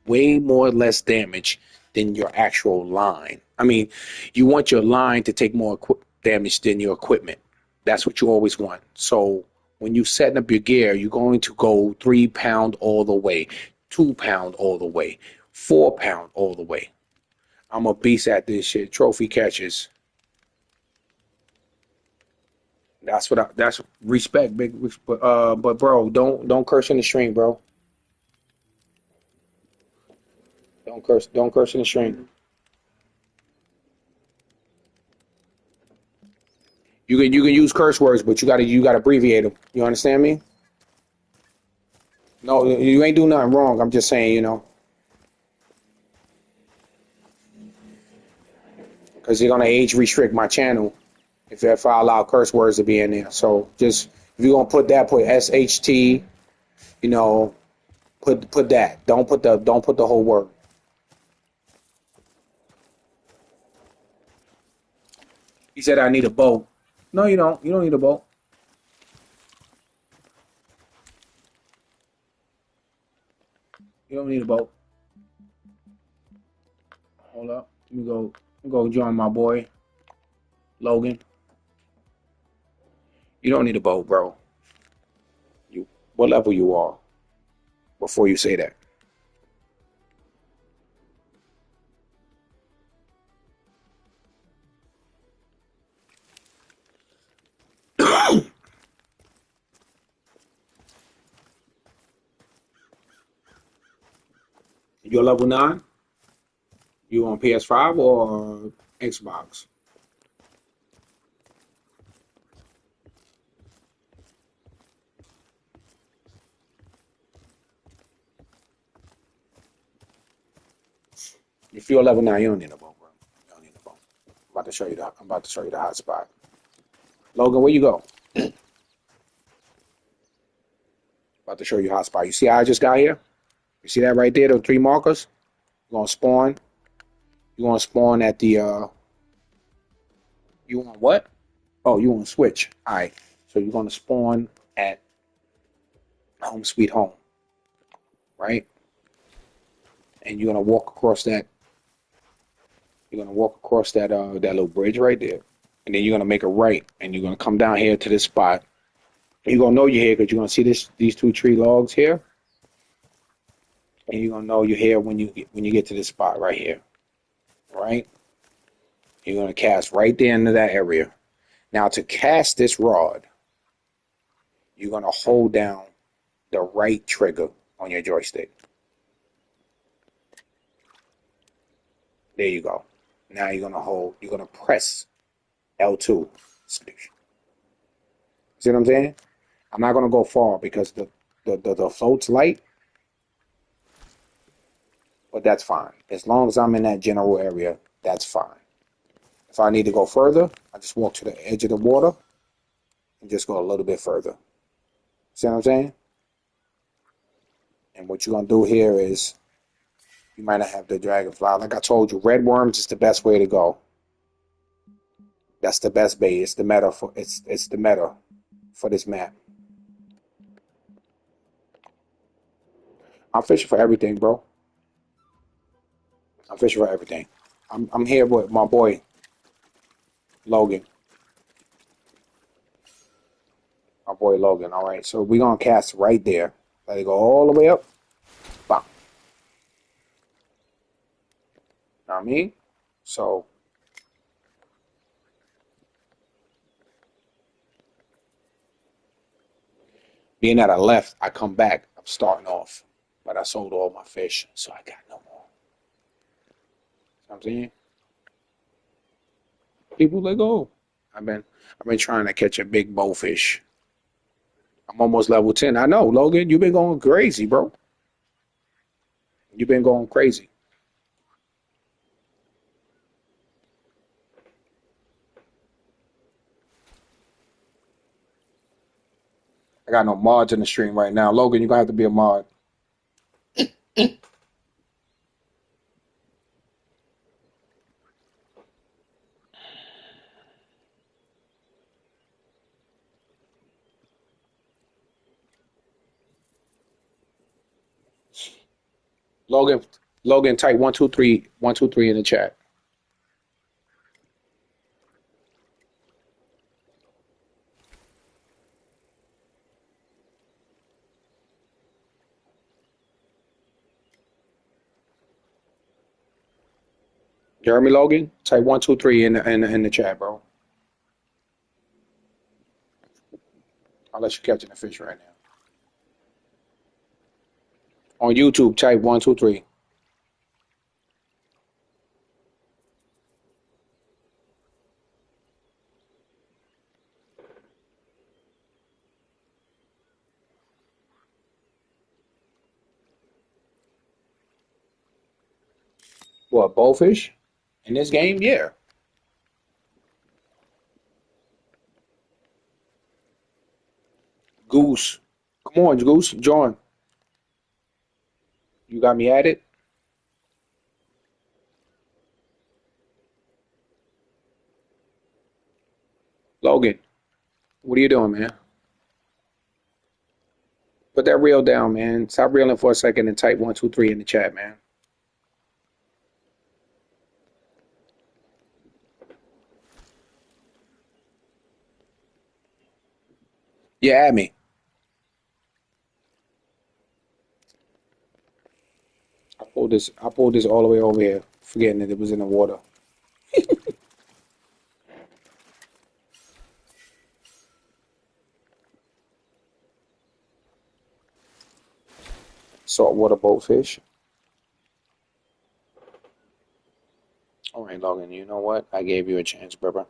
way more or less damage than your actual line. I mean, you want your line to take more damage than your equipment. That's what you always want. So when you setting up your gear, you're going to go 3-pound all the way, 2-pound all the way, 4-pound all the way. I'm a beast at this shit. Trophy catches. That's respect, big. But bro, don't curse in the stream, bro. Don't curse in the stream. You can use curse words, but you gotta abbreviate them. You understand me? No, you ain't doing nothing wrong. I'm just saying, because you're gonna age restrict my channel if I allow curse words to be in there. So just if you're gonna put SHT You know, put that. Don't put the whole word. He said I need a boat. No, you don't. You don't need a boat. You don't need a boat. Hold up. Let me go join my boy Logan. You don't need a boat, bro. You what level you are before you say that. You're level 9? You on PS5 or Xbox? If you're level 9, you don't need a boat, bro. You don't need a boat. I'm about to show you the hot spot. Logan, where you go? About to show you hot spot. You see how I just got here? You see that right there, those 3 markers? You're gonna spawn. You're gonna spawn at the you want what? Oh, you want to switch. Alright. So you're gonna spawn at home sweet home, right? And you're gonna walk across that that little bridge right there. And then you're gonna make a right and you're gonna come down here to this spot. You're gonna know you're here because you're gonna see these 2 tree logs here. And you're gonna know you're here when you get to this spot right here. Right? You're gonna cast right there into that area. Now to cast this rod, you're gonna hold down the right trigger on your joystick. There you go. Now you're gonna press L2. See what I'm saying? I'm not gonna go far because the float's light, but that's fine. As long as I'm in that general area, that's fine. If I need to go further, I just walk to the edge of the water and just go a little bit further. See what I'm saying? And what you're gonna do here is you might not have the dragonfly. Like I told you, red worms is the best way to go. That's the best bait. It's the meta for this map. I'm fishing for everything, bro. I'm fishing for everything. I'm here with my boy Logan. My boy Logan. All right. So we're gonna cast right there. Let it go all the way up. Bam. Know what I mean? So being that I left, I come back. I'm starting off. But I sold all my fish, so I got no more. You know what I'm saying? People like, oh, I've been trying to catch a big bowfish. I'm almost level 10. I know, Logan, you've been going crazy, bro. You've been going crazy. I got no mods in the stream right now. Logan, you're gonna have to be a mod. Logan, Logan, type 123, 123 in the chat. Jeremy Logan, type 123 in the chat, bro. I'll let you catching the fish right now. On YouTube, type 123. What, bowfish? In this game? Yeah. Goose. Come on, Goose, join. got me at it? Logan, what are you doing, man? Put that reel down, man. Stop reeling for a second and type 123 in the chat, man. Yeah, add me. I pulled this all the way over here, forgetting that it was in the water. Saltwater boatfish. All right, Logan, you know what? I gave you a chance, brother.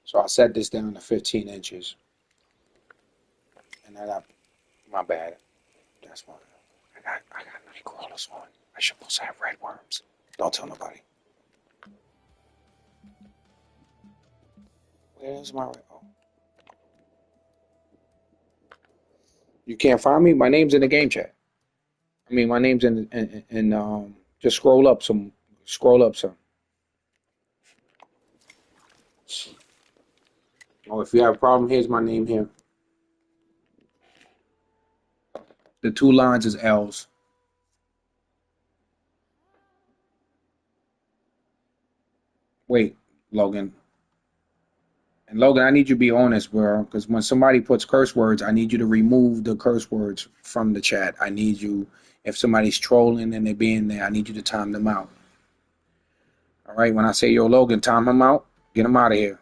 So I set this down to 15 inches, and I got my bad. That's fine. I got night crawlers on. I should supposed to have red worms. Don't tell nobody. Where's my red? Oh, you can't find me. My name's in the game chat. I mean, my name's in. Just scroll up some. Scroll up some. Oh, if you have a problem, here's my name here. The two lines is L's. Wait, Logan. And Logan, I need you to be honest, bro, because when somebody puts curse words, I need you to remove the curse words from the chat. I need you, if somebody's trolling and they're being there, I need you to time them out. All right, when I say yo, Logan, time them out, get them out of here.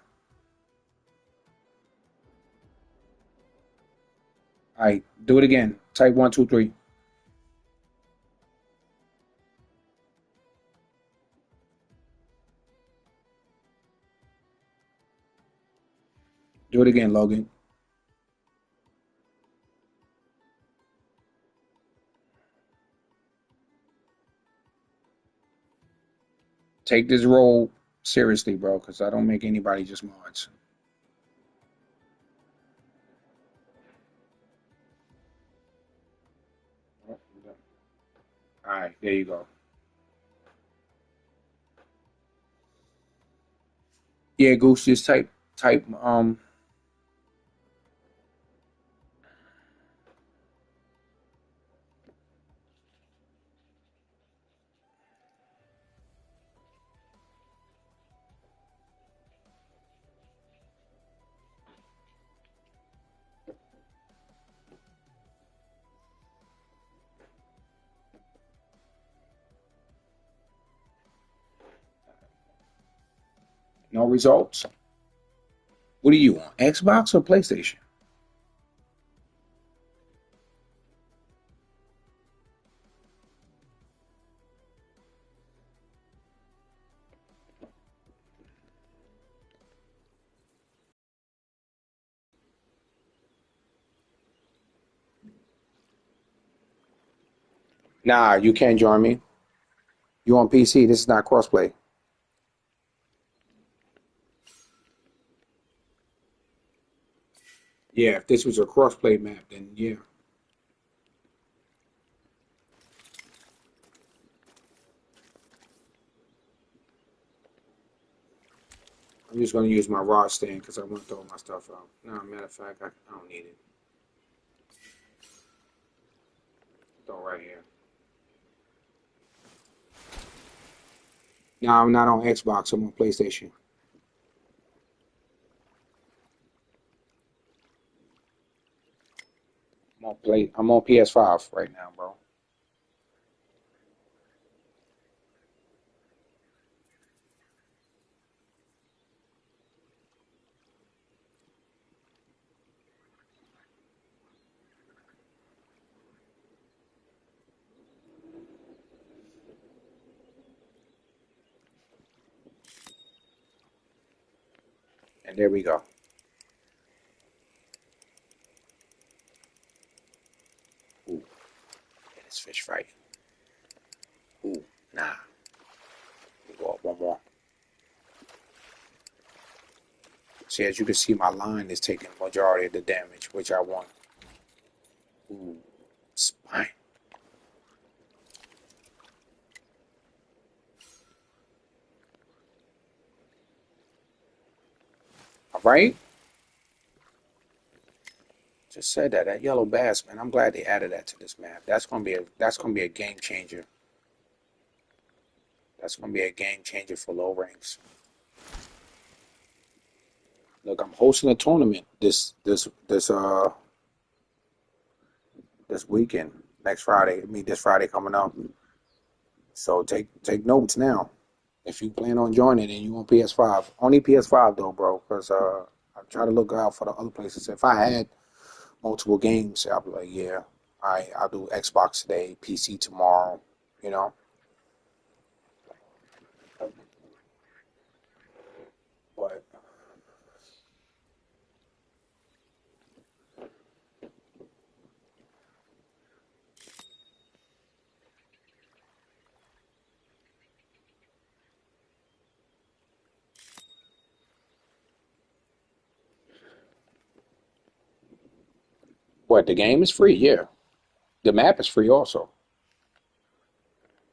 All right, do it again. Type 123. Do it again, Logan. Take this role seriously, bro, because I don't make anybody just mods. All right, there you go. Yeah, Goose, just type no results. What do you want? Xbox or PlayStation? Nah, you can't join me. You on PC? This is not crossplay. Yeah, if this was a crossplay map, then yeah. I'm just gonna use my rod stand because I want to throw my stuff out. No, matter of fact, I don't need it. Throw right here. No, I'm not on Xbox. I'm on PlayStation. I'm on PS5 right now, bro. And there we go. Ooh, it is See, as you can see, my line is taking the majority of the damage, which I want. Ooh, spine. All right. Just said that yellow bass, man. I'm glad they added that to this map. That's gonna be a game changer. That's gonna be a game changer for low ranks. Look, I'm hosting a tournament this weekend, next Friday. I mean this Friday coming up. So take notes now. If you plan on joining and you want PS5, only PS5 though, bro, because I try to look out for the other places. If I had multiple games, I'll be like, yeah, I'll do Xbox today, PC tomorrow, you know. But the game is free, yeah. The map is free also.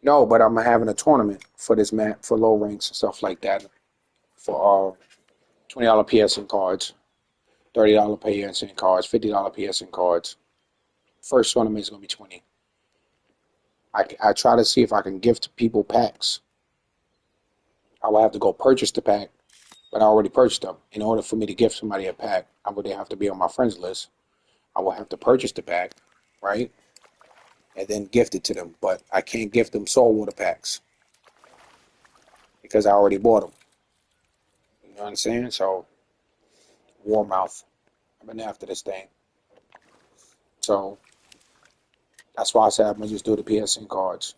No, but I'm having a tournament for this map for low ranks and stuff like that for $20 PSN cards, $30 PSN cards, $50 PSN cards. First tournament is gonna be 20. I try to see if I can gift people packs. I will have to go purchase the pack, but I already purchased them. In order for me to gift somebody a pack, I would have to be on my friends list. I will have to purchase the pack, right? And then gift it to them. But I can't gift them soul water packs because I already bought them. You know what I'm saying? So, Warmouth. I've been after this thing. So, that's why I said I'm going to just do the PSN cards.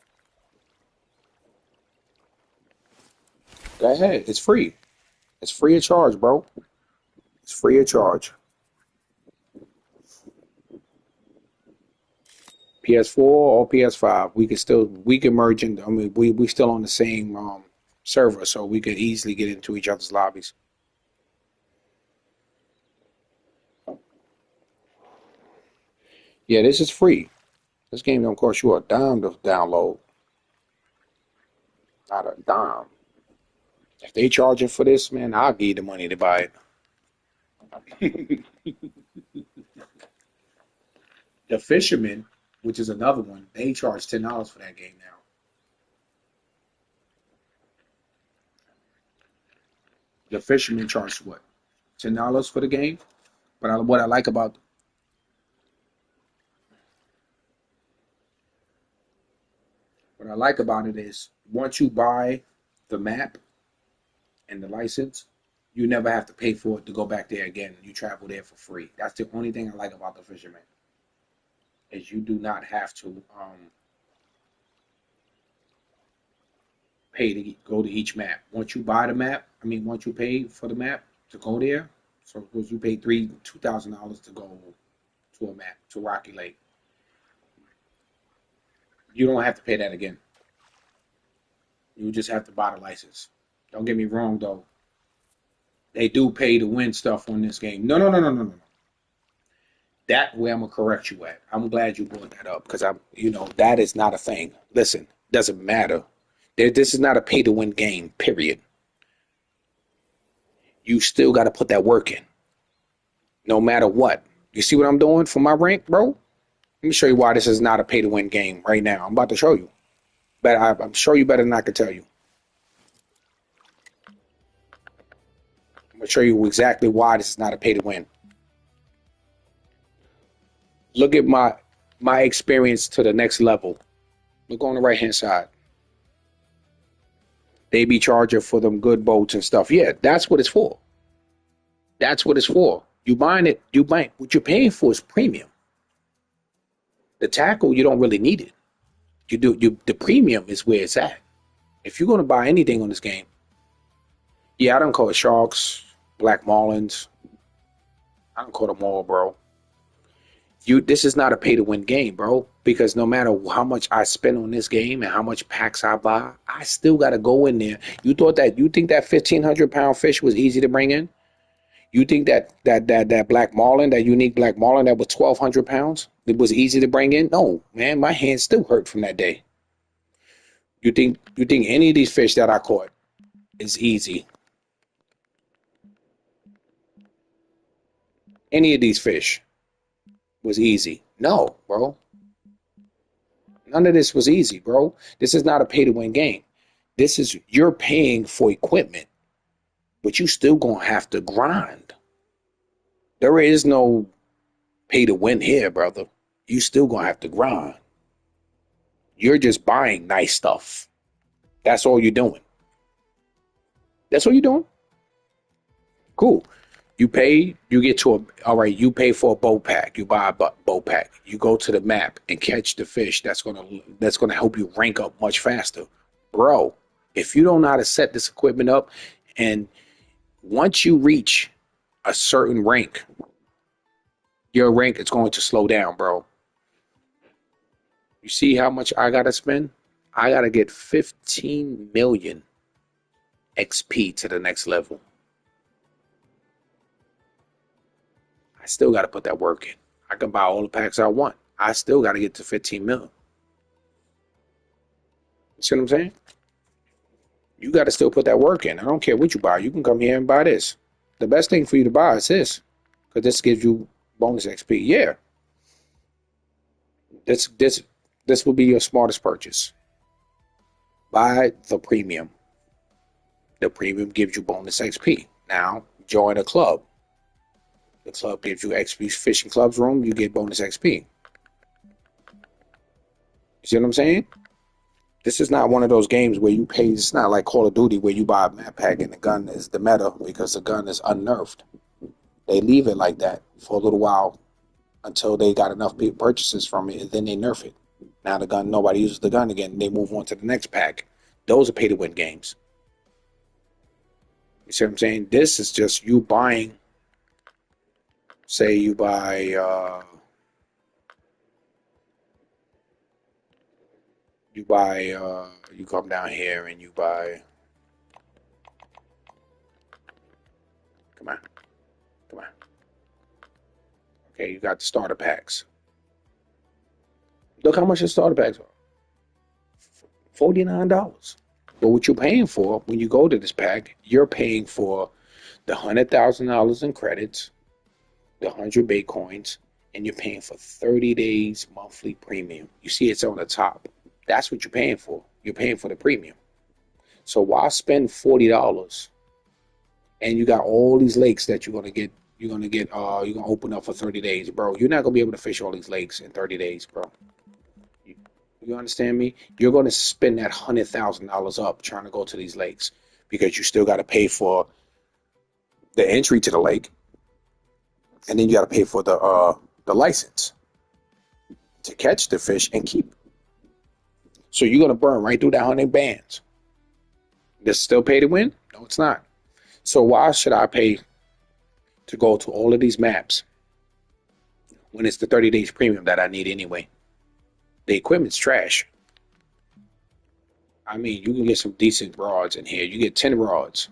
Go ahead. It's free. It's free of charge, bro. It's free of charge. PS4 or PS5, we can merge in. I mean, we still on the same server, so we could easily get into each other's lobbies. Yeah, this is free. This game don't cost you a dime to download. Not a dime. If they charging for this, man, I'll give you the money to buy it. The Fisherman, which is another one, they charge $10 for that game now. The Fisherman charged what? $10 for the game. But what I like about it is once you buy the map and the license, you never have to pay for it to go back there again. You travel there for free. That's the only thing I like about the Fisherman is you do not have to pay to go to each map. Once you buy the map, once you pay for the map to go there, so suppose you pay $2,000 to go to a map to Rocky Lake, you don't have to pay that again. You just have to buy the license. Don't get me wrong though. They do pay to win stuff on this game. No, no, no, no, no, no. That way I'm gonna correct you at. I'm glad you brought that up because that is not a thing. Listen, doesn't matter. This is not a pay to win game. Period. You still got to put that work in, no matter what. You see what I'm doing for my rank, bro? Let me show you why this is not a pay to win game right now. I'm about to show you. But I'm sure you better than I can tell you. I'm gonna show you exactly why this is not a pay to win. Look at my experience to the next level. Look on the right hand side. They be charging for them good boats and stuff. Yeah, that's what it's for. That's what it's for. You buying it, what you're paying for is premium. The tackle, you don't really need it. The premium is where it's at. If you're gonna buy anything on this game, yeah, I don't call it sharks, black marlins. I don't call them all, bro. This is not a pay to win game, bro, because no matter how much I spend on this game and how much packs I buy, I still got to go in there. You think that 1,500-pound fish was easy to bring in? You think that black marlin, that unique black marlin that was 1,200 pounds, it was easy to bring in? No, man, my hands still hurt from that day. You think any of these fish that I caught is easy? Any of these fish was easy? No, bro. None of this was easy, bro. This is not a pay to win game. This is you're paying for equipment, but you still gonna have to grind. There is no pay to win here, brother. You still gonna have to grind. You're just buying nice stuff. That's all you're doing. That's all you're doing. Cool. You pay, you get to all right, you pay for a boat pack. You buy a boat pack. You go to the map and catch the fish that's gonna help you rank up much faster. Bro, if you don't know how to set this equipment up, and once you reach a certain rank, your rank is going to slow down, bro. You see how much I gotta spend? I gotta get 15 million XP to the next level. I still gotta put that work in. I can buy all the packs I want. I still gotta get to 15 million. You see what I'm saying? You gotta still put that work in. I don't care what you buy. You can come here and buy this. The best thing for you to buy is this, because this gives you bonus XP. Yeah, this will be your smartest purchase. Buy the premium. The premium gives you bonus XP. Now join a club. The club gives you XP. Fishing club's room, you get bonus XP. You see what I'm saying? This is not one of those games where you pay. It's not like Call of Duty where you buy a map pack and the gun is the meta because the gun is unnerved. They leave it like that for a little while until they got enough purchases from it, and then they nerf it. Now the gun, nobody uses the gun again. They move on to the next pack. Those are pay to win games. You see what I'm saying? This is just you buying. Say you buy. You come down here and you buy. Come on, come on. Okay, you got the starter packs. Look how much the starter packs are. $49. But what you're paying for when you go to this pack, you're paying for the $100,000 in credits, the 100 Bitcoins, and you're paying for 30 days monthly premium. You see it's on the top. That's what you're paying for. You're paying for the premium. So why spend $40 and you got all these lakes that you're gonna open up for 30 days, bro? You're not gonna be able to fish all these lakes in 30 days, bro. You understand me? You're gonna spend that $100,000 up trying to go to these lakes because you still gotta pay for the entry to the lake, and then you gotta pay for the license to catch the fish and keep. So you're gonna burn right through that 100 bands. This still pay to win? No, it's not. So why should I pay to go to all of these maps when it's the 30 days premium that I need anyway? The equipment's trash. I mean, you can get some decent rods in here. You get 10 rods.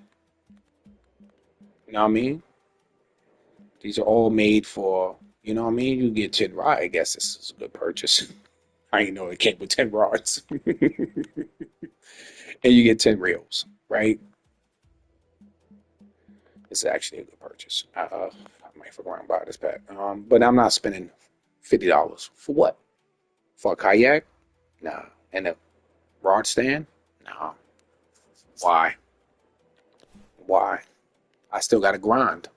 You know what I mean? These are all made for, you know what I mean? You get 10 rods. I guess this is a good purchase. I didn't know it came with 10 rods. And you get 10 reels, right? It's actually a good purchase. I might fuck around and buy this pack. But I'm not spending $50 for what? For a kayak? Nah. And a rod stand? Nah. Why? Why? I still got to grind.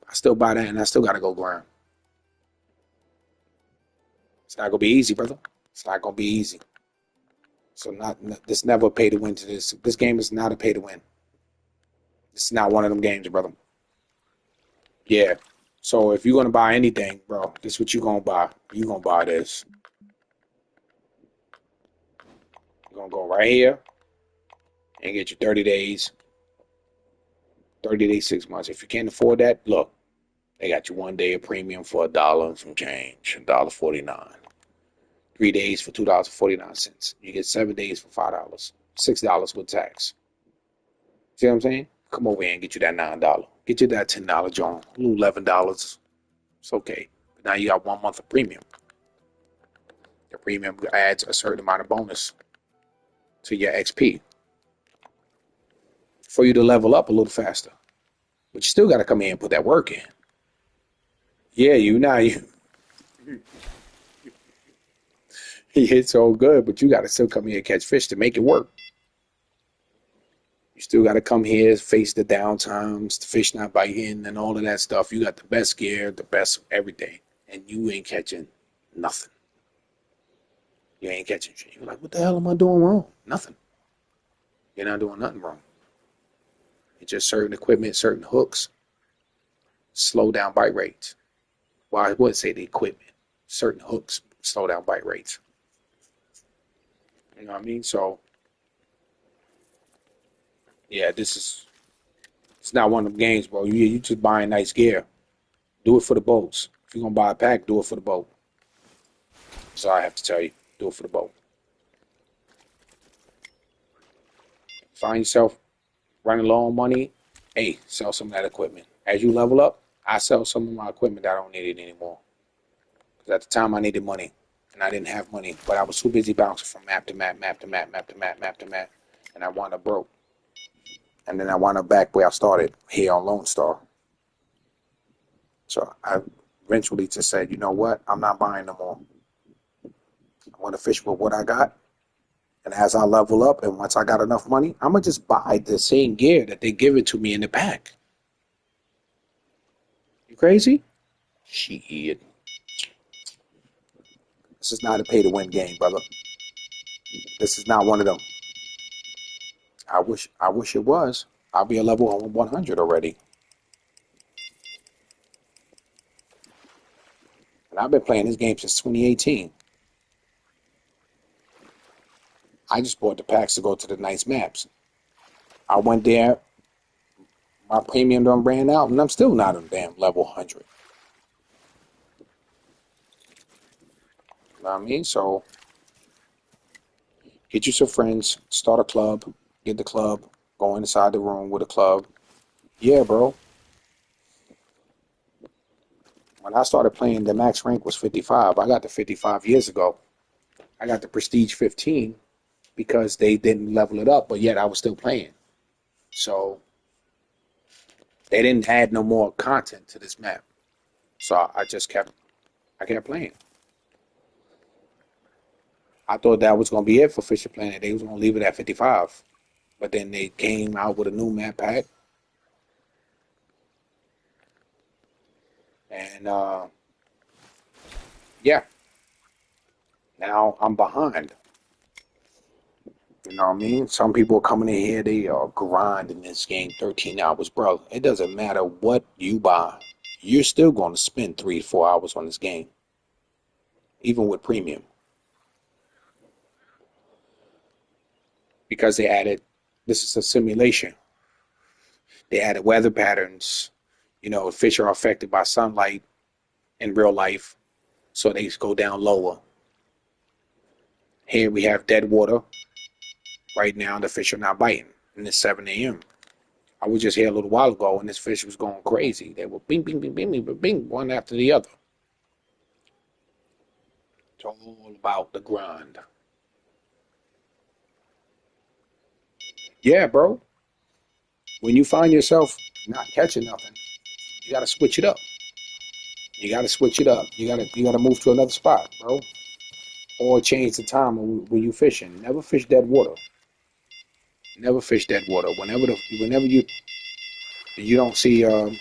I still buy that and I still got to go grind. It's not going to be easy, brother. It's not going to be easy. So this never pay to win to this. This game is not a pay to win. It's not one of them games, brother. Yeah. So if you're going to buy anything, bro, this is what you're going to buy. You're going to buy this. You're going to go right here and get your 30 days. 30 days, 6 months. If you can't afford that, look, they got you 1 day of premium for $1 and some change, $1.49. 3 days for $2.49. You get 7 days for $5, $6 with tax. See what I'm saying? come over here and get you that $9. Get you that $10 John, a little $11. It's okay. But now you got 1 month of premium. The premium adds a certain amount of bonus to your XP for you to level up a little faster. But you still got to come in and put that work in. Yeah, you it's all good, but you got to still come here and catch fish to make it work. You still got to come here, face the downtimes, the fish not biting, and all of that stuff. You got the best gear, the best everything, and you ain't catching nothing. You ain't catching shit. You're like, what the hell am I doing wrong? Nothing. You're not doing nothing wrong. It's just certain equipment, certain hooks, slow down bite rates. Well, I would say the equipment, certain hooks slow down bite rates. You know what I mean? So, yeah, it's not one of them games, bro. You just buying nice gear. Do it for the boats. If you're going to buy a pack, do it for the boat. That's all I have to tell you. Do it for the boat. Find yourself running low on money. Hey, sell some of that equipment. As you level up, I sell some of my equipment that I don't need it anymore. Because at the time I needed money. And I didn't have money. But I was too busy bouncing from map to map, map to map, map to map, map to map. And I wound up broke. And then I wound up back where I started, here on Lone Star. So I eventually just said, you know what? I'm not buying no more. I want to fish with what I got. And as I level up and once I got enough money, I'm going to just buy the same gear that they give it to me in the pack. You crazy? Shit. This is not a pay-to-win game, brother. This is not one of them. I wish it was. I'll be a level 100 already. And I've been playing this game since 2018. I just bought the packs to go to the nice maps. I went there, my premium done ran out, and I'm still not on damn level 100. You know what I mean? So, get you some friends, start a club, get the club, go inside the room with a club. Yeah, bro. When I started playing, the max rank was 55. I got to 55 years ago. I got the Prestige 15 because they didn't level it up, but yet I was still playing. So they didn't add no more content to this map. So I kept playing. I thought that was gonna be it for Fisher Planet. They was gonna leave it at 55. But then they came out with a new map pack. And yeah, now I'm behind. You know what I mean? Some people are coming in here, they are grinding this game 13 hours. Bro, it doesn't matter what you buy. You're still going to spend 3 to 4 hours on this game, even with premium. Because this is a simulation. They added weather patterns. You know, fish are affected by sunlight in real life, so they go down lower. Here we have dead water. Right now, the fish are not biting, and it's 7 a.m. I was just here a little while ago, and this fish was going crazy. They were bing, bing, bing, bing, bing, bing, bing, one after the other. It's all about the grind. Yeah, bro. When you find yourself not catching nothing, you gotta switch it up. You gotta switch it up. You gotta move to another spot, bro. Or change the time when you fishing. Never fish dead water. Never fish dead water. Whenever you don't see you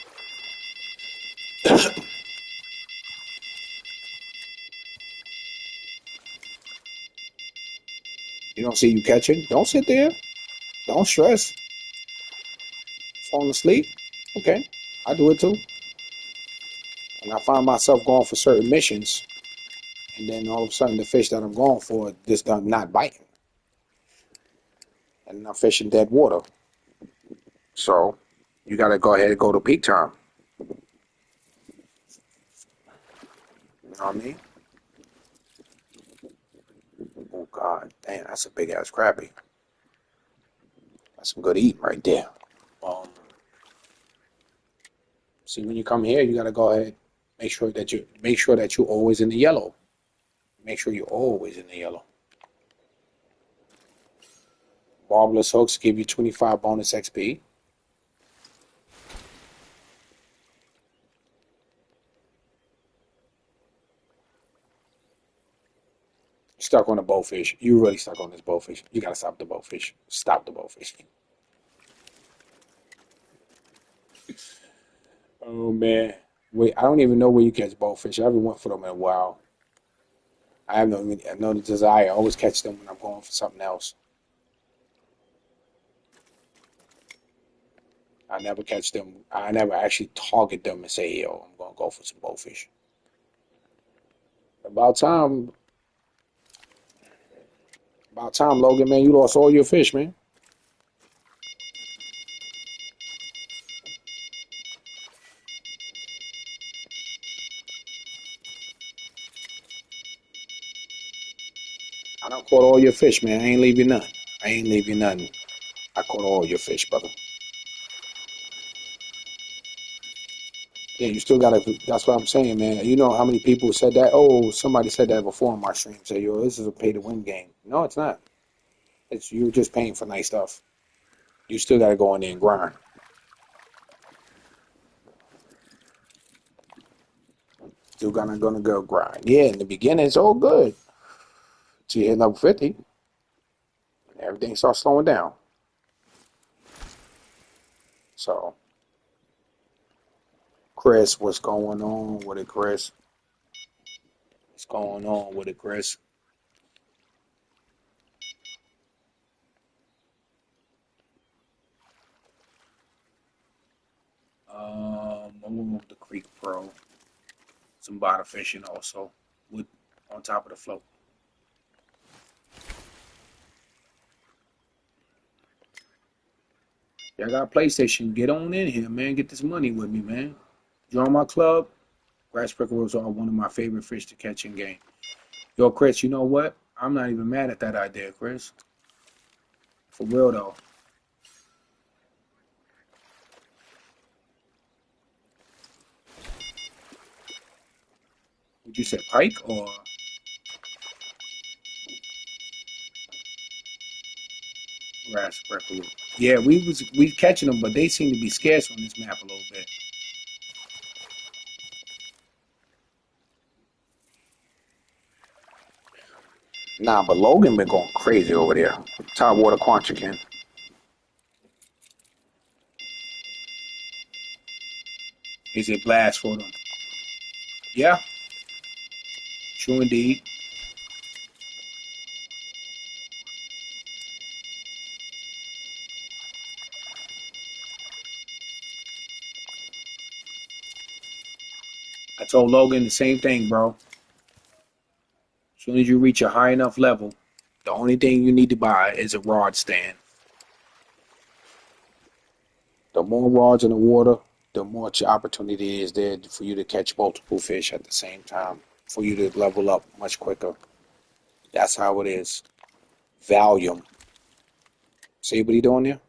don't see you catching, don't sit there. Don't stress. Falling asleep. Okay. I do it too. And I find myself going for certain missions, and then all of a sudden the fish that I'm going for just not biting. And I'm fishing dead water. So you gotta go ahead and go to peak time. You know what I mean? Oh God, damn, that's a big ass crappie. That's some good eating right there. Um, See, when you come here, you gotta go ahead, make sure that you're always in the yellow. Make sure you're always in the yellow. Marvelous hooks give you 25 bonus XP. Stuck on the bowfish. You really stuck on this bowfish. You gotta stop the bowfish. Stop the bowfish. Oh man. Wait, I don't even know where you catch bowfish. I haven't went for them in a while. I have no desire. I always catch them when I'm going for something else. I never catch them. I never actually target them and say, yo, I'm gonna go for some bowfish. About time, about time, Logan, man. You lost all your fish, man. I done caught all your fish, man. I ain't leave you none. I ain't leave you nothing. I caught all your fish, brother. Yeah, you still gotta. That's what I'm saying, man. You know how many people said that? Oh, somebody said that before on my stream. Say, yo, this is a pay to win game. No, it's not. It's you're just paying for nice stuff. You still gotta go in there and grind. Still gonna go grind. Yeah, in the beginning, it's all good. Till you hit level 50, everything starts slowing down. So, Chris, what's going on with it, Chris? What's going on with it, Chris? I'm gonna move the Creek Pro. Some bottom fishing also with on top of the float. Y'all got PlayStation. Get on in here, man. Get this money with me, man. Join my club. Grass pickerels are one of my favorite fish to catch in game. Yo, Chris, you know what? I'm not even mad at that idea, Chris. For real though. Would you say pike or grass pickerel? Yeah, we catching them, but they seem to be scarce on this map a little bit. Nah, but Logan been going crazy over there. Top water Quantrican. Is it blast for them? Yeah, true indeed. I told Logan the same thing, bro. As soon as you reach a high enough level, the only thing you need to buy is a rod stand. The more rods in the water, the more opportunity is there for you to catch multiple fish at the same time, for you to level up much quicker. That's how it is. Volume. See what he doing there?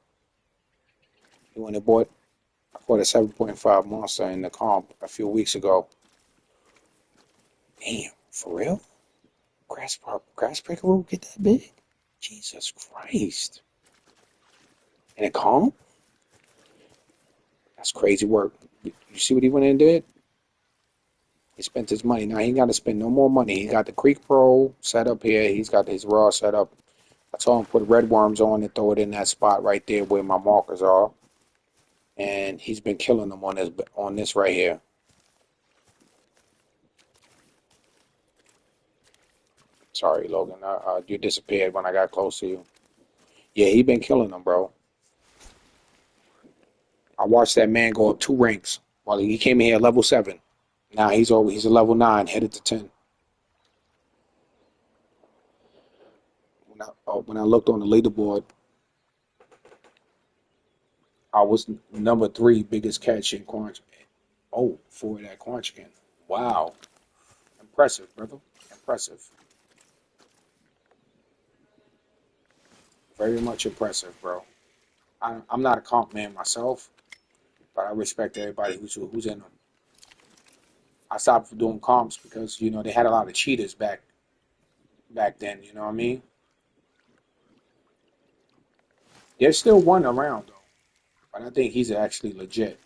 He went and bought, I caught a 7.5 monster in the comp a few weeks ago. Damn, for real? Grass breaker will get that big? Jesus Christ. In a comp? That's crazy work. You see what he went and did? He spent his money. Now he ain't got to spend no more money. He got the Creek Pro set up here. He's got his raw set up. I told him put red worms on and throw it in that spot right there where my markers are. And he's been killing them on this right here. Sorry, Logan. You disappeared when I got close to you. Yeah, he been killing them, bro. I watched that man go up 2 ranks. While he came in here at level 7. Now he's a level 9, headed to 10. When I looked on the leaderboard, I was number 3 biggest catch in Quanch. Oh, for that Quanchican. Wow. Impressive, brother. Impressive. Very much impressive, bro. I'm not a comp man myself, But I respect everybody who's in them. I stopped doing comps because they had a lot of cheaters back then. You know what I mean? There's still one around though, but I think he's actually legit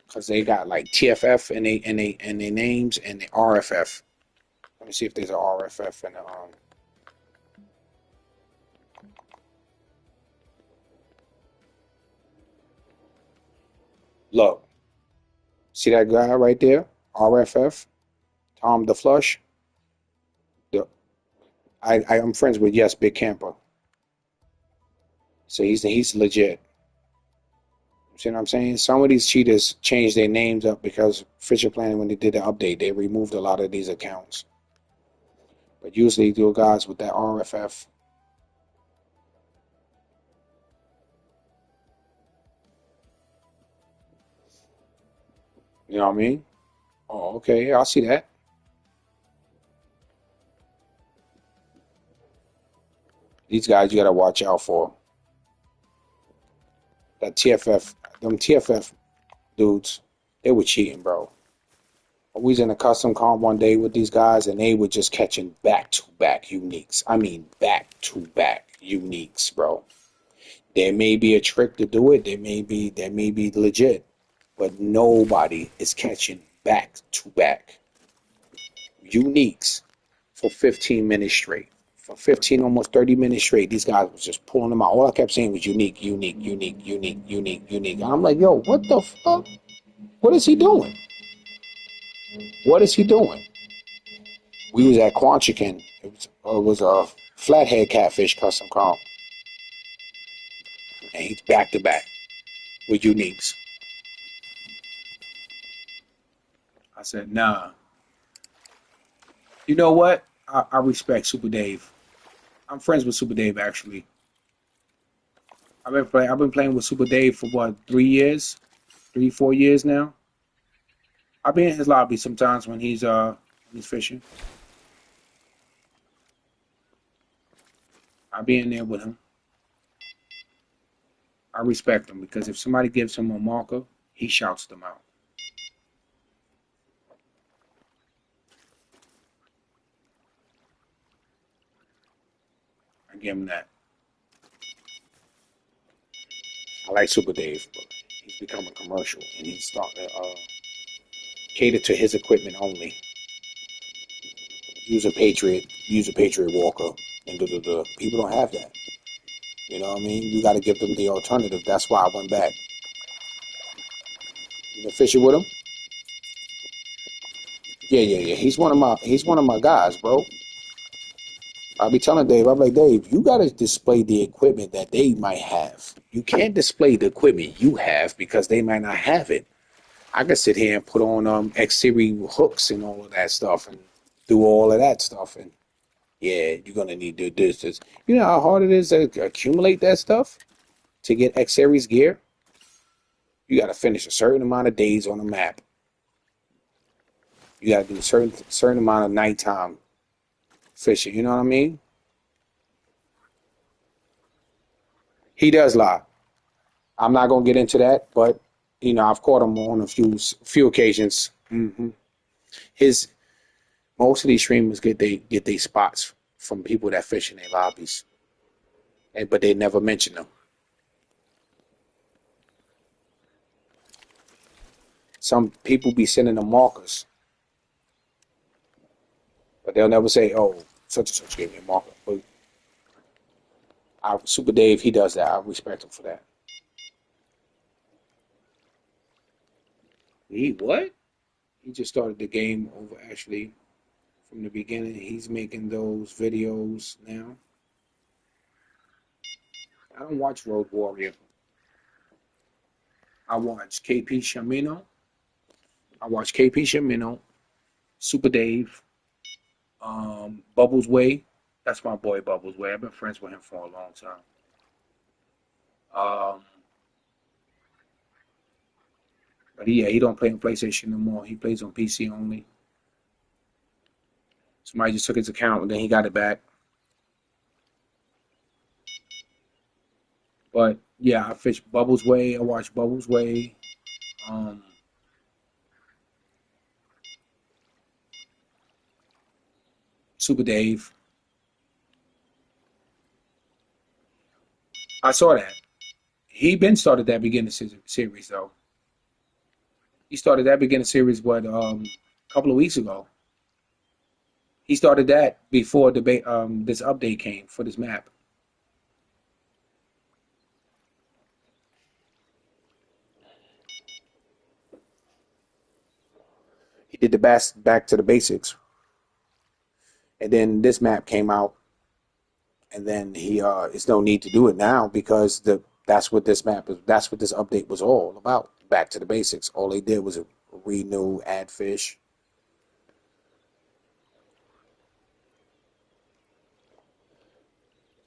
because they got like TFF and they names and the RFF. Let me see if there's a RFF and look. See that guy right there? RFF, Tom the Flush. The, I'm friends with Yes Big Camper, so he's legit. See what I'm saying? Some of these cheaters changed their names up because Fisher Planet, when they did the update, they removed a lot of these accounts. But usually, the guys with that RFF, you know what I mean? Oh, okay, I see that. These guys you gotta watch out for. That TFF, them TFF dudes, they were cheating, bro. We was in a custom comp one day with these guys, and they were just catching back-to-back uniques. I mean, back-to-back uniques, bro. There may be a trick to do it. There may be legit, but nobody is catching back-to-back uniques for 15 minutes straight. For 15, almost 30 minutes straight, these guys was just pulling them out. All I kept saying was unique, unique, unique, unique, unique, unique. And I'm like, yo, what the fuck? What is he doing? What is he doing? We was at Quanchican. It was a flathead catfish custom comp, and he's back to back with uniques. I said, nah. You know what? I respect Super Dave. I'm friends with Super Dave actually. I've been playing with Super Dave for what 3 years, 3 4 years now. I'll be in his lobby sometimes when he's fishing. I'll be in there with him. I respect him because if somebody gives him a marker, he shouts them out. I give him that. I like Super Dave, but he's becoming commercial and he's starting to cater to his equipment only. Use a Patriot Walker, and people don't have that. You know what I mean? You got to give them the alternative. That's why I went back. You been fishing with him? Yeah, yeah, yeah. He's one of my guys, bro. I'll be telling Dave, I'm like, Dave, you gotta display the equipment that they might have. You can't display the equipment you have because they might not have it. I can sit here and put on X series hooks and all of that stuff and do all of that stuff. And yeah, you're gonna need to do this. You know how hard it is to accumulate that stuff to get X series gear? You gotta finish a certain amount of days on the map. You gotta do a certain amount of nighttime fishing. You know what I mean? He does lie. I'm not gonna get into that, but I've caught him on a few occasions. His Most of these streamers get they spots from people that fish in their lobbies, but they never mention them. Some people be sending them markers, but they'll never say, "Oh, such and such gave me a marker." But Super Dave, he does that. I respect him for that. He what? He just started the game over actually from the beginning. He's making those videos now. I don't watch Road Warrior. I watch KP Shamino. I watch KP Shamino, Super Dave, Bubbles Way. That's my boy Bubbles Way. I've been friends with him for a long time. Um, but he don't play on PlayStation no more. He plays on PC only. Somebody just took his account and then he got it back. But yeah, I fish Bubbles Way. I watch Bubbles Way. Um, Super Dave. I saw that. He been started that beginning series though. He started that beginning series a couple of weeks ago. He started that before this update came for this map. He did the best back to the basics, and then this map came out, and then he it's no need to do it now because that's what this map is. That's what this update was all about. Back to the basics. All they did was renew, add fish.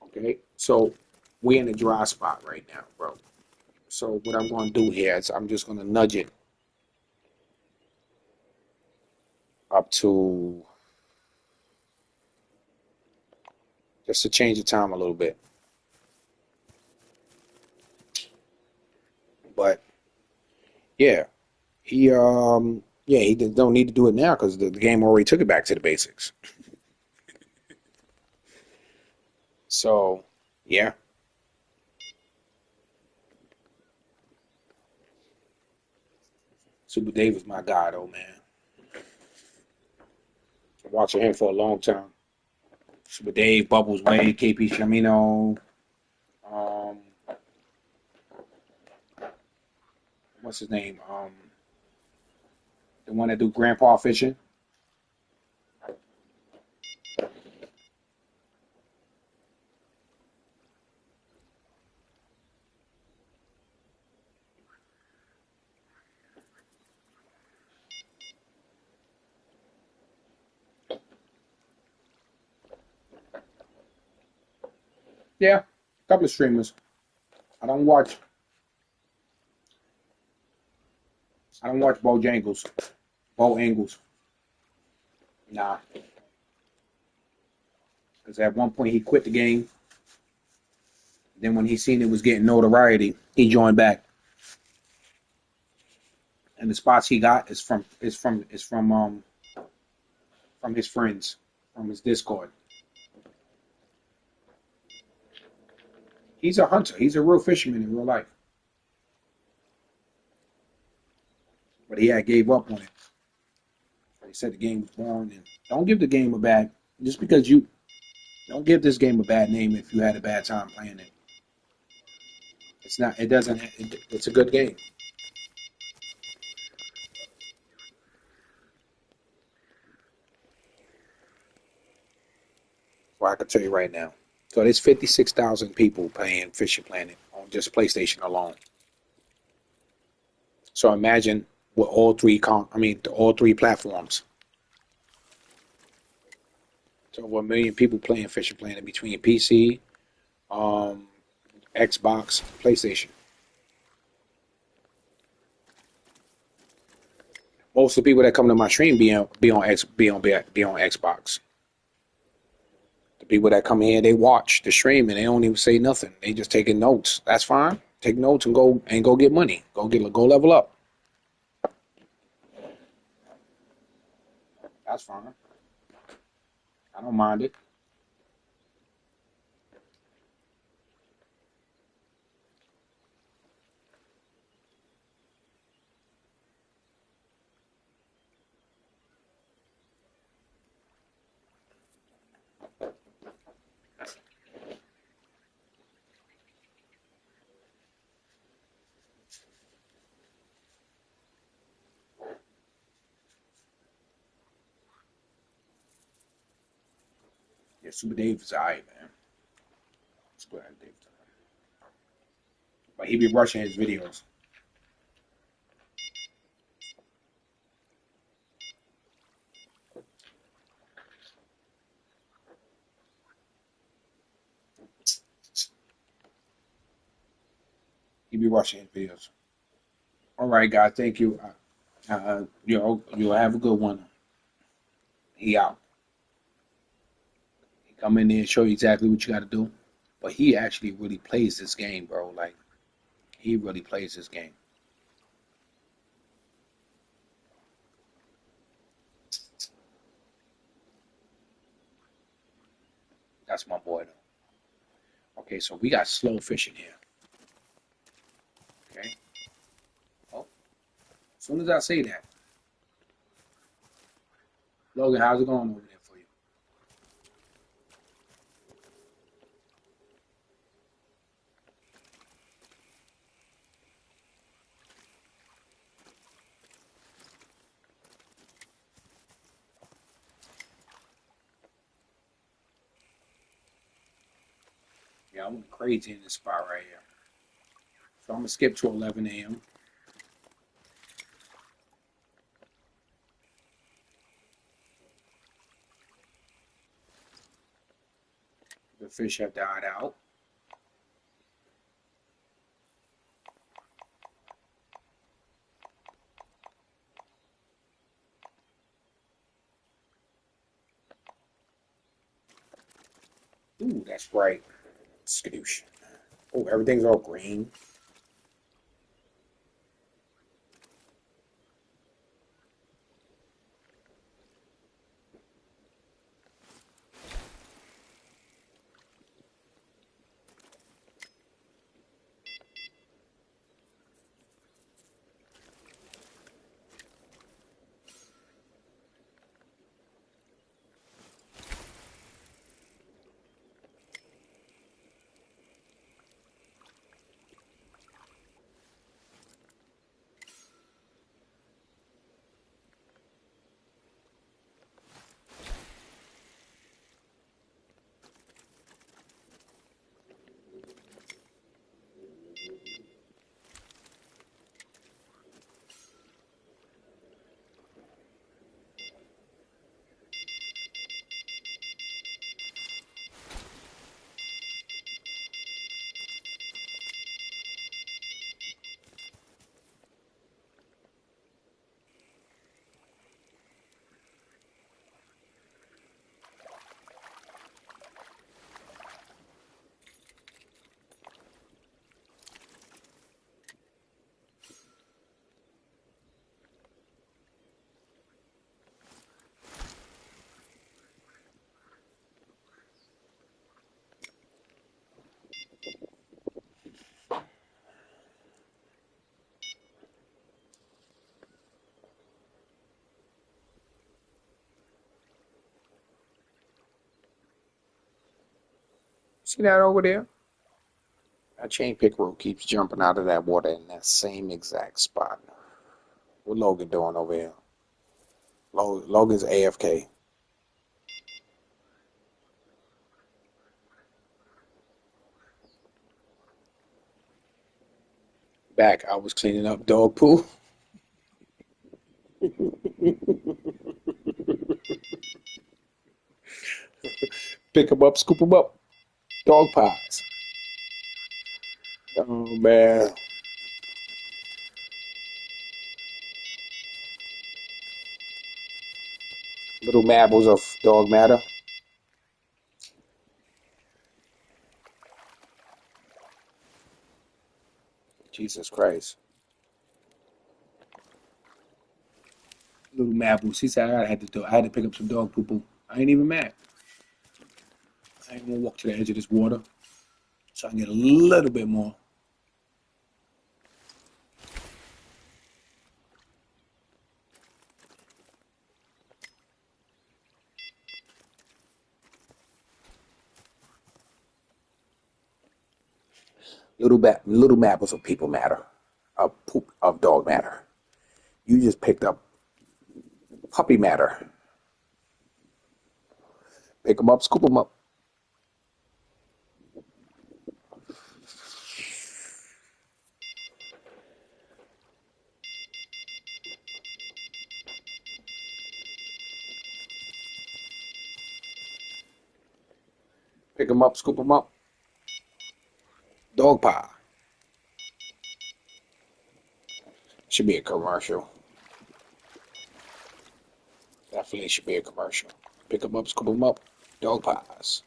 Okay, so we're in a dry spot right now, bro. So what I'm going to do here is I'm just going to nudge it up to just to change the time a little bit. But yeah, he don't need to do it now because the game already took it back to the basics. So yeah, Super Dave is my guy though, man. I'm watching him for a long time. Super Dave, Bubbles Wade, KP Shamino, um, what's his name? The one that do grandpa fishing. Yeah, a couple of streamers. I don't watch I don't watch Bojangles. Bo Angles. Nah. Because at one point he quit the game. Then when he seen it was getting notoriety, he joined back. And the spots he got is from his friends, from his Discord. He's a hunter. He's a real fisherman in real life. But he had gave up on it. He said the game was boring and don't give the game a bad just because you don't give this game a bad name if you had a bad time playing it. It's not it doesn't it's a good game. Well, I can tell you right now. So there's 56,000 people playing Fishing Planet on just PlayStation alone. So imagine with all three platforms. So over a million people playing Fishing Planet between PC, um, Xbox, PlayStation. Most of the people that come to my stream be on Xbox. The people that come here, they watch the stream and they don't even say nothing. They just taking notes. That's fine. Take notes and go get money. Go level up. That's fine. I don't mind it. Yeah, Super Dave is alright, man. It's good at Dave. But he be rushing his videos. He be rushing his videos. All right, guys. Thank you. You'll have a good one. He out. He come in there and show you exactly what you got to do. But he actually really plays this game, bro. Like he really plays this game. That's my boy though. Okay, so we got slow fishing here. Okay. Oh, as soon as I say that, Logan, how's it going over there for you? Yeah, I'm crazy in this spot right here. So I'm gonna skip to 11 a.m. The fish have died out. Ooh, that's right. Skadoosh. Oh, everything's all green. See that over there? That chain pickerel keeps jumping out of that water in that same exact spot. What Logan doing over here? Logan's AFK. Back, I was cleaning up dog poo. Pick them up, scoop them up. Dog pies. Oh man. Little marbles of dog matter. Jesus Christ. Little marbles. He said I had to pick up some dog poo poo. I ain't even mad. I ain't gonna walk to the edge of this water so I can get a little bit more. Little marbles of people matter. Of poop of dog matter. You just picked up puppy matter. Pick them up, scoop them up. Pick them up, scoop them up. Dog pie. Should be a commercial. Definitely should be a commercial. Pick them up, scoop them up. Dog pies.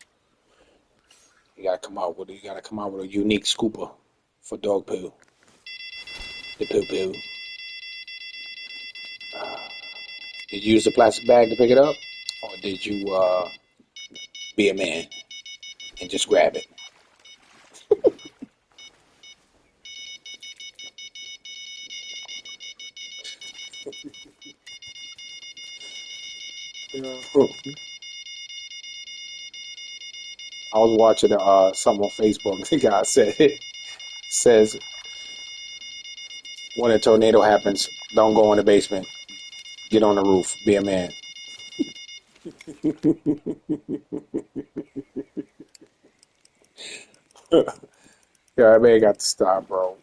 You gotta come out with a unique scooper for dog poo. The poo poo. Did you use a plastic bag to pick it up, or did you be a man? and just grab it. Yeah. I was watching something on Facebook. The guy says when a tornado happens, don't go in the basement. Get on the roof. Be a man. Yeah, that man got to stop, bro.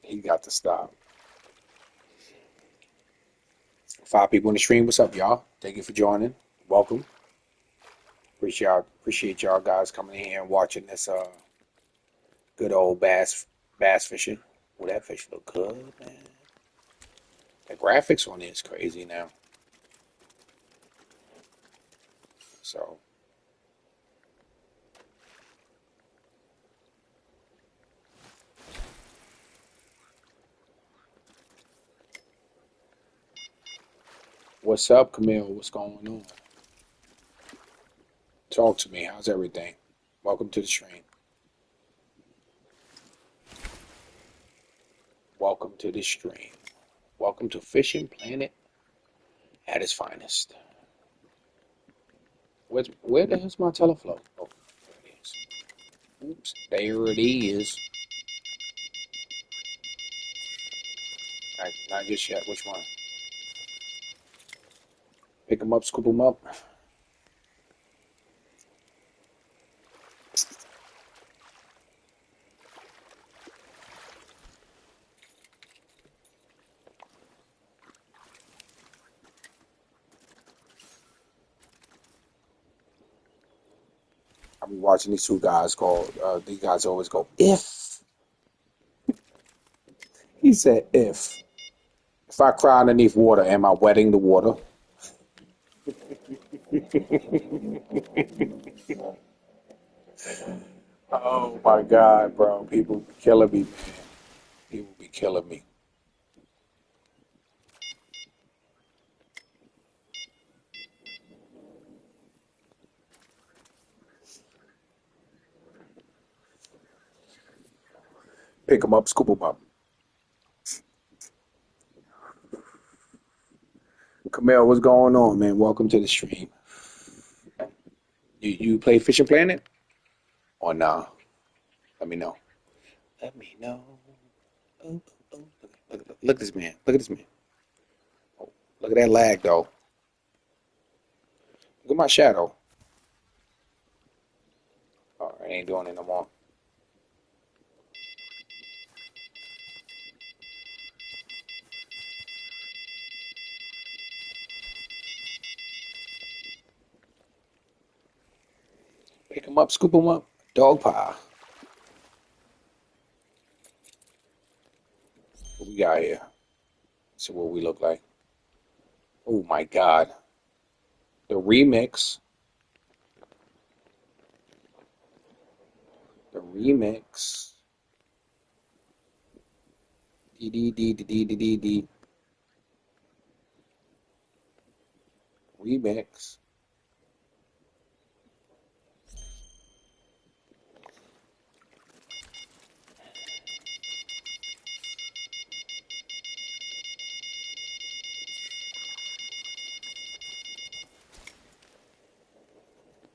He got to stop. 5 people in the stream. What's up, y'all? Thank you for joining. Welcome. Appreciate y'all guys coming in here and watching this good old bass fishing. Oh, that fish look good, man. The graphics on it is crazy now. So what's up, Camille? What's going on? Talk to me. How's everything? Welcome to the stream. Welcome to the stream. Welcome to Fishing Planet at its finest. Where the hell's my teleflow? Oh, there it is. Oops, there it is. Not just yet. Which one? Pick them up, scoop them up. I've been watching these two guys called. These guys always go if. He said if. If I cry underneath water, am I wetting the water? Oh my God, bro! People be killing me, man. People be killing me. Pick them up, scoop them up. Camille, what's going on, man? Welcome to the stream. You play Fishing Planet or nah? Let me know. Let me know. Oh, oh, oh. Look at this man. Look at this man. Oh, look at that lag, though. Look at my shadow. Oh, I ain't doing it no more. Pick him up, scoop him up. Dog pie. What we got here? See what we look like. Oh my God. The remix. The remix. D D D D D D D D. Remix.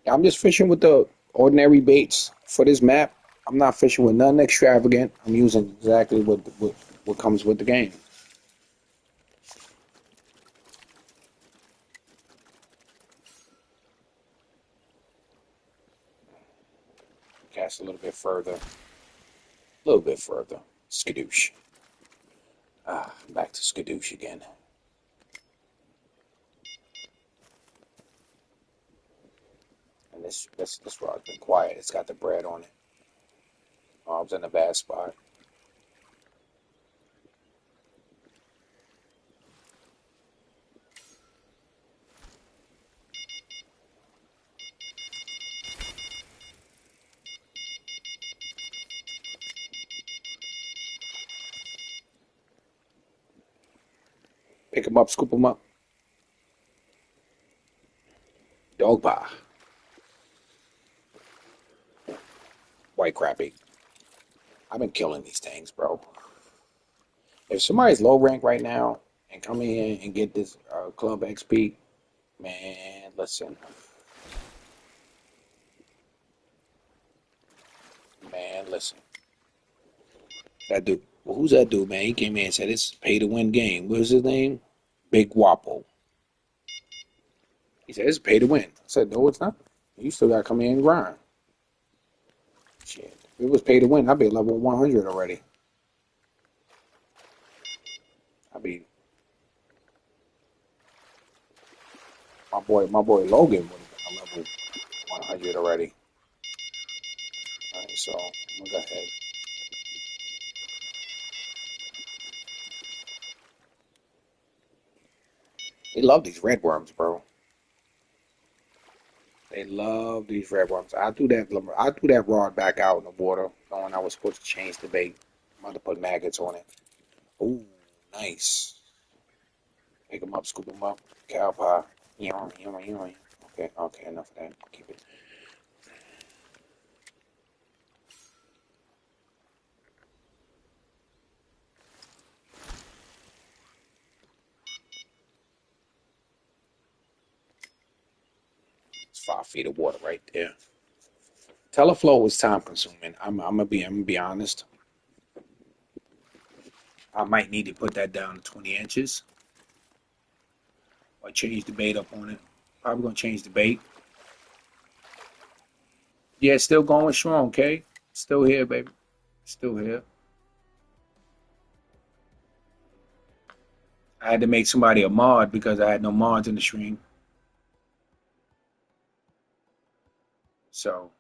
I'm just fishing with the ordinary baits for this map. I'm not fishing with nothing extravagant. I'm using exactly what comes with the game. Cast a little bit further. A little bit further. Skadoosh. Back to Skadoosh again. And this rod's been quiet. It's got the bread on it. Oh, I was in a bad spot. Pick him up, scoop him up. Dog pie. quite crappy. I've been killing these things, bro. If somebody's low rank right now and come in and get this club XP, man, listen, man, listen. That dude, well, who's that dude, man? He came in and said it's pay to win game. What was his name? Big Wapo. He said it's pay to win. I said no, it's not. You still gotta come in and grind. Shit, if it was pay to win, I'd be level 100 already. I'd be my boy Logan would have been a level 100 already. All right, so I'm gonna go ahead. They love these red worms, bro. They love these red worms. I threw that rod back out in the water, knowing I was supposed to change the bait. I'm about to put maggots on it. Ooh, nice. Pick them up, scoop them up. Cow pie. Yum, yum, yum. Okay, okay, enough of that. Keep it. It's 5 feet of water right there. Teleflow was time consuming. I'm gonna be honest. I might need to put that down to 20 inches or change the bait up on it. Probably gonna change the bait. Yeah, it's still going strong, okay? Still here, baby. Still here. I had to make somebody a mod because I had no mods in the stream. So,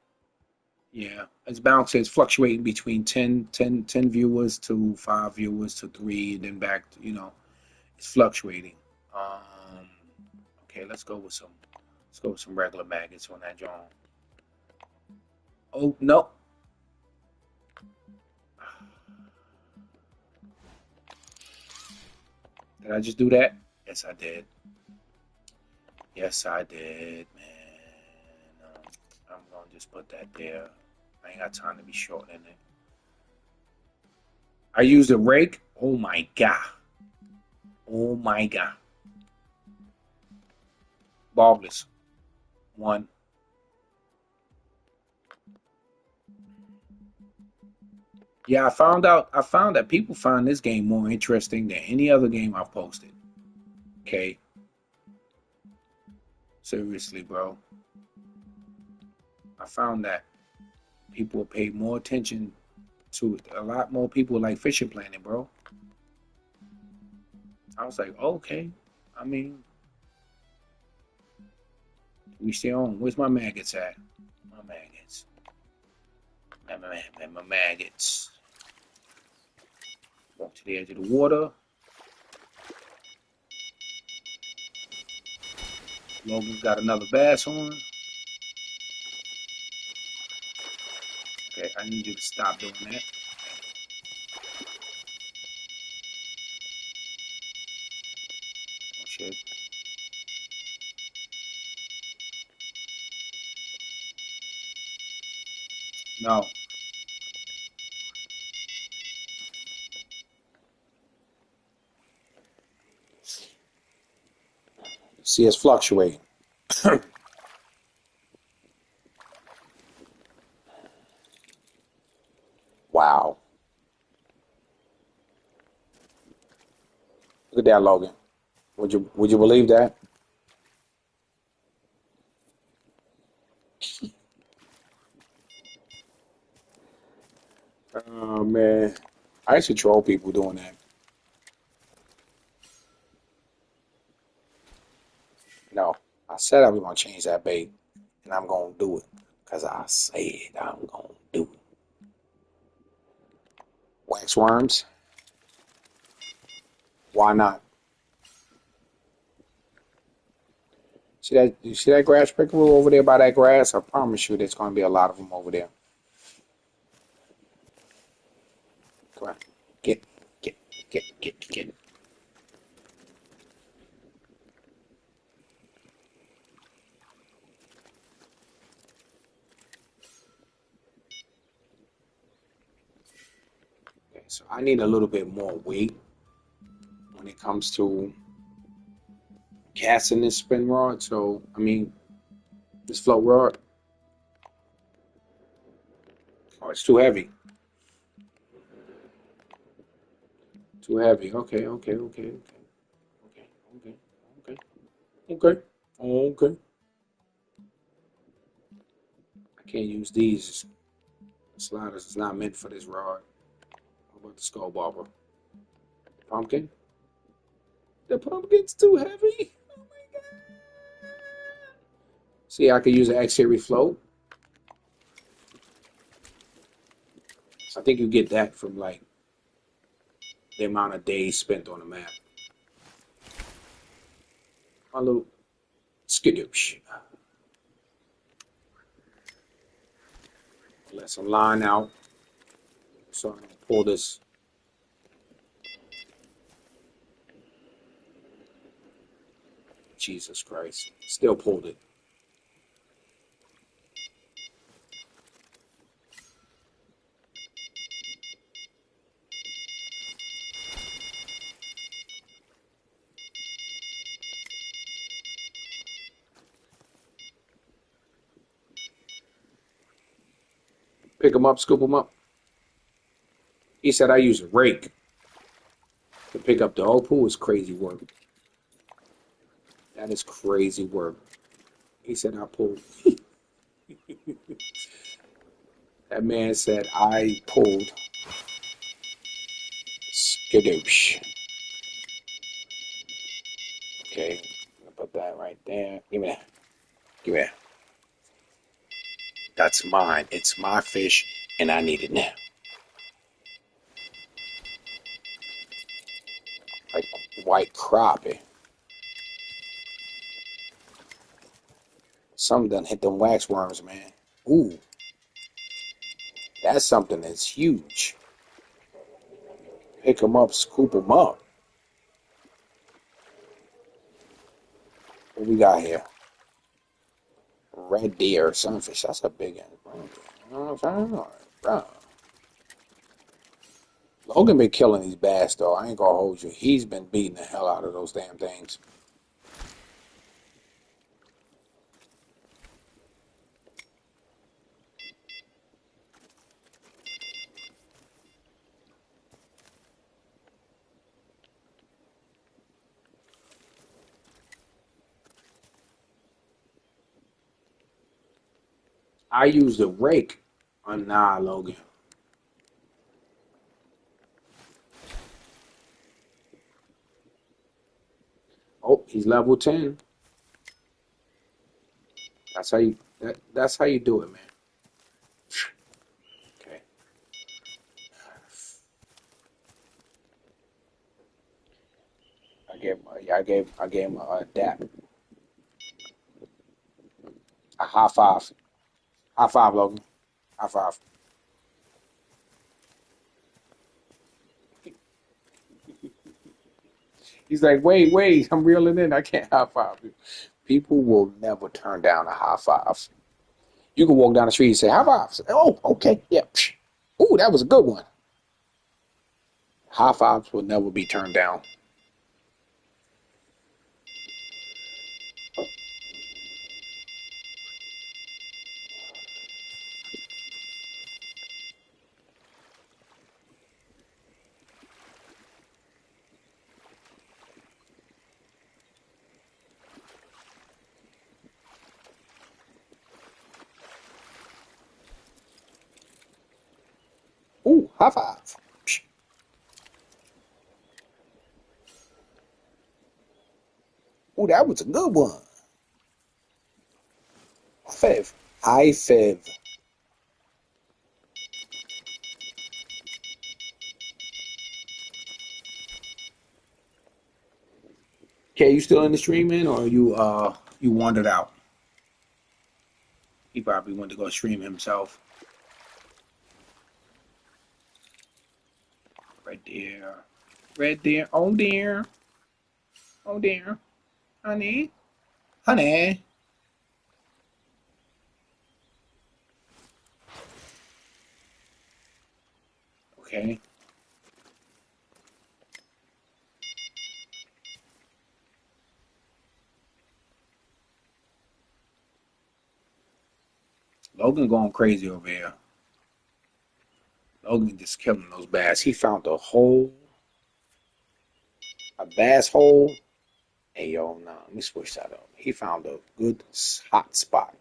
yeah, it's bouncing. It's fluctuating between 10 viewers to 5 viewers to 3, and then back, it's fluctuating. Um, okay, let's go with some regular maggots on that John. Oh, no. Did I just do that? Yes, I did. Yes, I did, man. I'm gonna just put that there. I ain't got time to be shortening it. I used a rake. Oh my god. Oh my god. Barbless. One. Yeah, I found that people find this game more interesting than any other game I've posted. Okay. Seriously, bro. I found that people pay more attention to it. A lot more people like Fishing Planet, bro. I was like, okay. I mean, we stay on. Where's my maggots at? My maggots. My maggots. Walk to the edge of the water. Logan's got another bass on. Okay, I need you to stop doing that. Oh shit. No. See, it's fluctuating. Wow. Look at that, Logan. Would you believe that? Oh man. I used to troll people doing that. No. I said I was gonna change that bait, and I'm gonna do it. Cause I said I'm gonna do it. Wax worms? Why not? You see that grass pickerel over there by that grass? I promise you there's gonna be a lot of them over there. Come on. Get, get, get. I need a little bit more weight when it comes to casting this spin rod. So, I mean, this float rod. Oh, it's too heavy. Too heavy. Okay, okay, okay, okay, okay, okay, okay, okay, okay. I can't use these sliders. It's not meant for this rod. How about the skull bobber? Pumpkin? The pumpkin's too heavy. Oh my god. See, I could use an X-series float. I think you get that from like the amount of days spent on the map. My little skidoosh. Let some line out. So I'm gonna pull this. Jesus Christ. Still pulled it. Pick them up, scoop them up. He said I use a rake to pick up the whole pool. Is crazy work. That is crazy work. He said I pulled. That man said I pulled skadoosh. Okay, I'm gonna put that right there. Give me that. Give me that. That's mine. It's my fish, and I need it now. Like white crappie. Some done hit them wax worms, man. Ooh, that's something that's huge. Pick them up, scoop them up. What we got here? Red deer, sunfish. That's a big one. Bro. Logan been killing these bass though. I ain't gonna hold you. He's been beating the hell out of those damn things. I used a rake on Logan. Oh, he's level 10. That's how you do it, man. Okay. I gave him a dap. A high five. High five, Logan. High five. He's like, wait, I'm reeling in. I can't high five you. People will never turn down a high five. You can walk down the street and say, high five. Say, oh, okay, yeah. Ooh, that was a good one. High fives will never be turned down. Ooh, high five. Ooh, that was a good one. Five. High five. Okay, you still in the stream, man, or you wandered out? He probably went to go stream himself. Right there. Right there. Oh dear. Oh dear. Honey. Honey. Okay. Logan going crazy over here. Logan just killing those bass. He found a hole, a bass hole. Hey, yo, nah, let me switch that up. He found a good hot spot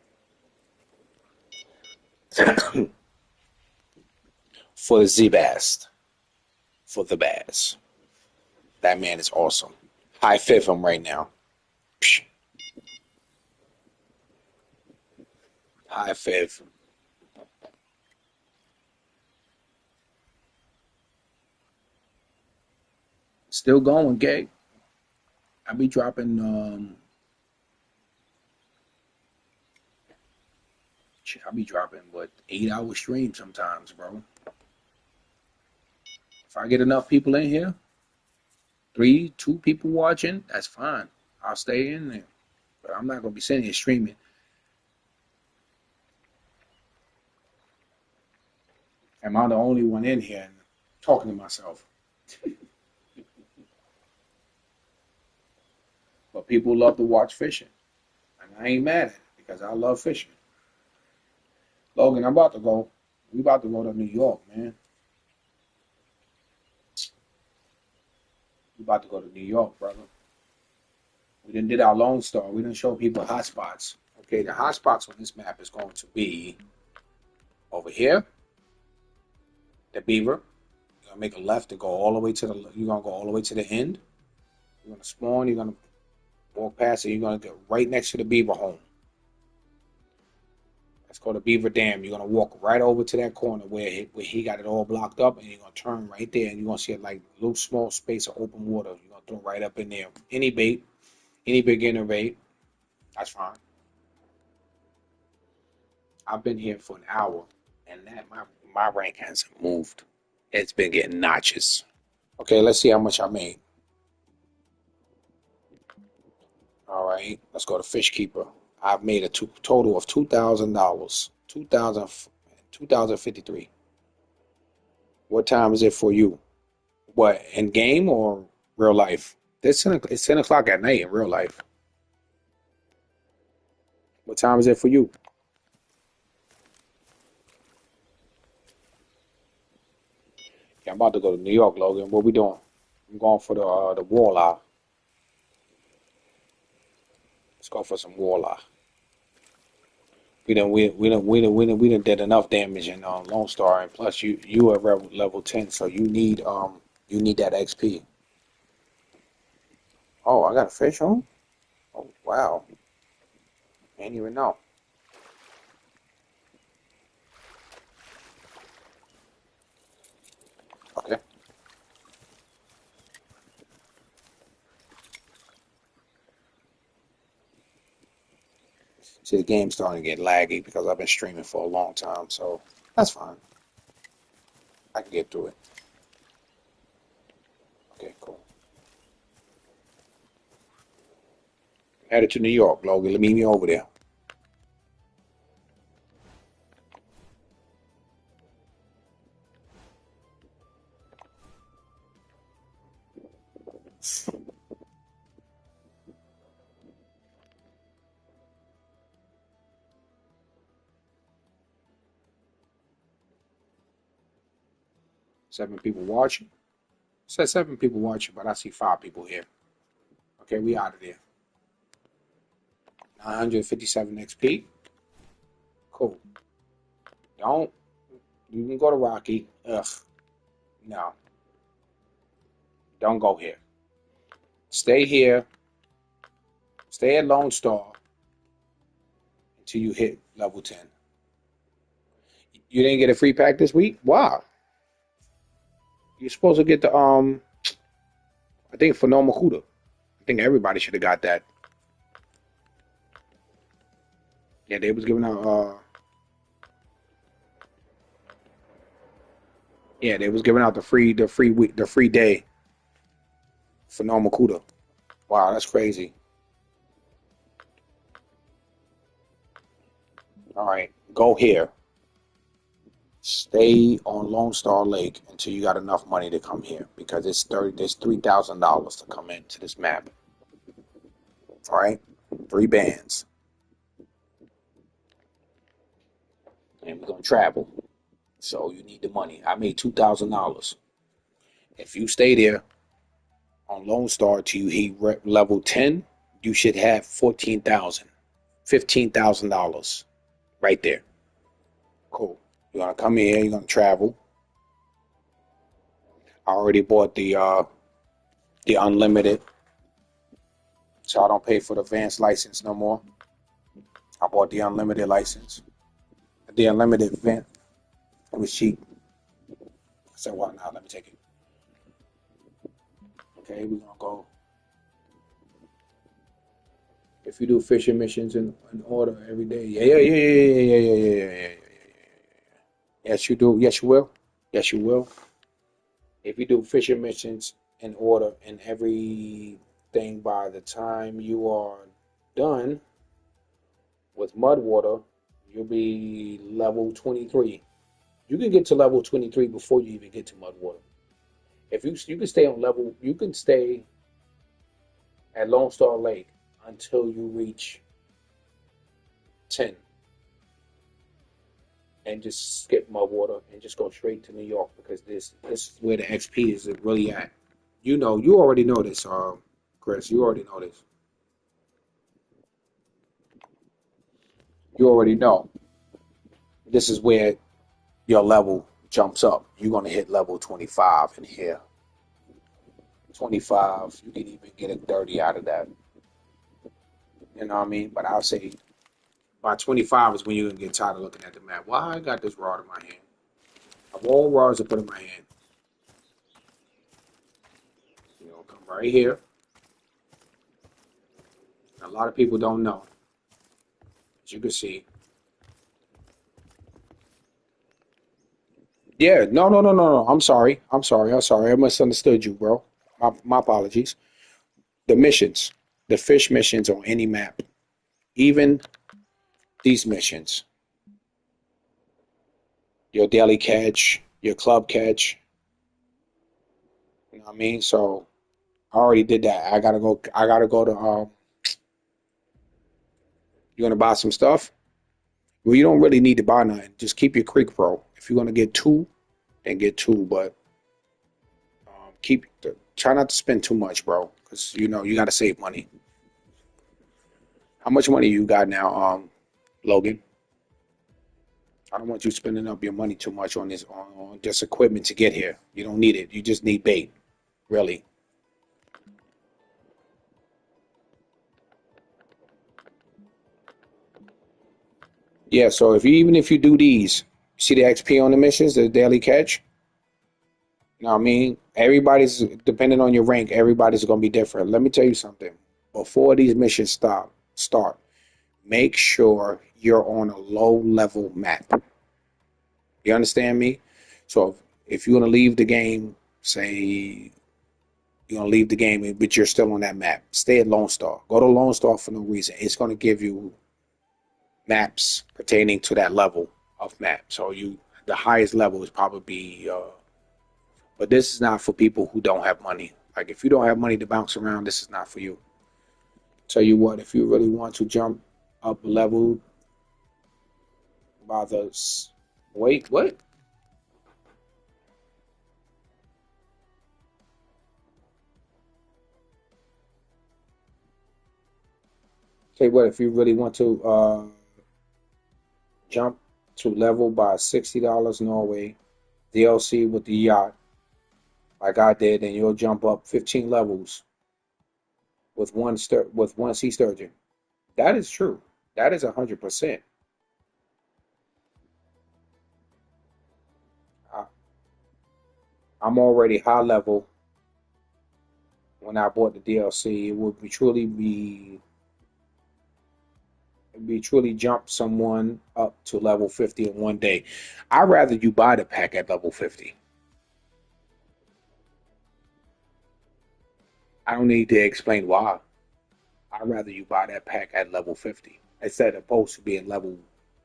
for the Z bass, for the bass. That man is awesome. High fifth him right now. Psh, high fifth. Still going, gay. I be dropping I be dropping what 8 hour streams sometimes, bro. If I get enough people in here, three, two people watching, that's fine. I'll stay in there. But I'm not gonna be sitting here streaming. Am I the only one in here and talking to myself? But people love to watch fishing. And I ain't mad at it because I love fishing. Logan, I'm about to go. We about to go to New York, man. We about to go to New York, brother. We done did our Lone Star. We done show people hot spots. Okay, the hot spots on this map is going to be over here, the Beaver. You're gonna make a left to go all the way to the. You're gonna go all the way to the end. You're gonna spawn. You're gonna walk past it. You're gonna get right next to the Beaver home. That's called the Beaver Dam. You're gonna walk right over to that corner where he got it all blocked up, and you're gonna turn right there, and you're gonna see like a little small space of open water. You're gonna throw right up in there. Any bait, any beginner bait, that's fine. I've been here for an hour, and that my rank hasn't moved. It's been getting notches. Okay, let's see how much I made. All right, let's go to Fish Keeper. I've made a total of $2,000. 2,053. What time is it for you? What, in game or real life? It's 10 o'clock at night in real life. What time is it for you? Yeah, I'm about to go to New York, Logan. What we doing? I'm going for the walleye. Let's go for some walleye. We done did enough damage in Lone Star, and plus you are level 10, so you need that XP. Oh, I got a fish on? Oh wow. Ain't even know. Okay. See, the game's starting to get laggy because I've been streaming for a long time, so that's fine. I can get through it. Okay, cool. Headed to New York, Logan. Let me meet me over there. Seven people watching. It says seven people watching, but I see five people here. Okay, we out of there. 957 XP. Cool. Don't. You can go to Rocky. Ugh. No. Don't go here. Stay here. Stay at Lone Star until you hit level 10. You didn't get a free pack this week? Wow. You're supposed to get the I think for No Makuta. I think everybody should have got that. Yeah, they was giving out yeah, they was giving out the free day for No Makuta. Wow, that's crazy. All right, go here. Stay on Lone Star Lake until you got enough money to come here because there's $3,000 to come into this map. All right, 3 bands. and we're gonna travel. So you need the money. I made $2,000. If you stay there on Lone Star till you hit level 10, you should have 14,000, $15,000 right there. Cool. You're gonna come here. You're gonna travel. I already bought the unlimited, so I don't pay for the advanced license no more. I bought the unlimited license. The unlimited event, it was cheap. I said, "Why not? Let me take it." Okay, we're gonna go. If you do fishing missions in order every day, yeah, yeah, yeah, yeah, yeah, yeah, yeah, yeah, yeah, yeah. Yes, you do. Yes, you will. Yes, you will. If you do fishing missions in order and everything by the time you are done with mud water, you'll be level 23. You can get to level 23 before you even get to mud water. If you can stay on level, you can stay at Lone Star Lake until you reach 10 and just skip mud water and just go straight to New York because this is where the XP is really at. You know, you already know this, Chris. You already know this. You already know this is where your level jumps up. You're gonna hit level 25 in here. 25, you can even get a 30 out of that. You know what I mean? But I'll say by 25 is when you're gonna get tired of looking at the map. Why I got this rod in my hand? Of all rods I put in my hand, come right here. A lot of people don't know. As you can see. Yeah, no, no, no, no, no. I'm sorry. I'm sorry. I'm sorry. I misunderstood you, bro. My apologies. The missions, the fish missions on any map, even these missions, your daily catch, your club catch. You know what I mean? So I already did that. I gotta go. I gotta go to. You gonna buy some stuff? Well, you don't really need to buy nothing. Just keep your Creek Pro. If you're gonna get two, then get two. But keep try not to spend too much, bro, because you gotta save money. How much money you got now, Logan? I don't want you spending up your money too much on this on just equipment to get here. You don't need it. You just need bait, really. Yeah. So even if you do these, see the XP on the missions, the daily catch. You know what I mean? Everybody's depending on your rank. Everybody's gonna be different. Let me tell you something. Before these missions start, make sure you're on a low level map. You understand me? So if you're gonna leave the game, say you're gonna leave the game, but you're still on that map. Stay at Lone Star. Go to Lone Star for no reason. It's gonna give you maps pertaining to that level of map. So the highest level is probably but this is not for people who don't have money. Like if you don't have money to bounce around, this is not for you. Tell you what, if you really want to jump up a level by the wait, what? Tell you what, if you really want to jump to level by $60 Norway DLC with the yacht, like I did, and you'll jump up 15 levels with one sea sturgeon. That is true. That is 100%. I, I'm already high level when I bought the DLC. It would be truly jump someone up to level 50 in one day. I'd rather you buy the pack at level 50. I don't need to explain why. I'd rather you buy that pack at level 50 instead of opposed to being level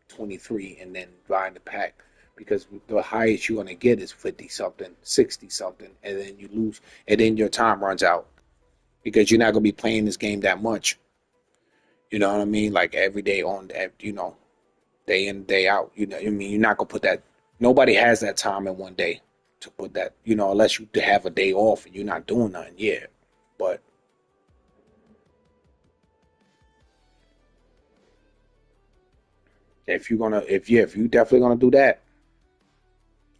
23 and then buying the pack because the highest you're going to get is 50 something, 60 something, and then you lose, and then your time runs out because you're not going to be playing this game that much. You know what I mean? Like every day on that, day in, day out. You know, I mean, you're not gonna put that. Nobody has that time in one day to put that. You know, unless you have a day off and you're not doing nothing. Yeah, but if you definitely gonna do that,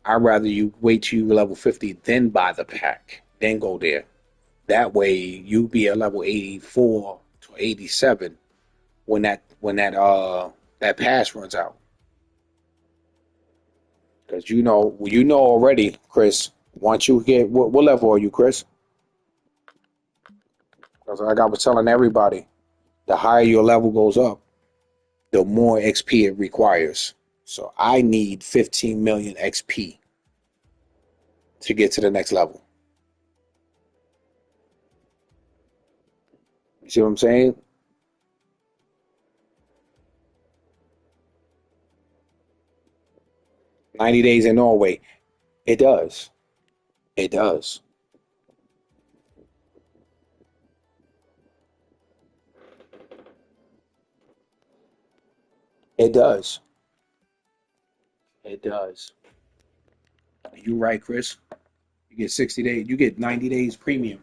I'd rather you wait till you level 50, then buy the pack, then go there. That way, you be at level 84 to 87 when that pass runs out. Because you know already, Chris. Once you get what level are you, Chris? Because like I was telling everybody, the higher your level goes up, the more XP it requires. So I need 15 million XP to get to the next level. You see what I'm saying? 90 days in Norway. It does. It does. It does. It does. You right, Chris. You get 60 days. You get 90 days premium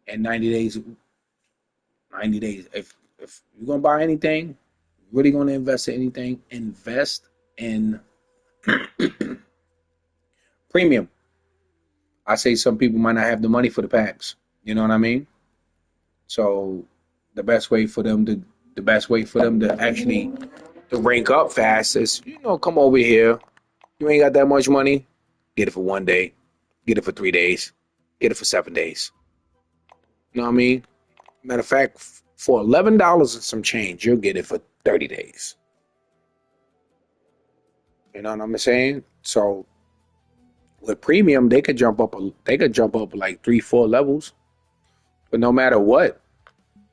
and 90 days. If you're gonna buy anything, really gonna invest in anything, invest in premium. I say some people might not have the money for the packs. You know what I mean? So the best way for them to the best way for them to actually to rank up fast is, come over here. You ain't got that much money. Get it for 1 day. Get it for 3 days. Get it for 7 days. You know what I mean? Matter of fact, for $11 and some change, you'll get it for 30 days. You know what I'm saying? So with premium, they could jump up like 3, 4 levels. But no matter what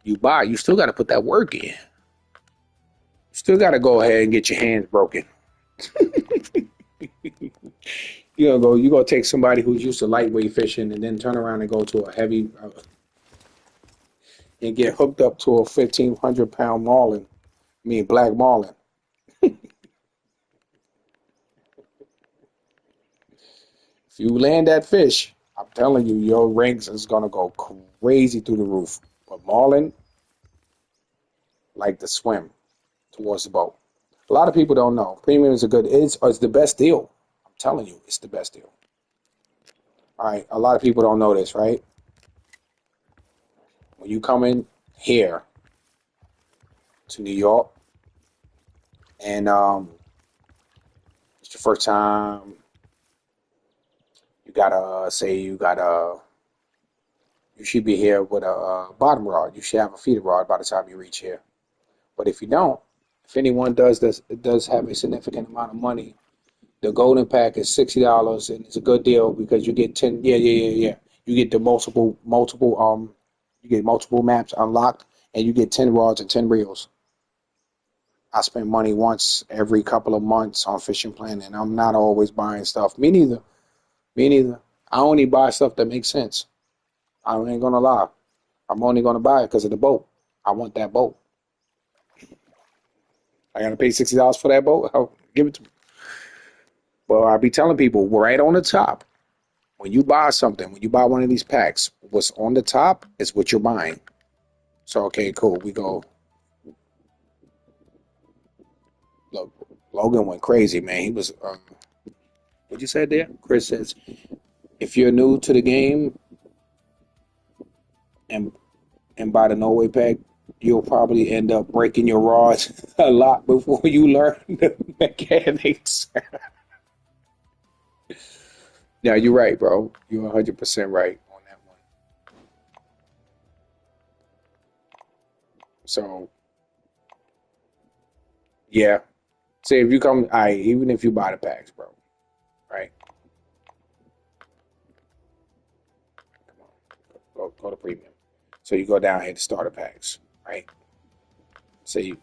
you buy, you still got to put that work in. You still got to go ahead and get your hands broken. You gonna take somebody who's used to lightweight fishing and then turn around and go to a heavy and get hooked up to a 1,500 pound marlin. I mean black marlin. If you land that fish, I'm telling you, your ranks is gonna go crazy through the roof. But marlin like to swim towards the boat. A lot of people don't know. Premium is it's the best deal. I'm telling you, it's the best deal. All right, a lot of people don't know this, right? When you come in here to New York and it's your first time, you gotta say you should be here with a bottom rod. You should have a feeder rod by the time you reach here. But if you don't, if anyone does this, it does have a significant amount of money. The golden pack is $60, and it's a good deal because you get 10. Yeah, yeah, yeah, yeah. You get the you get multiple maps unlocked, and you get 10 rods and 10 reels. I spend money once every couple of months on fishing plan, and I'm not always buying stuff. Me neither. Me neither. I only buy stuff that makes sense. I ain't gonna lie. I'm only gonna buy it because of the boat. I want that boat. I gotta pay $60 for that boat. I'll give it to me. Well, I be telling people right on the top when you buy something, when you buy one of these packs, what's on the top is what you're buying. So okay, cool. We go. Look, Logan went crazy, man. He was. What you said there? Chris says if you're new to the game and buy the Norway pack, you'll probably end up breaking your rods a lot before you learn the mechanics. Yeah, you're right, bro. You're 100% right on that one. So, yeah. Say if you come, even if you buy the packs, bro, right? Come on, go to premium. So you go down here to starter packs, right? So you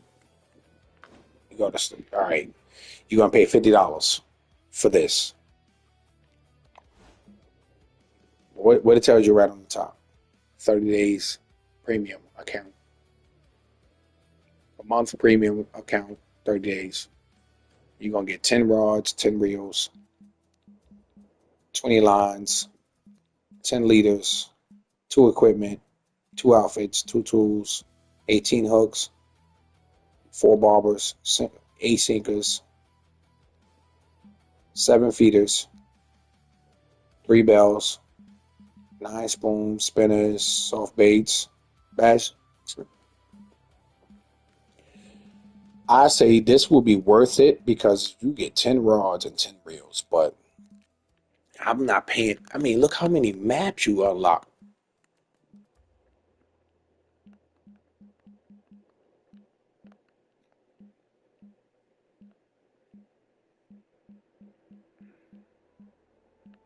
go to, all right, you're gonna pay $50 for this. What it tells you right on the top, 30 days premium account. month premium account, 30 days. You're gonna get 10 rods, 10 reels, 20 lines, 10 leaders, two equipment, two outfits, two tools, 18 hooks, four bobbers, eight sinkers, seven feeders, three bells, nine spoons, spinners, soft baits, bass. I say this will be worth it because you get 10 rods and 10 reels, but I'm not paying. I mean, look how many maps you unlock.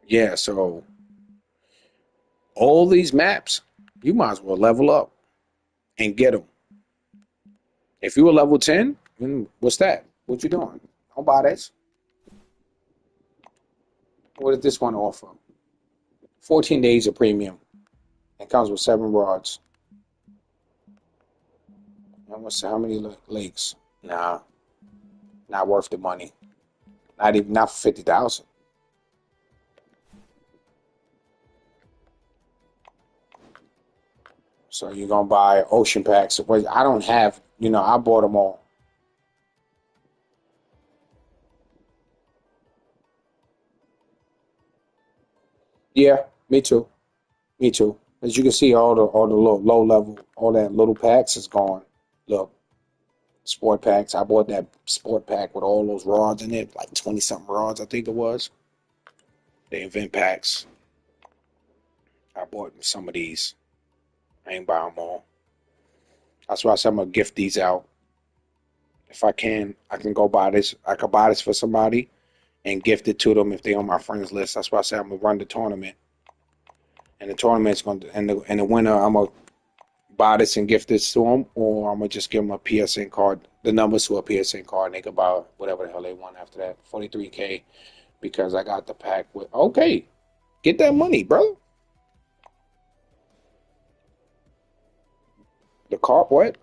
Yeah, so all these maps, you might as well level up and get them. If you were level 10, what's that? What you doing? Don't buy this. What does this one offer? 14 days of premium. It comes with seven rods. And what's how many lakes? Nah, not worth the money. Not even not for 50,000. So you're gonna buy ocean packs. Well, I don't have, I bought them all. Yeah, me too. Me too. As you can see, all the low level, all that little packs is gone. Look, sport packs. I bought that sport pack with all those rods in it, like 20 something rods, I think it was. The event packs. I bought some of these. I ain't buy them all. That's why I said I'm gonna gift these out. If I can, I can go buy this. I could buy this for somebody and gift it to them if they on my friends list. That's why I said I'm gonna run the tournament. And the tournament's gonna and the winner, I'm gonna buy this and gift this to them, or I'm gonna just give them a PSN card, the numbers to a PSN card, and they can buy whatever the hell they want after that. 43K because I got the pack with. Okay, get that money, bro. The car, what?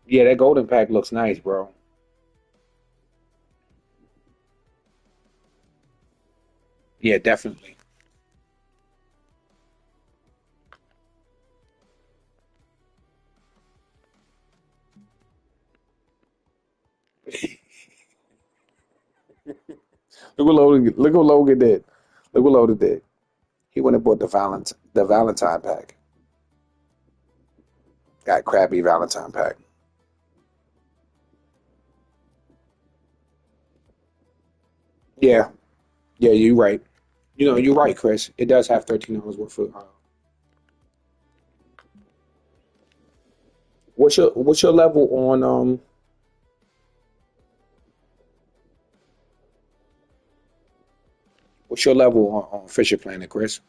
Yeah, that golden pack looks nice, bro. Yeah, definitely. Look what Logan did. Look what Logan did. He went and bought the Valentine pack. Got crappy Valentine pack. Yeah, yeah, you're right. You're right, Chris. It does have $13 worth of. What's your level on what's your level on Fisher Planet, Chris?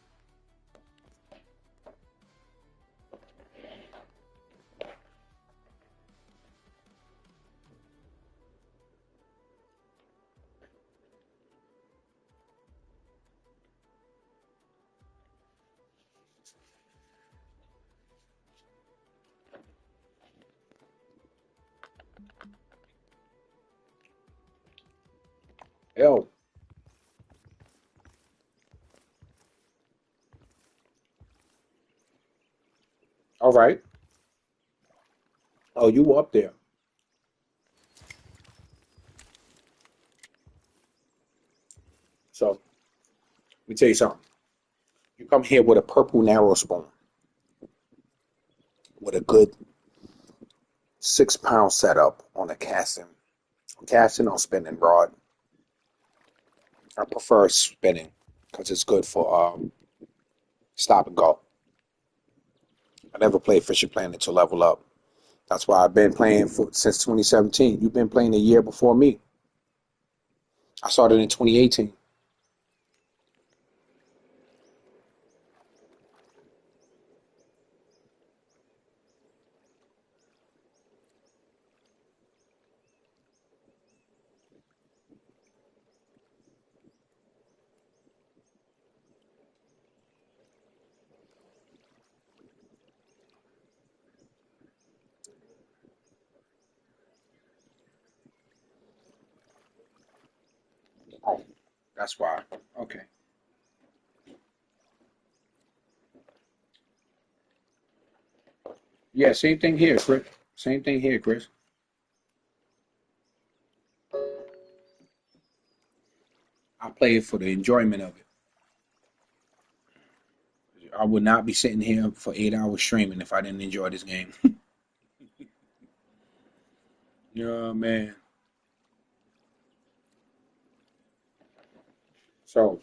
Hell, all right. Oh, you up there? So let me tell you something. You come here with a purple narrow spoon with a good 6 pound setup on a casting or spinning rod. I prefer spinning because it's good for stop and go. I never played Fisher Planet to level up. That's why I've been playing since 2017. You've been playing a year before me. I started in 2018. Oh, that's why. Okay. Yeah, same thing here, Chris. Same thing here, Chris. I play it for the enjoyment of it. I would not be sitting here for 8 hours streaming if I didn't enjoy this game. Yeah, man. So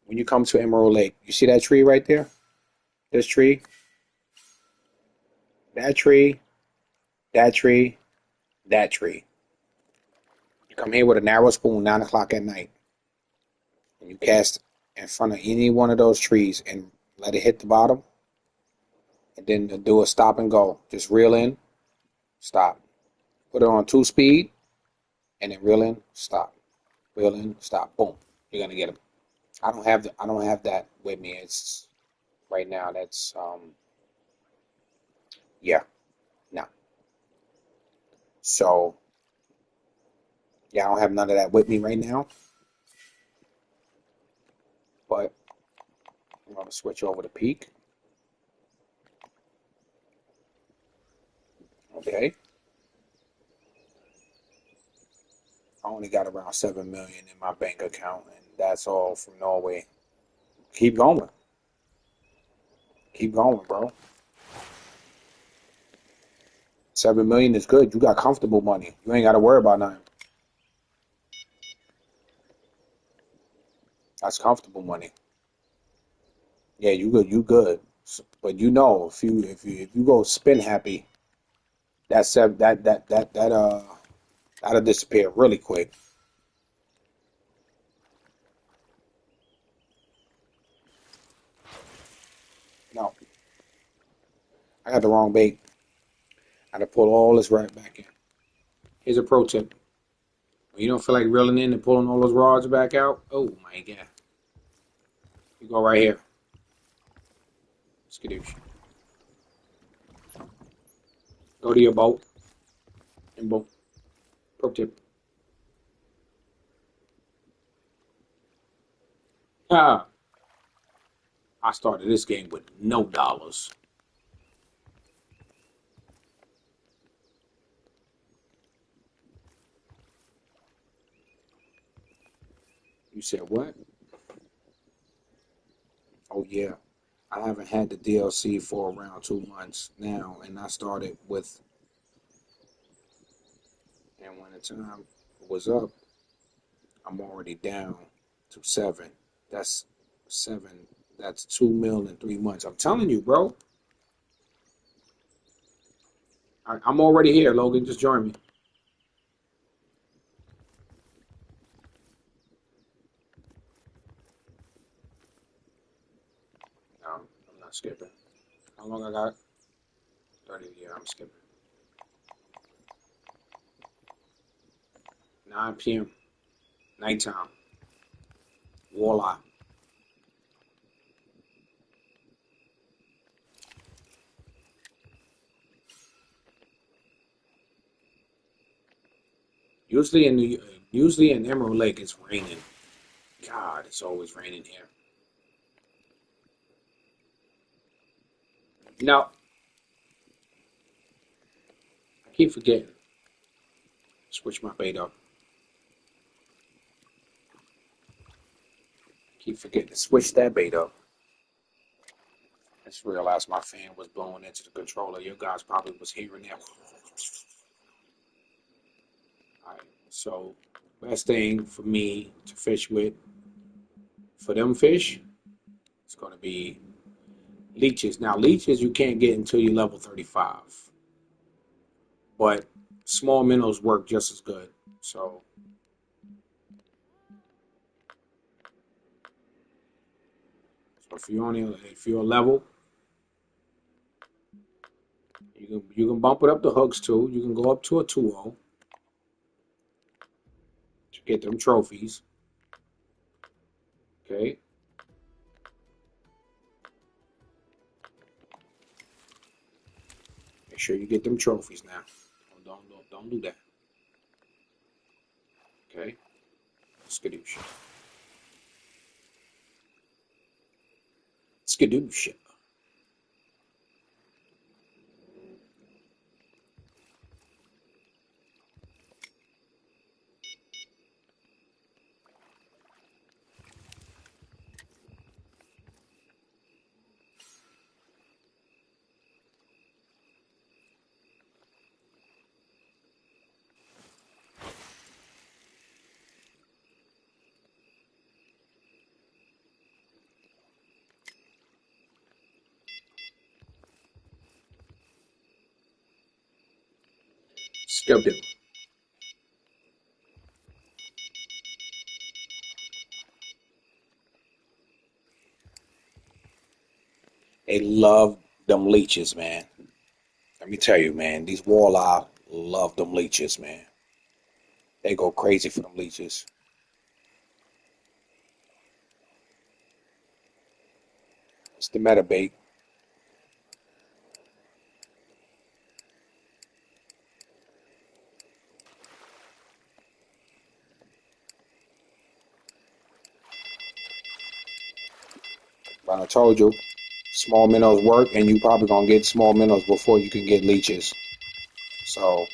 when you come to Emerald Lake, you see that tree right there? This tree, that tree, that tree, that tree. You come here with a narrow spoon, 9 o'clock at night, and you cast in front of any one of those trees and let it hit the bottom, and then do a stop and go. Just reel in, stop. Put it on 2 speed, and then reel in, stop. Reel in, stop. Boom. You're gonna get them. I don't have that with me. It's right now. That's yeah. No. So yeah, I don't have none of that with me right now. But I'm gonna switch over to peak. Okay. I only got around 7 million in my bank account, and that's all from Norway. Keep going. Keep going, bro. 7 million is good. You got comfortable money. You ain't gotta worry about nothing. That's comfortable money. Yeah, you good. You good. But you know, if you go spin happy, that that'll disappear really quick. No, I got the wrong bait. I had to pull all this right back in. Here's a pro tip: when you don't feel like reeling in and pulling all those rods back out, oh my god, you go right here. Skadoosh. Go to your boat and boom. Pro tip. Ah, I started this game with no dollars. You said what? Oh yeah, I haven't had the DLC for around 2 months now, and I started with, and when the time was up, I'm already down to seven. That's seven. That's 2 mil in 3 months. I'm telling you, bro. I'm already here, Logan. Just join me. No, I'm not skipping. How long I got? 30. Yeah, I'm skipping. 9 p.m. Nighttime. Warlock. Usually in usually in Emerald Lake, it's raining. God, it's always raining here. No, I keep forgetting. Switch my bait up. Keep forgetting to switch that bait up. I just realized my fan was blowing into the controller. You guys probably was hearing that. All right. So, best thing for me to fish with for them fish, it's going to be leeches. Now, leeches you can't get until you level 35, but small minnows work just as good. So, so if you're a level, you can bump it up the hooks too. You can go up to a 2-0 to get them trophies. Okay, make sure you get them trophies now. Don't do that. Okay. Skadoosh. Skadoosh. Skadoo. They love them leeches, man. Let me tell you, man. These walleye love them leeches, man. They go crazy for them leeches. It's the metabait. But I told you, small minnows work, and you probably gonna get small minnows before you can get leeches. So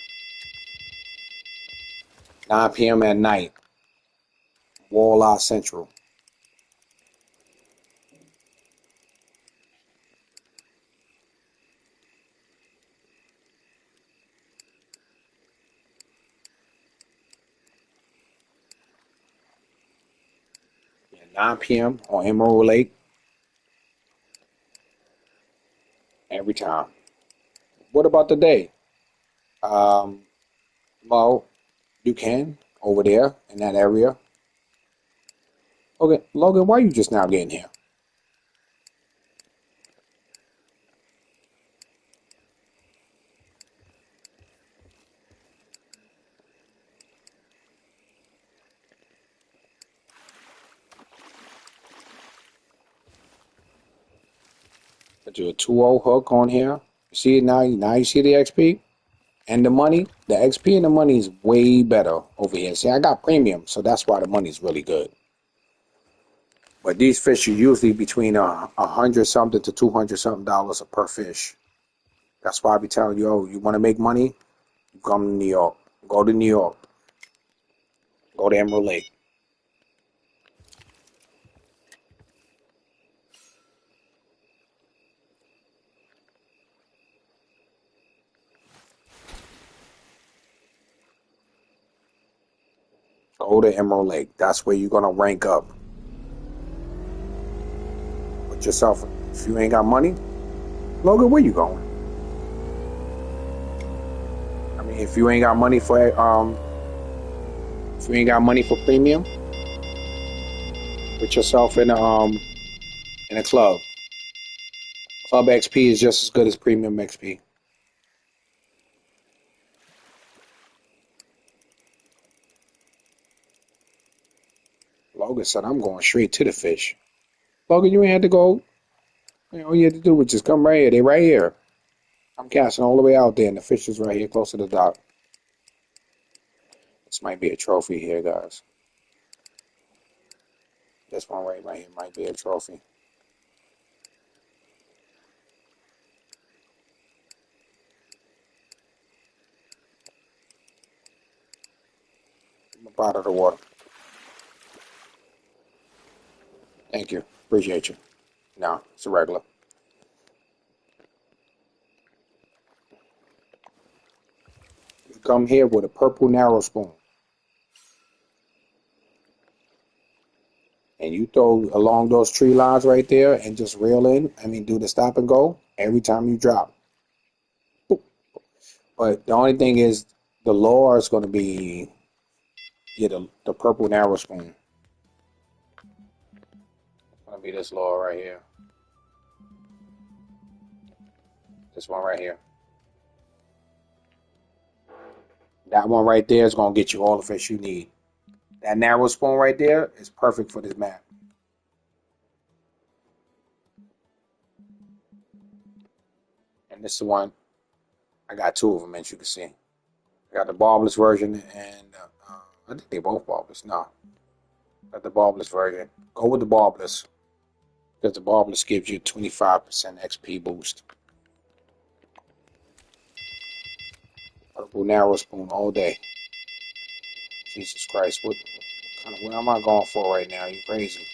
9 p.m. at night, Walleye Central. Yeah, 9 p.m. on Emerald Lake every time. What about the day? Um, well, you can over there in that area. Okay, Logan, why are you just now getting here? I do a 2-0 hook on here. You see it now? Now you see the XP and the money. The XP and the money is way better over here. See, I got premium, so that's why the money's really good. But these fish are usually between a hundred something to $200 something per fish. That's why I be telling you, oh, you want to make money? Come to New York. Go to New York. Go to Emerald Lake. Go to Emerald Lake. That's where you're gonna rank up. Put yourself. If you ain't got money, Logan, where you going? I mean, if you ain't got money for premium, put yourself in a club. Club XP is just as good as premium XP. Logan said, "I'm going straight to the fish." Logan, you ain't had to go. All you had to do was just come right here. They right here. I'm casting all the way out there, and the fish is right here close to the dock. This might be a trophy here, guys. This one right here might be a trophy. I'm out of the water. Thank you. Appreciate you. No, it's a regular. You come here with a purple narrow spoon, and you throw along those tree lines right there and just reel in. I mean, do the stop and go every time you drop. But the only thing is, the lure is going to be, yeah, the purple narrow spoon. It's going to be this lure right here. This one right here. That one right there is going to get you all the fish you need. That narrow spoon right there is perfect for this map. And this is the one, I got two of them, as you can see. I got the barbless version, and I think they both barbless. No, Got the barbless version. Go with the barbless because the barbless gives you 25% XP boost. Purple narrow spoon all day. Jesus Christ, what kind of what am I going for right now? You crazy?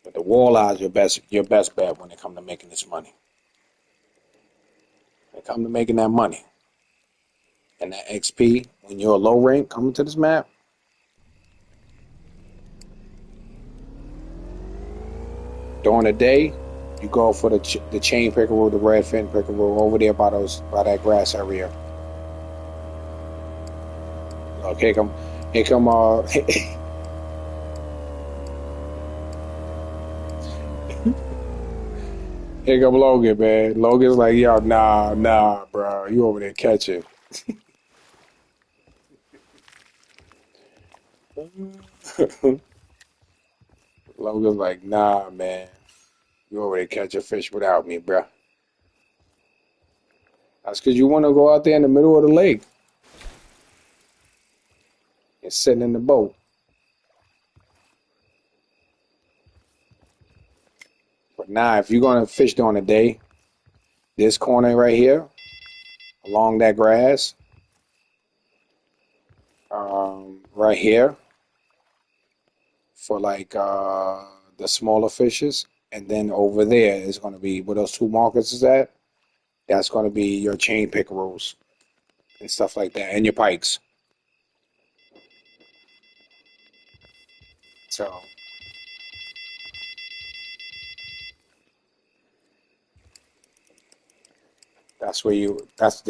But the walleye is your best bet when it comes to making this money. When it comes to making that money and that XP, when you're a low rank coming to this map, during the day, you go for the chain pickerel, the red fin pickerel over there by that grass area. Look, here come here come Logan, man. Logan's like, yo, nah, bro. You over there catching. Logan's like, nah, man. You over there catch a fish without me, bro. That's because you want to go out there in the middle of the lake and sitting in the boat. But nah, if you're going to fish during the day, this corner right here, along that grass, right here, for like the smaller fishes, and then over there is going to be where those two markers is at. That's going to be your chain pickerels and stuff like that, and your pikes. So that's where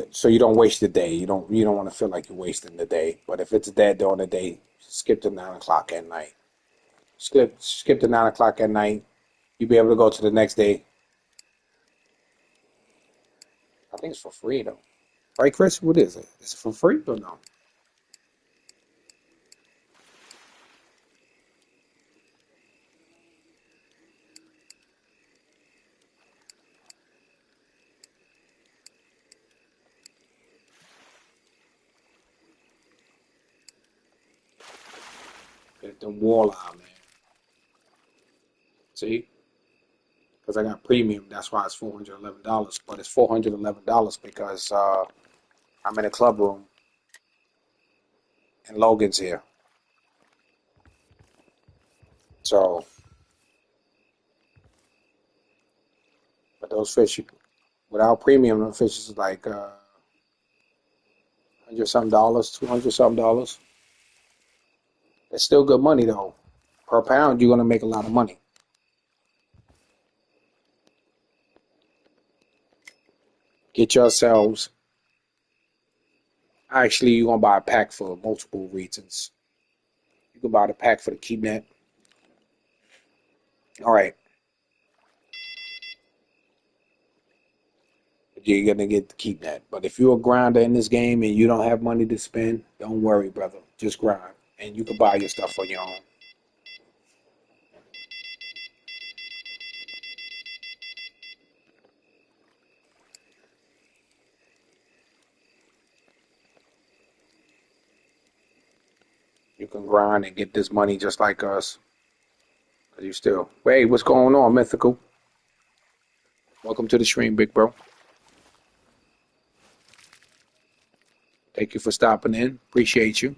so you don't waste the day. You don't want to feel like you're wasting the day. But if it's dead during the day, skip to 9 o'clock at night. Skip to 9 o'clock at night. You'll be able to go to the next day. I think it's for free though. Right, Chris? What is it? Is it for free or no? Get them walleye, man. See? Because I got premium. That's why it's $411. But it's $411 because I'm in a club room and Logan's here. So, but those fish, without premium, those fish is like 100 something dollars, 200 something dollars. It's still good money though. Per pound, you're gonna make a lot of money. Get yourselves. Actually, you're gonna buy a pack for multiple reasons. You can buy the pack for the keep net. All right, you're gonna get the keep net. But if you're a grinder in this game and you don't have money to spend, don't worry, brother. Just grind, and you can buy your stuff on your own. You can grind and get this money just like us. Cause you still. Hey, what's going on, Mythical? Welcome to the stream, big bro. Thank you for stopping in. Appreciate you.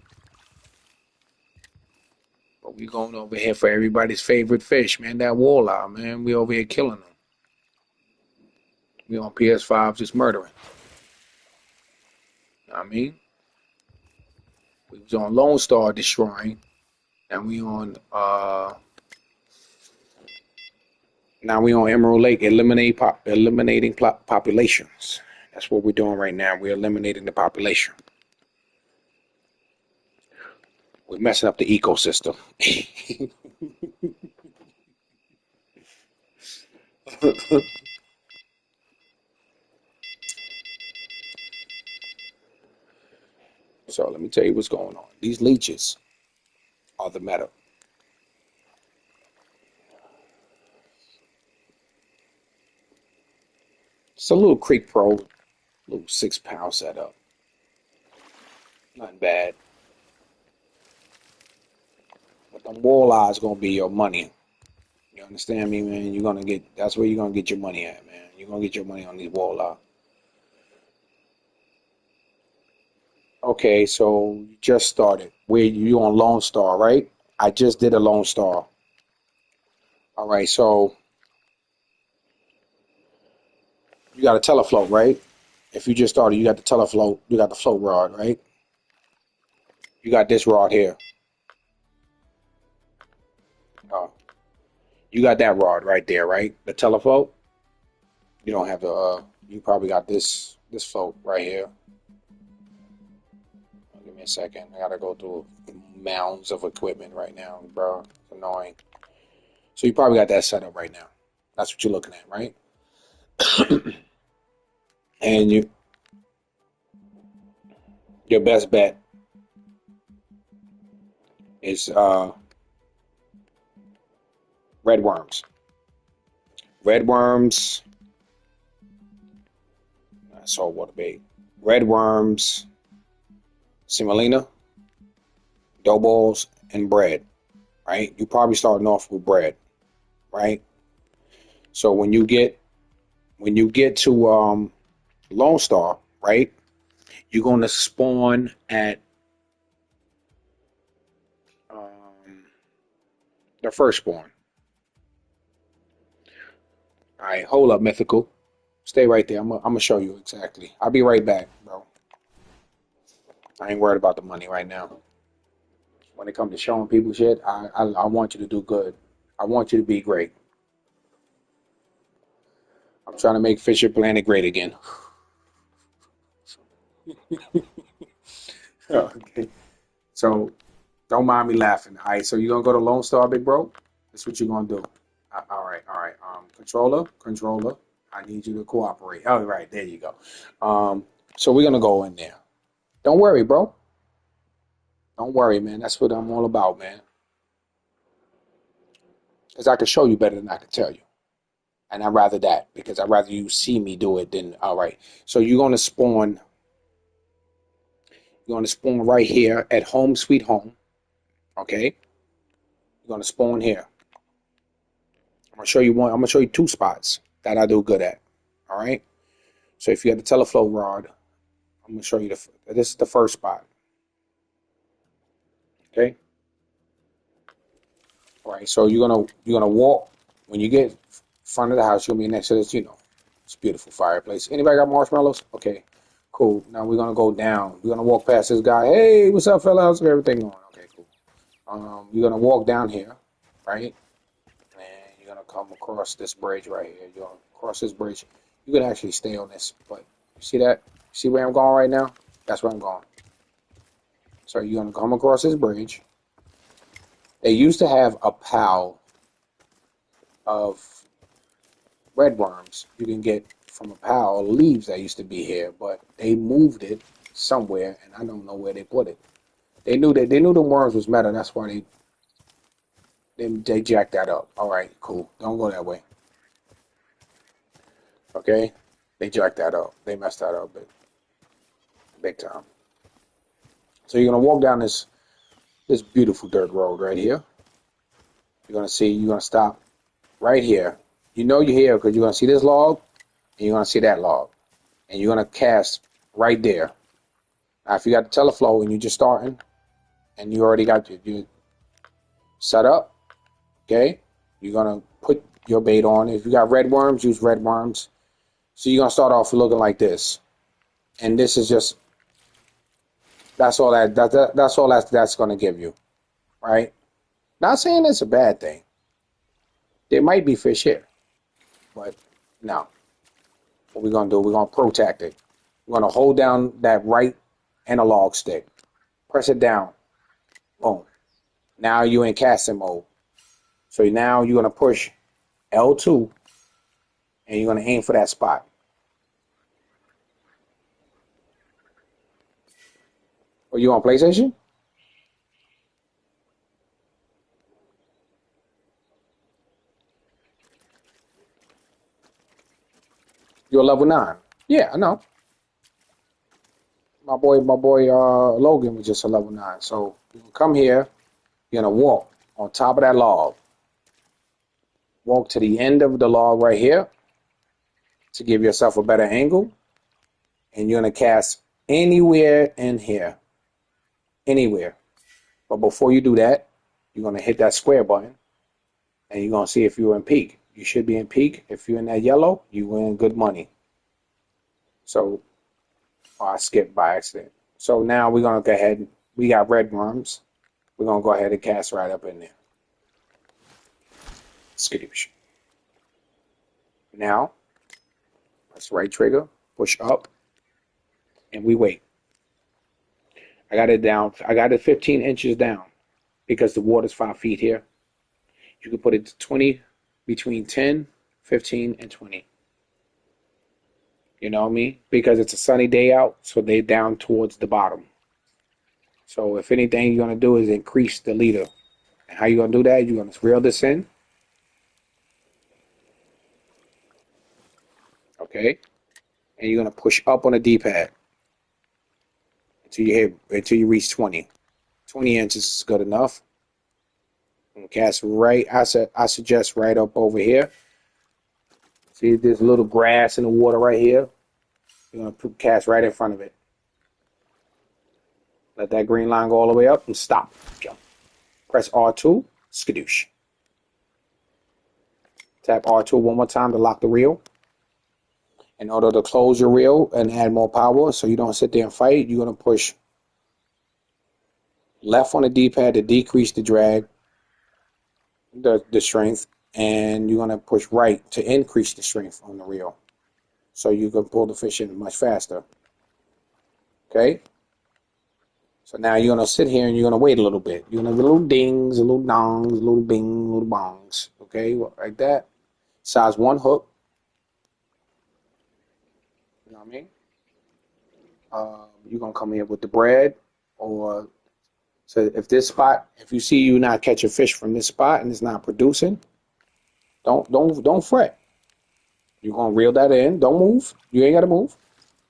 But we going over here for everybody's favorite fish, man. That walleye, man. We over here killing them. We on PS5 just murdering. You know what I mean? We was on Lone Star destroying, and we on now we on Emerald Lake eliminating populations. That's what we're doing right now. We're eliminating the population. We're messing up the ecosystem. So let me tell you what's going on. These leeches are the meta. It's a little Creek Pro, little 6 pound setup. Nothing bad. But the walleye is gonna be your money. You understand me, man? You're gonna get that's where you're gonna get your money at, man. You're gonna get your money on these walleye. Okay, so you just started. Where you on Lone Star, right? I just did a Lone Star. All right, so you got a telefloat, right? If you just started, you got the telefloat, you got the float rod, right? You got this rod here. Oh, you got that rod right there, right? The telefloat. You don't have the. You probably got this float right here. Give me a second. I gotta go through mounds of equipment right now, bro. It's annoying. So you probably got that set up right now. That's what you're looking at, right? And your best bet is red worms. Red worms. Saltwater bait. Red worms, semolina, dough balls, and bread. Right? You probably starting off with bread, right? So when you get to Lone Star, right? You're gonna spawn at um, the first spawn. All right, hold up, mythical. Stay right there. I'm gonna show you exactly. I'll be right back, bro. I ain't worried about the money right now. When it comes to showing people shit, I want you to do good. I want you to be great. I'm trying to make Fisher Planet great again. Okay. So don't mind me laughing. All right. So you're gonna go to Lone Star, big bro. That's what you're gonna do. All right. All right. Controller. I need you to cooperate. All right. There you go. So we're gonna go in there. Don't worry, bro. Don't worry, man. That's what I'm all about, man. Because I can show you better than I can tell you. And I'd rather that because I'd rather you see me do it than all right. So you're gonna spawn right here at home sweet home. Okay? You're gonna spawn here. I'm gonna show you two spots that I do good at. All right. So if you have the teleflow rod, I'm gonna show you this is the first spot. Okay. All right. So you're gonna walk when you get front of the house. You'll be next to this. It's a beautiful fireplace. Anybody got marshmallows? Okay. Cool. Now we're gonna go down. We're gonna walk past this guy. Hey, what's up, fella? How's everything going? Okay, cool. You're gonna walk down here, right? And you're gonna come across this bridge right here. You're gonna cross this bridge. You can actually stay on this, but you see that? See where I'm going right now? That's where I'm going. So you're gonna come across this bridge. They used to have a pile of red worms you can get from a pile of leaves that used to be here, but they moved it somewhere, and I don't know where they put it. They knew the worms was metal. That's why they jacked that up. All right, cool. Don't go that way. Okay, they jacked that up. They messed that up big time. So you're gonna walk down this beautiful dirt road right here. You're gonna stop right here. You know you're here because you're gonna see this log and you're gonna see that log, and you're gonna cast right there. Now, if you got the teleflow and you're just starting, and you already got your set up, okay, you're gonna put your bait on. If you got red worms, use red worms. So you're gonna start off looking like this, and this is just that's all that's gonna give you, right? Not saying it's a bad thing. There might be fish here, but no. What we're gonna do? We're gonna protect it. We're gonna hold down that right analog stick, press it down, boom. Now you're in casting mode. So now you're gonna push L2 and you're gonna aim for that spot. Are you on PlayStation? You're level 9. Yeah, I know. my boy Logan was just a level 9. So you can come here, you're gonna walk on top of that log. Walk to the end of the log right here to give yourself a better angle. And you're gonna cast anywhere in here. Anywhere. But before you do that, you're gonna hit that square button and you're gonna see if you're in peak. You should be in peak. If you're in that yellow, you win good money. So I skipped by accident. So now we're gonna go ahead. We got red worms. We're gonna go ahead and cast right up in there. Skadoosh. Now, press right trigger, push up, and we wait. I got it down. I got it 15 inches down because the water's 5 feet here. You can put it to 20, between 10, 15, and 20. You know what I mean? Because it's a sunny day out, so they're down towards the bottom. So if anything you're going to do is increase the leader. And how you going to do that? You're going to reel this in. Okay? And you're going to push up on the D-pad until you reach 20. 20 inches is good enough. And cast right, I suggest right up over here. See, there's a little grass in the water right here. You're going to cast right in front of it. Let that green line go all the way up and stop. Jump. Press R2, skadoosh. Tap R2 one more time to lock the reel. In order to close your reel and add more power so you don't sit there and fight, you're going to push left on the D-pad to decrease the drag, the strength, and you're going to push right to increase the strength on the reel so you can pull the fish in much faster. Okay? So now you're going to sit here and you're going to wait a little bit. You're going to have little dings, a little dongs, a little bing, little bongs. Okay? Like that. Size 1 hook. You know what I mean? You're going to come here with the bread or... So if this spot, if you see you not catching fish from this spot and it's not producing, don't fret. You're gonna reel that in. Don't move. You ain't gotta move.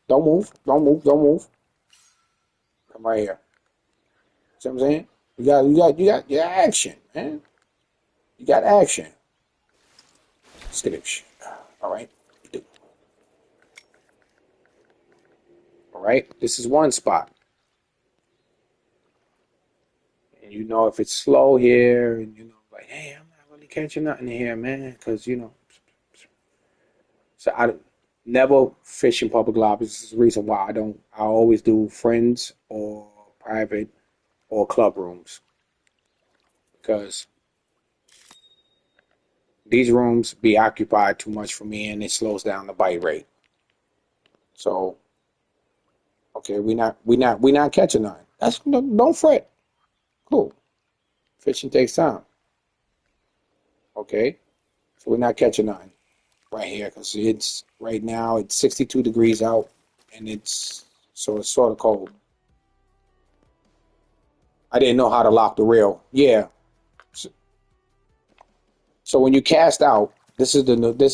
Don't move. Don't move. Don't move. Come right here. See what I'm saying? You got your action, man. You got action. Skadoosh. All right. All right. This is one spot. And you know if it's slow here, and you know, like, hey, I'm not really catching nothing here, man, because you know. So I never fish in public lobbies. This is the reason why I always do friends or private or club rooms. Because these rooms be occupied too much for me and it slows down the bite rate. So okay, we not catching none. Don't fret. Cool. Fishing takes time. Okay? So we're not catching none right here because it's right now it's 62 degrees out and it's sort of cold. I didn't know how to lock the reel. Yeah. So when you cast out, this is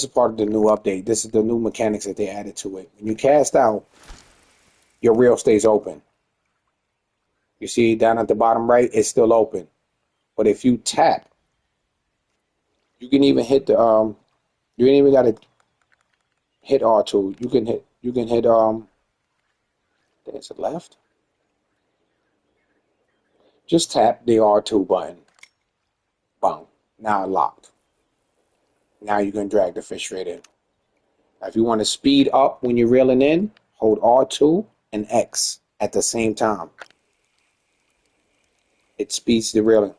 part of the new update. This is the new mechanics that they added to it. When you cast out, your reel stays open. You see down at the bottom right, it's still open. But if you tap, you can even hit the you ain't even gotta hit R2. You can hit there's a left. Just tap the R2 button. Boom. Now locked. Now you can drag the fish straight in. Now, if you want to speed up when you're reeling in, hold R2 and X at the same time. It speeds the reeling.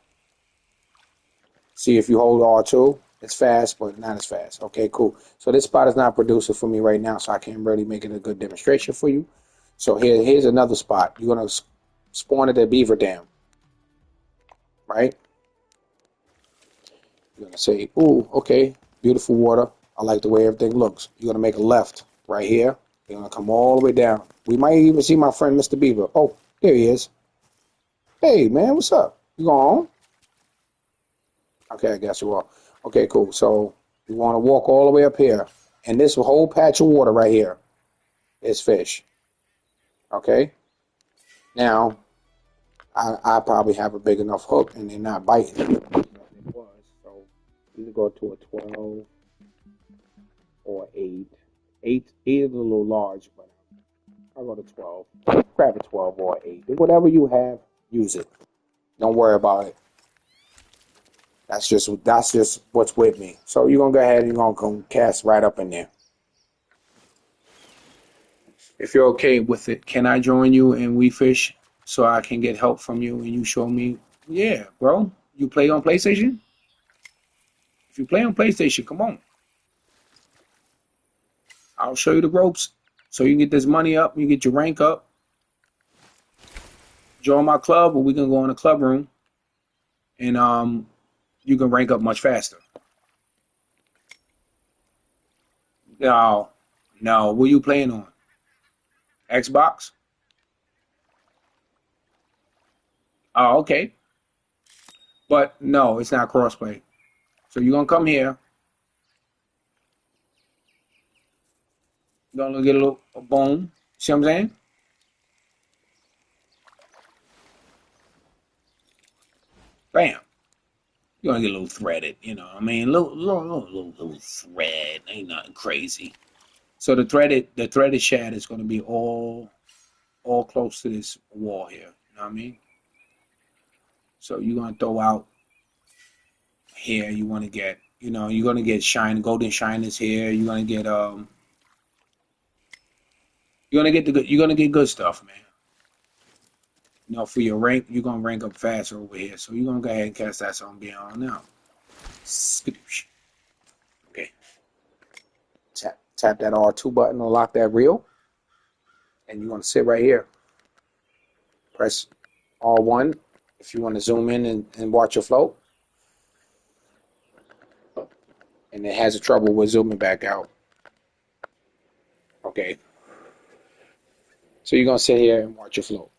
See if you hold R2, it's fast, but not as fast. Okay, cool. So this spot is not producing for me right now, so I can't really make it a good demonstration for you. So here's another spot. You're going to spawn at the beaver dam. Right? You're going to say, ooh, okay, beautiful water. I like the way everything looks. You're going to make a left right here. You're going to come all the way down. We might even see my friend Mr. Beaver. Oh, there he is. Hey, man, what's up? You going home? Okay, I guess you are. Okay, cool. So you want to walk all the way up here. And this whole patch of water right here is fish. Okay? Now, I probably have a big enough hook and they're not biting. It was. So either go to a 12 or 8. 8 is a little large, but I'll go to 12. Grab a 12 or 8. Whatever you have, use it. Don't worry about it. That's just what's with me. So you're gonna go ahead and you're gonna cast right up in there. If you're okay with it, can I join you and we fish so I can get help from you and you show me? Yeah, bro. You play on PlayStation? If you play on PlayStation, come on. I'll show you the ropes so you can get this money up, you get your rank up. Join my club, or we can go in the club room and you can rank up much faster. No, no. What are you playing on? Xbox? Oh, okay. But no, it's not crossplay. So you're gonna come here. You're gonna get a little a bone. See what I'm saying? Bam. You're gonna get a little threaded. You know, what I mean, little thread. Ain't nothing crazy. So the threaded shad is gonna be all close to this wall here. You know what I mean? So you're gonna throw out here. You want to get, you're gonna get shine, golden shiners here. You're gonna get good stuff, man. For your rank, you're gonna rank up faster over here. So you're gonna go ahead and cast that song beyond now. Skadoosh. Okay. Tap that R2 button to lock that reel. And you're gonna sit right here. Press R1 if you want to zoom in and watch your float. And it has a trouble with zooming back out. Okay. So you're gonna sit here and watch your float.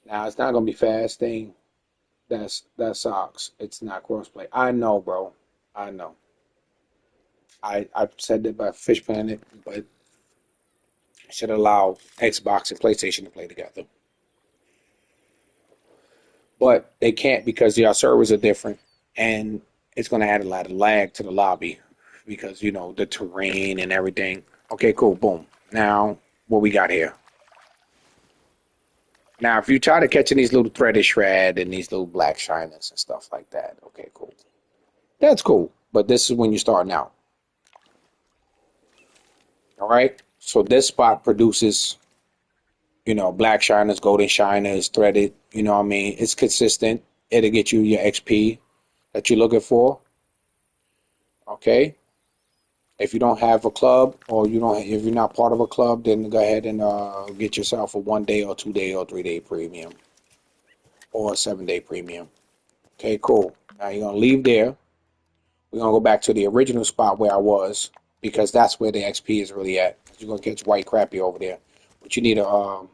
Now it's not gonna be fast thing. That sucks. It's not crossplay. I know, bro. I know. I've said that about Fish Planet, but I should allow Xbox and PlayStation to play together. But they can't because our servers are different, and it's going to add a lot of lag to the lobby because the terrain and everything. Okay, cool. Boom. Now what we got here? Now, if you try to catching these little threaded shred and these little black shiners and stuff like that, okay, cool. That's cool. But this is when you're starting out. All right. So this spot produces, black shiners, golden shiners, threaded. You know what I mean? It's consistent. It'll get you your XP that you're looking for. Okay. If you don't have a club or if you're not part of a club, then go ahead and get yourself a 1 day or 2 day or 3 day premium or a 7 day premium. Okay, cool. Now you're gonna leave there. We're gonna go back to the original spot where I was because that's where the XP is really at. You're gonna catch white crappie over there, but you need you're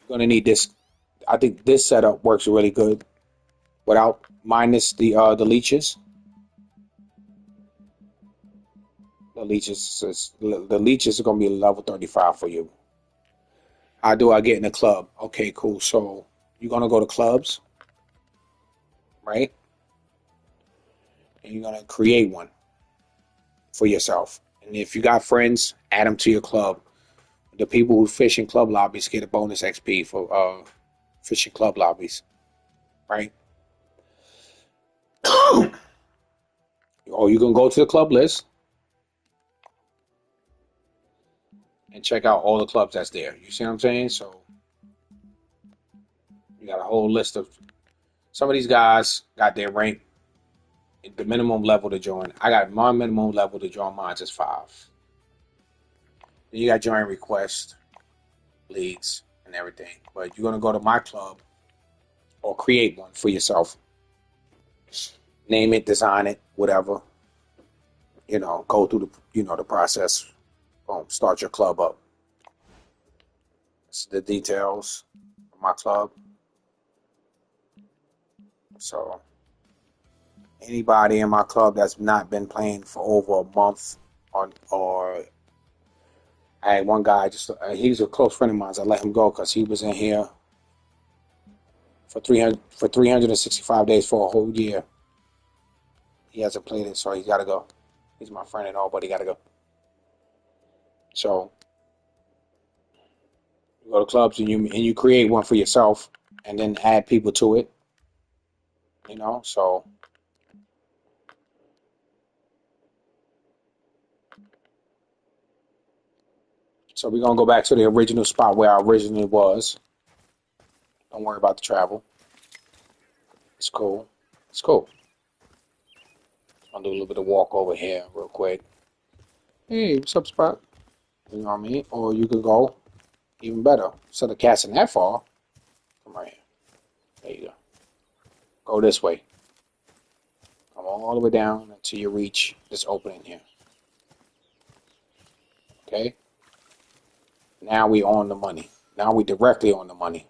gonna need this. I think this setup works really good without minus the leeches. The leeches are gonna be level 35 for you. How do I get in the club? Okay, cool. So you're gonna go to clubs, right? And you're gonna create one for yourself. And if you got friends, add them to your club. The people who fish in club lobbies get a bonus XP for fishing club lobbies, right? Or you can go to the club list and check out all the clubs that's there. You see what I'm saying? So you got a whole list of some of these guys got their rank, the minimum level to join. I got my minimum level to join mine is 5. Then you got join request, leagues, and everything. But you're gonna go to my club or create one for yourself. Name it, design it, whatever. Go through the process. Boom, start your club up. This is the details of my club. So anybody in my club that's not been playing for over a month or I had one guy, just he's a close friend of mine. I let him go because he was in here for 365 days for a whole year. He hasn't played it, so he's got to go. He's my friend and all, but he got to go. So you go to clubs and you create one for yourself, and then add people to it. You know, so we're gonna go back to the original spot where I originally was. Don't worry about the travel. It's cool. It's cool. I'll do a little bit of walk over here real quick. Hey, what's up, Spot? You know what I mean? Or you could go even better. Instead of casting that far, come right here. There you go. Go this way. Come all the way down until you reach this opening here. Okay? Now we on the money. Now we directly on the money.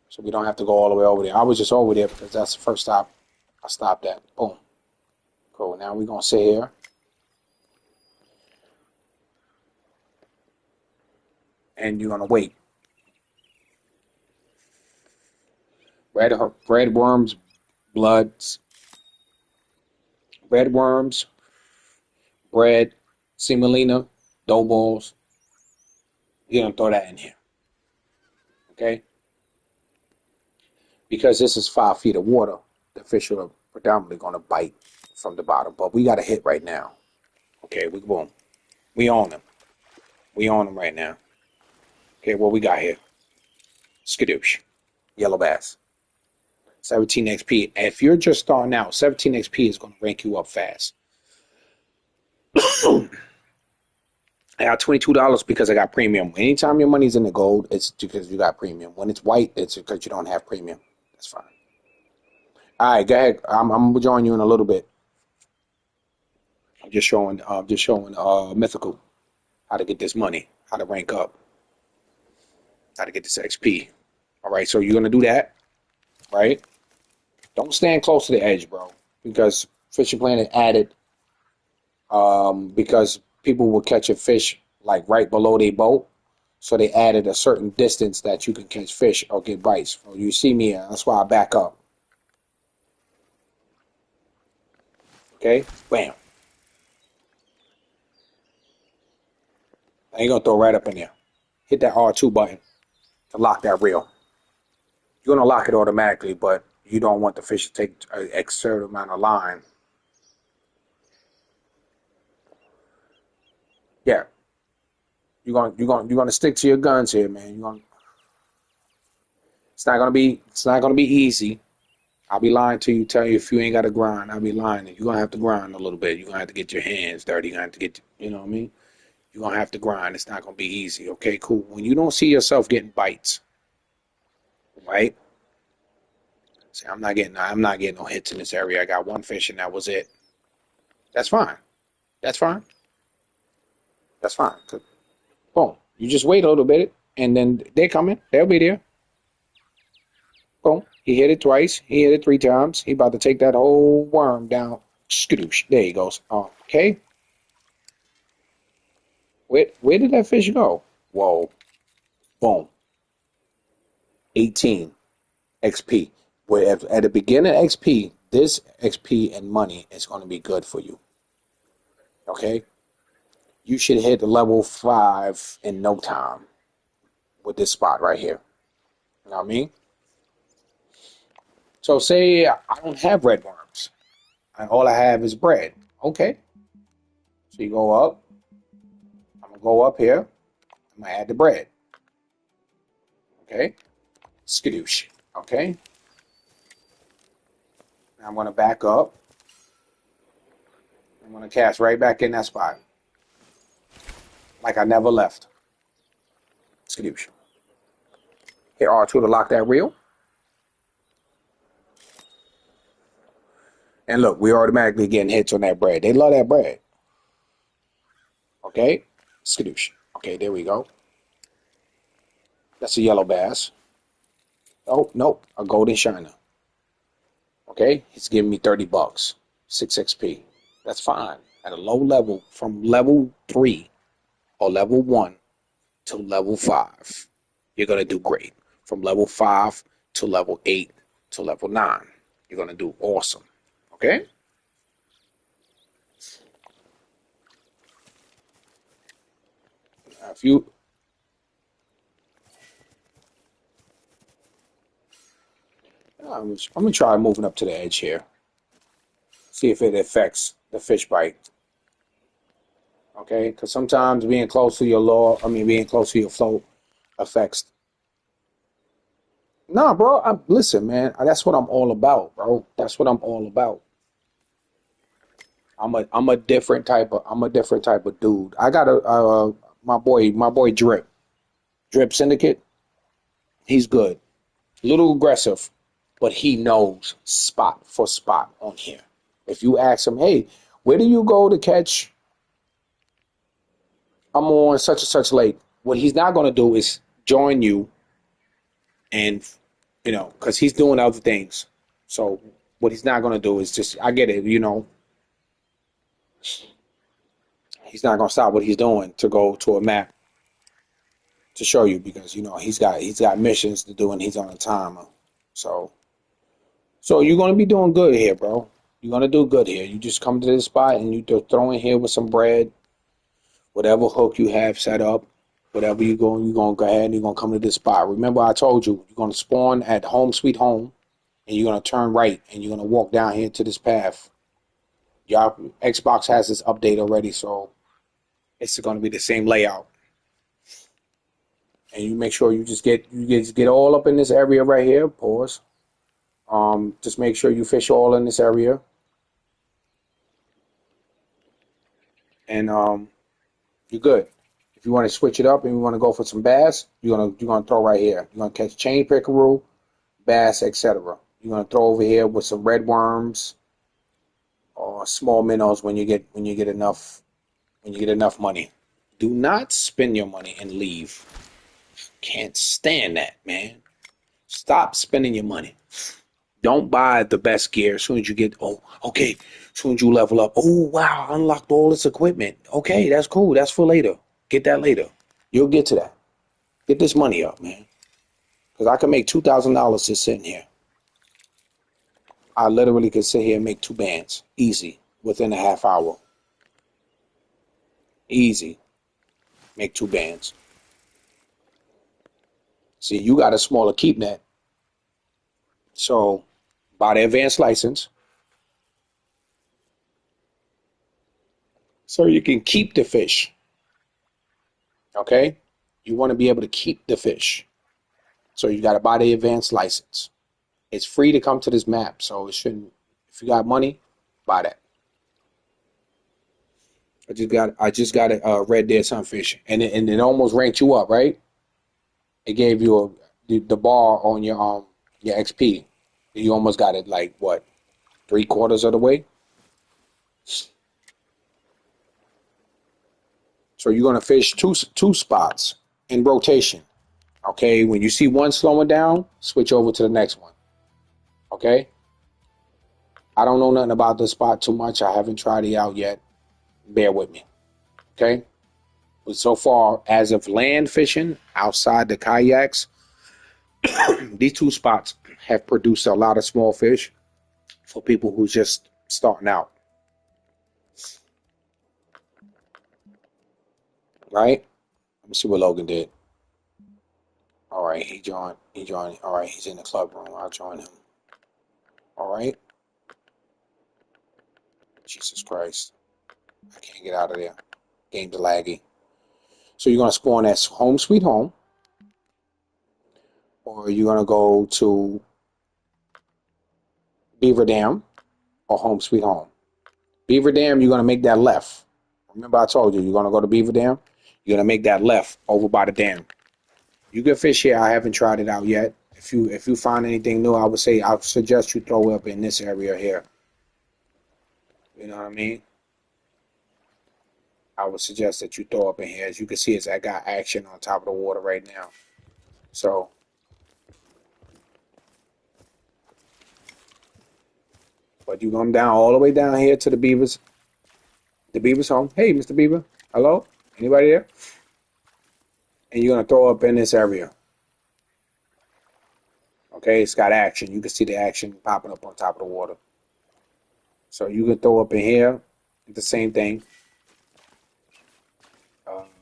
So we don't have to go all the way over there. I was just over there because that's the first stop I stopped at. Boom. Cool. Now we're going to sit here. And you're going to wait. Red worms, bloods, red worms, bread, semolina, dough balls. You're going to throw that in here. Okay? Because this is 5 feet of water, the fish are predominantly going to bite from the bottom. But we got a hit right now. Okay, boom. We on them. We on them right now. Okay, what we got here? Skadoosh. Yellow bass. 17 XP. If you're just starting out, 17 XP is going to rank you up fast. I got $22 because I got premium. Anytime your money's in the gold, it's because you got premium. When it's white, it's because you don't have premium. That's fine. All right, go ahead. I'm gonna join you in a little bit. I'm just showing mythical how to get this money, how to rank up, how to get this XP. All right, so you're gonna do that, right? Don't stand close to the edge, bro, because Fishing Planet added because people will catch a fish like right below their boat. So they added a certain distance that you can catch fish or get bites. So you see me, that's why I back up. Okay, bam. I ain't gonna throw right up in there. Hit that R2 button to lock that reel. You're gonna lock it automatically, but you don't want the fish to take an extra amount of line. Yeah, you're gonna stick to your guns here, man. It's not gonna be easy. I'll be lying to you, tell you if you ain't got to grind. I'll be lying. You're gonna have to grind a little bit. You're gonna have to get your hands dirty. You're gonna have to get, you know what I mean? You're gonna have to grind. It's not gonna be easy. Okay, cool. When you don't see yourself getting bites, right? See, I'm not getting no hits in this area. I got one fish and that was it. That's fine. That's fine. That's fine. Boom. You just wait a little bit and then they're coming. They'll be there. Boom. He hit it twice. He hit it 3 times. He about to take that whole worm down. Skadoosh. There he goes. Okay. Where did that fish go? Whoa. Boom. 18 XP. Where at the beginning of XP, this XP and money is going to be good for you. Okay? You should hit level 5 in no time with this spot right here. You know what I mean? So say I don't have red worms. All I have is bread. Okay. So you go up. I'm going to go up here. I'm going to add the bread. Okay. Skadoosh. Okay. Now I'm going to back up. I'm going to cast right back in that spot. Like I never left. Skadoosh. Hit R2 to lock that reel. And look, we're automatically getting hits on that bread. They love that bread. Okay. Skadoosh. Okay, there we go. That's a yellow bass. Oh, nope. A golden shiner. Okay. He's giving me $30. 6 XP. That's fine. at a low level from level 3 or level 1 to level 5, you're going to do great. From level 5 to level 8 to level 9, you're going to do awesome. Okay? If you, I'm going to try moving up to the edge here. See if it affects the fish bite. Okay? Because sometimes being close to your being close to your float affects. Nah, bro. Listen, man. That's what I'm all about, bro. That's what I'm all about. I'm a different type of dude. I got my boy Drip Syndicate. He's good. A little aggressive, but he knows spot for spot on here. If you ask him, hey, where do you go to catch? I'm on such and such lake. What he's not going to do is join you and, because he's doing other things. So what he's not going to do is just, I get it, he's not going to stop what he's doing to go to a map to show you because, he's got missions to do and he's on a timer. So, so you're going to be doing good here, bro. You're going to do good here. You just come to this spot and you throw in here with some bread, whatever hook you have set up, whatever you're going to go ahead and you're going to come to this spot. Remember, I told you, you're going to spawn at Home Sweet Home and you're going to turn right and you're going to walk down here to this path. Your Xbox has this update already, so it's going to be the same layout. And you make sure you get all up in this area right here. Pause. Just make sure you fish all in this area, and you're good. If you want to switch it up and you want to go for some bass, you're gonna throw right here. You're gonna catch chain pickerel, bass, etc. You're gonna throw over here with some red worms or small minnows when you get enough money. Do not spend your money and leave. Can't stand that, man. Stop spending your money. Don't buy the best gear as soon as you get, oh, okay, as soon as you level up. Oh, wow, I unlocked all this equipment. Okay, that's cool. That's for later. Get that later. You'll get to that. Get this money up, man. Because I can make $2,000 just sitting here. I literally could sit here and make 2 bands. Easy. Within a half hour. Easy. Make 2 bands. See, you got a smaller keep net. So, buy the advanced license. So you can keep the fish. Okay? You want to be able to keep the fish. So you got to buy the advanced license. It's free to come to this map, so it shouldn't. If you got money, buy that. I just got a red dead sunfish, and it almost ranked you up, right? It gave you the bar on your XP. You almost got it like what, 3/4 of the way. So you're gonna fish two spots in rotation. Okay, when you see one slowing down, switch over to the next one. Okay. I don't know nothing about this spot too much. I haven't tried it out yet. Bear with me. Okay. But so far, as of land fishing outside the kayaks, these two spots have produced a lot of small fish for people who just starting out. Right? Let me see what Logan did. All right, he joined. He joined. All right, he's in the club room. I'll join him. All right. Jesus Christ. I can't get out of there. Game's laggy. So you're gonna spawn at Home Sweet Home, or you're gonna go to Beaver Dam or Home Sweet Home. Beaver Dam, you're gonna make that left. Remember, I told you you're gonna go to Beaver Dam. You're gonna make that left over by the dam. You can fish here. I haven't tried it out yet. If you find anything new, I would suggest you throw it up in this area here. You know what I mean? I would suggest that you throw up in here. As you can see, I got action on top of the water right now. So, but you come down all the way down here to the beavers. The Beaver's home. Hey, Mr. Beaver. Hello? Anybody there? And you're gonna throw up in this area. Okay, it's got action. You can see the action popping up on top of the water. So you can throw up in here. The same thing.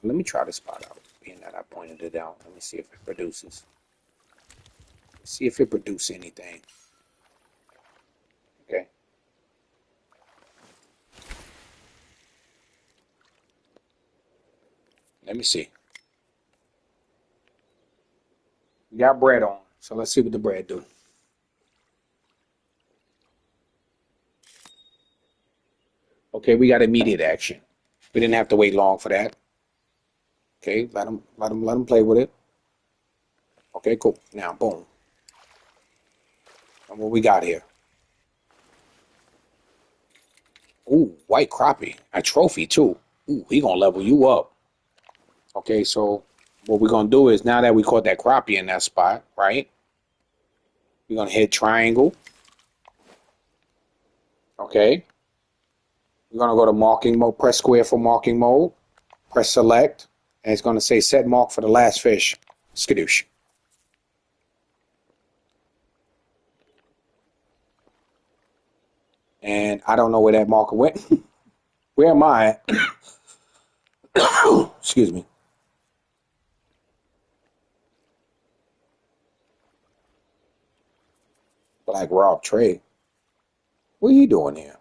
Let me try this spot out. Being that I pointed it out. Let me see if it produces. See if it produces anything. Okay. Let me see. We got bread on. So let's see what the bread do. Okay, we got immediate action. We didn't have to wait long for that. Okay, let him play with it. Okay, cool. Now, boom. And what we got here? Ooh, white crappie. A trophy too. Ooh, he gonna level you up. Okay, so what we're gonna do is now that we caught that crappie in that spot, right? We're gonna hit triangle. Okay. We're gonna go to marking mode, press square for marking mode, press select, and it's gonna say set mark for the last fish. Skadoosh. And I don't know where that marker went. Where am I at? Excuse me. Black Rob Trey. What are you doing here?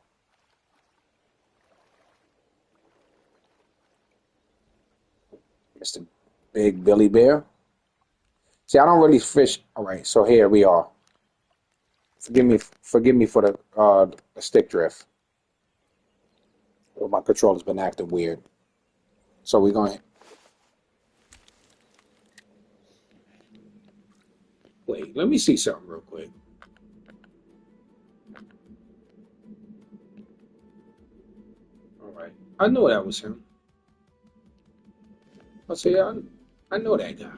Mr. Big Billy Bear. See, I don't really fish. All right, so here we are. Forgive me for the stick drift. Well, my controller's been acting weird. So we're going. Wait, let me see something real quick. All right, I know that was him. I say I know that guy.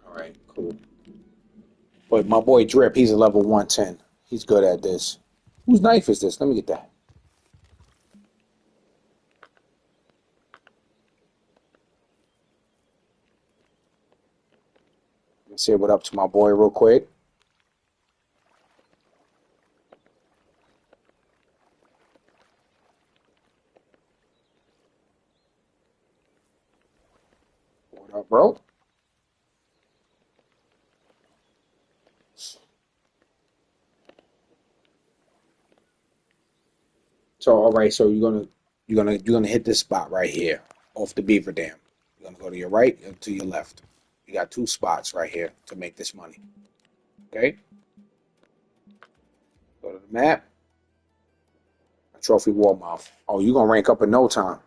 All right, cool. But my boy Drip, he's a level 110. He's good at this. Whose knife is this? Let me get that. Let's say what up to my boy real quick. What up, bro? So all right, so you're gonna hit this spot right here off the Beaver Dam. You're gonna go to your right and to your left. You got two spots right here to make this money. Okay? Go to the map. Trophy Warmouth. Oh, you're gonna rank up in no time.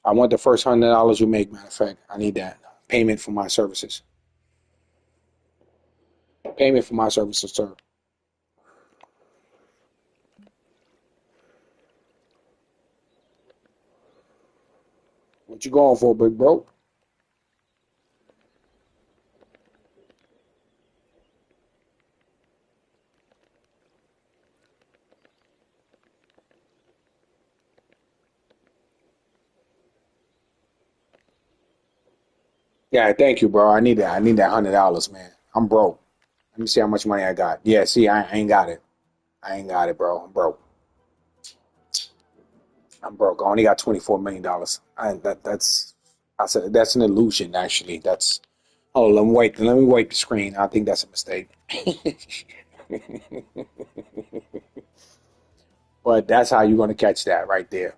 I want the first $100 you make, matter of fact. I need that. Payment for my services. Payment for my services, sir. What you going for, big bro? Yeah, thank you, bro. I need that. I need that $100, man. I'm broke. Let me see how much money I got. Yeah, see, I ain't got it. I ain't got it, bro. I'm broke. I'm broke. I only got $24 million. I said that's an illusion. Actually, that's. Oh, let me wait. Let me wipe the screen. I think that's a mistake. But that's how you're gonna catch that right there.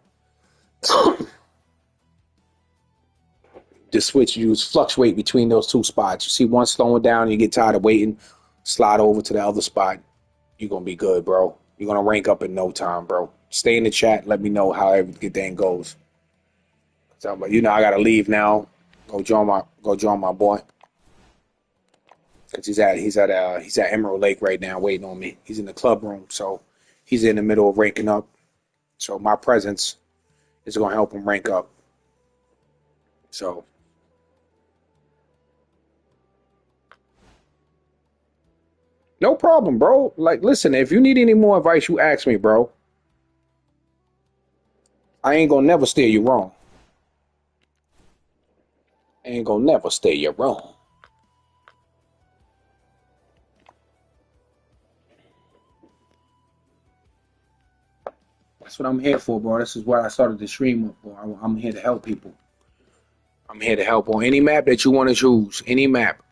The switch you fluctuate between those two spots. You see one slowing down, you get tired of waiting, slide over to the other spot. You're gonna be good, bro. You're gonna rank up in no time, bro. Stay in the chat. Let me know how everything goes. So, but I gotta leave now. Go join my boy. Cause he's at Emerald Lake right now, waiting on me. He's in the club room, so he's in the middle of ranking up. So my presence is gonna help him rank up. So No problem, bro. Like, listen, if you need any more advice, you ask me, bro. I ain't gonna never steer you wrong. I ain't gonna never steer you wrong. That's what I'm here for, bro. This is why I started the stream up, bro. I'm here to help people. I'm here to help on any map that you want to choose. Any map.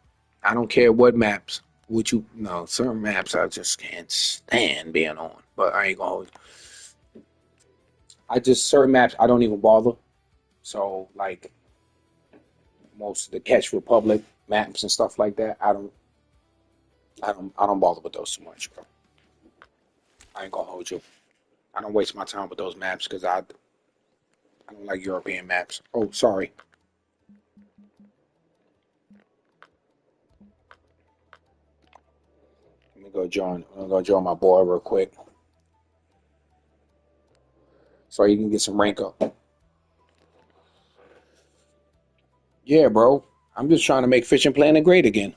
I don't care what maps. What you no, certain maps I just can't stand being on. But I ain't gonna hold you. I just certain maps I don't even bother. So like most of the Catch Republic maps and stuff like that, I don't bother with those too much, bro. I ain't gonna hold you. I don't waste my time with those maps because I don't like European maps. Oh, sorry. I'm gonna go join my boy real quick so you can get some rank up. Yeah, bro. I'm just trying to make Fishing Planet great again.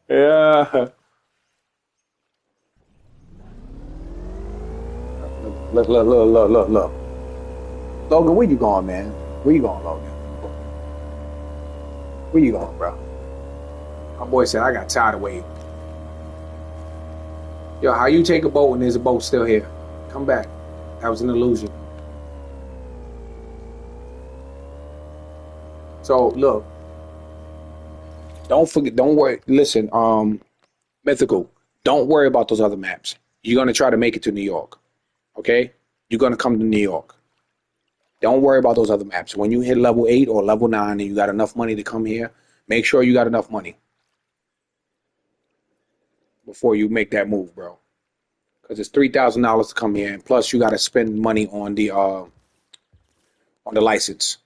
Yeah. Look. Logan, where you going, man? Where you going, Logan? Where you going, bro? My boy said I got tired of waiting. Yo, how you take a boat and there's a boat still here? Come back. That was an illusion. So look, don't forget, don't worry. Listen, Mythical, don't worry about those other maps. You're gonna try to make it to New York. Okay? You're gonna come to New York. Don't worry about those other maps. When you hit level 8 or level 9 and you got enough money to come here, make sure you got enough money before you make that move, bro. Because it's $3,000 to come here, and plus you got to spend money on the license.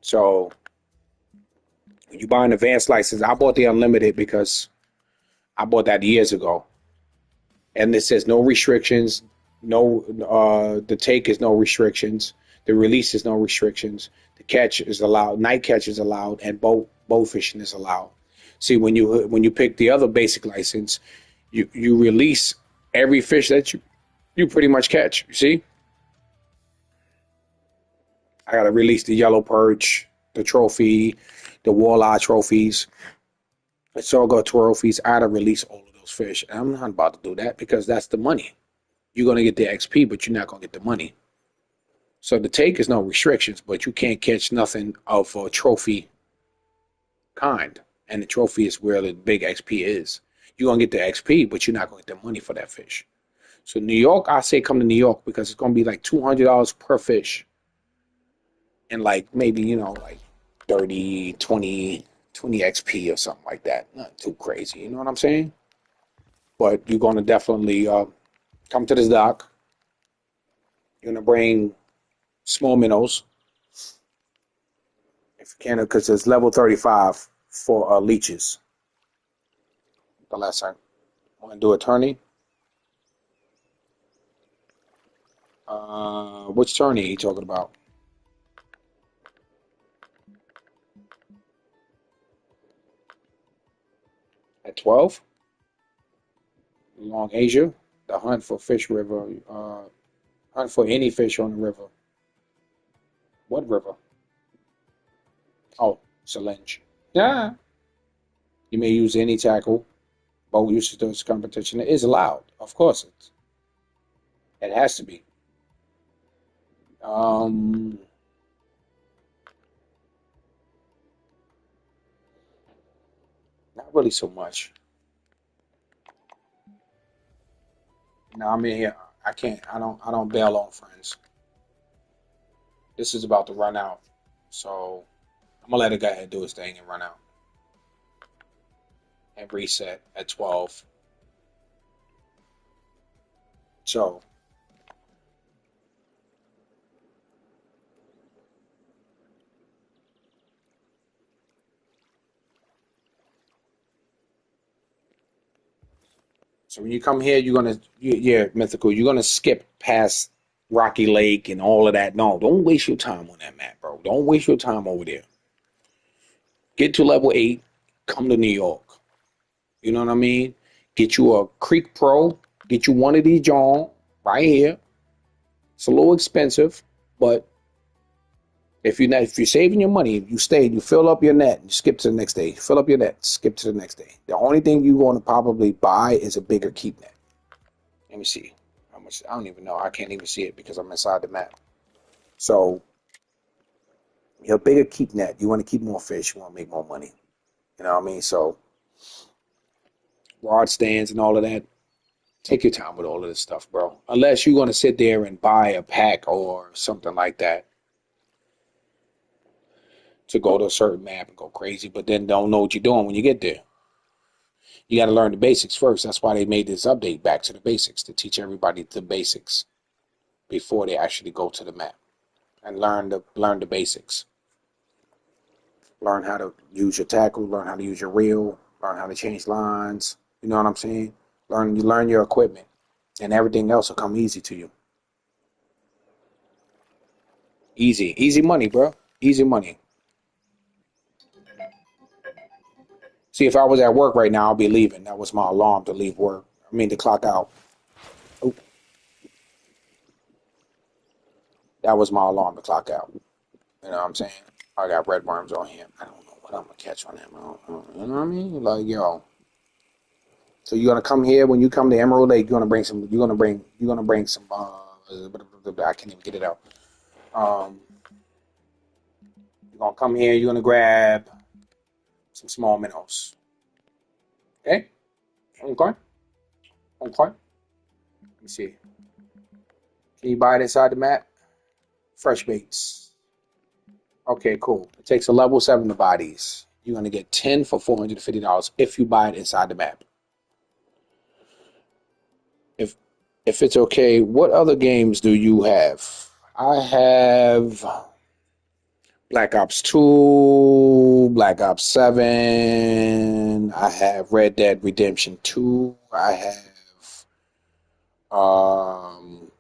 So when you buy an advanced license, I bought the unlimited because I bought that years ago, and it says no restrictions. No, the take is no restrictions. The release is no restrictions. The catch is allowed. Night catch is allowed, and boat fishing is allowed. See, when you pick the other basic license, you release every fish that you pretty much catch. You see, I gotta release the yellow perch, the trophy, the walleye trophies, the sorghum trophies. I gotta release all of those fish. And I'm not about to do that because that's the money. You're gonna get the XP, but you're not gonna get the money. So the take is no restrictions, but you can't catch nothing of a trophy kind. And the trophy is where the big XP is. You're gonna get the XP, but you're not gonna get the money for that fish. So New York, I say come to New York because it's gonna be like $200 per fish, and like maybe like 30, 20 XP or something like that. Not too crazy, you know what I'm saying? But you're gonna definitely come to this dock. You're gonna bring small minnows if you can, because it's level 35 for leeches. The last time, want to do a tourney? Which tourney are you talking about? At 12? Along Asia? The hunt for fish river. Hunt for any fish on the river. What river? Oh, Salinge. Yeah. You may use any tackle. Boat usage to this competition is allowed. Of course, it has to be. Um, Not really so much. No, I'm in here. I can't. I don't bail on friends. This is about to run out, so I'm gonna let a guy ahead do his thing and run out and reset at 12. So, so when you come here, yeah, Mythical. You're gonna skip past Rocky Lake and all of that. No, don't waste your time on that map, bro. Don't waste your time over there. Get to level 8. Come to New York. You know what I mean? Get you a Creek Pro. Get you one of these John right here. It's a little expensive, but if you're saving your money, you stay, you fill up your net, you skip to the next day. Fill up your net, skip to the next day. The only thing you're going to probably buy is a bigger keep net. Let me see how much. I don't even know. I can't even see it because I'm inside the map. So your bigger keep net. You want to keep more fish. You want to make more money. You know what I mean? So rod stands and all of that. Take your time with all of this stuff, bro. Unless you're going to sit there and buy a pack or something like that to go to a certain map and go crazy, but then don't know what you're doing when you get there. You got to learn the basics first. That's why they made this update back to the basics to teach everybody the basics before they actually go to the map and learn the basics. Learn how to use your tackle, learn how to use your reel, learn how to change lines. You know what I'm saying? You learn your equipment, and everything else will come easy to you. Easy money, bro. Easy money. See, if I was at work right now, I'll be leaving. That was my alarm to leave work. I mean, to clock out. Oh, that was my alarm to clock out. You know what I'm saying? I got red worms on him. I don't know what I'm gonna catch on him. You know what I mean? Like, yo. So you're gonna come here when you come to Emerald Lake. You're gonna bring some. You're gonna bring some. I can't even get it out. Um, you're gonna come here. You're gonna grab some small minnows. Okay. Okay. Okay. Let me see. Can you buy it inside the map? Fresh baits. Okay, cool. It takes a level 7 to buy these. You're gonna get 10 for $450 if you buy it inside the map. If if it's okay, what other games do you have? I have Black Ops 2, Black Ops 7. I have Red Dead Redemption 2. I have um,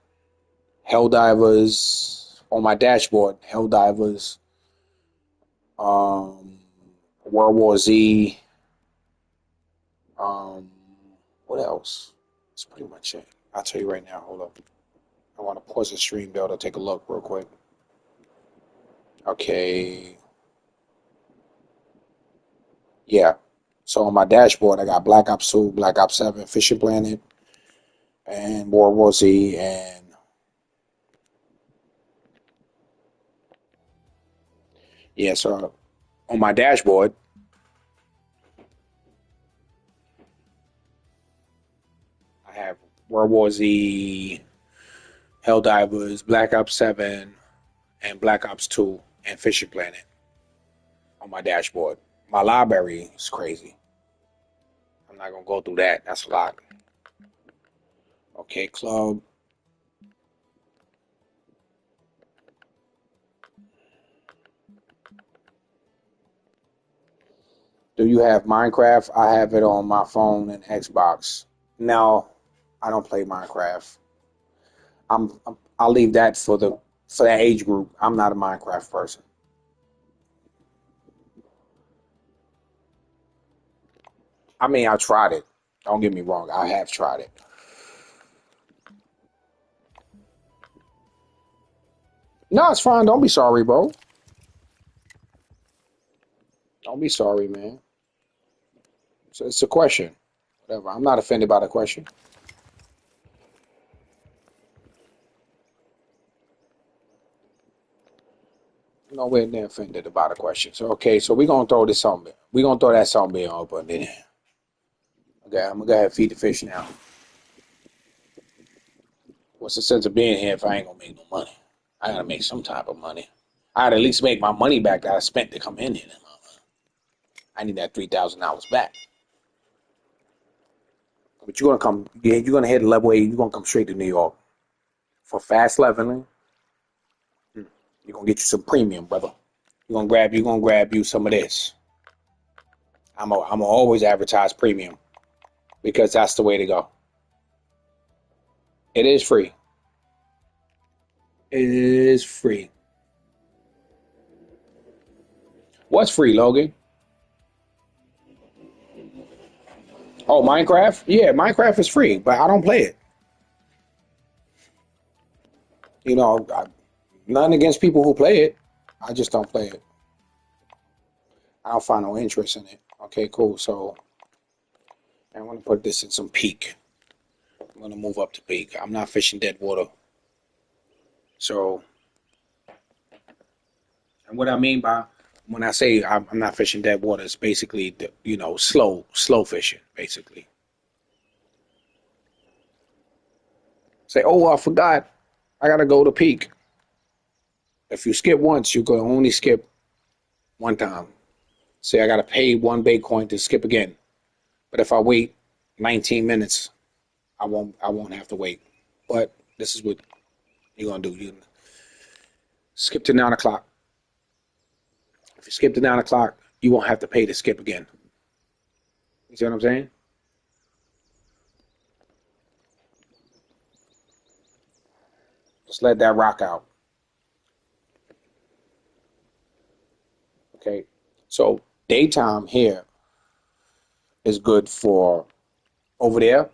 Helldivers on my dashboard. Helldivers, um, World War Z. Um, what else? That's pretty much it. I'll tell you right now. Hold up. I want to pause the stream, though, to take a look real quick. Okay. Yeah. So on my dashboard, I got Black Ops 2, Black Ops 7, Fishing Planet, and World War Z. And yeah, so on my dashboard, I have World War Z, Helldivers, Black Ops 7, and Black Ops 2, and Fishing Planet on my dashboard. My library is crazy. I'm not going to go through that. That's a lot. Okay, club. Do you have Minecraft? I have it on my phone and Xbox. No, I don't play Minecraft. I'll leave that for that age group. I'm not a Minecraft person. I mean, I tried it. Don't get me wrong. I have tried it. No, it's fine. Don't be sorry, bro. Don't be sorry, man. So it's a question. Whatever. I'm not offended by the question. Nowhere near offended about a question. So okay, so we're gonna throw this on me. We're gonna throw that zombie up on there. Okay, I'm gonna go ahead and feed the fish now. What's the sense of being here if I ain't gonna make no money? I gotta make some type of money. I gotta at least make my money back that I spent to come in here. I need that $3,000 back. But you're gonna come. Yeah, you're gonna hit level 8. You're gonna come straight to New York for fast leveling. You're gonna get you some premium, brother. You're gonna grab you some of this. I'm gonna always advertise premium because that's the way to go. It is free. It is free. What's free, Logan? Oh, Minecraft? Yeah, Minecraft is free, but I don't play it. You know, nothing against people who play it. I just don't play it. I don't find no interest in it. Okay, cool. So I want to put this in some peak. I'm gonna move up to peak. I'm not fishing dead water. So, and what I mean by when I say I'm not fishing dead water, it's basically slow fishing, basically. Say, oh, I forgot. I gotta go to peak. If you skip once, you can only skip one time. Say I gotta pay one Bitcoin to skip again. But if I wait 19 minutes, I won't have to wait. But this is what you're gonna do. You skip to 9 o'clock. If you skip to 9 o'clock, you won't have to pay to skip again. You see what I'm saying? Just let that rock out. Okay. So daytime here is good for over there.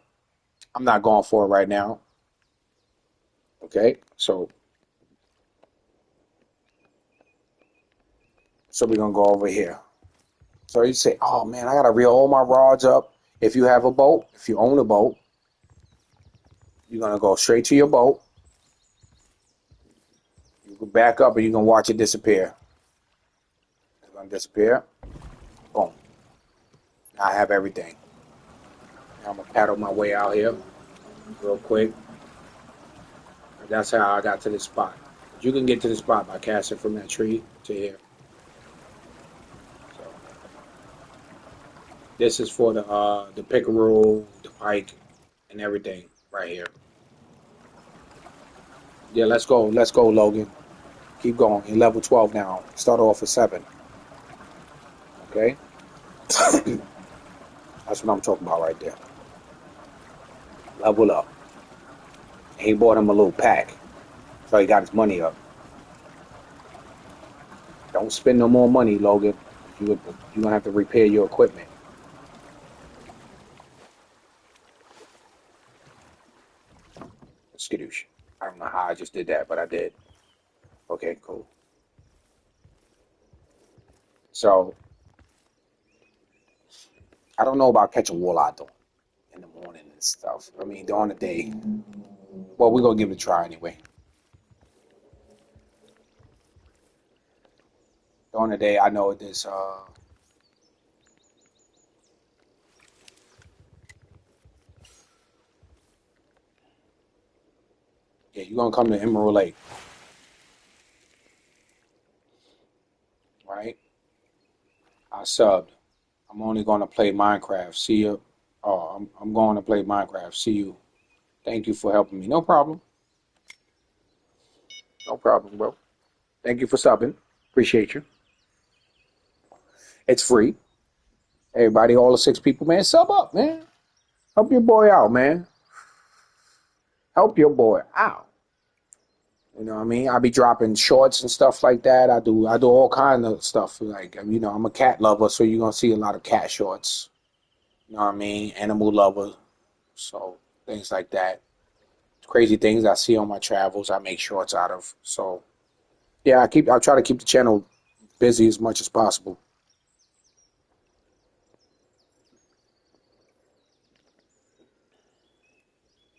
I'm not going for it right now. Okay. So we're gonna go over here. So you say, oh man, I gotta reel all my rods up. If you have a boat, if you own a boat, you're gonna go straight to your boat. You can back up and you're gonna watch it disappear. It's gonna disappear. Boom. Now I have everything. Now I'm gonna paddle my way out here real quick. And that's how I got to this spot. But you can get to the spot by casting from that tree to here. So this is for the pickerel, the pike, and everything right here. Yeah, let's go. Let's go, Logan. Keep going. You're level 12 now. Start off at 7. Okay? That's what I'm talking about right there. Level up. He bought him a little pack. So he got his money up. Don't spend no more money, Logan. You're gonna have to repair your equipment. Skadoosh. I don't know how I just did that, but I did. Okay, cool. So I don't know about catching walleye though in the morning and stuff. I mean, during the day. Well, we're gonna give it a try anyway. During the day, I know this. Yeah, you're gonna come to Emerald Lake, right? I subbed. I'm only gonna play Minecraft. See you. Oh, I'm going to play Minecraft. See you. Thank you for helping me. No problem. No problem, bro. Thank you for subbing. Appreciate you. It's free. Everybody, all the 6 people, man, sub up, man. Help your boy out, man. Help your boy out. You know what I mean? I be dropping shorts and stuff like that. I do all kind of stuff. Like, I'm a cat lover, so you're gonna see a lot of cat shorts. You know what I mean? Animal lover. So things like that. Crazy things I see on my travels, I make shorts out of. So yeah, I try to keep the channel busy as much as possible.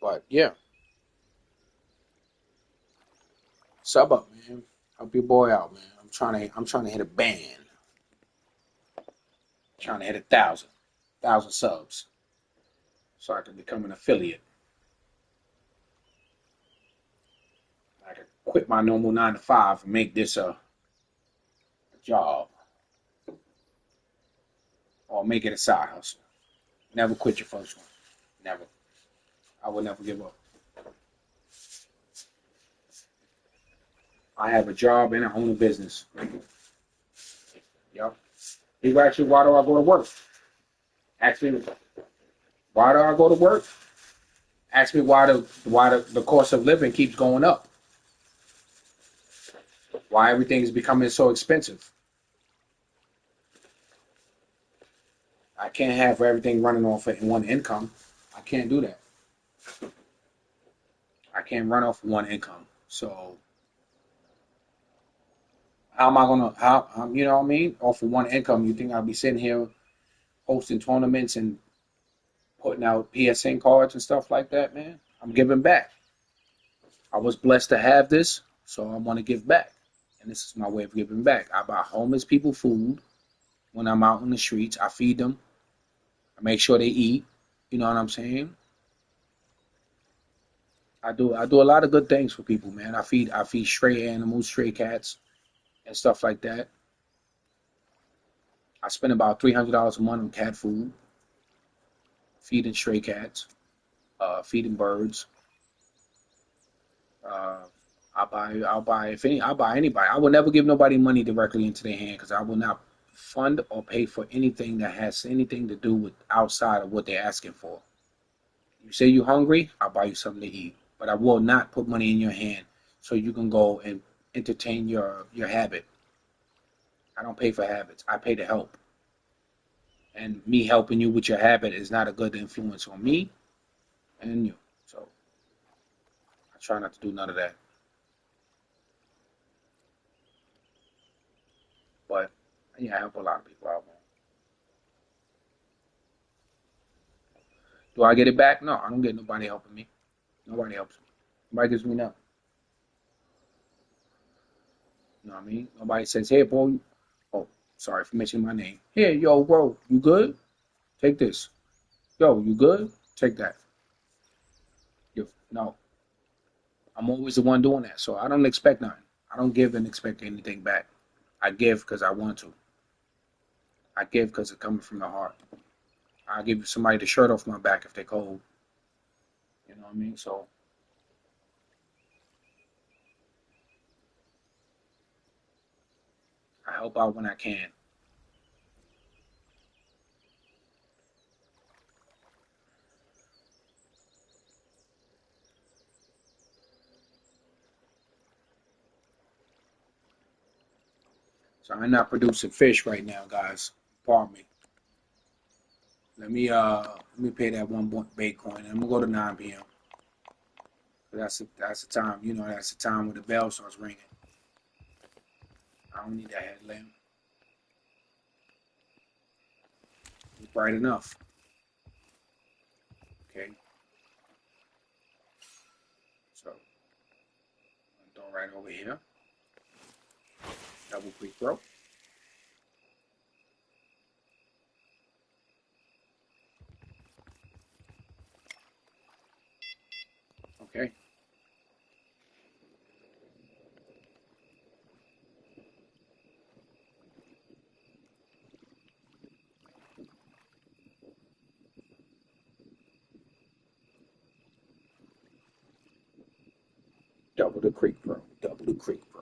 But yeah, sub up, man. Help your boy out, man. I'm trying to hit a band. Trying to hit 1,000 subs, so I can become an affiliate. I can quit my normal 9 to 5 and make this a job, or make it a side hustle. Never quit your first one. Never. I will never give up. I have a job and I own a business. Yep. People ask you, why do I go to work? Ask me, why do I go to work? Ask me why the cost of living keeps going up. Why everything is becoming so expensive. I can't have everything running off at one income. I can't do that. I can't run off one income. So how am I gonna you know what I mean? Off of one income, you think I'll be sitting here hosting tournaments and putting out PSN cards and stuff like that, man? I'm giving back. I was blessed to have this, so I want to give back. And this is my way of giving back. I buy homeless people food when I'm out in the streets. I feed them. I make sure they eat. You know what I'm saying? I do a lot of good things for people, man. I feed stray animals, stray cats, and stuff like that. I spend about $300 a month on cat food, feeding stray cats, feeding birds. Uh, I'll buy anybody. I will never give nobody money directly into their hand because I will not fund or pay for anything that has anything to do with outside of what they're asking for. You say you're hungry, I'll buy you something to eat, but I will not put money in your hand so you can go and entertain your habit. I don't pay for habits. I pay to help, and me helping you with your habit is not a good influence on me and you. So I try not to do none of that. But yeah, I help a lot of people out, man. Do I get it back? No, I don't get nobody helping me. Nobody helps me. Nobody gives me nothing. You know what I mean? Nobody says, hey, boy, oh, sorry for mentioning my name. Here, yo, bro, you good? Take this. Yo, you good? Take that. No, I'm always the one doing that. So I don't expect nothing. I don't give and expect anything back. I give because I want to. I give because it's coming from the heart. I'll give somebody the shirt off my back if they're cold. You know what I mean? So I help out when I can. So I'm not producing fish right now, guys. Pardon me. Let me pay that one Bitcoin. And I'm gonna go to 9 p.m. That's the time. You know, that's the time when the bell starts ringing. I don't need that headlamp. It's bright enough. Okay. So I'm throw right over here. Double quick throw. Okay. Double the creek throw. Double the creek throw.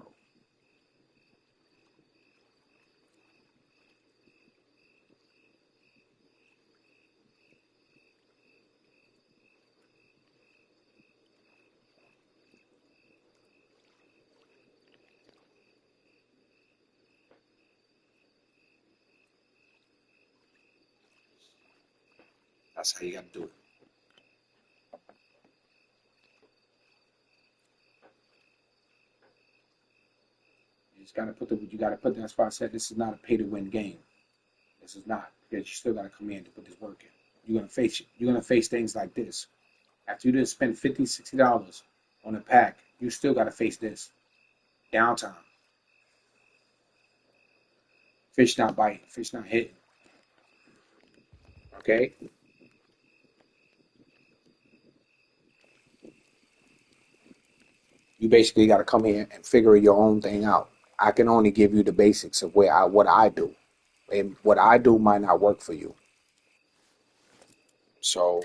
That's how you gotta do it. You gotta put that's why I said this is not a pay to win game. This is not because you still gotta come in to put this work in. You're gonna face things like this. After you didn't spend $50, $60 on a pack, you still gotta face this. Downtime. Fish not biting, fish not hitting. Okay? You basically gotta come here and figure your own thing out. I can only give you the basics of what I do. And what I do might not work for you. So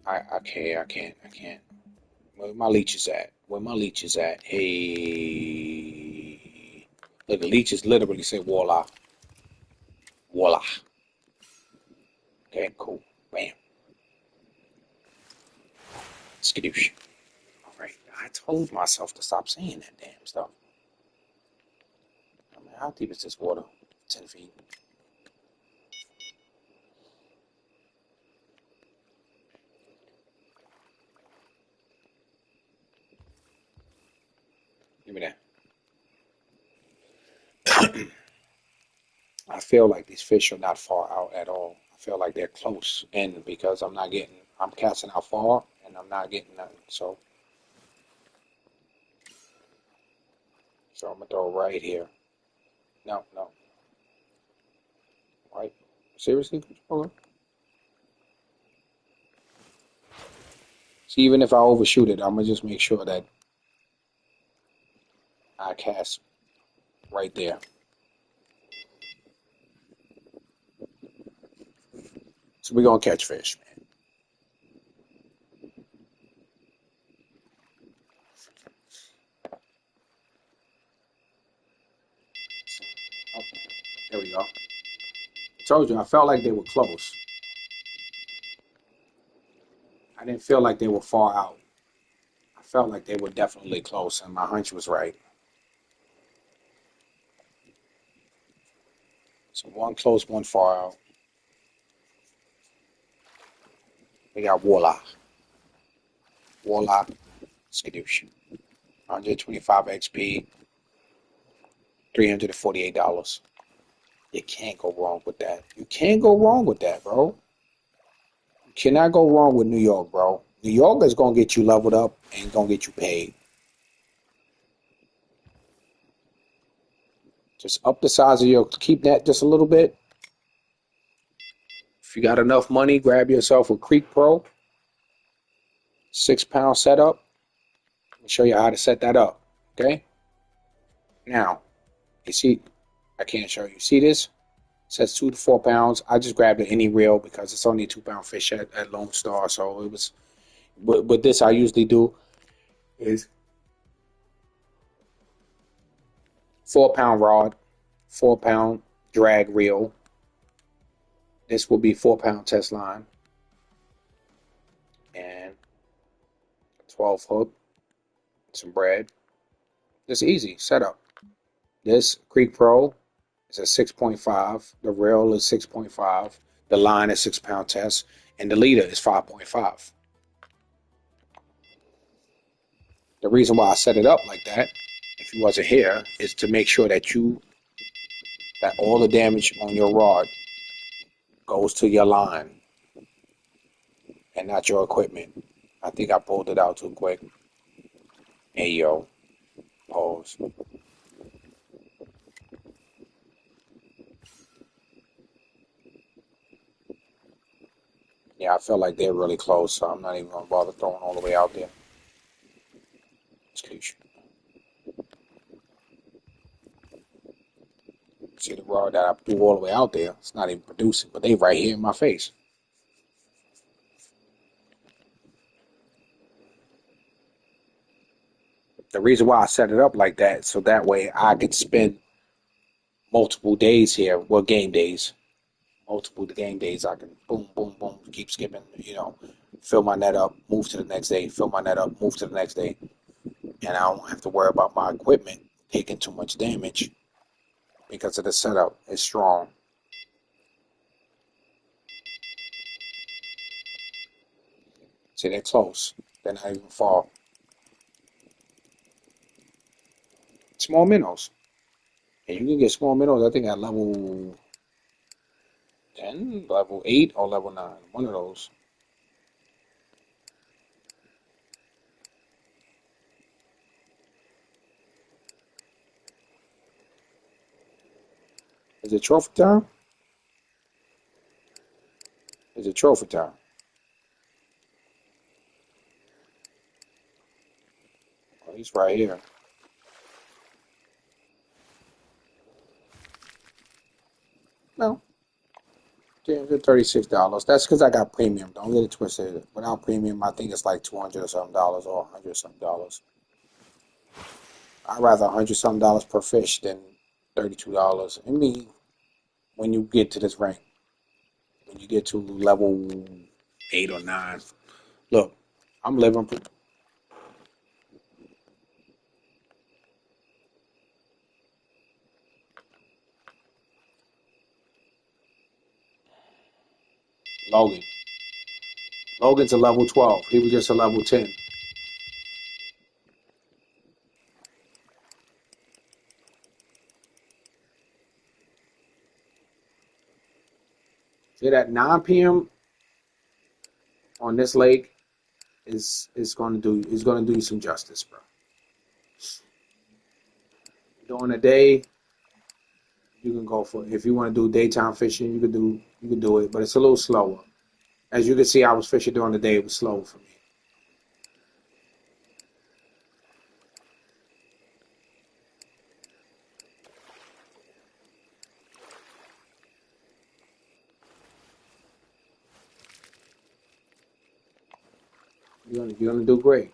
I can't. Where my leeches at? Where my leeches at? Hey, look, the leeches literally say voila, voila. Okay, cool. Bam, skadoosh. All right, I told myself to stop saying that damn stuff. I mean, how deep is this water? 10 feet. Give me that. I feel like these fish are not far out at all. I feel like they're close in because I'm casting out far and I'm not getting nothing. So I'm gonna throw right here. No, no, right? Seriously? Hold on. See, even if I overshoot it, I'm gonna just make sure that I cast right there. So we're gonna catch fish, man. Oh, there we go. I told you, I felt like they were close. I didn't feel like they were far out. I felt like they were definitely close, and my hunch was right. So one close, one far out. We got Warlock. Warlock Skadoosh. 125 XP, $348. You can't go wrong with that. You can't go wrong with that, bro. You cannot go wrong with New York, bro. New York is gonna get you leveled up and gonna get you paid. Just up the size of your keep that just a little bit. If you got enough money, grab yourself a Creek Pro 6 pound setup. I'll show you how to set that up. Okay. Now, you see, I can't show you. See this? It says 2 to 4 pounds. I just grabbed any reel because it's only a 2 pound fish at Lone Star. So it was, but this I usually do is 4 pound rod, 4 pound drag reel. This will be 4 pound test line and 12 hook, some bread. Just easy setup. This Creek Pro is a 6.5. The reel is 6.5. The line is 6 pound test, and the leader is 5.5. The reason why I set it up like that, if you wasn't here, is to make sure that all the damage on your rod goes to your line and not your equipment. I think I pulled it out too quick. Hey yo, pause. Yeah, I feel like they're really close, so I'm not even gonna bother throwing all the way out there. Excuse you. See the rod that I threw all the way out there? It's not even producing, but they right here in my face. The reason why I set it up like that, so that way I could spend multiple days here, well, game days, multiple game days. I can boom, boom, boom, keep skipping, fill my net up, move to the next day, fill my net up, move to the next day. And I don't have to worry about my equipment taking too much damage because of the setup. It's strong. See, they're close. They're not even far. Small minnows. And you can get small minnows, I think, at level 10, level 8, or level 9. One of those. Is it trophy time? Is it trophy time? Oh, he's right here. No. $36. That's because I got premium. Don't get it twisted. Without premium, I think it's like 200 or something dollars or 100 something dollars. I'd rather 100 something dollars per fish than $32. I mean, when you get to this rank, when you get to level 8 or 9, look, I'm living Logan. Logan's a level 12. He was just a level 10. It at 9 p.m. on this lake is gonna do you some justice, bro. During the day, you can go for it. If you want to do daytime fishing, you can do it, but it's a little slower. As you can see, I was fishing during the day. It was slow for me. You're gonna do great.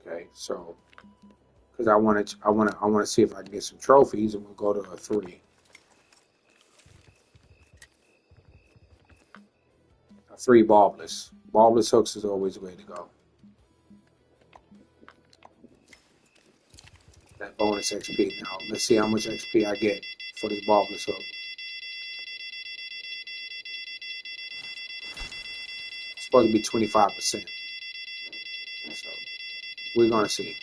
Okay, so because I want to see if I can get some trophies, and we'll go to a three. A three barbless. Barbless hooks is always the way to go. That bonus XP now. Let's see how much XP I get for this barbless hook. It's supposed to be 25%. So we're gonna see.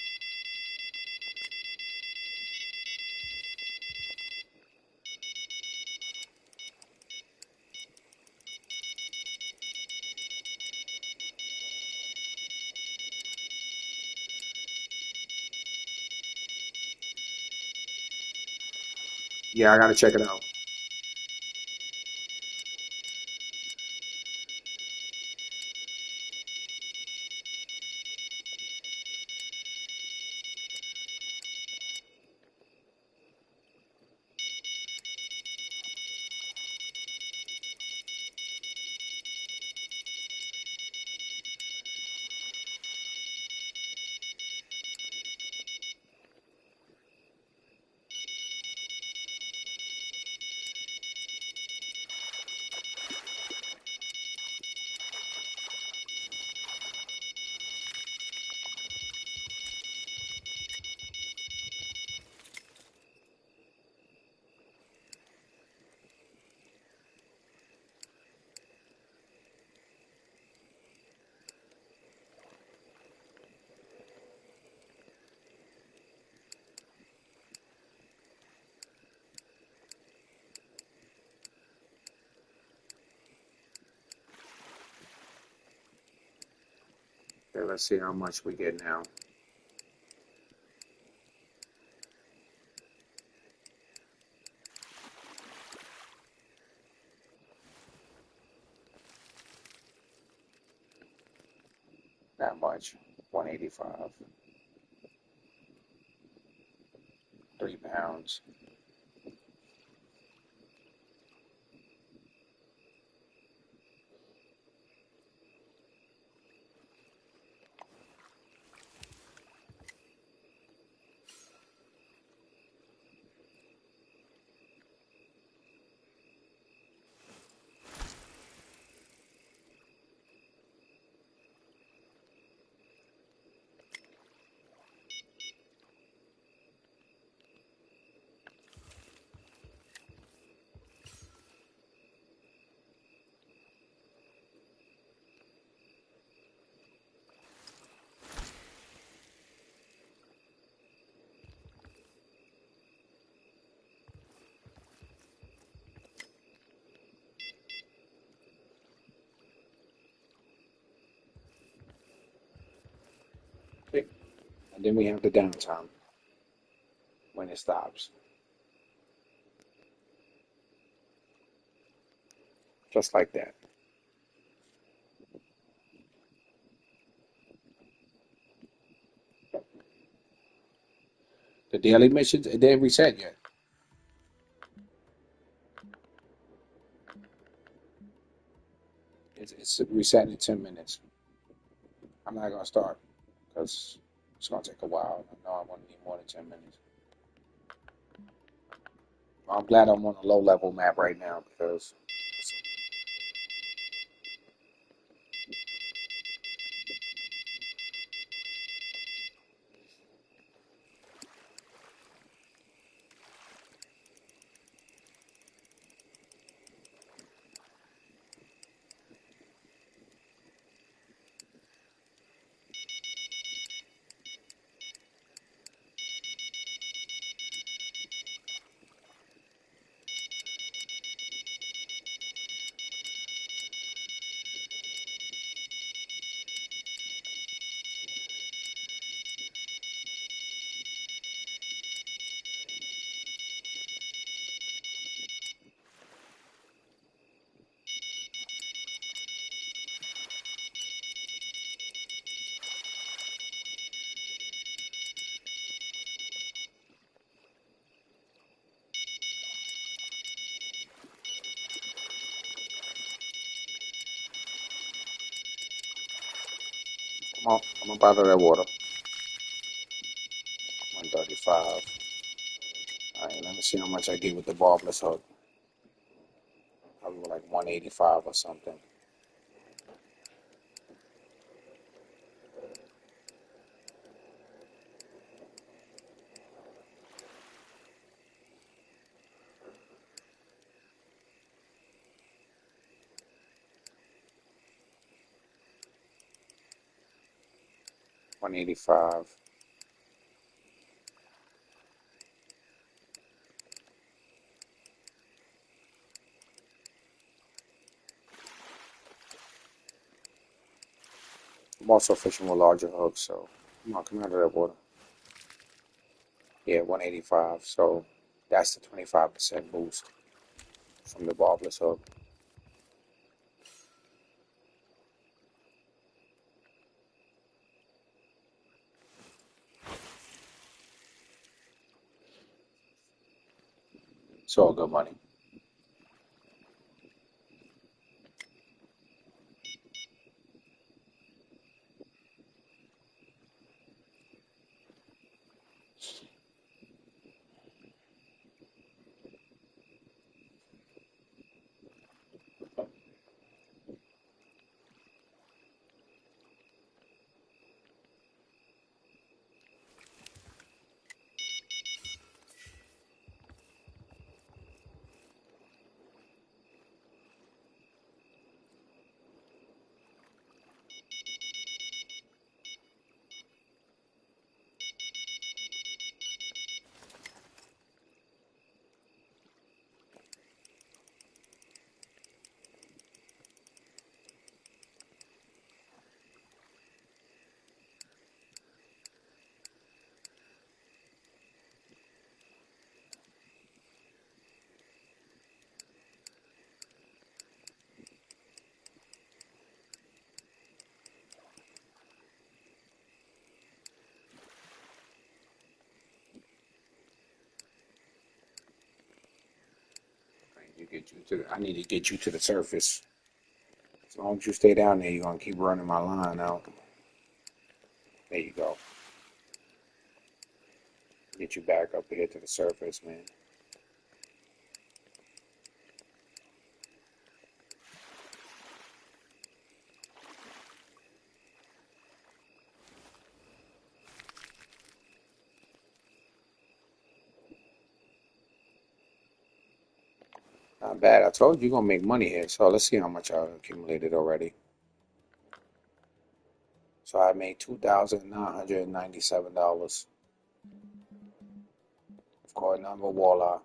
Yeah, I gotta check it out. Okay, let's see how much we get now. That much. 185. 3 pounds. Okay. And then we have the downtime when it stops. Just like that. The daily missions, it didn't reset yet. It's resetting in 10 minutes. I'm not gonna start because It's gonna take a while. I know I'm gonna need more than 10 minutes. I'm glad I'm on a low level map right now because 'em out of that water. 135. All right, let me see how much I get with the barbless hook. Probably like 185 or something. $185. I'm also fishing with larger hooks, so come out of that water. Yeah, 185. So that's the 25% boost from the barbless hook. It's all good money. I need to get you to the surface. As long as you stay down there, you're gonna keep running my line out. There you go. Get you back up here to the surface, man. Not bad. I told you you're gonna make money here. So let's see how much I accumulated already. So I made $2,997. I've caught a number of walleye.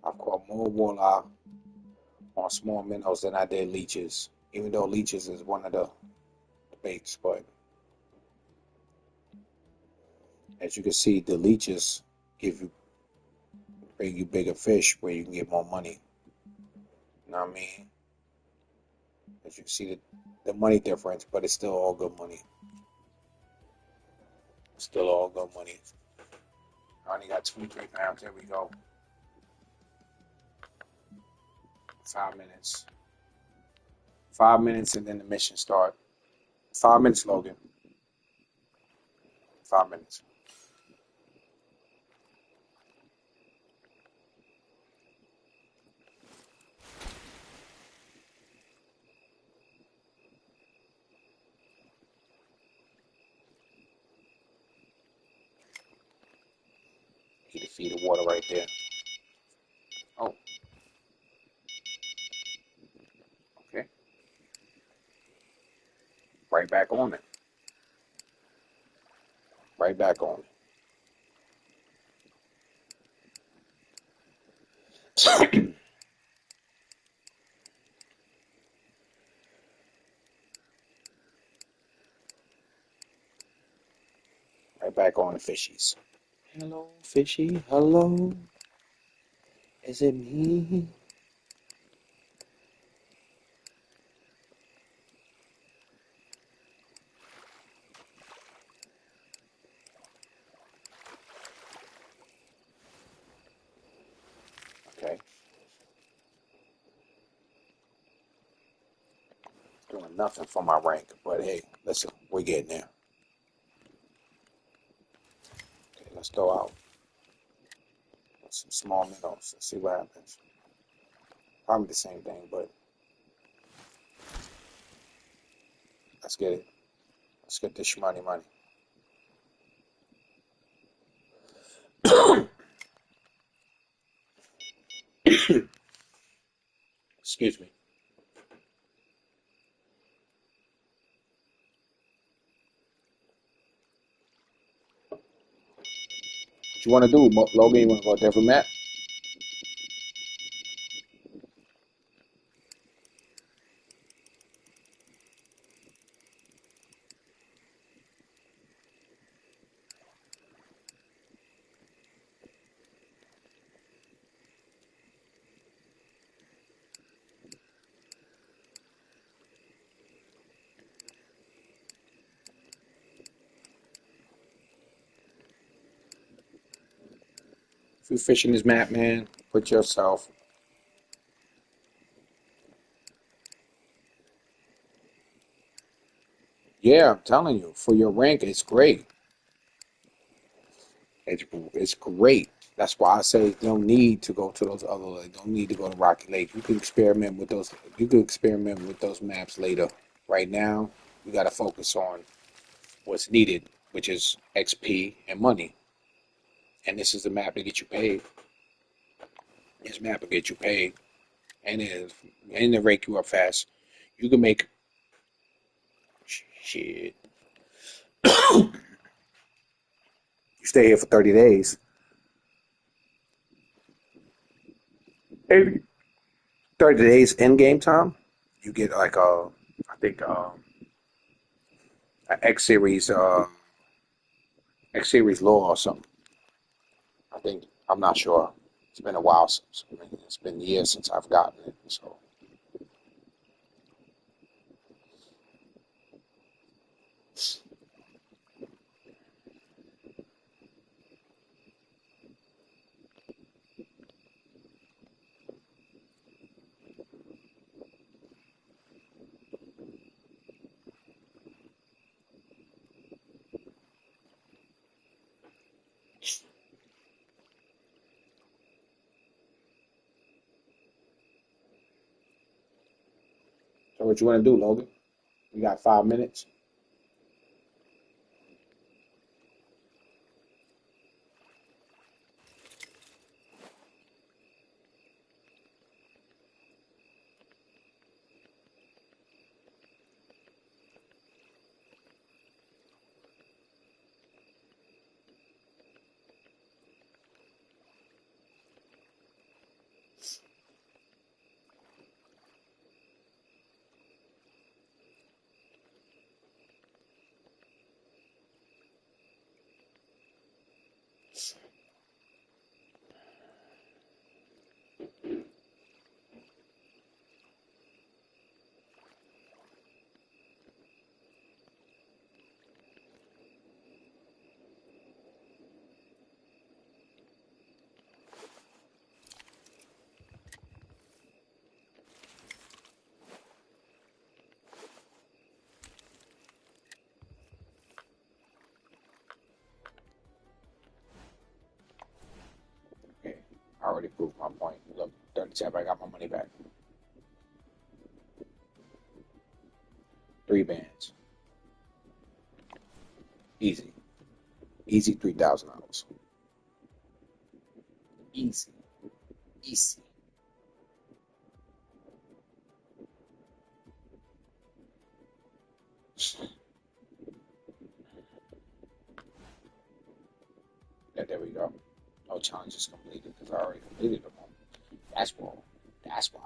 I've caught more walleye on small minnows than I did leeches. Even though leeches is one of the baits, but as you can see, the leeches give you bring you bigger fish where you can get more money. You know what I mean? As you can see the money difference, but it's still all good money. Still all good money. I only got 23 pounds. There we go. 5 minutes. 5 minutes and then the mission start. 5 minutes, Logan. 5 minutes. Need to feed the water right there. Oh, okay. Right back on it. Right back on it. Right back on the fishies. Hello, fishy. Hello. Is it me? Okay. Doing nothing for my rank, but hey, listen, we're getting there. Okay, let's go out. Some small minnows. Let's see what happens. Probably the same thing, but let's get it. Let's get this money. Excuse me. What you want to do, Logan? You want to go a different map? If you're fishing this map, man, put yourself. Yeah, I'm telling you, for your rank, it's great. It's great. That's why I say you don't need to go to those other. Like, don't need to go to Rocky Lake. You can experiment with those. You can experiment with those maps later. Right now, we got to focus on what's needed, which is XP and money. And this is the map to get you paid. This map will get you paid, and it rank you up fast. You can make shit. You stay here for 30 days. 30 days in game time. You get like I think a X series law or something. I think I'm not sure. It's been a while since. I mean, it's been years since I've gotten it. So what you want to do, Logan? You got 5 minutes. already proved my point. Look, 30 tap, I got my money back. 3 bands. Easy. Easy $3,000. Easy. Easy. Yeah, there we go. No challenges completed because I already completed them all. That's why. That's why.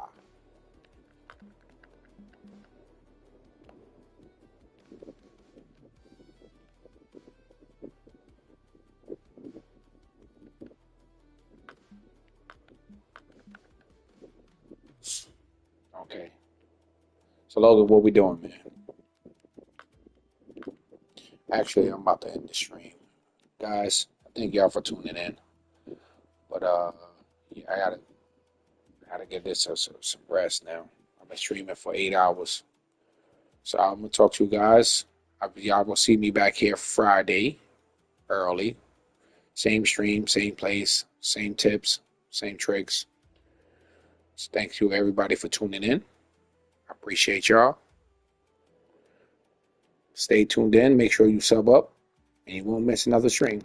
Okay. So Logan, what we doing, man? Actually, I'm about to end the stream. Guys, thank y'all for tuning in. But yeah, I gotta give this some rest now. I've been streaming for 8 hours. So I'm gonna talk to you guys. Y'all will see me back here Friday early. Same stream, same place, same tips, same tricks. So thank you everybody for tuning in. I appreciate y'all. Stay tuned in. Make sure you sub up and you won't miss another stream.